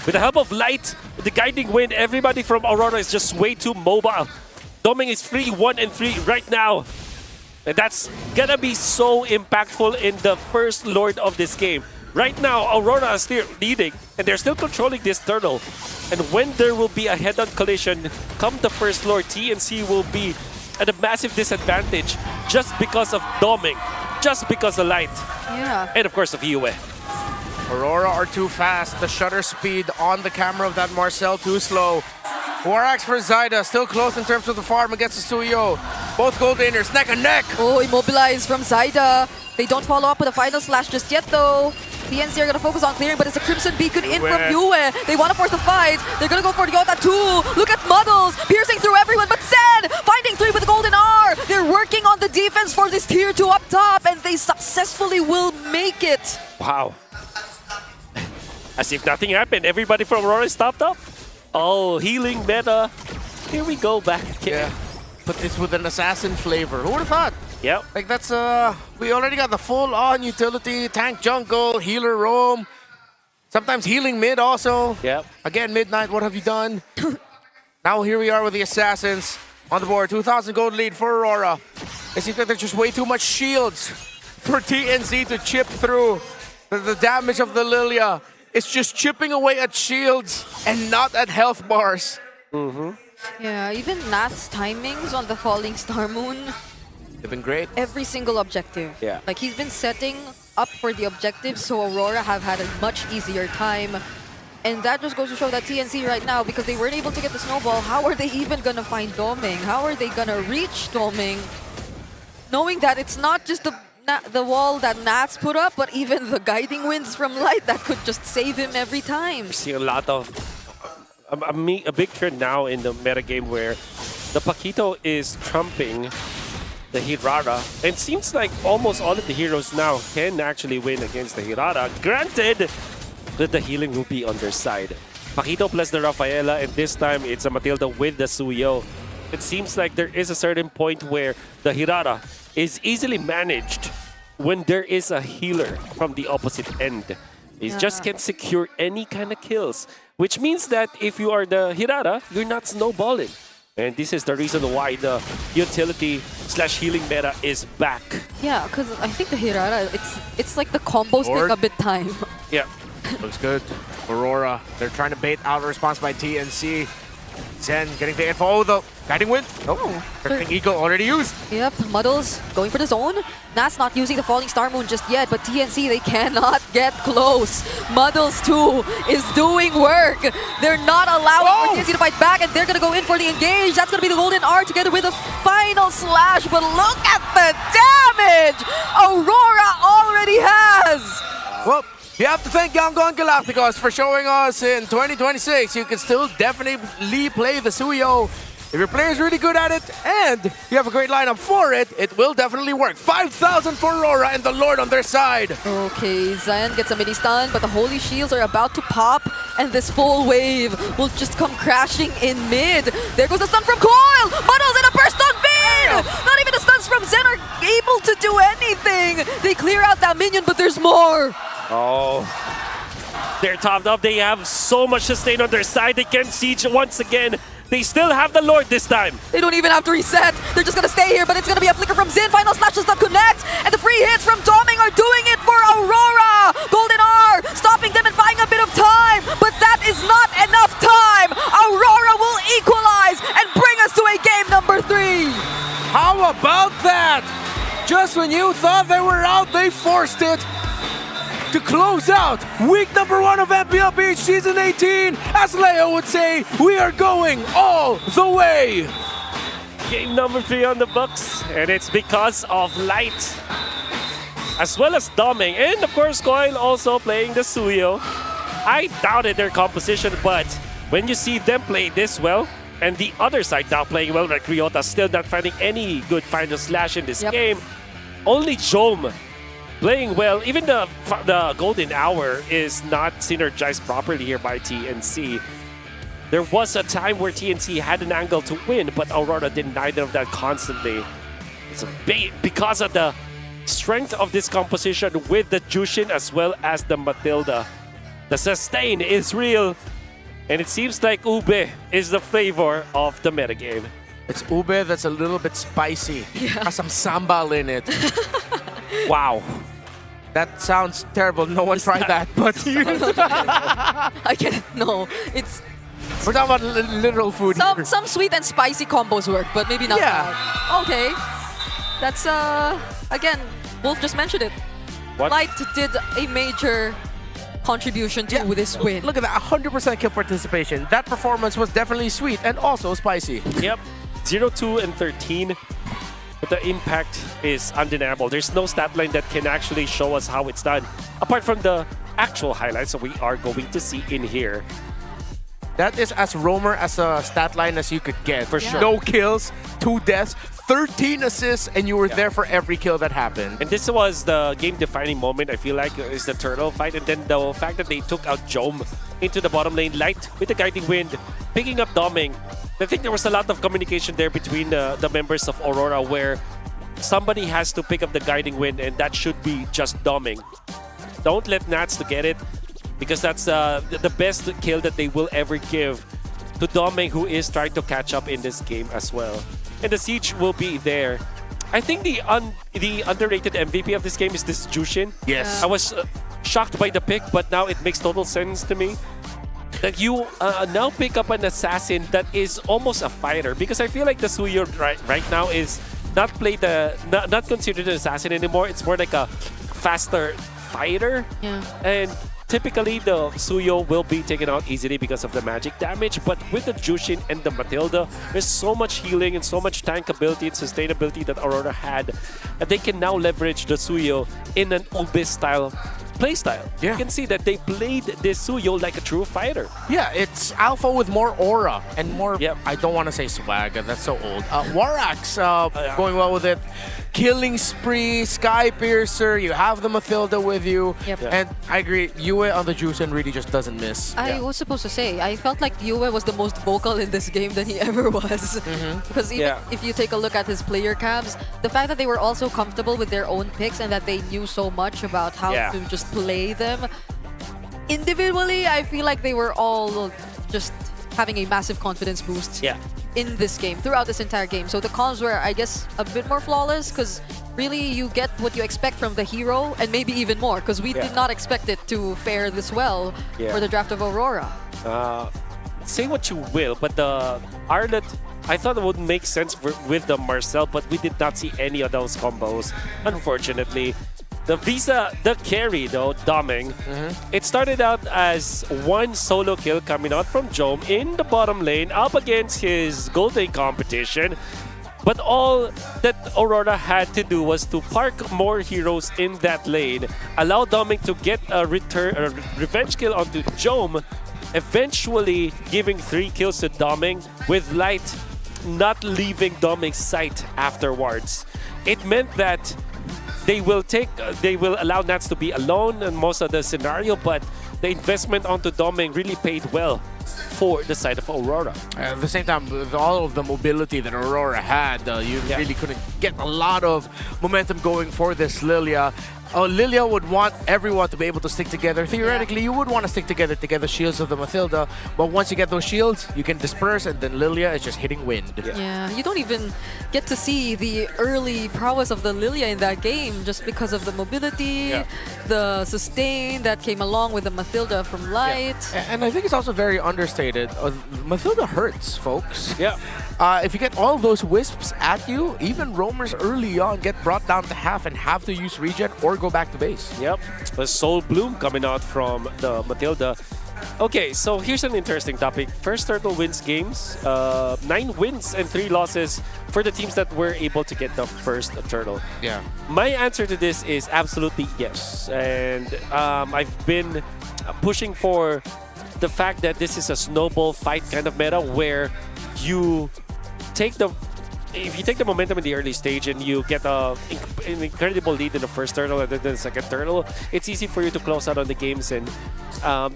With the help of Light, the guiding wind, everybody from Aurora is just way too mobile. Doming is free 1 and 3 right now. And that's gonna be so impactful in the first Lord of this game. Right now, Aurora is still leading, and they're still controlling this turtle. And when there will be a head-on collision, come the first Lord, TNC will be at a massive disadvantage just because of Doming, just because of Light. Yeah. And of course of Yue. Aurora are too fast. The shutter speed on the camera of that Marcel too slow. Warax for Zyda, still close in terms of the farm against the Suyo. Both gold laners neck and neck. Oh, immobilized from Zyda. They don't follow up with a final slash just yet though. TNC are gonna focus on clearing, but it's a Crimson Beacon in from Yue. They want to force the fight. They're gonna go for Ryota too. Look at Muddles, piercing through everyone, but Sen finding 3 with the Golden R. They're working on the defense for this tier 2 up top, and they successfully will make it. Wow. As if nothing happened, everybody from Aurora is topped up. Oh, healing meta. Here we go back again. Yeah, but it's with an assassin flavor. Who would have thought? Yep. Like that's we already got the full-on utility, tank jungle, healer roam, sometimes healing mid also. Yep. Again, Midnight, what have you done? Now here we are with the assassins on the board. 2,000 gold lead for Aurora. It seems like there's just way too much shields for TNC to chip through. The damage of the Lilia is just chipping away at shields and not at health bars. Yeah, even Nath's timings on the Falling Star Moon. They've been great. Every single objective. Yeah. Like he's been setting up for the objectives, so Aurora have had a much easier time. And that just goes to show that TNC right now, because they weren't able to get the snowball, how are they even gonna find Doming? How are they gonna reach Doming? Knowing that it's not just the wall that Nats put up, but even the guiding winds from Light that could just save him every time. We're seeing a lot of a big trend now in the metagame where the Paquito is trumping the Hirara, and seems like almost all of the heroes now can actually win against the Hirara. Granted that the healing will be on their side. Paquito plus the Rafaela, and this time it's a Matilda with the Suyo. It seems like there is a certain point where the Hirara is easily managed when there is a healer from the opposite end. It just can't secure any kind of kills, which means that if you are the Hirara, you're not snowballing. And this is the reason why the utility / healing meta is back. Yeah, because I think the Hirara, it's like the combos take a bit time. Yeah. Looks good. Aurora, they're trying to bait out a response by TNC. Zen getting the info. Oh, the guiding wind. Oh, Drifting Eagle already used. Yep, Muddles going for the zone. Nats not using the Falling Star Moon just yet, but TNC, they cannot get close. Muddles too is doing work. They're not allowing for TNC to fight back, and they're going to go in for the engage. That's going to be the Golden R together with a final slash, but look at the damage Aurora already has. Well, you have to thank Yangon Galacticos for showing us in 2026 you can still definitely play the Suyo. If your player is really good at it and you have a great lineup for it, it will definitely work. 5,000 for Aurora and the Lord on their side. Okay, Zen gets a mini stun, but the Holy Shields are about to pop, and this full wave will just come crashing in mid. There goes the stun from Coil! Muddles in a burst on Vin! Not even the stuns from Zen are able to do anything! They clear out that minion, but there's more! Oh. They're topped up. They have so much sustain on their side. They can siege once again. They still have the Lord this time. They don't even have to reset. They're just gonna stay here, but it's gonna be a flicker from Zin. Final slash does not connect. And the free hits from Doming are doing it for Aurora. Golden R stopping them and buying a bit of time, but that is not enough about that? Just when you thought they were out, they forced it to close out week number 1 of MPL PH Season 18. As Leo would say, we are going all the way. Game number 3 on the books, and it's because of Light, as well as Doming, and of course Coil also playing the Suyo. I doubted their composition, but when you see them play this well, and the other side now playing well, like Ryota still not finding any good final slash in this game, only Jome playing well. Even the golden hour is not synergized properly here by TNC. There was a time where TNC had an angle to win, but Aurora did neither of that constantly. It's because of the strength of this composition with the Jushin as well as the Matilda. The sustain is real, and it seems like Ube is the flavor of the metagame. It's Ube that's a little bit spicy. Has some sambal in it. Wow. That sounds terrible. No one tried that, but I can't. No, it's. We're talking about literal food. Some sweet and spicy combos work, but maybe not. That. Okay, that's again. Wolf just mentioned it. What? Light did a major contribution to this win. Look at that, 100% kill participation. That performance was definitely sweet and also spicy. Yep, 0-2 and 13. But the impact is undeniable. There's no stat line that can actually show us how it's done, apart from the actual highlights that we are going to see in here. That is as roamer as a stat line as you could get. For sure. No kills, 2 deaths, 13 assists, and you were there for every kill that happened. And this was the game-defining moment, I feel like, is the turtle fight. And then the fact that they took out Jome into the bottom lane, Light with the guiding wind, picking up Doming. I think there was a lot of communication there between the members of Aurora where somebody has to pick up the guiding wind, and that should be just Doming. Don't let Nats to get it, because that's the best kill that they will ever give to Doming, who is trying to catch up in this game as well. And the siege will be there. I think the underrated MVP of this game is this Jushin. Yes. I was shocked by the pick, but now it makes total sense to me. That you now pick up an assassin that is almost a fighter, because I feel like the Suyo right now is not considered an assassin anymore. It's more like a faster fighter. Yeah. And typically the Suyo will be taken out easily because of the magic damage, but with the Jushin and the Matilda, there's so much healing and so much tank ability and sustainability that Aurora had, that they can now leverage the Suyo in an Ube style playstyle. Yeah. You can see that they played this Suyo like a true fighter. Yeah, it's alpha with more aura and more, I don't want to say swag, that's so old. Warax going well with it. Killing Spree, Sky Piercer, you have the Matilda with you. Yep. And I agree, Yue on the Jushin really just doesn't miss. I was supposed to say, I felt like Yue was the most vocal in this game than he ever was. Because even if you take a look at his player cabs, the fact that they were also comfortable with their own picks and that they knew so much about how to just play them. Individually, I feel like they were all just having a massive confidence boost in this game, throughout this entire game. So the comms were, I guess, a bit more flawless, because really you get what you expect from the hero, and maybe even more, because we did not expect it to fare this well for the draft of Aurora. Say what you will, but the Arlet, I thought it would make sense with the Marcel, but we did not see any of those combos, unfortunately. The Visa, the carry though, Doming, it started out as one solo kill coming out from Jome in the bottom lane up against his Golden competition. But all that Aurora had to do was to park more heroes in that lane, allow Doming to get a revenge kill onto Jome, eventually giving 3 kills to Doming, with Light not leaving Doming's sight afterwards. It meant that they will allow Nats to be alone in most of the scenario, but the investment onto Doming really paid well for the side of Aurora. At the same time, with all of the mobility that Aurora had, you really couldn't get a lot of momentum going for this Lilia. Lilia would want everyone to be able to stick together. Theoretically, you would want to stick together to get the shields of the Matilda, but once you get those shields, you can disperse, and then Lilia is just hitting wind. Yeah, you don't even get to see the early prowess of the Lilia in that game, just because of the mobility, the sustain that came along with the Matilda from Light. And I think it's also very understated. Matilda hurts, folks. Yeah. If you get all those wisps at you, even roamers early on get brought down to half and have to use regen or go back to base. Yep, a Soul Bloom coming out from the Matilda. Okay, so here's an interesting topic. First Turtle wins games. 9 wins and 3 losses for the teams that were able to get the first Turtle. Yeah. My answer to this is absolutely yes. And I've been pushing for the fact that this is a snowball fight kind of meta where you take the... If you take the momentum in the early stage and you get an incredible lead in the first turtle and then the second turtle, it's easy for you to close out on the games. And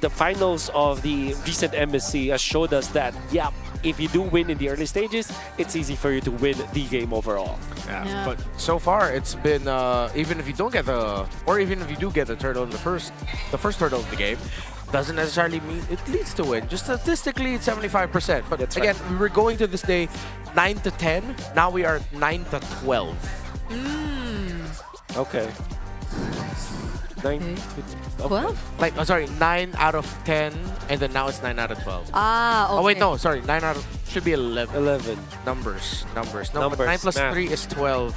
the finals of the recent MSC has showed us that, yeah, if you do win in the early stages, it's easy for you to win the game overall. Yeah. But so far, it's been even if you don't get or even if you do get the turtle in the first turtle of the game, doesn't necessarily mean it leads to win. Just statistically, it's 75%. But That's again, right. we were going to this day 9 to 10. Now we are 9 to 12. Okay. 9 to 12? Like, sorry, 9 out of 10, and then now it's 9 out of 12. Ah, okay. Oh wait, no, sorry, 9 out of should be 11. 11. Numbers. No, but Numbers, 9 plus math. 3 is 12.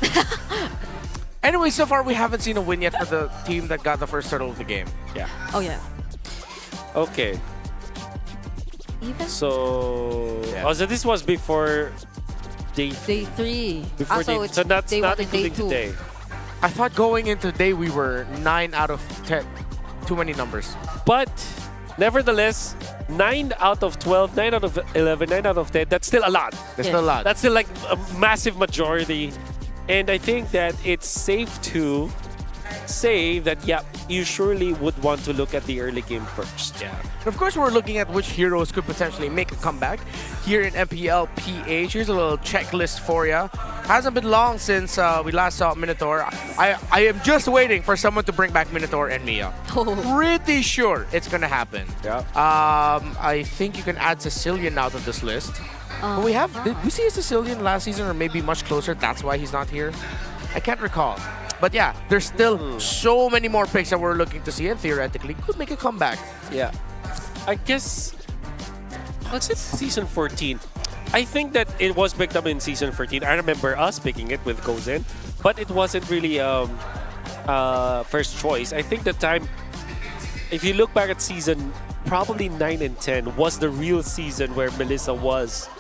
Anyway, so far we haven't seen a win yet for the team that got the first turtle of the game. Yeah. Oh, yeah. Okay. Even? So... Oh, so this was before day Day 3. Before so day, it's so that's day not 1 and day including 2. today. I thought going into today we were 9 out of 10. Too many numbers. But nevertheless, 9 out of 12, 9 out of 11, 9 out of 10, that's still a lot. That's still a lot. That's still like a massive majority. And I think that it's safe to say that, yeah, you surely would want to look at the early game first. Yeah. And of course, we're looking at which heroes could potentially make a comeback here in MPL PH. Here's a little checklist for you. Hasn't been long since we last saw Minotaur. I am just waiting for someone to bring back Minotaur and Mia. Pretty sure it's gonna happen. Yeah. I think you can add Sicilian now to this list. But did we see a Sicilian last season or maybe much closer? That's why he's not here. I can't recall. But yeah, there's still so many more picks that we're looking to see and theoretically could make a comeback. Yeah. I guess, what's it, season 14? I think that it was picked up in season 14. I remember us picking it with Gozen, but it wasn't really first choice. I think the time, if you look back at season probably 9 and 10, was the real season where Melissa was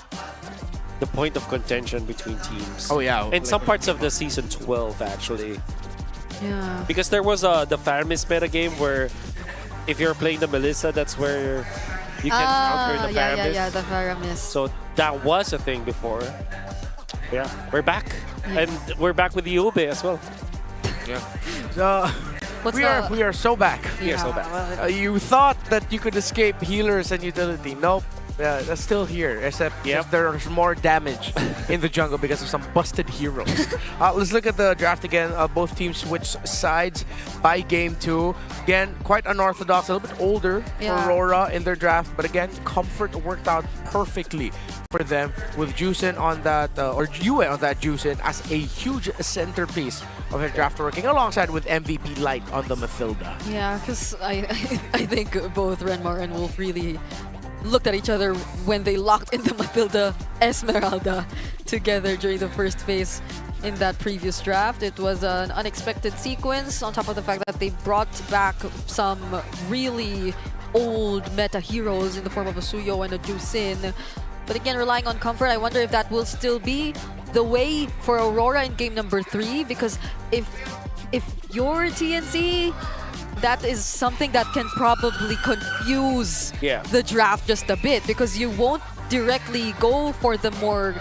the point of contention between teams. Oh yeah. And some parts of the season 12 actually. Yeah. Because there was the Faramis meta game where if you're playing the Melissa, that's where you can counter the Faramis. Yeah, the Faramis. So that was a thing before. Yeah, we're back. Yeah. And we're back with the Ube as well. Yeah. We are so back. We are so back. You thought that you could escape healers and utility. Nope. That's still here, except just there's more damage in the jungle because of some busted heroes. Let's look at the draft again. Both teams switched sides by game 2. Again, quite unorthodox, a little bit older for Aurora in their draft, but again, Comfort worked out perfectly for them with Juicin on that, or Yue on that Juicin as a huge centerpiece of their draft, working alongside with MVP Light on the Mathilda. Yeah, because I think both Renmar and Wolf really looked at each other when they locked into Matilda Esmeralda together during the first phase in that previous draft. It was an unexpected sequence on top of the fact that they brought back some really old meta heroes in the form of a Suyo and a Juicin. But again, relying on Comfort, I wonder if that will still be the way for Aurora in game number 3, because if you're TNC, that is something that can probably confuse the draft just a bit, because you won't directly go for the more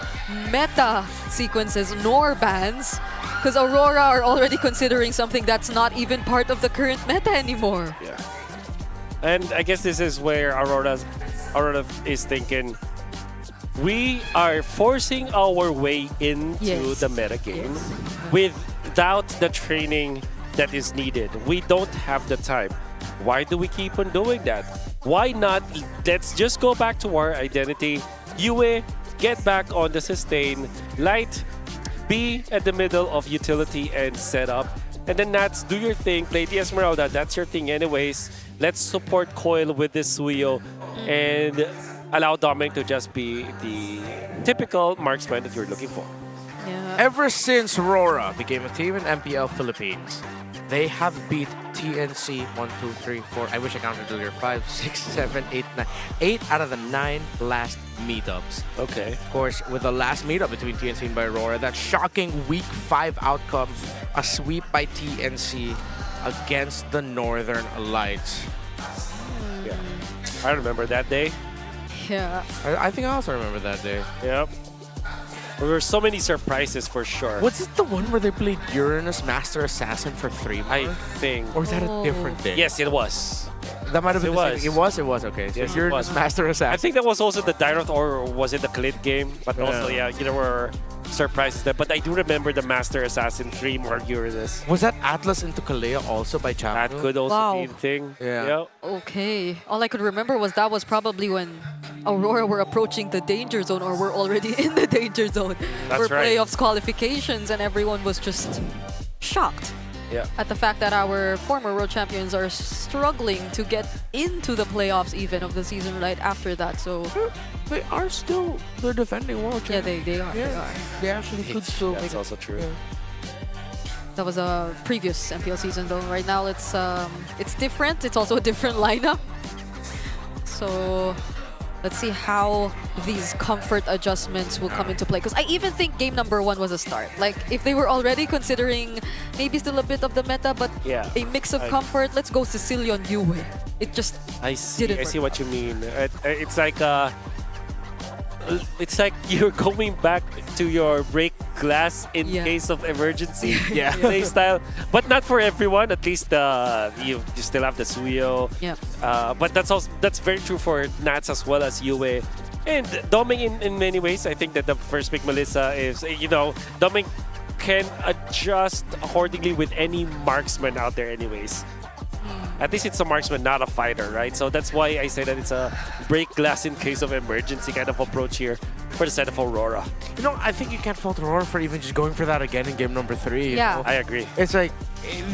meta sequences nor bans, because Aurora are already considering something that's not even part of the current meta anymore. Yeah. And I guess this is where Aurora is thinking, we are forcing our way into the meta game without the training that is needed. We don't have the time. Why do we keep on doing that? Why not? Let's just go back to our identity. Yue, get back on the sustain. Light, be at the middle of utility and setup. And then Nats, do your thing. Play the Esmeralda. That's your thing anyways. Let's support Coil with this Suyo. And allow Dominic to just be the typical marksman that you're looking for. Yeah. Ever since RORA became a team in MPL Philippines, they have beat TNC 1, 2, 3, 4. I wish I counted earlier. 5, 6, 7, 8, 9. 8 out of the 9 last meetups. Okay. Of course, with the last meetup between TNC and by RORA, that shocking Week 5 outcome, a sweep by TNC against the Northern Lights. Yeah. I remember that day. Yeah. I think I also remember that day. Yep. There were so many surprises for sure. Was it the one where they played Uranus Master Assassin for 3 more? I think. Or was that a different day? Yes, it was. That might have been Yes, the it same. It was, okay. So Yes, it Uranus was. Master Assassin. I think that was also the Dinoth, or was it the Khalid game? But also, Yeah. there were surprises there. But I do remember the Master Assassin 3 more Uranus. Was that Atlas into Kalea also by Chapter? That could also Wow. be the thing. Yeah. Okay. All I could remember was that was probably when Aurora were approaching the danger zone, or were already in the danger zone. That's for right. playoffs qualifications, and everyone was just shocked Yeah. at the fact that our former world champions are struggling to get into the playoffs even of the season right after that. So they are still the defending world yeah, champions. they are. Yeah. They are. They actually could still That's make it. also true. That was a previous MPL season though. Right now it's different. It's also a different lineup. So let's see how these comfort adjustments will come into play. Because I even think game number 1 was a start. Like, if they were already considering maybe still a bit of the meta, but Yeah. a mix of I- comfort, let's go Sicilian Yue. It just I see. didn't I work see what you mean. It's like you're going back to your break glass in Yeah. case of emergency Yeah. play style, but not for everyone. At least you still have the Suyo. Yeah. But that's very true for Nats as well as Yue. And Doming in many ways, I think that the first pick Melissa is, Doming can adjust accordingly with any marksman out there anyways. At least it's a marksman, not a fighter, right? So that's why I say that it's a break glass in case of emergency kind of approach here for the set of Aurora. I think you can't fault Aurora for even just going for that again in game number 3. you Yeah. know? I agree. It's like,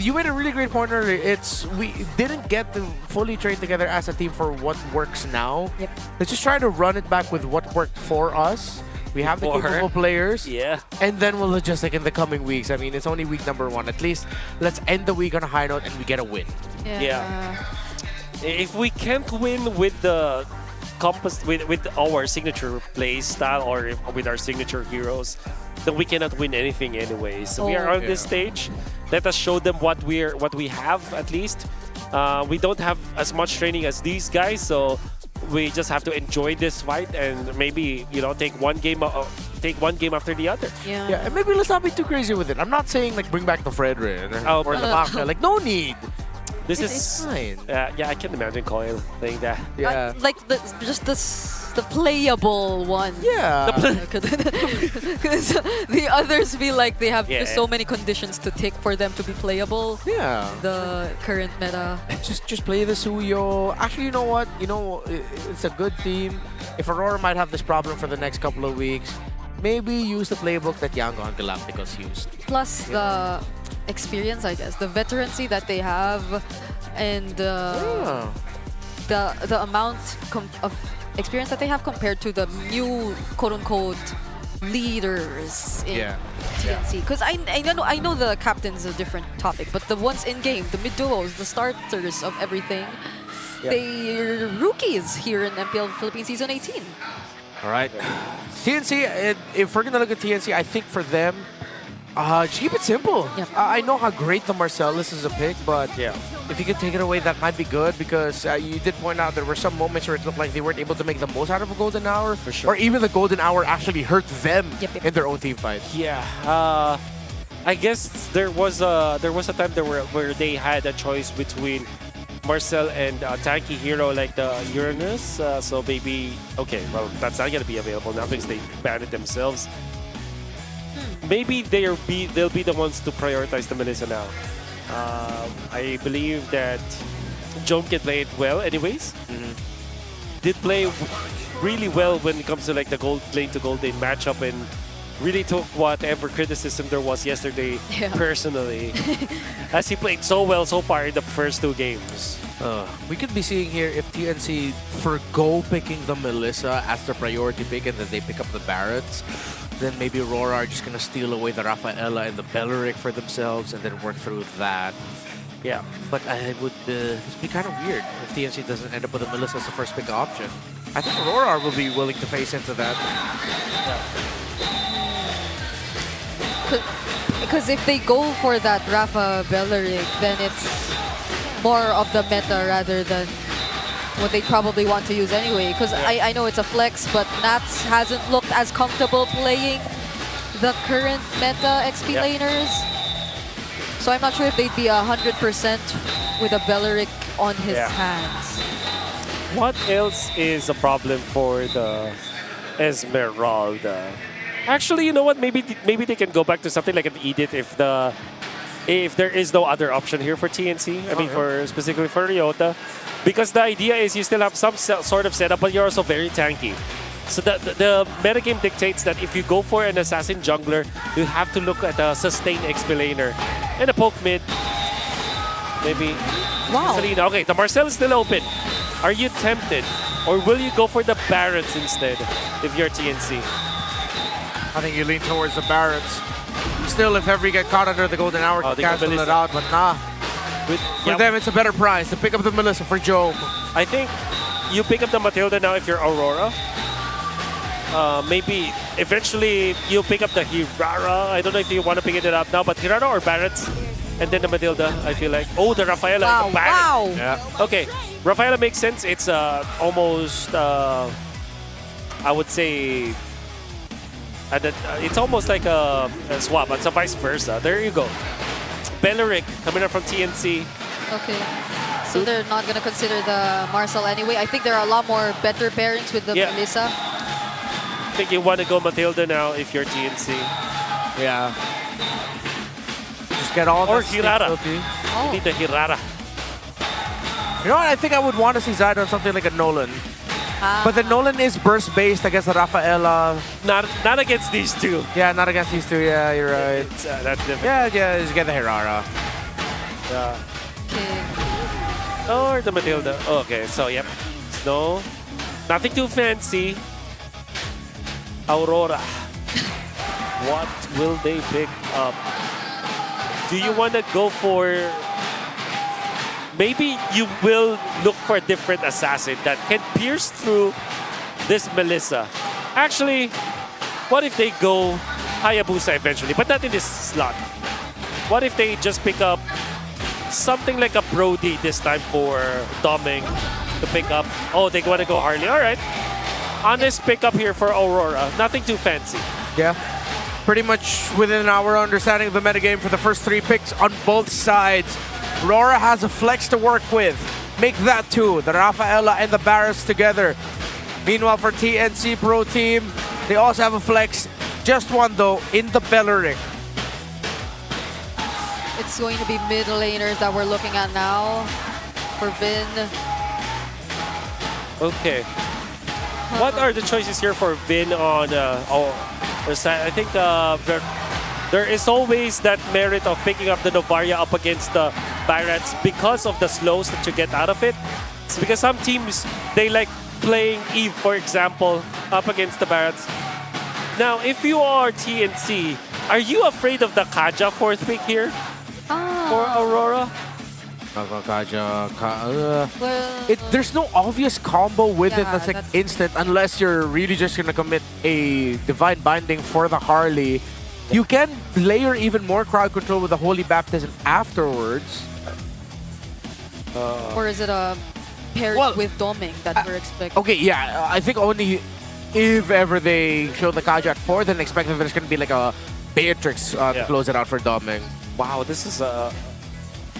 you made a really great point earlier. We didn't get to fully train together as a team for what works now. Yep. Let's just try to run it back with what worked for us. We have the Before. capable players. Yeah. And then we'll adjust in the coming weeks. I mean, it's only week number 1. At least let's end the week on a high note and we get a win. Yeah. If we can't win with the compass with our signature play style or with our signature heroes, then we cannot win anything anyway. So we are on this stage. Let us show them what we have at least. We don't have as much training as these guys, so we just have to enjoy this fight and maybe take one game after the other. Yeah, and maybe let's not be too crazy with it. I'm not saying like bring back the Fredrin or the Baka. Like, no need. This It's is fine. yeah, I can imagine Coil saying that. Yeah. like the playable one. Yeah. Because the others feel like they have Yeah. just so many conditions to tick for them to be playable. Yeah. The current meta. Just play the Suyo. Actually, you know what? It's a good team. If Aurora might have this problem for the next couple of weeks, maybe use the playbook that Yango and Galacticos used. Plus the experience, I guess, the veterancy that they have, and the amount of experience that they have compared to the new quote-unquote leaders in TNC. Because I know the captain's a different topic, but the ones in game, the mid duos, the starters of everything, they're rookies here in MPL Philippines Season 18. All right. TNC, if we're going to look at TNC, I think for them, just keep it simple. I know how great the Marcellus is a pick, but if you could take it away, that might be good, because you did point out there were some moments where it looked like they weren't able to make the most out of a golden hour. For sure. Or even the golden hour actually hurt them in their own team fight. Yeah. I guess there was a time where they had a choice between Marcel and tanky hero like the Uranus. So maybe, okay, well, that's not going to be available now because they banned it themselves. Maybe they'll be the ones to prioritize the Melissa now. I believe that Jom can play it well anyways. Did play really well when it comes to like the gold lane to gold lane matchup in really took whatever criticism there was yesterday personally, as he played so well so far in the first 2 games. We could be seeing here if TNC forgo picking the Melissa as the priority pick and then they pick up the Barretts, then maybe Aurora are just going to steal away the Rafaela and the Belleric for themselves and then work through that. Yeah, but I would it'd be kind of weird if TNC doesn't end up with a Melissa as the first pick option. I think Aurora will be willing to face into that. Because if they go for that Rafa Belleric, then it's more of the meta rather than what they probably want to use anyway. Because I know it's a flex, but Nats hasn't looked as comfortable playing the current meta XP laners. So I'm not sure if they'd be 100% with a Belleric on his hands. What else is a problem for the Esmeralda? Actually, you know what? Maybe they can go back to something like an Edith if there is no other option here for TNC. I mean, specifically for Ryota, because the idea is you still have some sort of setup, but you're also very tanky. So the metagame dictates that if you go for an assassin jungler, you have to look at a sustained XP laner and a poke mid. Maybe. Wow. Selena. Okay, the Marcel is still open. Are you tempted, or will you go for the Barretts instead if you're TNC? I think you lean towards the Barretts. Still, if ever you get caught under the golden hour, you cancel it out, but nah. For them, it's a better price to pick up the Melissa for Joe. I think you pick up the Matilda now if you're Aurora. Maybe eventually you pick up the Hirara. I don't know if you want to pick it up now, but Hirara or Barretts, and then the Matilda, I feel like. Oh, the Rafaela and the Barrett. Wow. Yeah. Okay, Rafaela makes sense. It's almost, I would say, it's almost like a swap. It's a vice versa. There you go. Belleric coming up from TNC. Okay. So they're not going to consider the Marcel anyway. I think there are a lot more better pairings with the Melissa. I think you want to go Matilda now if you're TNC. Yeah. Just get all or the Hirara. Oh. You need the Hirara. You know what? I think I would want to see Zyda on something like a Nolan. But the Nolan is burst-based against the Rafaela. Not against these two. Yeah, not against these two. Yeah, you're right. That's different. Yeah, just get the Hirara. Yeah. Or the Matilda. Okay, so yep. Snow. Nothing too fancy. Aurora. What will they pick up? Do you want to go for... Maybe you will look for a different assassin that can pierce through this Melissa. Actually, what if they go Hayabusa eventually, but not in this slot? What if they just pick up something like a Brody this time for Doming to pick up? Oh, they want to go Harley. All right. Honest pickup here for Aurora. Nothing too fancy. Yeah. Pretty much within our understanding of the metagame for the first 3 picks on both sides. Rora has a flex to work with. Make that 2, the Rafaela and the Barretts together. Meanwhile, for TNC Pro Team, they also have a flex. Just 1 though, in the Belleric. It's going to be mid laners that we're looking at now for Vin. Okay. What are the choices here for Vin on their side? I think there is always that merit of picking up the Novaria up against the Barretts because of the slows that you get out of it. It's because some teams, they like playing Eve, for example, up against the Barretts. Now, if you are TNC, are you afraid of the Kaja 4th pick here for Aurora? There's no obvious combo with it that's like instant unless you're really just going to commit a Divine Binding for the Harley. You can layer even more crowd control with the Holy Baptism afterwards. Or is it a paired with Doming that we're expecting? Okay, yeah. I think only if ever they show the Kaja at 4, then expect that there's going to be like a Beatrix to close it out for Doming. Wow, this is a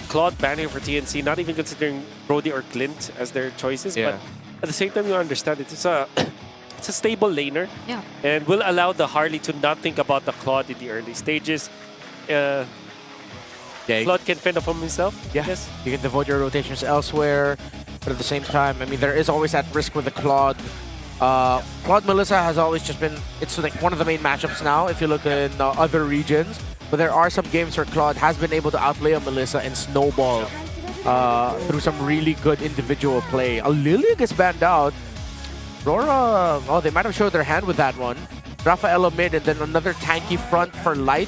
Claude banning for TNC, not even considering Brody or Clint as their choices, but at the same time you understand it's a stable laner and will allow the Harley to not think about the Claude in the early stages. Claude can fend off himself. Yes. You can devote your rotations elsewhere, but at the same time, I mean, there is always that risk with the Claude Claude Melissa has always just been, it's like one of the main matchups now if you look in other regions. But there are some games where Claude has been able to outplay a Melissa and snowball through some really good individual play. Lilia gets banned out. Rora, oh, they might have showed their hand with that one. Rafaela mid and then another tanky front for Light.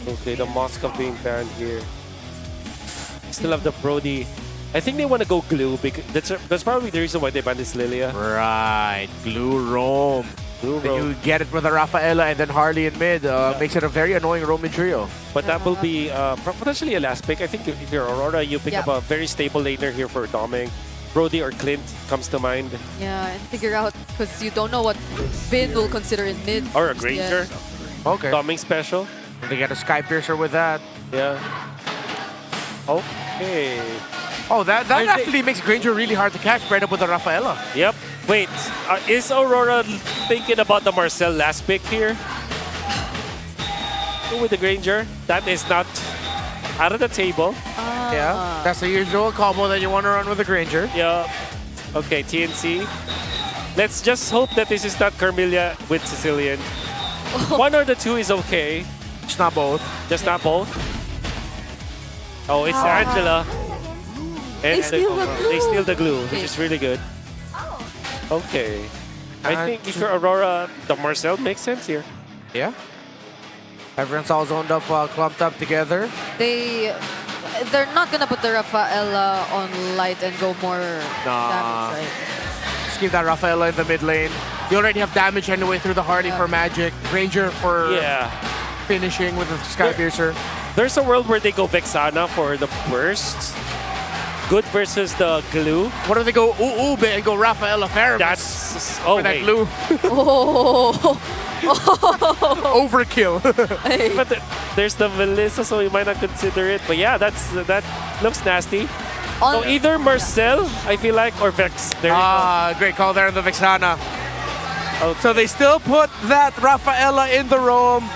Okay, the Moscow being banned here. Still have the Brody. I think they want to go glue because that's probably the reason why they banned this Lilia. Right, glue roam. Then you get it with a Rafaela and then Harley in mid. Makes it a very annoying roaming trio. But that will be potentially a last pick. I think if you're Aurora, you pick up a very stable laner here for Doming. Brody or Clint comes to mind. Yeah, and figure out, because you don't know what Vin will consider in mid. Or a Granger. Okay. Doming special. They get a Sky Piercer with that. Yeah. Okay. Oh, that actually makes Granger really hard to catch right up with the Rafaela. Yep. Wait, is Aurora thinking about the Marcel last pick here? With the Granger? That is not out of the table. Yeah, that's the usual combo that you want to run with the Granger. Yeah. Okay, TNC. Let's just hope that this is not Carmilla with Sicilian. One or the two is okay. Just not both. Just not both? Oh, it's Angela. And They steal the glue. They steal the glue, which is really good. Okay. I think if you're Aurora, the Marcel makes sense here. Yeah. Everyone's all zoned up, clumped up together. They're not gonna put the Rafaela on Light and go more damage, right? Just keep that Rafaela in the mid lane. You already have damage anyway through the Harley for Magic. Ranger for finishing with the Sky Piercer. There's a world where they go Vexana for the burst. Good versus the glue. What if they go Ube and go Rafaela Ferris? That's for that glue. Overkill. But there's the Melissa, so you might not consider it. But yeah, that looks nasty. So either Marcel, I feel like, or Vex. There you go. Great call there in the Vexana. Okay. So they still put that Rafaela in the roam.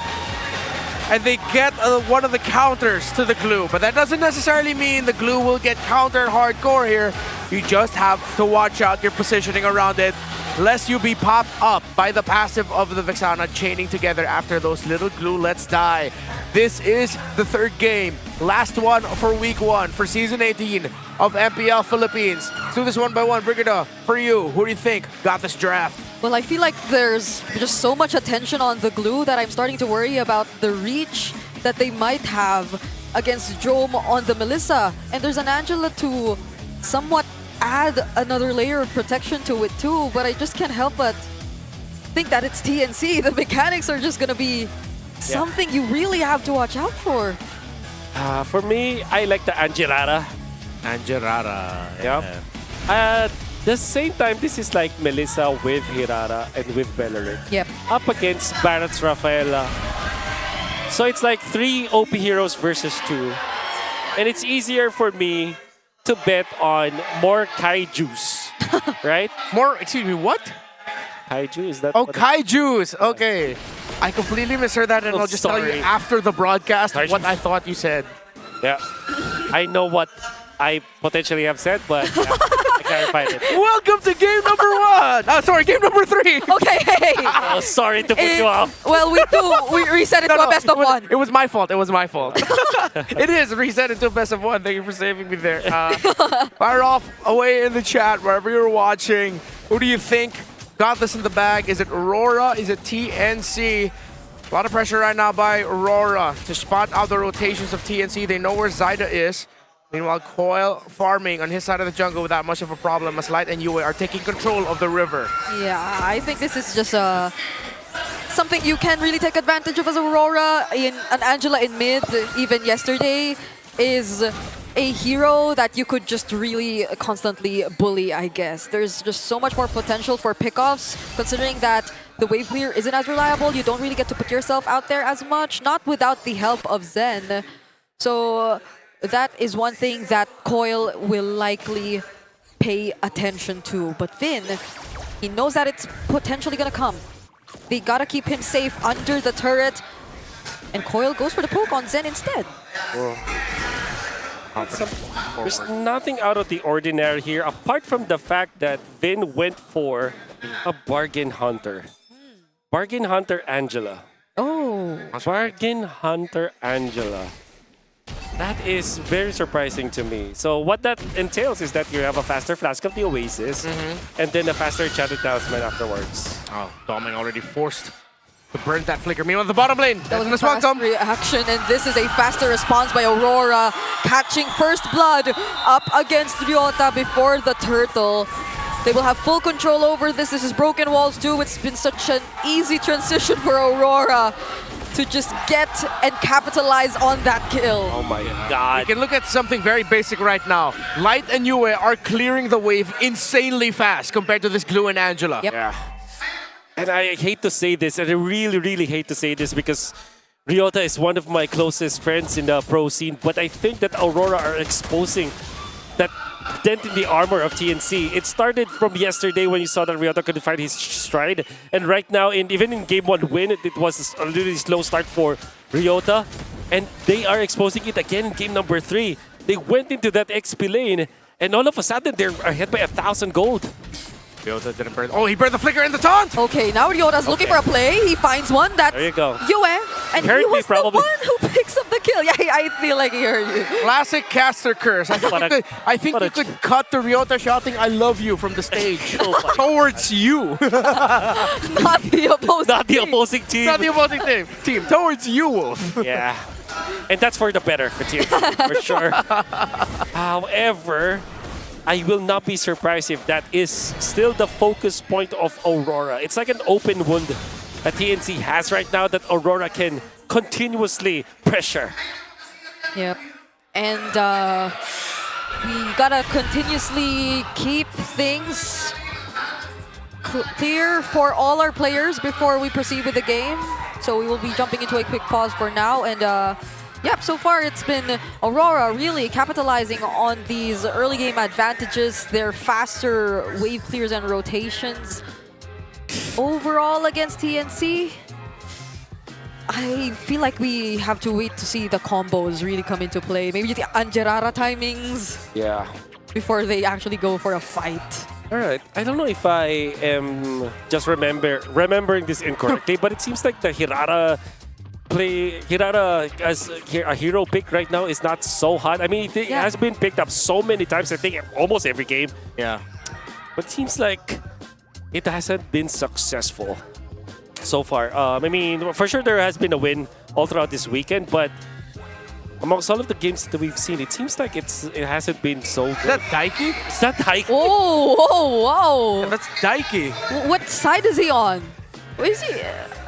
And they get one of the counters to the glue. But that doesn't necessarily mean the glue will get countered hardcore here. You just have to watch out your positioning around it, lest you be popped up by the passive of the Vexana chaining together after those little glue lets die. This is the third game. Last one for week 1 for season 18 of MPL Philippines. Let's do this one by one. Brigida, for you, who do you think got this draft? Well, I feel like there's just so much attention on the glue that I'm starting to worry about the reach that they might have against Drome on the Melissa. And there's an Angela to somewhat add another layer of protection to it too, but I just can't help but think that it's TNC. The mechanics are just gonna be something you really have to watch out for. For me, I like the Angelada. Yep. At the same time, this is like Melissa with Hirara and with Bellerin. Yep. Up against Barrett's Rafaela. So it's like 3 OP heroes versus 2. And it's easier for me to bet on more Kaijus. Right? More, excuse me, what? Kaiju, is that? Oh, Kaijus. Okay. I completely misheard that, and I'll just tell you after the broadcast what I thought you said. Yeah. I know what I potentially have said, but I clarified it. Welcome to game number 1. Sorry, game number 3. Okay, hey. Oh, sorry to put you off. Well, we reset it to a best of 1. It was my fault. It was my fault. It is reset into a best of 1. Thank you for saving me there. Fire off away in the chat wherever you're watching. Who do you think got this in the bag? Is it Aurora? Is it TNC? A lot of pressure right now by Aurora to spot out the rotations of TNC. They know where Zyda is. Meanwhile, Coil farming on his side of the jungle without much of a problem as Light and Yue are taking control of the river. Yeah, I think this is just something you can really take advantage of as Aurora. An Angela in mid, even yesterday, is a hero that you could just really constantly bully, I guess. There's just so much more potential for pickoffs, considering that the wave clear isn't as reliable. You don't really get to put yourself out there as much, not without the help of Zen. So that is one thing that Coil will likely pay attention to. But Vin, he knows that it's potentially gonna come. They gotta keep him safe under the turret. And Coil goes for the poke on Zen instead. There's nothing out of the ordinary here, apart from the fact that Vin went for A bargain hunter. Bargain hunter Angela. Oh. Bargain hunter Angela. That is very surprising to me. So what that entails is that you have a faster Flask of the Oasis and then a faster Enchanted Talisman afterwards. Oh, Doming already forced to burn that flicker. Meanwhile, the bottom lane. That was a fast reaction, and this is a faster response by Aurora, catching first blood up against Ryota before the turtle. They will have full control over this. This is Broken Walls too. It's been such an easy transition for Aurora to just get and capitalize on that kill. Oh my god. You can look at something very basic right now. Light and Yue are clearing the wave insanely fast compared to this Glue and Angela. Yep. Yeah. And I hate to say this, and I really, really hate to say this because Ryota is one of my closest friends in the pro scene, but I think that Aurora are exposing that dent in the armor of TNC. It started from yesterday when you saw that Ryota couldn't find his stride, and right now, even in Game 1 win, it was a really slow start for Ryota, and they are exposing it again in Game number 3. They went into that XP lane, and all of a sudden, they're ahead by 1,000 gold. Ryota didn't burn. Oh, he burned the flicker in the taunt! Okay, now Ryota's looking for a play. He finds one. That's There you go. Yue, and Heard he me, was probably. the one who picks up the kill. Yeah, I feel like he heard you. Classic caster curse. I think you could cut the Ryota shouting "I love you" from the stage towards you. Not the opposing Not the opposing team. Not the opposing team. Towards you, Wolf. Yeah. And that's for the better for TNC, for sure. However, I will not be surprised if that is still the focus point of Aurora. It's like an open wound that TNC has right now that Aurora can continuously pressure. Yep. And we gotta continuously keep things clear for all our players before we proceed with the game. So we will be jumping into a quick pause for now. And yep, so far it's been Aurora really capitalizing on these early game advantages, their faster wave clears and rotations. Overall against TNC, I feel like we have to wait to see the combos really come into play. Maybe the Angerara timings Yeah. before they actually go for a fight. All right. I don't know if I am just remembering this incorrectly, but it seems like the Hirara as a hero pick right now is not so hot. I mean, it has been picked up so many times, I think almost every game. Yeah. But it seems like it hasn't been successful so far. I mean, for sure there has been a win all throughout this weekend, but amongst all of the games that we've seen, it seems like it hasn't been so good. Is that Daiki? Is that Daiki? Oh, whoa, whoa. Yeah, that's Daiki. What side is he on? Where is he?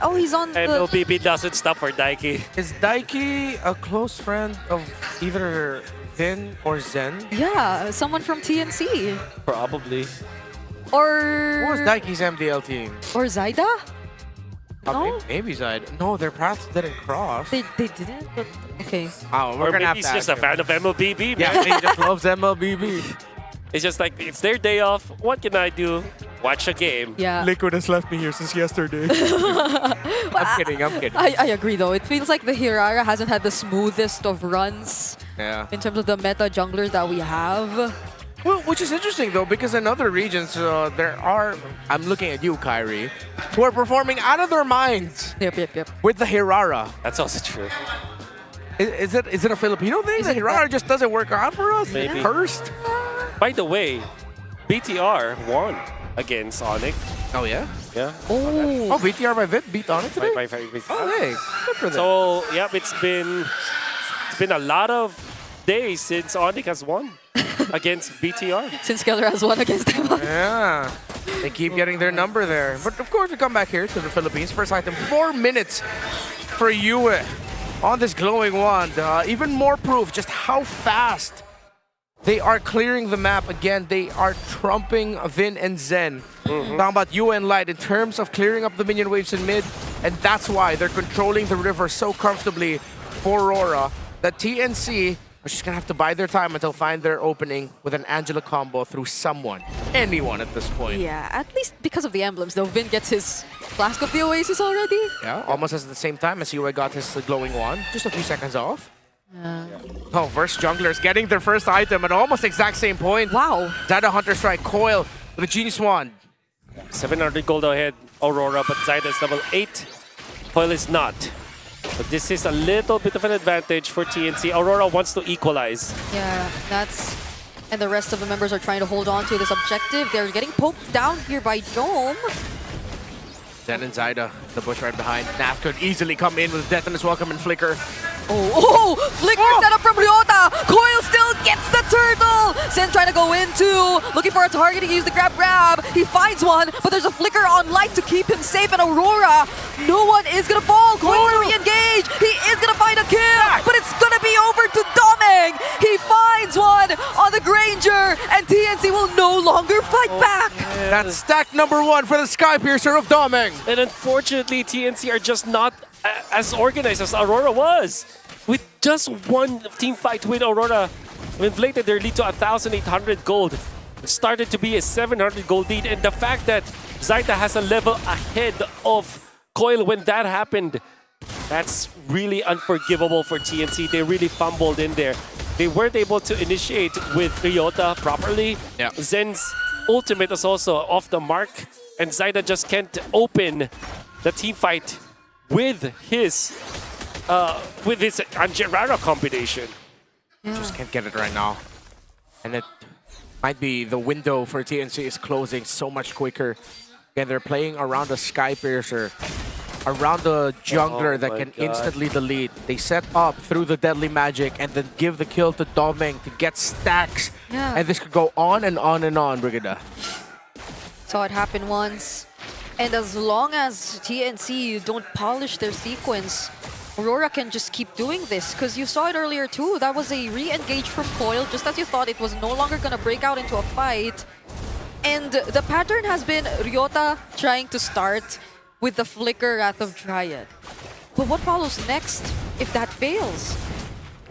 Oh, he's on the... MLBB doesn't stop for Daiki. Is Daiki a close friend of either Vin or Zen? Yeah, someone from TNC. Probably. Or... Who was Daiki's MDL team? Or Zaida? No? Maybe Zaid. No, their paths didn't cross. They didn't? But, okay. Oh, we're Or gonna maybe have he's to just a ask fan of MLBB. Yeah, he just loves MLBB. It's just like, it's their day off. What can I do? Watch a game. Yeah. Liquid has left me here since yesterday. I'm kidding. I agree though. It feels like the Hirara hasn't had the smoothest of runs Yeah. in terms of the meta junglers that we have. Well, which is interesting though, because in other regions there are, I'm looking at you, Kyrie, who are performing out of their minds. Yep. With the Hirara. That's also true. Is it a Filipino thing? The Hirara just doesn't work out for us? Maybe. Cursed? By the way, BTR won against ONIC. Oh, yeah? Yeah. Oh, BTR by Vit beat on it today? By Oh, hey. Good for them. So, yeah, it's been a lot of days since ONIC has won against BTR. Since Keller has won against them. Yeah. They keep getting their number there. But of course, we come back here to the Philippines. First item, 4 minutes for Yue on this glowing wand. Even more proof just how fast they are clearing the map. Again, they are trumping Vin and Zen. Talking about Yue and Light in terms of clearing up the minion waves in mid. And that's why they're controlling the river so comfortably for Aurora that TNC are just going to have to bide their time until find their opening with an Angela combo through someone. Anyone at this point. Yeah, at least because of the emblems though. Vin gets his Flask of the Oasis already. Yeah, almost at the same time as Yue got his glowing wand. Just a few seconds off. Oh, first junglers getting their first item at almost exact same point. Wow. Zada Hunter Strike, Coil with a Genius Wand. 700 gold ahead, Aurora, but Zyda is level 8. Coil is not. But this is a little bit of an advantage for TNC. Aurora wants to equalize. Yeah, that's... And the rest of the members are trying to hold on to this objective. They're getting poked down here by Dome. Zen and Zyda, the bush right behind. Naf could easily come in with Death in his welcome and Flicker. Oh, Flicker set up from Ryota. Coil still gets the turtle. Zen trying to go into, looking for a target. He used the grab. He finds one, but there's a Flicker on light to keep him safe. And Aurora, no one is gonna fall. Going to re-engage. He is gonna find a kill, but it's gonna be over to Domeng. He finds one on the Granger, and TNC will no longer fight back. That's stack number 1 for the Skypiercer of Domeng. And unfortunately, TNC are just not as organized as Aurora was. With just one team fight win, Aurora inflated their lead to 1,800 gold. It started to be a 700 gold lead, and the fact that Zyda has a level ahead of Coil when that happened, that's really unforgivable for TNC. They really fumbled in there. They weren't able to initiate with Ryota properly. Yeah. Zen's ultimate is also off the mark, and Zyda just can't open the team fight with his Angerara combination. Just can't get it right now. And it might be the window for TNC is closing so much quicker. Again, they're playing around the Skypiercer, around the jungler that can instantly delete. They set up through the deadly magic and then give the kill to Domeng to get stacks. Yeah. And this could go on and on and on, Brigida. Saw it happen once. And as long as TNC don't polish their sequence, Aurora can just keep doing this. Because you saw it earlier too. That was a re-engage from Coil, just as you thought it was no longer going to break out into a fight. And the pattern has been Ryota trying to start with the Flicker Wrath of Dryad. But what follows next if that fails?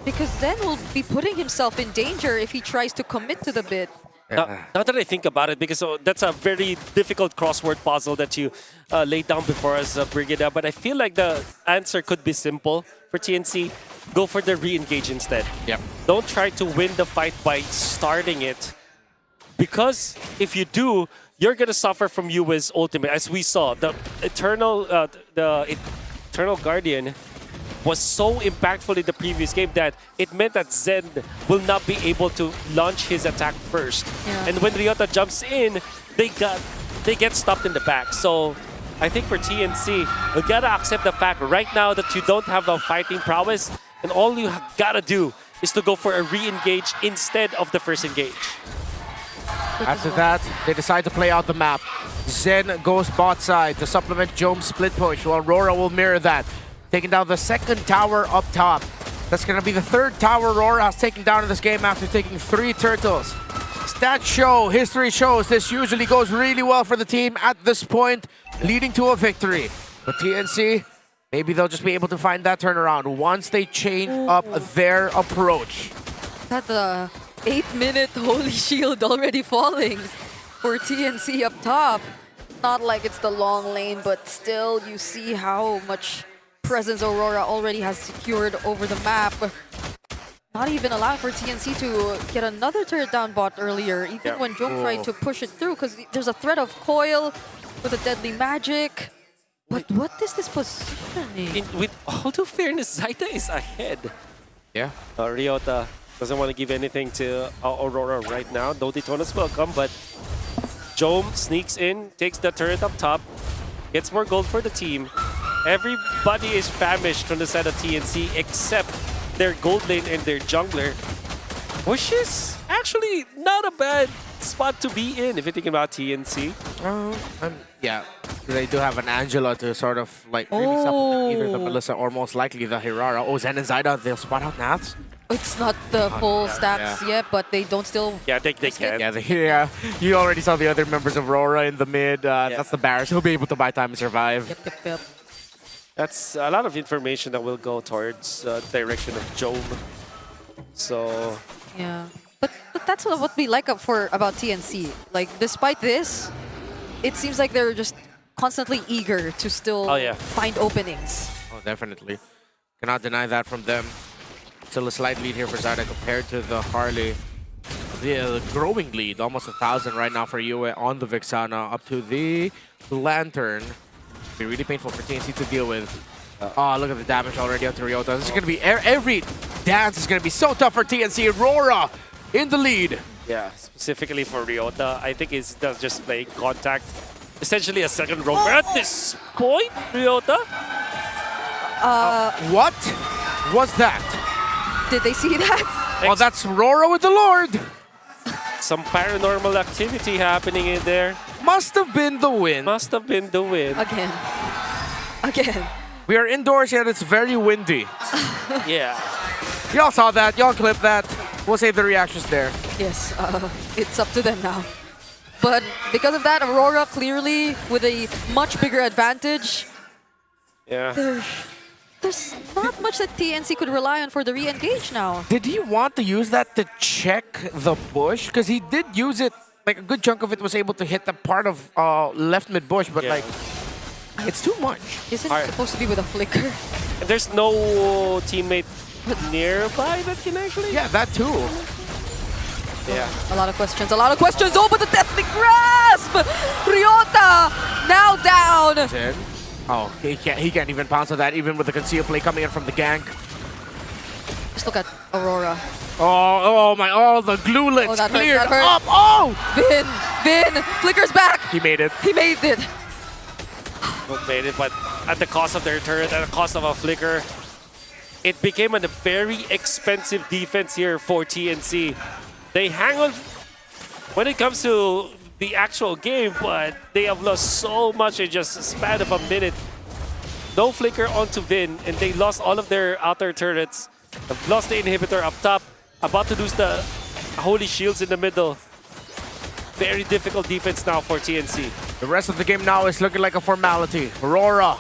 Because then he'll be putting himself in danger if he tries to commit to the bit. Now that I think about it, because that's a very difficult crossword puzzle that you laid down before us, Brigida, but I feel like the answer could be simple for TNC. Go for the re-engage instead. Yep. Don't try to win the fight by starting it, because if you do, you're gonna suffer from Yue's ultimate. As we saw, the Eternal Guardian was so impactful in the previous game that it meant that Zen will not be able to launch his attack first. Yeah. And when Ryota jumps in, they get stopped in the back. So I think for TNC, you gotta accept the fact right now that you don't have a fighting prowess, and all you gotta do is to go for a re-engage instead of the first engage. After that, they decide to play out the map. Zen goes bot side to supplement Jome's split push, while Aurora will mirror that. Taking down the second tower up top. That's going to be the third tower Aurora has taken down in this game after taking 3 turtles. Stats show, history shows this usually goes really well for the team at this point, leading to a victory. But TNC, maybe they'll just be able to find that turnaround once they change up their approach. That the 8-minute Holy Shield already falling for TNC up top. Not like it's the long lane, but still you see how much presence Aurora already has secured over the map. Not even allowed for TNC to get another turret down bot earlier, even when Jom tried to push it through, because there's a threat of Coil with a deadly magic. But what is this positioning? With all due fairness, Zyda is ahead. Yeah. Ryota doesn't want to give anything to Aurora right now. No Daytona's welcome, but Jom sneaks in, takes the turret up top, gets more gold for the team. Everybody is famished from the side of TNC except their gold lane and their jungler, which is actually not a bad spot to be in if you're thinking about TNC. Yeah, they do have an Angela to sort of like really supplement either the Melissa or most likely the Hirara. Oh, Zen and Zyda, they'll spot out Naths. It's not the full stacks yet, but they don't still... Yeah, they can. Yeah, you already saw the other members of RORA in the mid. That's the Barris. He'll be able to buy time and survive. Yep. That's a lot of information that will go towards the direction of Jome. So... Yeah. But that's what we like about TNC. Like, despite this, it seems like they're just constantly eager to still find openings. Oh, definitely. Cannot deny that from them. Still a slight lead here for Zyda compared to the Harley. the growing lead, almost 1,000 right now for Yue on the Vixana, up to the Lantern. Be really painful for TNC to deal with. Oh, look at the damage already onto Ryota. This is going to be, every dance is going to be so tough for TNC. RORA in the lead. Yeah, specifically for Ryota, I think he's just playing contact. Essentially a second row. At this point, Ryota? What was that? Did they see that? Oh, that's RORA with the Lord. Some paranormal activity happening in there. Must have been the win. Must have been the win. Again. We are indoors yet it's very windy. Yeah. Y'all saw that. Y'all clipped that. We'll save the reactions there. Yes, it's up to them now. But because of that, Aurora clearly with a much bigger advantage. Yeah. There's not much that TNC could rely on for the re-engage now. Did he want to use that to check the bush? Because he did use it, like a good chunk of it was able to hit the part of left mid bush, but like, it's too much. Isn't it supposed to be with a flicker? And there's no teammate nearby that can actually... Yeah, that too. Yeah. A lot of questions, Oh, but the deathly grasp! Ryota now down. Zen. Oh, he can't even pounce on that, even with the conceal play coming in from the gank. Just look at Aurora. Oh my, the glulets that cleared hurt. up. Oh! Vin, flicker's back. He made it. He made it. Made it, but at the cost of their turret, at the cost of a flicker, it became a very expensive defense here for TNC. They hang on when it comes to the actual game, but they have lost so much in just a span of a minute. No flicker onto Vin, and they lost all of their outer turrets. They've lost the inhibitor up top, about to lose the holy shields in the middle. Very difficult defense now for TNC. The rest of the game now is looking like a formality. RORA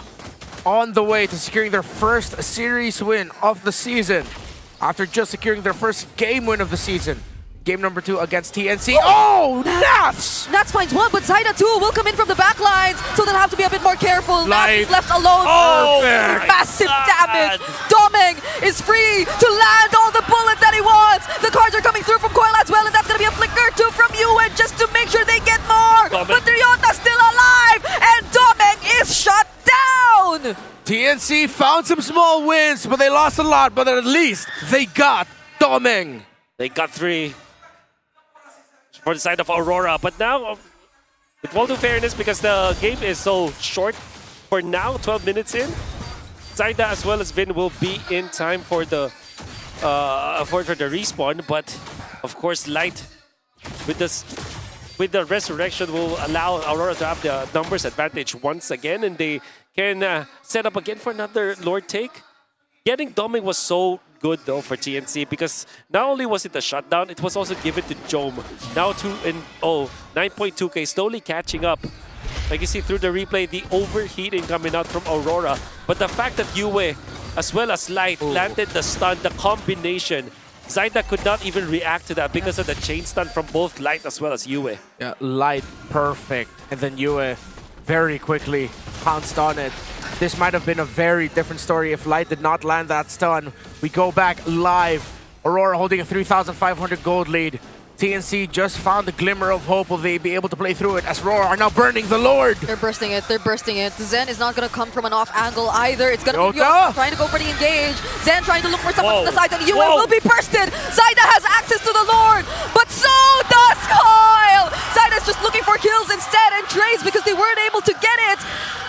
on the way to securing their first series win of the season after just securing their first game win of the season. Game number 2 against TNC. Oh, Nats! Nats finds one, but Zaida too will come in from the back lines, so they'll have to be a bit more careful. Nats is left alone. Oh, massive damage. Doming is free to land all the bullets that he wants. The cards are coming through from Coil as well, and that's going to be a flicker too from Yuen just to make sure they get more. But Ryota still alive, and Doming is shut down. TNC found some small wins, but they lost a lot, but at least they got Doming. They got 3 for the side of Aurora, but now, with all due fairness, because the game is so short for now, 12 minutes in, Zaida as well as Vin will be in time for the the respawn, but of course Light with the resurrection will allow Aurora to have the numbers advantage once again, and they can set up again for another Lord take. Getting Doming was so good though for TNC because not only was it a shutdown, it was also given to Jome. Now 9.2k slowly catching up. Like you see through the replay, the overheating coming out from Aurora. But the fact that Yue as well as Light landed the stun, the combination, Zaida could not even react to that because of the chain stun from both Light as well as Yue. Yeah, Light perfect, and then Yue very quickly pounced on it. This might have been a very different story if Light did not land that stun. We go back live. Aurora holding a 3,500 gold lead. TNC just found a glimmer of hope. Will they be able to play through it as RORA are now burning the Lord? They're bursting it. Zen is not going to come from an off angle either. It's going to be Ryota trying to go for the engage. Zen trying to look for someone on the side, and Yue will be bursted. Zaida has access to the Lord, but so does Coil. Zaida's just looking for kills instead and trades because they weren't able to get it.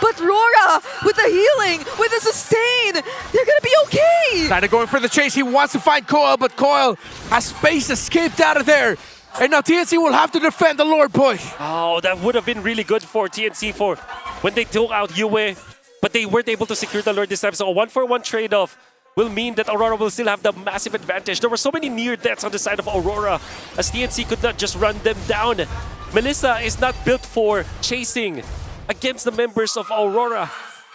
But RORA with the healing, with the sustain, they're going to be okay. Zaida going for the chase. He wants to find Coil, but Coil has space escaped out of there. And now TNC will have to defend the Lord push. Oh, that would have been really good for TNC for when they took out Yue, but they weren't able to secure the Lord this time. So a 1-for-1 trade-off will mean that Aurora will still have the massive advantage. There were so many near deaths on the side of Aurora as TNC could not just run them down. Melissa is not built for chasing against the members of Aurora.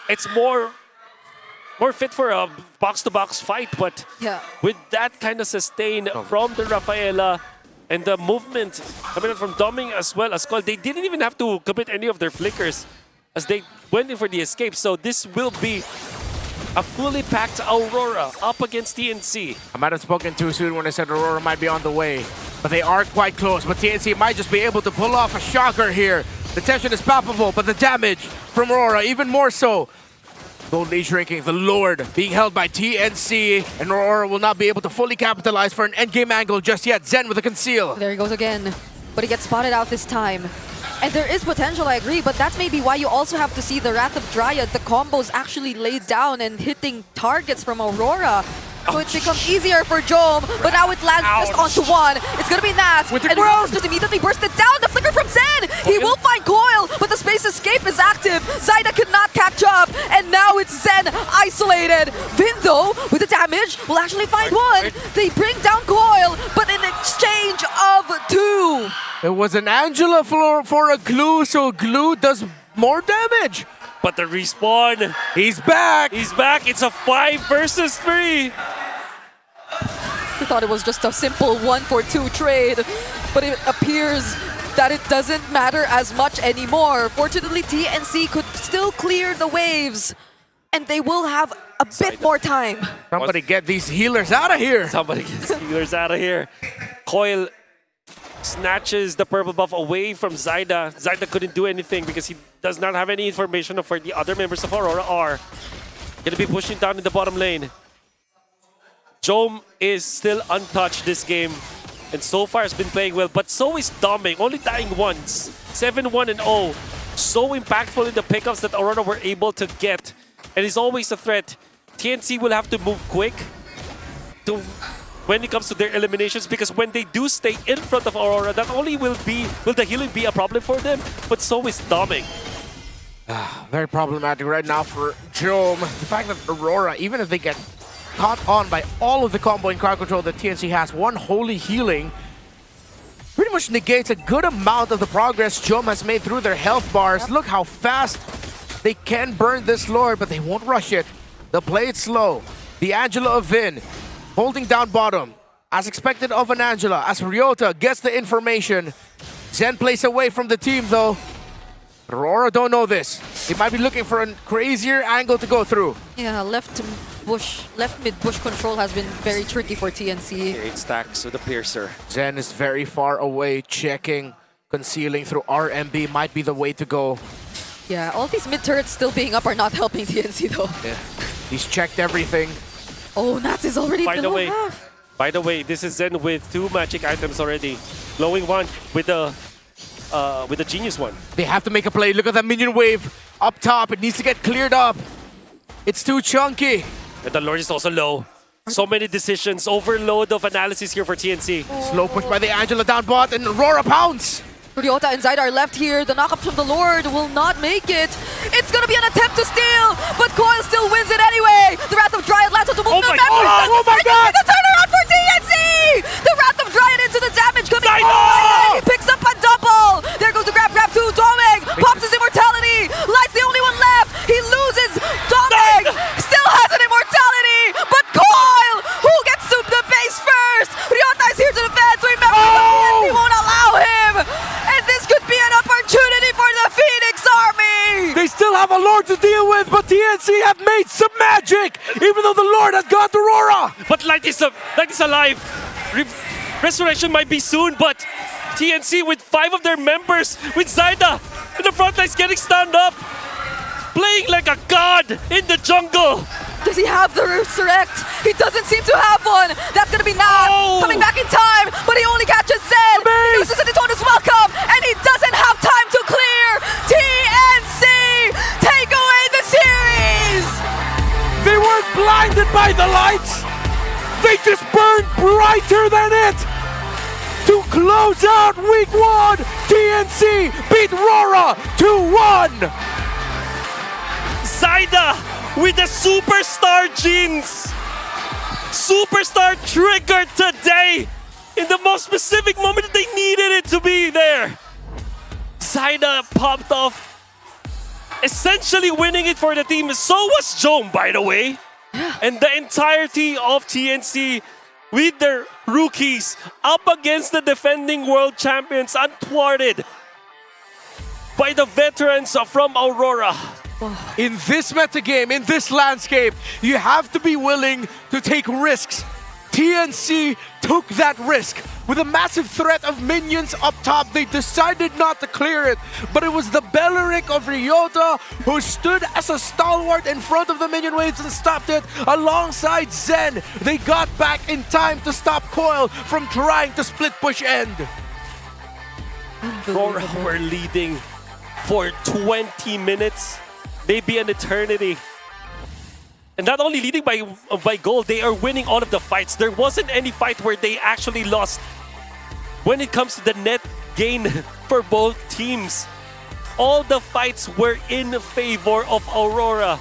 It's more fit for a box-to-box fight, but with that kind of sustain from the Rafaela, and the movement coming out from Doming as well as Coil, they didn't even have to commit any of their flickers as they went in for the escape. So this will be A fully packed Aurora up against TNC. I might have spoken too soon when I said Aurora might be on the way, but they are quite close. But TNC might just be able to pull off a shocker here. The tension is palpable, but the damage from Aurora even more so. Golden Age ranking, the Lord, being held by TNC, and Aurora will not be able to fully capitalize for an endgame angle just yet. Zen with a conceal. There he goes again, but he gets spotted out this time. And there is potential, I agree, but that's maybe why you also have to see the Wrath of Dryad, the combos actually laid down and hitting targets from Aurora. So it becomes easier for Jom, but now it lands just onto one. It's gonna be Nat, and Rose just immediately bursted down. The flicker from Zen! He will find Coil, but the space escape is active. Zyda cannot catch up, and now it's Zen isolated. Vin, though, with the damage, will actually find one. They bring down Coil, but in exchange of two. It was an Angela for a Glue, so Glue does more damage. But the respawn. He's back. He's back. It's a 5 versus 3. We thought it was just a simple 1-for-2 trade, but it appears that it doesn't matter as much anymore. Fortunately, TNC could still clear the waves, and they will have a bit more time. Somebody get these healers out of here. Somebody get these healers out of here. Coil snatches the purple buff away from Zyda. Zyda couldn't do anything because he does not have any information of where the other members of Aurora are. Gonna be pushing down in the bottom lane. Jom is still untouched this game, and so far has been playing well, but so is Doming, only dying once. 7-1-0. So impactful in the pickups that Aurora were able to get, and is always a threat. TNC will have to move quick to when it comes to their eliminations, because when they do stay in front of Aurora, not only will the healing be a problem for them, but so is Doming. Very problematic right now for Jom. The fact that Aurora, even if they get caught on by all of the combo and crowd control that TNC has, one holy healing pretty much negates a good amount of the progress Jom has made through their health bars. Look how fast they can burn this Lord, but they won't rush it. They'll play it slow. The Angela of Vin holding down bottom, as expected of an Angela, as Ryota gets the information. Zen plays away from the team though. Aurora don't know this. They might be looking for a crazier angle to go through. Yeah, left mid bush control has been very tricky for TNC. 8 stacks with a Piercer. Zen is very far away, checking, concealing through RMB might be the way to go. Yeah, all these mid turrets still being up are not helping TNC though. Yeah, he's checked everything. Oh, Nats is already below half. By the way, this is Zen with 2 magic items already. Glowing one with the genius one. They have to make a play. Look at that minion wave up top. It needs to get cleared up. It's too chunky. And the Lord is also low. So many decisions. Overload of analysis here for TNC. Slow push by the Angela down bot, and Aurora pounce. Ryota and Zyda are left here. The knockup from the Lord will not make it. It's gonna be an attempt to steal, but Coil still wins it anyway. The Wrath of Dryad lands onto multiple members. Oh my God! The turnaround for TNC! The Wrath of Dryad into the damage coming. He picks up a double. There goes the grab two. Doming pops his immortality. Light's the only one left. He loses. Doming still has an immortality, but Coil, who gets to the base first? Ryota is here to defend. So remember, TNC won't allow him. And this could be an opportunity for the Phoenix Army! They still have a Lord to deal with, but TNC have made some magic, even though the Lord has gone to Aurora. But Light is alive. Resurrection might be soon, but TNC with 5 of their members, with Zyda in the front lines getting stand up, playing like a god in the jungle. Does he have the resurrect? He doesn't seem to have one. That's gonna be Nat coming back in time, but he only catches Zen. He uses it on his welcome, and he doesn't have time to clear. TNC take away the series. They weren't blinded by the lights. They just burned brighter than it. To close out week 1, TNC beat Rora 2-1. Zyda with the superstar genes. Superstar triggered today in the most specific moment that they needed it to be there. Zyda popped off, essentially winning it for the team. So was Jom, by the way. And the entirety of TNC with their rookies up against the defending world champions, unthwarted by the veterans from Aurora. In this metagame, in this landscape, you have to be willing to take risks. TNC took that risk. With a massive threat of minions up top, they decided not to clear it. But it was the Belleric of Ryota who stood as a stalwart in front of the minion waves and stopped it alongside Zen. They got back in time to stop Coil from trying to split push end. RORA were leading for 20 minutes, maybe an eternity. And not only leading by goal, they are winning all of the fights. There wasn't any fight where they actually lost. When it comes to the net gain for both teams, all the fights were in favor of Aurora.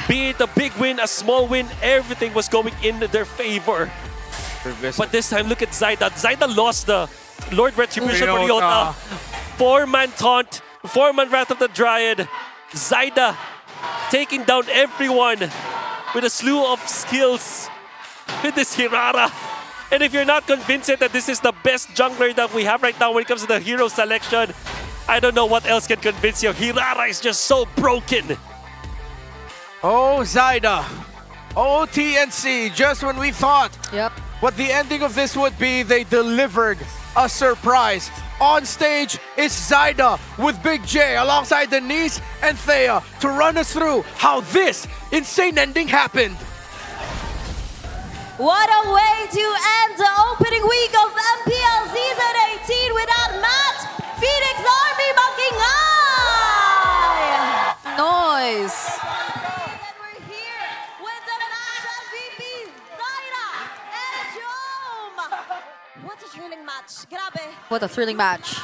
Be it a big win, a small win, everything was going in their favor. But this time, look at Zyda. Zyda lost the Lord Retribution for Ryota. 4-man taunt, 4-man Wrath of the Dryad. Zyda taking down everyone with a slew of skills with this Hirara. And if you're not convinced yet that this is the best jungler that we have right now when it comes to the hero selection, I don't know what else can convince you. Hirara is just so broken. Oh, Zyda. Oh, TNC. Just when we thought what the ending of this would be, they delivered a surprise. On stage is Zyda with Big J alongside Denise and Thea to run us through how this insane ending happened. What a way to end the opening week of MPL Season 18 without match. Phoenix Army Makingay! Noise! And we're here with the match MVP, Zaira and Jom! What a thrilling match. Grabe. What a thrilling match. 1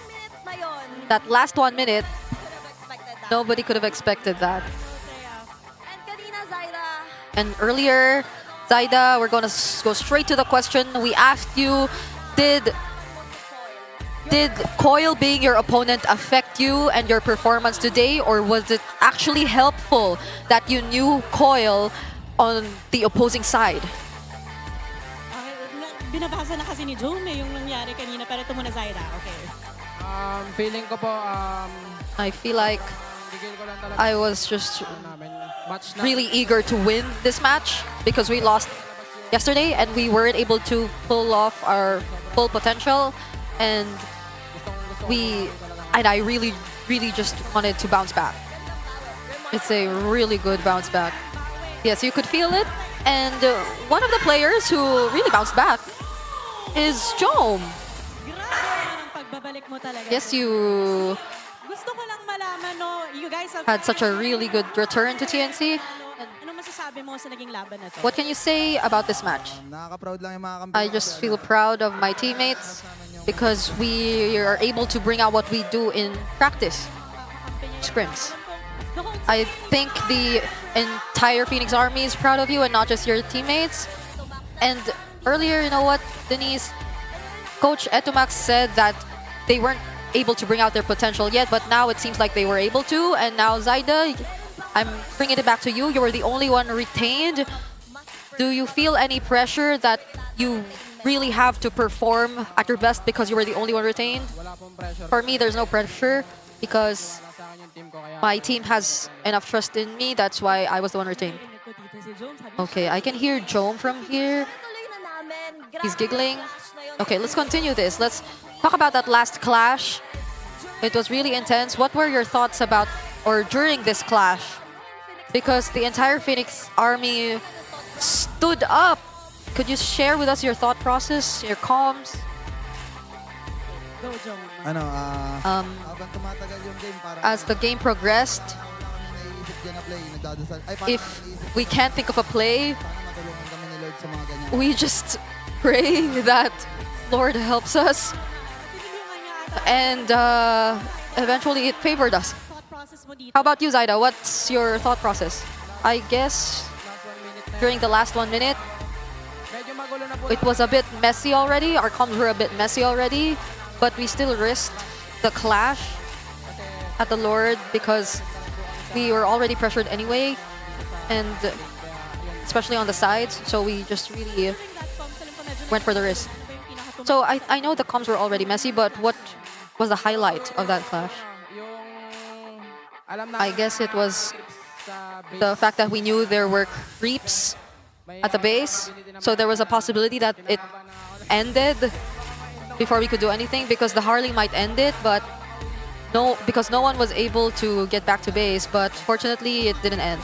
minute na yon. That last 1 minute, nobody could have expected that. And kanina, Zaira, And earlier, Zyda, we're gonna go straight to the question. We asked you, did Coil being your opponent affect you and your performance today, or was it actually helpful that you knew Coil on the opposing side? Binabasa na kasi ni Jome yung nangyari kanina, pero ito muna Zaira. Okay. Feeling ko po, I feel like I was just really eager to win this match because we lost yesterday and we weren't able to pull off our full potential, and I really just wanted to bounce back. It's a really good bounce back. Yes, you could feel it, and one of the players who really bounced back is Jome. Pagbabalik mo talaga. Yes, you Gusto ko lang malaman, no, you guys have had such a really good return to TNC. Ano masasabi mo sa naging laban na to? What can you say about this match? I just feel proud of my teammates because we are able to bring out what we do in practice scrims. I think the entire Phoenix Army is proud of you and not just your teammates. And earlier, you know what, Denise? Coach Etumax said that they weren't able to bring out their potential yet, but now it seems like they were able to. And now, Zyda, I'm bringing it back to you. You were the only one retained. Do you feel any pressure that you really have to perform at your best because you were the only one retained? For me, there's no pressure because my team has enough trust in me. That's why I was the one retained. Okay, I can hear Jome from here. He's giggling. Okay, let's continue this. Let's talk about that last clash. It was really intense. What were your thoughts about or during this clash? Because the entire Phoenix Army stood up. Could you share with us your thought process, your comms? Go, Jome. As the game progressed, if we can't think of a play, we just pray that Lord helps us, and eventually it favored us. How about you, Zyda? What's your thought process? I guess during the last 1 minute, it was a bit messy already. Our comms were a bit messy already, but we still risked the clash at the Lord because we were already pressured anyway, and especially on the sides, so we just really went for the risk. So I know the comms were already messy, but what was the highlight of that clash? I guess it was the fact that we knew there were creeps at the base. So there was a possibility that it ended before we could do anything, because the Harley might end it, but because no one was able to get back to base. But fortunately, it didn't end.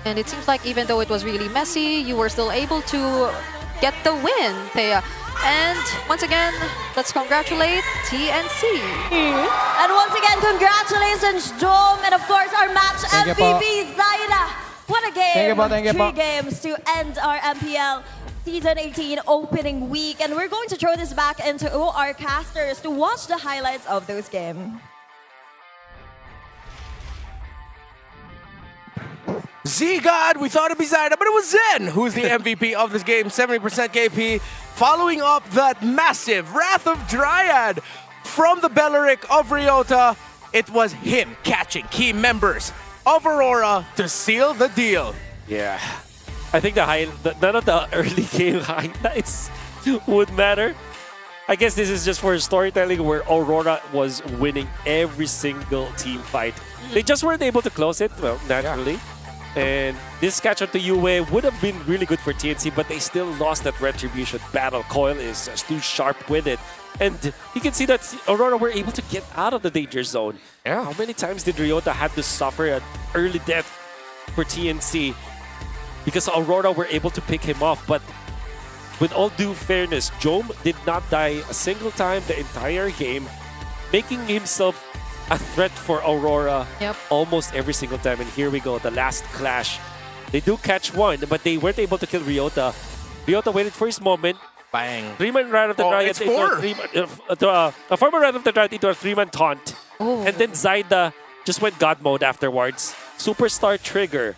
And it seems like even though it was really messy, you were still able to get the win, Thea. And once again, let's congratulate TNC. And once again, congratulations, Dome, and of course our match MVP, Zaida. What a game! Thank you po. 3 games to end our MPL Season 18 opening week. And we're going to throw this back into our casters to watch the highlights of those games. Z-God, we thought it'd be Zaida, but it was Zen who's the MVP of this game, 70% KP. Following up that massive Wrath of Dryad from the Belleric of Ryota, it was him catching key members of Aurora to seal the deal. Yeah. I think none of the early game highlights would matter. I guess this is just for storytelling where Aurora was winning every single team fight. They just weren't able to close it, well, naturally. And this catch-up to UA would have been really good for TNC, but they still lost that Retribution battle. Coil is just too sharp with it. And you can see that Aurora were able to get out of the danger zone. Yeah. How many times did Ryota have to suffer an early death for TNC? Because Aurora were able to pick him off. But with all due fairness, Jome did not die a single time the entire game, making himself a threat for Aurora almost every single time. And here we go, the last clash. They do catch one, but they weren't able to kill Ryota. Ryota waited for his moment. Bang. 3-man Wrath of the Dryad it's into a former Wrath of the Dryad into a 3-man taunt. And then Zaida just went God mode afterwards. Superstar trigger.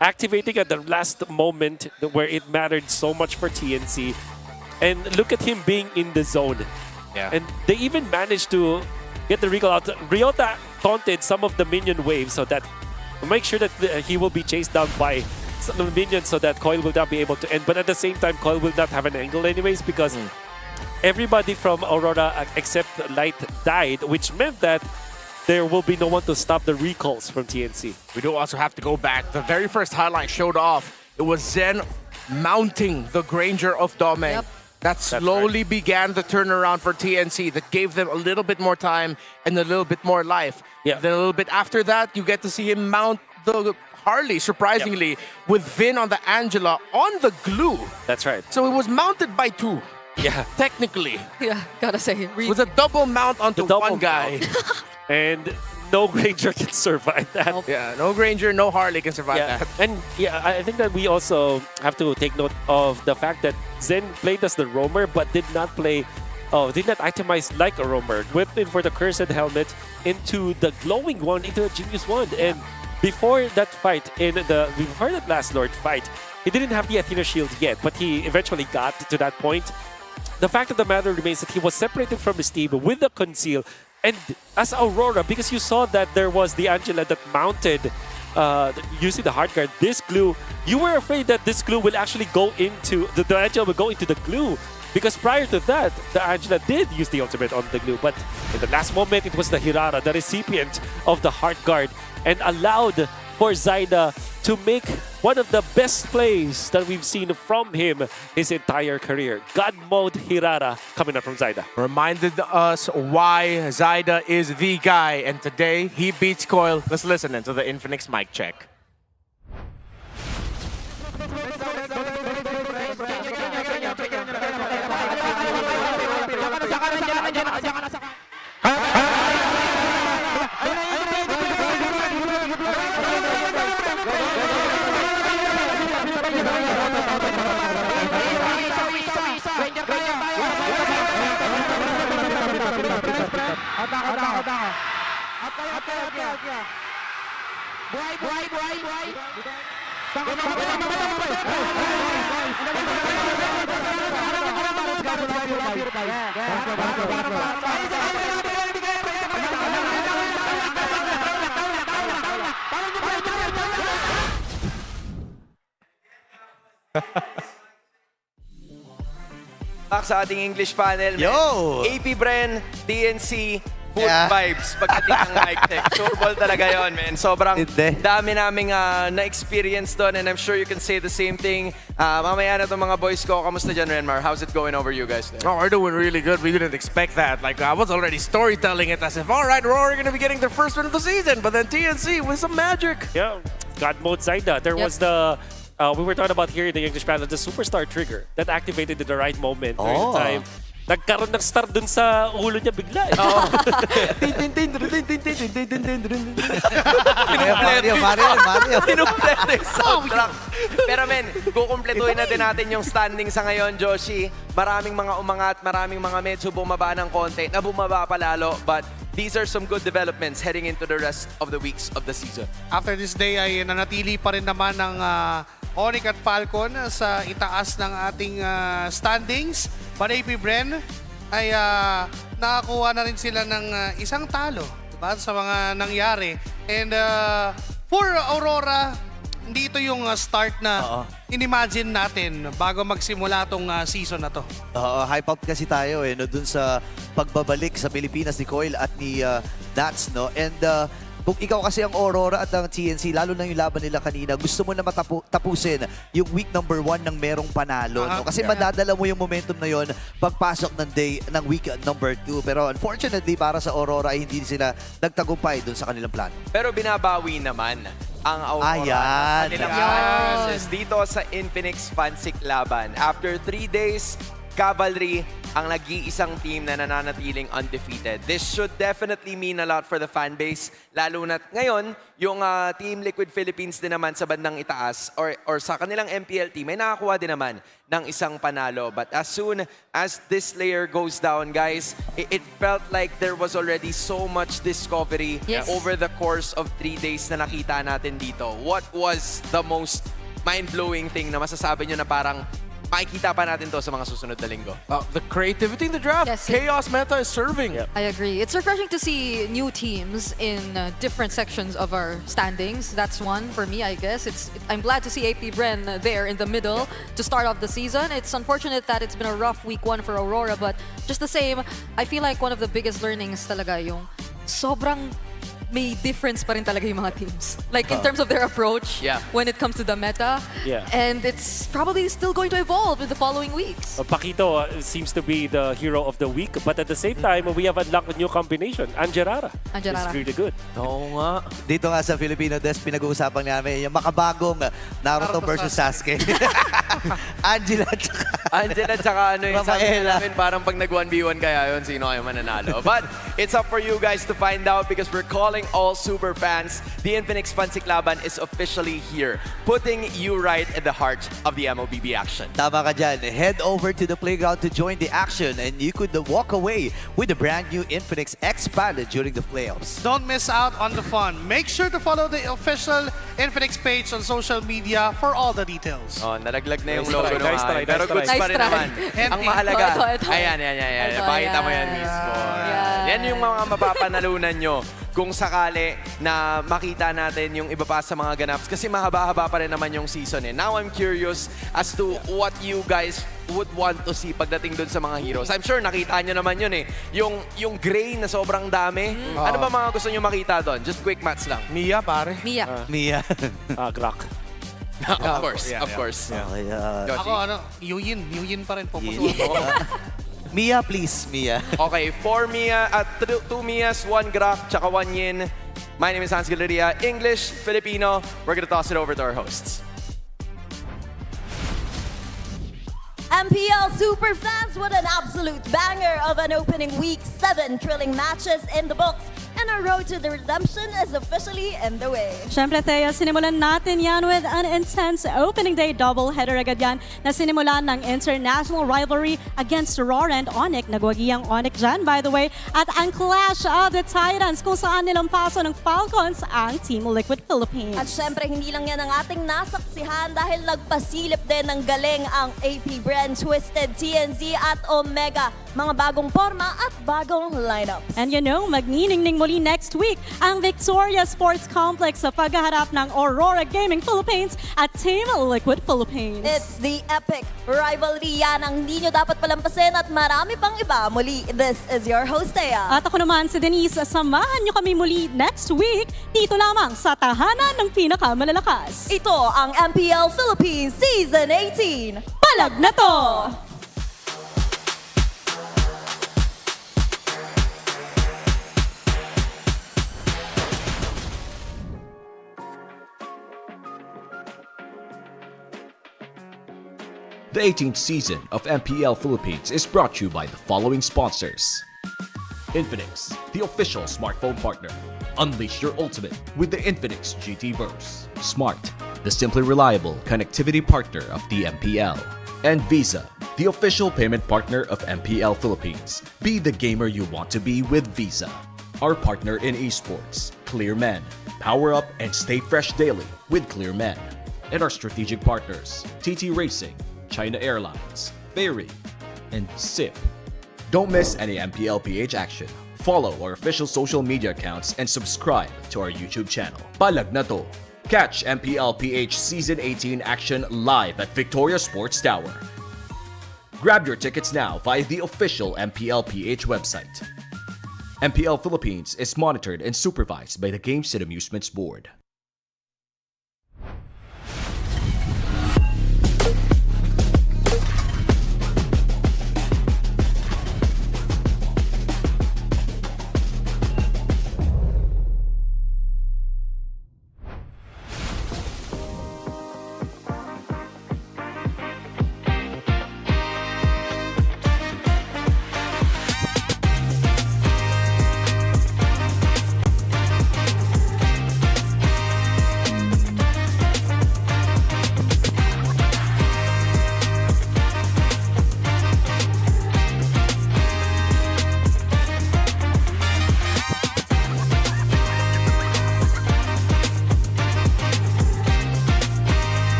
Activating at the last moment where it mattered so much for TNC. And look at him being in the zone. Yeah. And they even managed to get the recall out. Ryota taunted some of the minion waves so that make sure that he will be chased down by some of the minions so that Coil will not be able to end. But at the same time, Coil will not have an angle anyways because everybody from Aurora except Light died, which meant that there will be no one to stop the recalls from TNC. We do also have to go back. The very first highlight showed off. It was Zen mounting the Granger of Domeng. That slowly began the turnaround for TNC. That gave them a little bit more time and a little bit more life. Then a little bit after that, you get to see him mount the Harley, surprisingly, with Vin on the Angela on the glue. That's right. So it was mounted by 2. Yeah. Technically. Yeah, gotta say. It was a double mount onto one guy. And no Granger can survive that. Yeah, no Granger, no Harley can survive that. And yeah, I think that we also have to take note of the fact that Zen played as the roamer but did not itemize like a roamer. Whipped in for the Cursed Helmet into the glowing one, into a Genius Wand. And before that fight, before that Last Lord fight, he didn't have the Athena Shield yet, but he eventually got to that point. The fact of the matter remains that he was separated from his team with the Conceal. And as Aurora, because you saw that there was the Angela that mounted using the hard guard, this glue, you were afraid that this glue will actually go into, the Angela will go into the glue. Because prior to that, the Angela did use the ultimate on the glue. But in the last moment, it was the Hirara, the recipient of the hard guard, and allowed for Zaida to make one of the best plays that we've seen from him his entire career. God mode Hirara coming up from Zaida. Reminded us why Zaida is the guy, and today he beats Coil. Let's listen into the Infinix mic check. Back sa ating English panel. Yo! AP Bren, TNC, food vibes pagdating ng mic check. Turbol talaga yon, man. Sobrang dami naming na-experience doon and I'm sure you can say the same thing. Mamaya na itong mga boys ko. Kamusta dyan, Renmar? How's it going over you guys there? Oh, we're doing really good. We didn't expect that. Like, I was already storytelling it as if, all right, Roar are going to be getting their first win of the season. But then TNC with some magic. Yeah, God mode Zaida. There was the we were talking about here in the English panel, the superstar trigger that activated at the right moment during the time. Nagkaroon ng star dun sa ulo niya bigla. Mario. Pinumpleto yung soundtrack. Pero men, kukumpletuhin na din natin yung standing sa ngayon, Joshi. Maraming mga umangat, maraming mga medyo bumaba ng konti, na bumaba palalo. But these are some good developments heading into the rest of the weeks of the season. After this day ay nanatili pa rin naman ng ONIC at Falcon sa itaas ng ating standings. But APBR ay nakakuha na rin sila ng isang talo, diba, sa mga nangyari. And for Aurora, hindi ito yung start na inimagine natin bago magsimula tong season na to. Hype up kasi tayo no, dun sa pagbabalik sa Pilipinas ni Coil at ni Nats, no? And kung ikaw kasi ang Aurora at ang TNC, lalo na yung laban nila kanina, gusto mo na tapusin yung week number 1 ng merong panalo. No? Kasi madadala mo yung momentum na yon pagpasok ng week number 2. Pero unfortunately, para sa Aurora ay hindi sila nagtagumpay dun sa kanilang plan. Pero binabawi naman ang Aurora. Kanilang chances dito sa Infinix Fansik laban. After 3 days, Cavalry ang nag-iisang team na nananatiling undefeated. This should definitely mean a lot for the fan base. Lalo na ngayon, yung Team Liquid Philippines din naman sa bandang itaas or sa kanilang MPL team, may nakakuha din naman ng isang panalo. But as soon as this layer goes down, guys, it felt like there was already so much discovery over the course of 3 days na nakita natin dito. What was the most mind-blowing thing na masasabi nyo na parang makikita pa natin to sa mga susunod na linggo? The creativity in the draft. Chaos meta is serving. I agree. It's refreshing to see new teams in different sections of our standings. That's one for me, I guess. I'm glad to see APBR there in the middle to start off the season. It's unfortunate that it's been a rough week 1 for Aurora, but just the same, I feel like one of the biggest learnings talaga yung sobrang may difference pa rin talaga yung mga teams. Like in terms of their approach when it comes to the meta. And it's probably still going to evolve in the following weeks. Pakito seems to be the hero of the week, but at the same time, we have unlocked a new combination. Angerara. Angerara. It's really good. Oo nga. Dito nga sa Filipino Desk, pinag-uusapan namin yung makabagong Naruto versus Sasuke. Angela tsaka ano yung sabi namin, parang pag nag-1v1 kaya yun, sino kayo mananalo. But it's up for you guys to find out because we're calling all super fans. The Infinix Fansik Laban is officially here, putting you right at the heart of the MLBB action. Tama ka dyan. Head over to the playground to join the action and you could walk away with the brand new Infinix Expanded during the playoffs. Don't miss out on the fun. Make sure to follow the official Infinix page on social media for all the details. Nalaglag na yung logo ng pero Nice goods pa rin try. naman. Ang mahalaga, Ito. ayan. Pakita mo yan mismo. Yan yung mga mapapanalunan nyo kung sakali na makita natin yung iba pa sa mga ganaps kasi mahaba-haba pa rin naman yung season Now I'm curious as to what you guys would want to see pagdating dun sa mga heroes. I'm sure nakita nyo naman yun yung gray na sobrang dami. Ano ba mga gusto nyo makita doon? Just quick maths lang. Mia, pare. Mia. Glock. Of course. Okay, Ako, Yuyin pa rin. Pupusuan. Mia, please, Mia. Okay, 4 Mia at 2 Mias, 1 Grok, tsaka 1 Yin. My name is Hans Galeria. English, Filipino. We're gonna toss it over to our hosts. MPL super fans, what an absolute banger of an opening week. 7 thrilling matches in the books. And our road to the redemption is officially in the way. Siyempre, Theo, sinimulan natin yan with an intense opening day doubleheader agad yan na sinimulan ng international rivalry against RORA and ONIC. Nagwagi ang ONIC dyan, by the way. At ang Clash of the Titans kung saan nilampaso ng Falcons ang Team Liquid Philippines. At syempre, hindi lang yan ang ating nasaksihan dahil nagpasilip din ng galing ang APBR, Twisted, TNZ at Omega. mga bagong forma at bagong lineups. And magniningning muli next week ang Victoria Sports Complex sa paghaharap ng Aurora Gaming Philippines at Team Liquid Philippines. It's the epic rivalry yan ang hindi nyo dapat palampasin at marami pang iba. Muli, this is your host, Thea. At ako naman si Denise, samahan nyo kami muli next week dito lamang sa tahanan ng pinakamalalakas. Ito ang MPL Philippines Season 18. Palag na to! The 18th season of MPL Philippines is brought to you by the following sponsors. Infinix, the official smartphone partner. Unleash your ultimate with the Infinix GT Verse. Smart, the simply reliable connectivity partner of the MPL. And Visa, the official payment partner of MPL Philippines. Be the gamer you want to be with Visa. Our partner in esports, Clear Men. Power up and stay fresh daily with Clear Men. And our strategic partners, TT Racing, China Airlines, Ferry, and SIP. Don't miss any MPL PH action. Follow our official social media accounts and subscribe to our YouTube channel. Palag Na To. Catch MPL PH Season 18 action live at Victoria Sports Tower. Grab your tickets now via the official MPL PH website. MPL Philippines is monitored and supervised by the Games and Amusements Board.